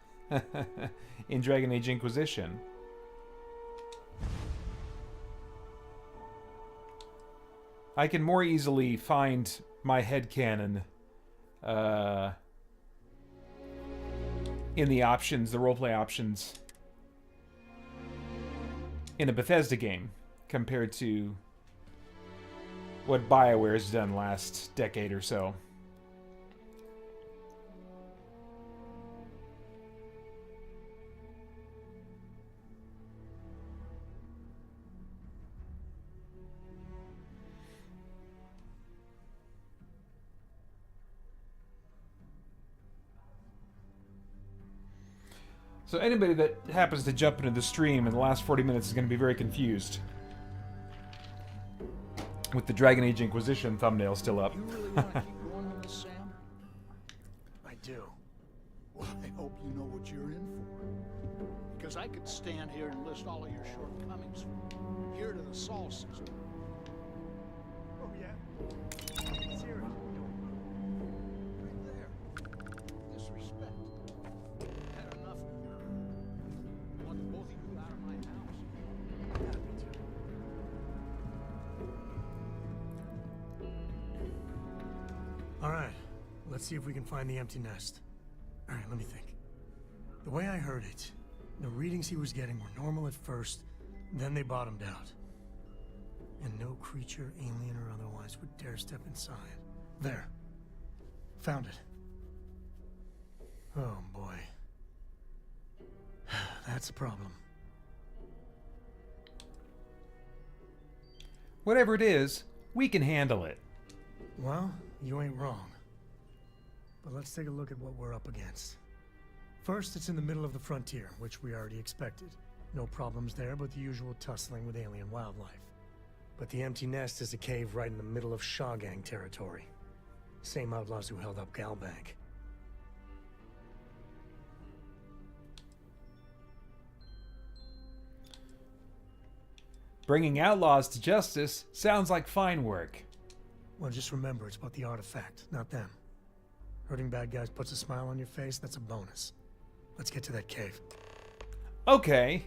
in Dragon Age Inquisition. I can more easily find my headcanon in the options, the roleplay options, in a Bethesda game compared to what BioWare's done last decade or so. So anybody that happens to jump into the stream in the last 40 minutes is going to be very confused with the Dragon Age Inquisition thumbnail still up. You really want to keep going with this, Sam? I do. Well, I hope you know what you're in for. Because I could stand here and list all of your shortcomings from here to the solstice. Oh, yeah? Seriously? Right there. Disrespect. Had enough of you. I want both of you out of my house. Yeah, me too. All right, let's see if we can find the empty nest. All right, let me think. The way I heard it, the readings he was getting were normal at first, then they bottomed out. And no creature, alien or otherwise, would dare step inside. There. Found it. Oh, boy. That's a problem. Whatever it is, we can handle it. Well, you ain't wrong. But let's take a look at what we're up against. First, it's in the middle of the frontier, which we already expected. No problems there, but the usual tussling with alien wildlife. But the empty nest is a cave right in the middle of Shawgang territory. Same outlaws who held up Galbank. Bringing outlaws to justice sounds like fine work. Well, just remember, it's about the artifact, not them. Hurting bad guys puts a smile on your face, that's a bonus. Let's get to that cave. Okay.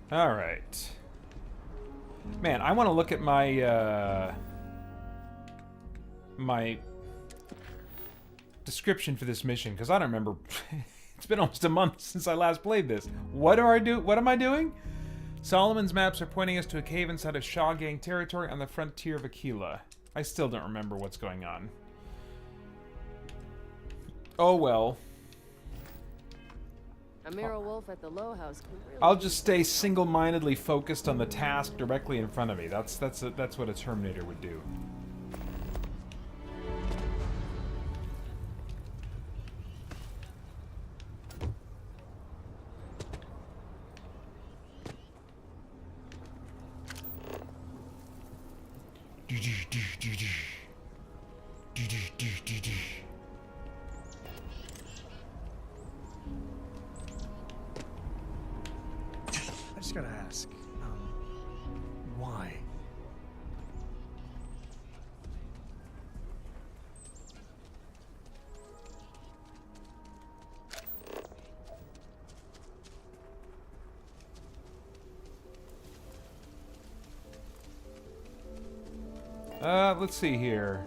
All right. Man, I want to look at my my description for this mission because I don't remember. It's been almost a month since I last played this. What do I do? What am I doing? Solomon's maps are pointing us to a cave inside of Shawgang territory on the frontier of Aquila. I still don't remember what's going on. Oh well. A mirror wolf at the Low House could really I'll just stay single-mindedly focused on the task directly in front of me. That's what a Terminator would do. I just gotta ask, why? Let's see here.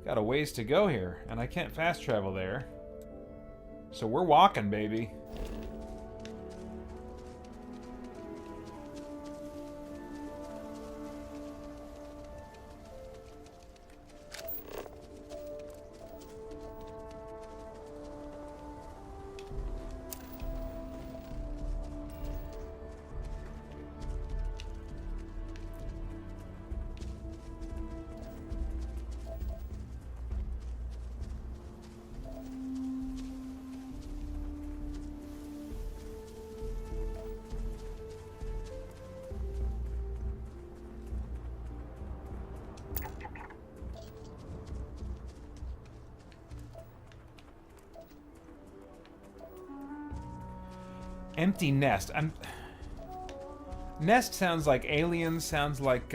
Got a ways to go here, and I can't fast travel there. So we're walking, baby. Empty nest. Nest sounds like aliens, sounds like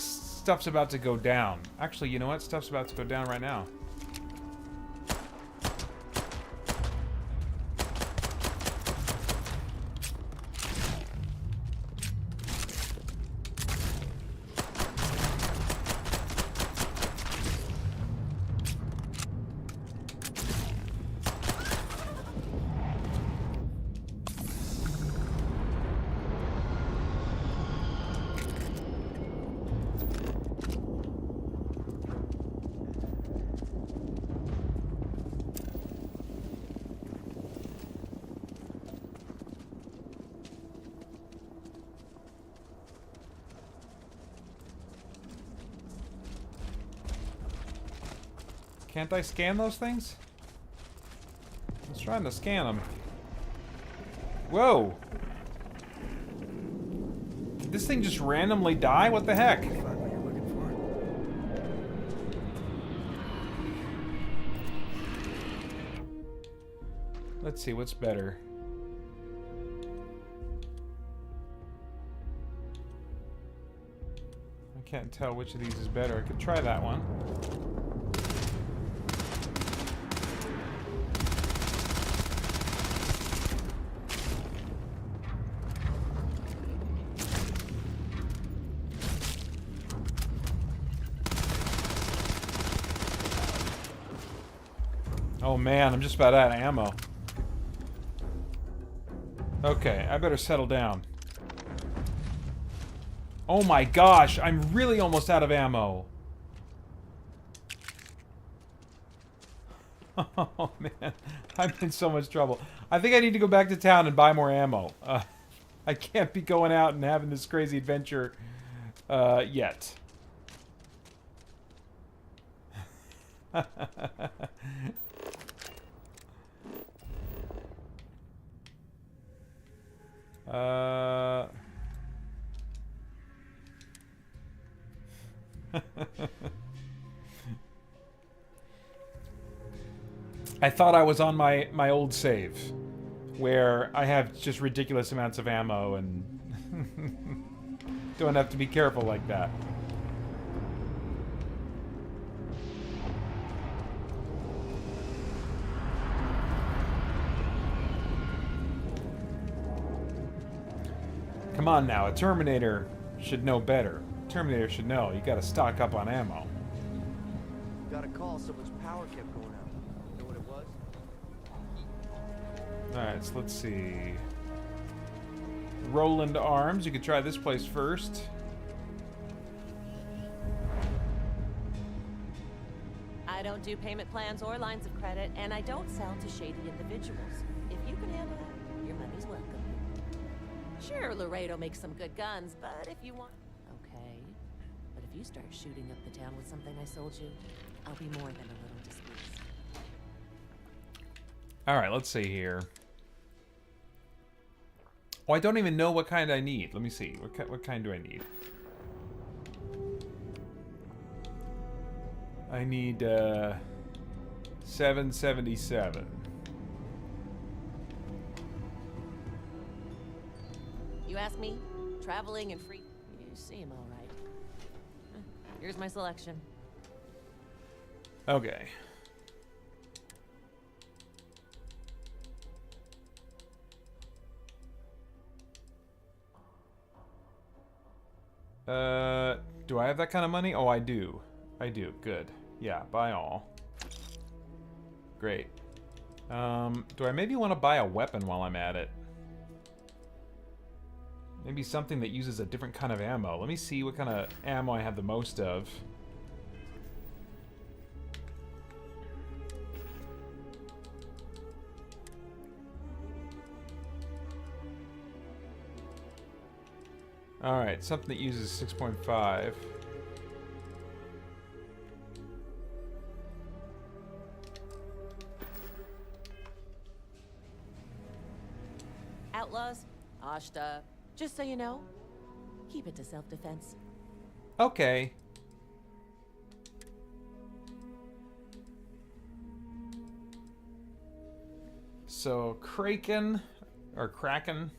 stuff's about to go down. Actually, you know what? Stuff's about to go down right now. Can't I scan those things? I was trying to scan them. Whoa! Did this thing just randomly die? What the heck? Let's see, what's better? I can't tell which of these is better. I could try that one. Oh man, I'm just about out of ammo. Okay, I better settle down. Oh my gosh, I'm really almost out of ammo. Oh man, I'm in so much trouble. I think I need to go back to town and buy more ammo. I can't be going out and having this crazy adventure yet. I thought I was on my old save, where I have just ridiculous amounts of ammo and don't have to be careful like that. Come on now, a Terminator should know better. Terminator should know, you gotta stock up on ammo. Got a call, someone's power kept going out. Know what it was? Alright, so let's see. Roland Arms, you could try this place first. I don't do payment plans or lines of credit, and I don't sell to shady individuals. If you can handle it, your money's welcome. Sure, Laredo makes some good guns, but if you want... Okay. But if you start shooting up the town with something I sold you, I'll be more than a little displeased. Alright, let's see here. Oh, I don't even know what kind I need. Let me see. What kind do I need? I need, 777. You ask me, traveling and free... You seem all right. Here's my selection. Okay. Do I have that kind of money? Oh, I do. I do. Good. Yeah, buy all. Great. Do I maybe want to buy a weapon while I'm at it? Maybe something that uses a different kind of ammo. Let me see what kind of ammo I have the most of. Alright, something that uses 6.5. Outlaws? Ashta. Just so you know, keep it to self-defense. Okay. So Kraken or Kraken.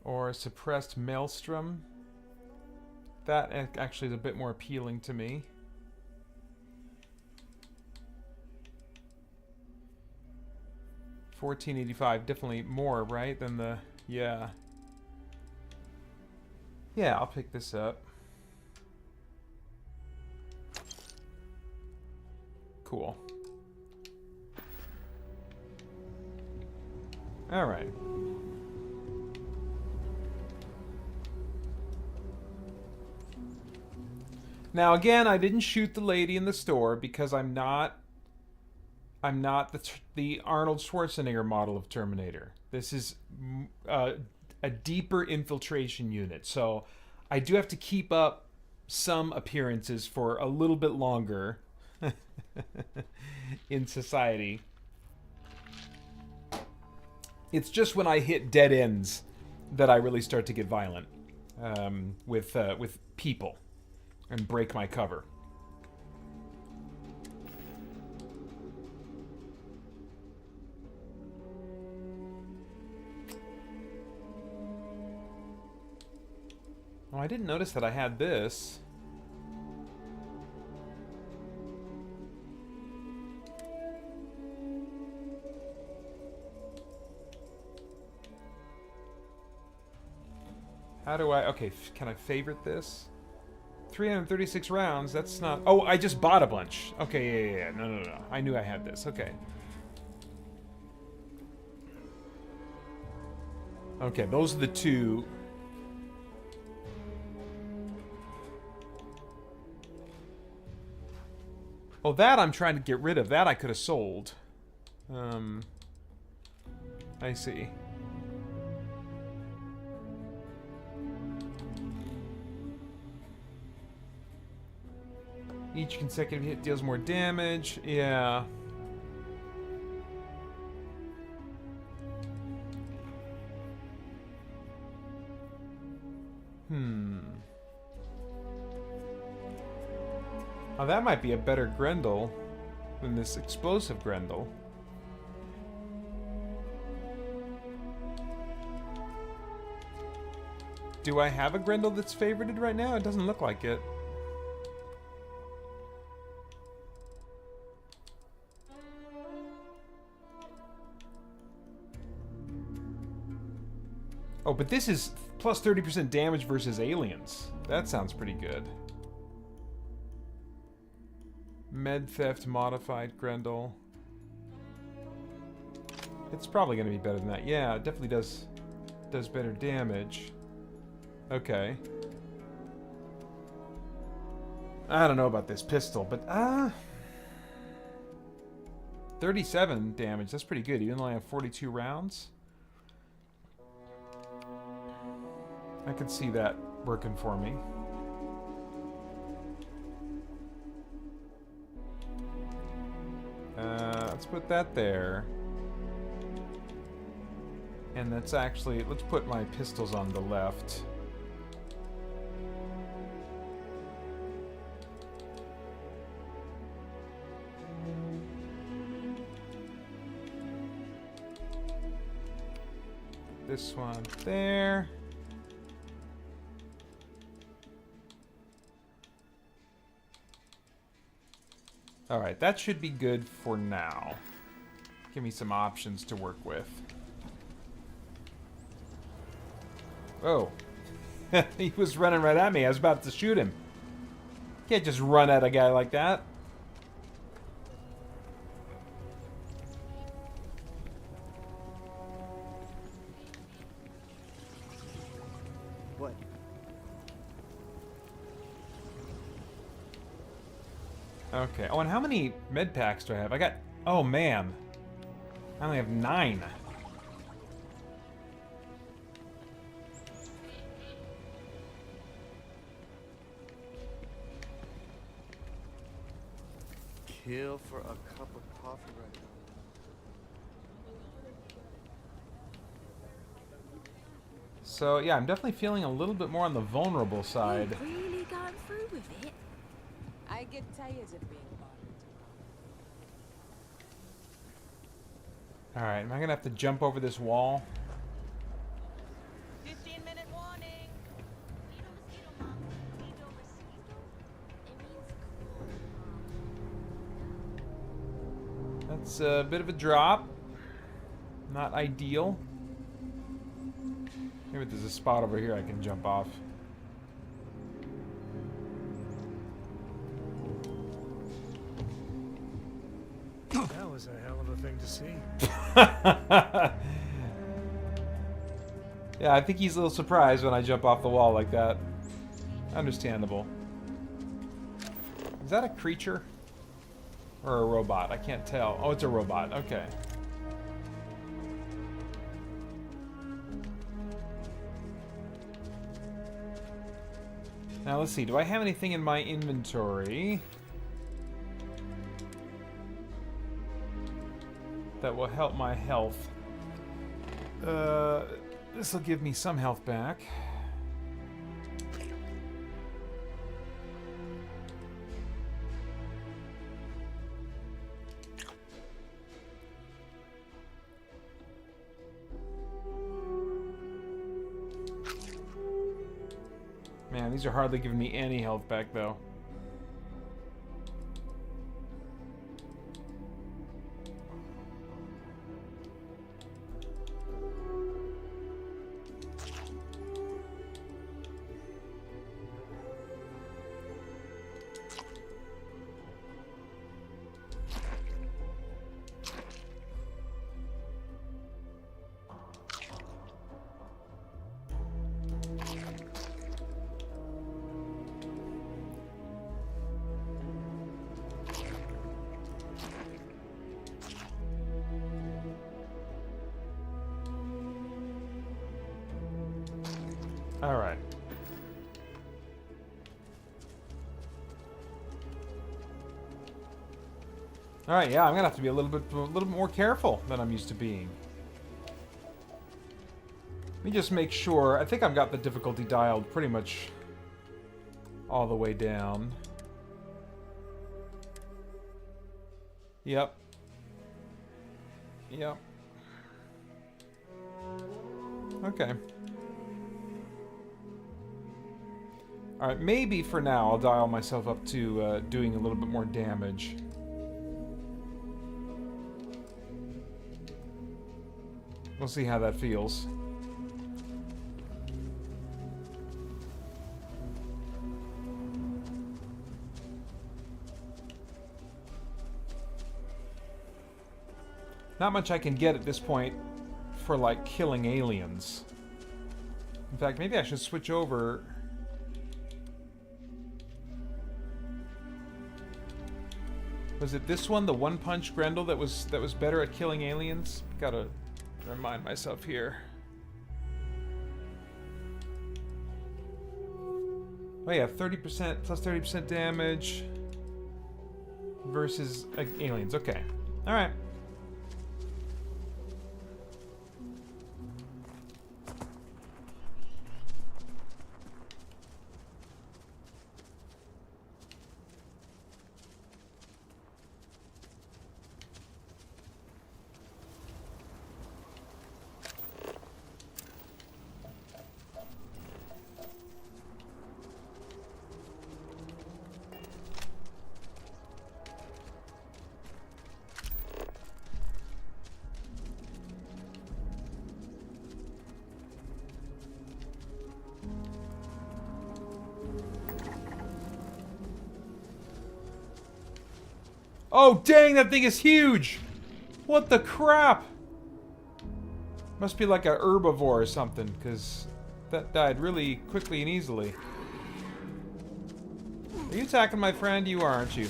Or suppressed Maelstrom. That actually is a bit more appealing to me. $14.85, definitely more, right? Than the yeah. Yeah, I'll pick this up. Cool. All right. Now again, I didn't shoot the lady in the store because I'm not the Arnold Schwarzenegger model of Terminator. This is a deeper infiltration unit, so I do have to keep up some appearances for a little bit longer in society. It's just when I hit dead ends that I really start to get violent with people and break my cover. Oh, I didn't notice that I had this. How do I... Okay, can I favorite this? 336 rounds, that's not... Oh, I just bought a bunch. Okay, yeah. No. I knew I had this. Okay. Okay, those are the two... Oh, that I'm trying to get rid of. That I could have sold. I see. Each consecutive hit deals more damage. Yeah. Oh, that might be a better Grendel than this explosive Grendel. Do I have a Grendel that's favorited right now? It doesn't look like it. Oh, but this is plus 30% damage versus aliens. That sounds pretty good. Med Theft Modified Grendel. It's probably going to be better than that. Yeah, it definitely does better damage. Okay. I don't know about this pistol, but 37 damage. That's pretty good. You only have 42 rounds. I could see that working for me. Let's put that there. And let's put my pistols on the left. This one there. Alright, that should be good for now. Give me some options to work with. Oh. He was running right at me. I was about to shoot him. Can't just run at a guy like that. What? Okay. Oh, and how many med packs do I have? I got... Oh, man. I only have 9. Kill for a cup of coffee right So yeah, I'm definitely feeling a little bit more on the vulnerable side. You're really going through with it? I get tired of being bothered. Alright, am I gonna have to jump over this wall? 15-minute warning. That's a bit of a drop. Not ideal. Maybe there's a spot over here I can jump off. That was a hell of a thing to see. Yeah, I think he's a little surprised when I jump off the wall like that. Understandable. Is that a creature? Or a robot? I can't tell. Oh, it's a robot. Okay. Now let's see. Do I have anything in my inventory that will help my health? This will give me some health back. Man, these are hardly giving me any health back, though. All right. All right, yeah, I'm gonna have to be a little bit more careful than I'm used to being. Let me just make sure. I think I've got the difficulty dialed pretty much all the way down. Yep. Yep. Okay. Alright, maybe for now I'll dial myself up to doing a little bit more damage. We'll see how that feels. Not much I can get at this point for, like, killing aliens. In fact, maybe I should switch over. Was it this one, the one-punch Grendel, that was better at killing aliens? Gotta remind myself here. Oh yeah, 30% plus 30% damage versus aliens. Okay, all right. Oh, dang, that thing is huge! What the crap? Must be like a herbivore or something, because that died really quickly and easily. Are you attacking my friend? You are, aren't you?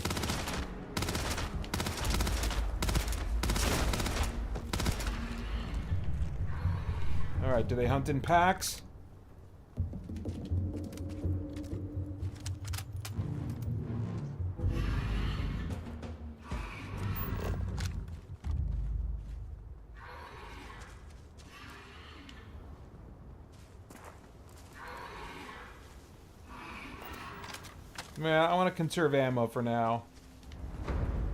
Alright, do they hunt in packs? Yeah, I want to conserve ammo for now.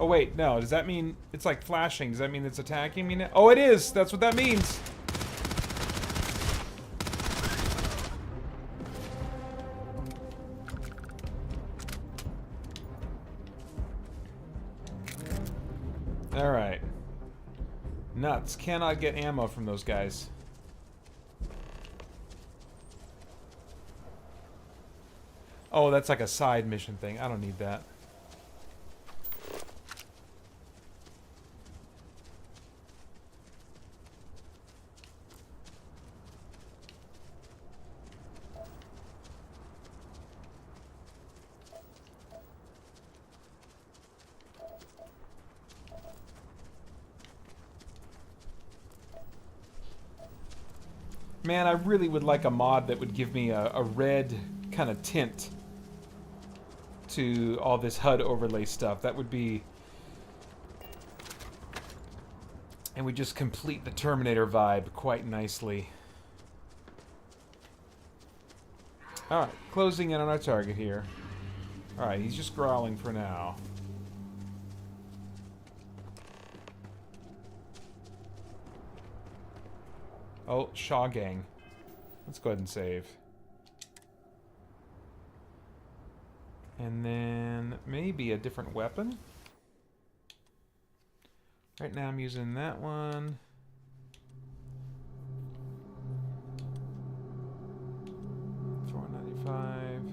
Oh wait, no. Does that mean it's like flashing? Does that mean it's attacking me now? Oh, it is. That's what that means. All right. Nuts. Cannot get ammo from those guys. Oh, that's like a side mission thing. I don't need that. Man, I really would like a mod that would give me a red kind of tint to all this HUD overlay stuff. That would be... And we just complete the Terminator vibe quite nicely. Alright, closing in on our target here. Alright, he's just growling for now. Oh, Shaw Gang. Let's go ahead and save. And then maybe a different weapon. Right now I'm using that one. $4.95.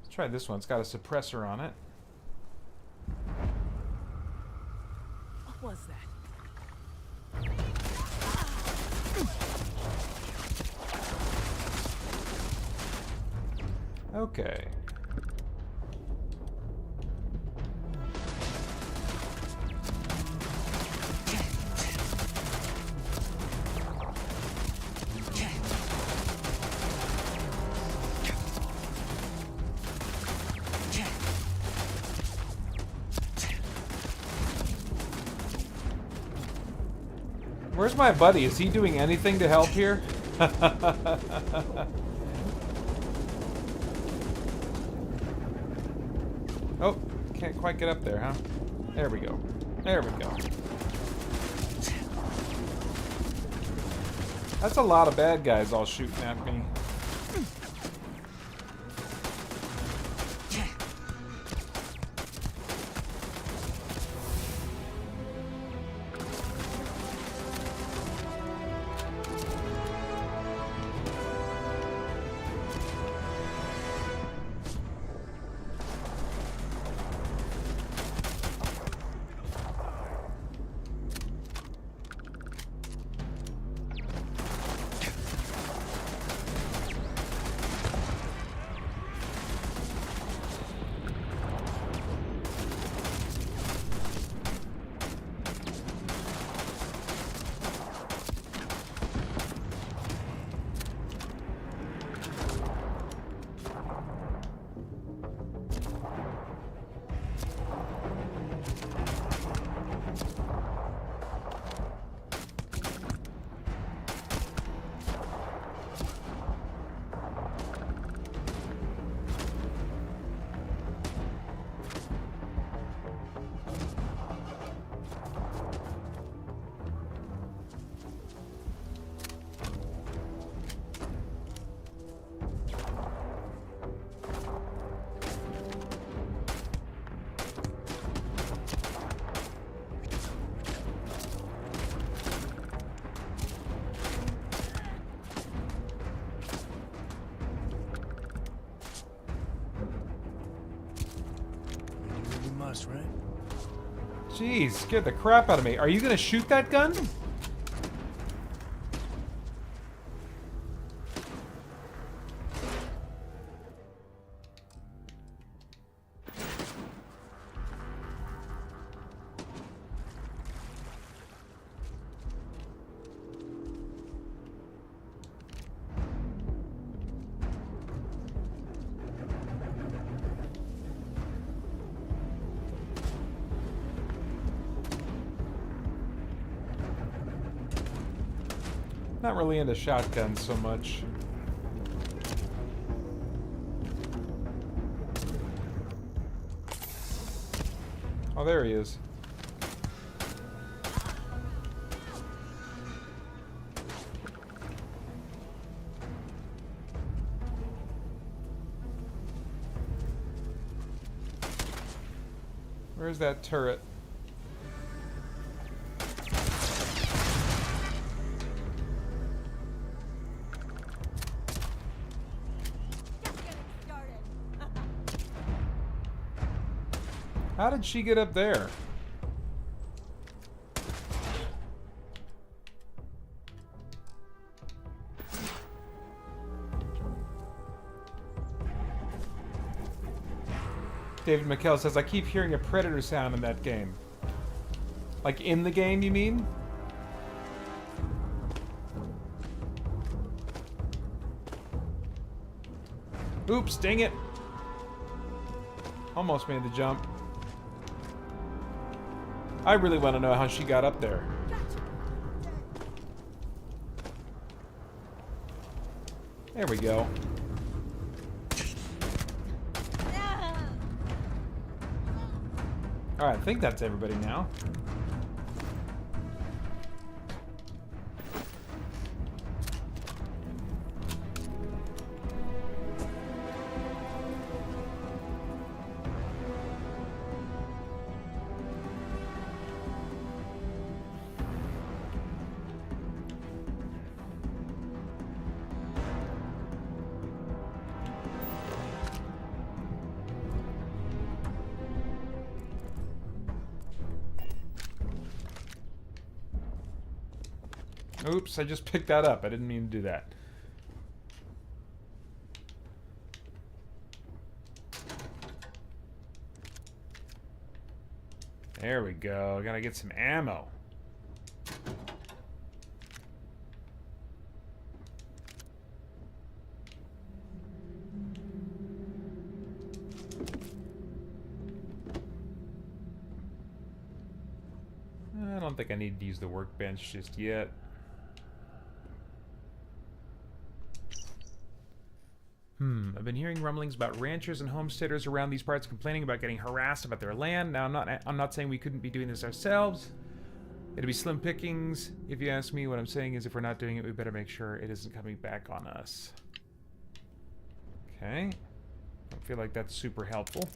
Let's try this one. It's got a suppressor on it. What was that? Okay. Where's my buddy? Is he doing anything to help here? Oh, can't quite get up there, huh? There we go. There we go. That's a lot of bad guys all shooting at me. Right? Jeez, scared the crap out of me. Are you gonna shoot that gun? Not really into shotguns so much. Oh, there he is. Where's that turret? How did she get up there? David McKell says, I keep hearing a predator sound in that game. Like in the game, you mean? Oops, dang it. Almost made the jump. I really want to know how she got up there. There we go. Alright, I think that's everybody now. Oops, I just picked that up. I didn't mean to do that. There we go. Gotta get some ammo. I don't think I need to use the workbench just yet. I've been hearing rumblings about ranchers and homesteaders around these parts complaining about getting harassed about their land. Now, I'm not saying we couldn't be doing this ourselves. It'd be slim pickings. If you ask me, what I'm saying is if we're not doing it, we better make sure it isn't coming back on us. Okay. Don't feel like that's super helpful.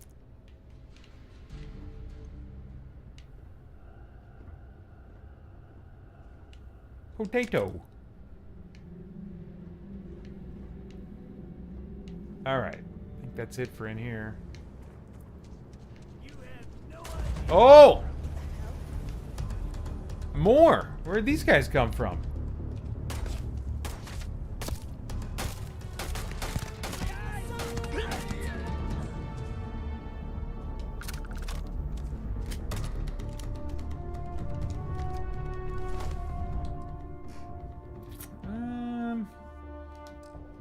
Potato. Alright. I think that's it for in here. Oh! More! Where'd these guys come from?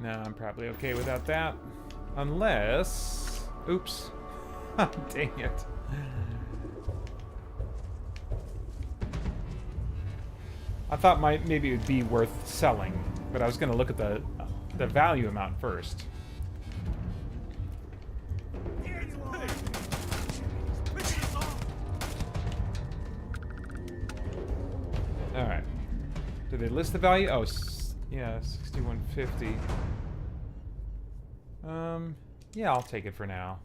No, I'm probably okay without that. Unless... Oops. Dang it. I thought maybe it would be worth selling, but I was going to look at the value amount first. Alright. Did they list the value? Oh, yeah, 6150. Yeah, I'll take it for now.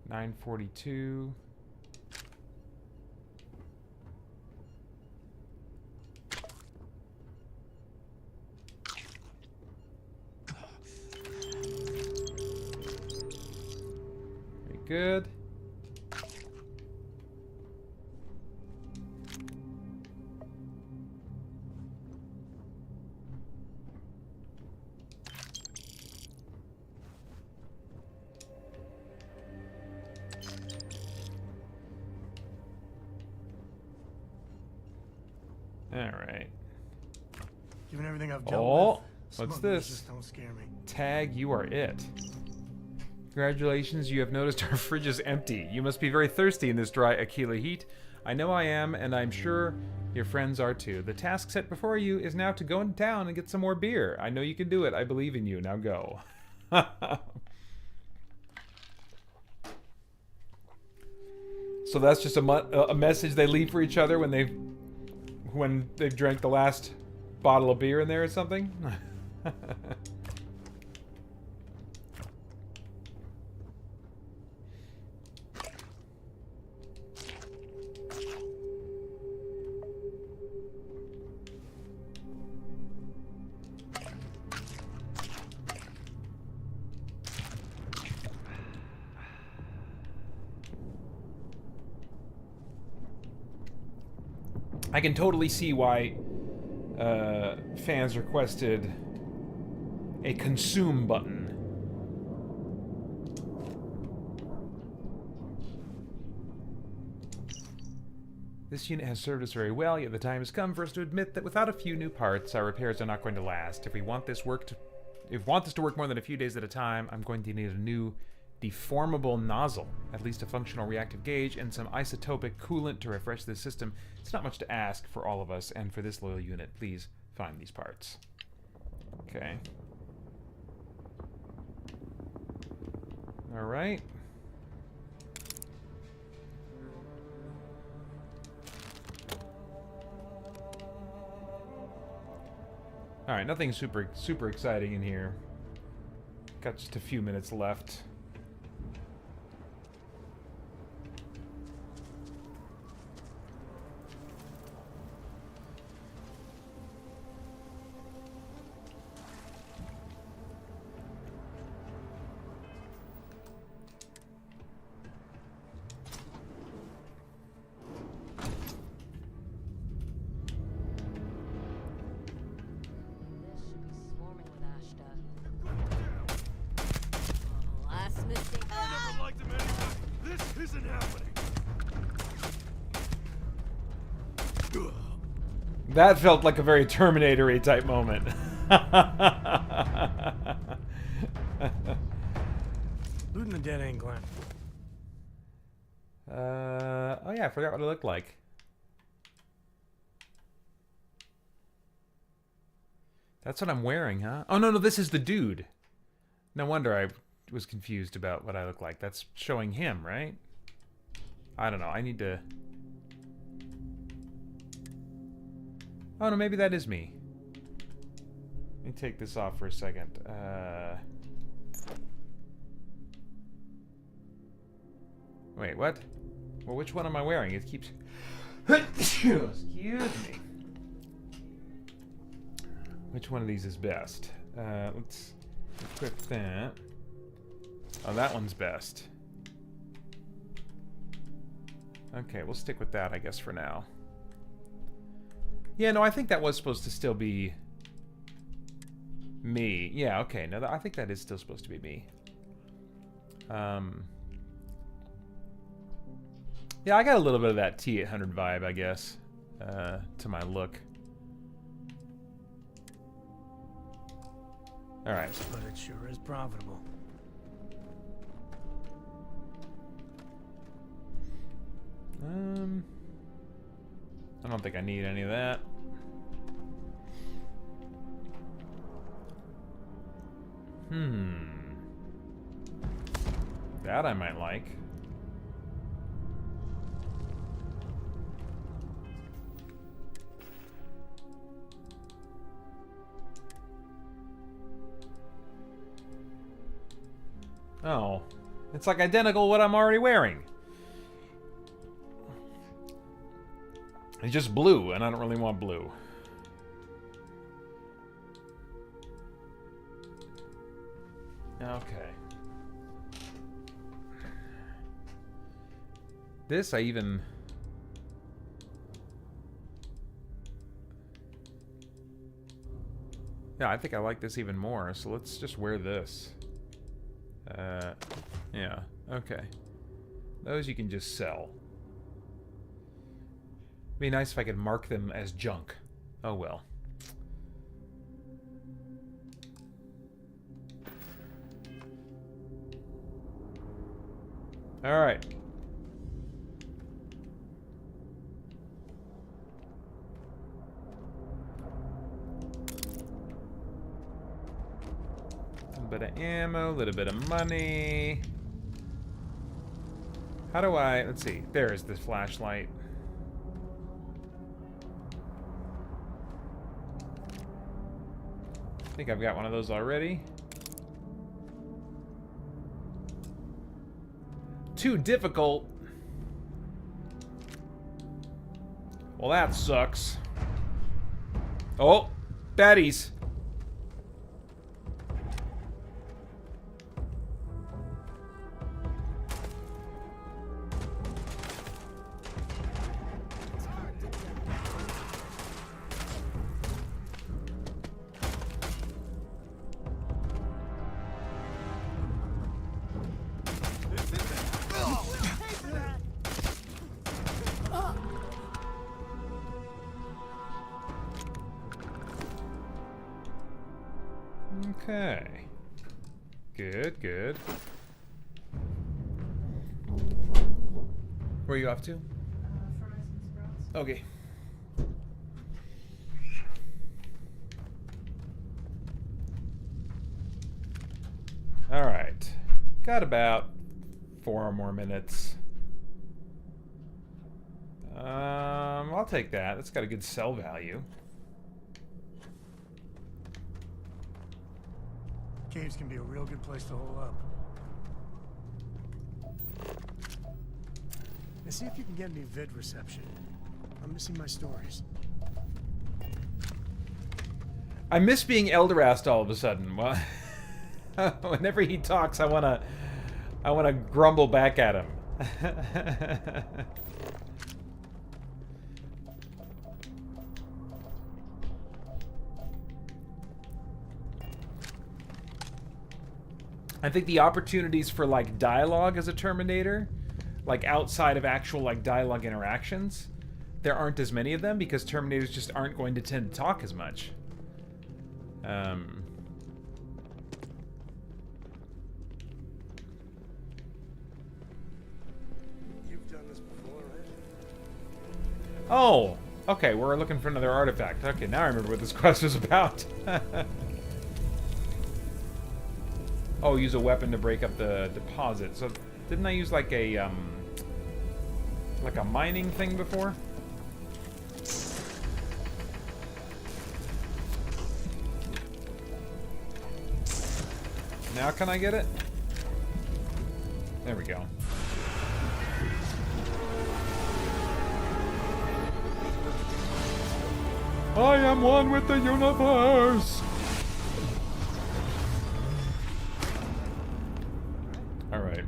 942. Very good. Alright. Given everything I've dealt Oh, with, what's smugglers this? just don't scare me. Tag, you are it. Congratulations, you have noticed our fridge is empty. You must be very thirsty in this dry Aquila heat. I know I am, and I'm sure your friends are too. The task set before you is now to go in town and get some more beer. I know you can do it. I believe in you. Now go. So that's just a message they leave for each other when they've drank the last bottle of beer in there or something? I can totally see why fans requested a consume button. This unit has served us very well, yet the time has come for us to admit that without a few new parts, our repairs are not going to last. If we want this to work more than a few days at a time, I'm going to need a new deformable nozzle, at least a functional reactive gauge, and some isotopic coolant to refresh the system. It's not much to ask for all of us, and for this loyal unit, please find these parts. Okay. Alright. Alright, nothing super exciting in here. Got just a few minutes left. That felt like a very Terminator-y type moment. Looting the dead ain't Glenn. Oh yeah, I forgot what it looked like. That's what I'm wearing, huh? Oh, no, this is the dude. No wonder I was confused about what I look like. That's showing him, right? I don't know. I need to... Oh, no, maybe that is me. Let me take this off for a second. Wait, what? Well, which one am I wearing? It keeps... Excuse me. Which one of these is best? Let's equip that. Oh, that one's best. Okay, we'll stick with that, I guess, for now. Yeah, no, I think that was supposed to still be me. Yeah, okay, no, I think that is still supposed to be me. Yeah, I got a little bit of that T800 vibe, I guess, to my look. Alright. But it sure is profitable. I don't think I need any of that. That I might like. Oh, it's like identical to what I'm already wearing. It's just blue, and I don't really want blue. Okay. This, I even... Yeah, I think I like this even more, so let's just wear this. Yeah, okay. Those you can just sell. Be nice if I could mark them as junk. Oh well. All right. A little bit of ammo, a little bit of money. How do I... Let's see. There's this flashlight. I think I've got one of those already. Too difficult. Well, that sucks. Oh, baddies. Okay. Good, good. Where are you off to? Okay. All right. Got about 4 more minutes. I'll take that. That's got a good sell value. Caves can be a real good place to hole up. Now see if you can get any vid reception. I'm missing my stories. I miss being Elderast all of a sudden. Well, whenever he talks, I wanna grumble back at him. I think the opportunities for like dialogue as a Terminator, like outside of actual like dialogue interactions, there aren't as many of them because Terminators just aren't going to tend to talk as much. You've done this before, right? Oh, okay, we're looking for another artifact. Okay, now I remember what this quest was about. Oh, use a weapon to break up the deposit. So, didn't I use like a mining thing before? Now can I get it? There we go. I am one with the universe! Alright.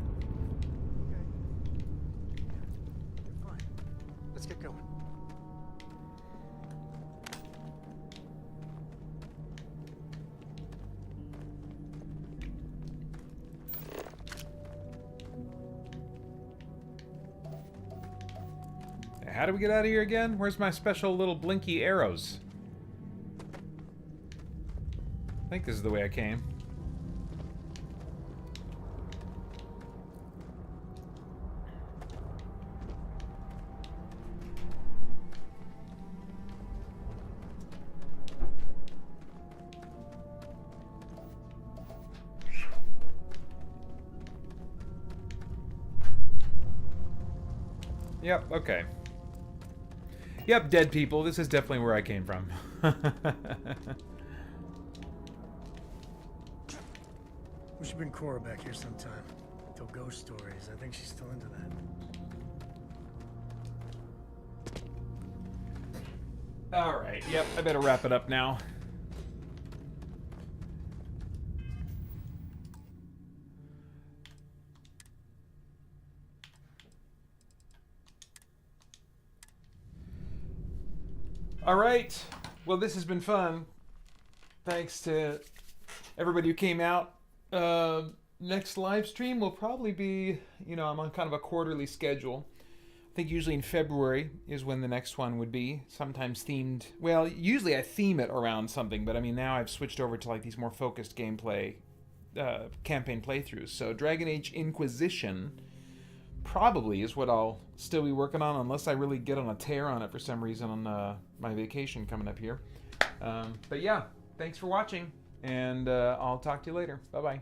Fine. Let's get going. How do we get out of here again? Where's my special little blinky arrows? I think this is the way I came. Yep, okay. Yep, dead people. This is definitely where I came from. We should bring Cora back here sometime. Tell ghost stories. I think she's still into that. Alright, yep, I better wrap it up now. Alright, well this has been fun. Thanks to everybody who came out. Next live stream will probably be, you know, I'm on kind of a quarterly schedule. I think usually in February is when the next one would be. Sometimes themed. Well, usually I theme it around something, but I mean now I've switched over to like these more focused gameplay campaign playthroughs. So Dragon Age Inquisition probably is what I'll still be working on, unless I really get on a tear on it for some reason on my vacation coming up here. But yeah, thanks for watching, and I'll talk to you later. Bye-bye.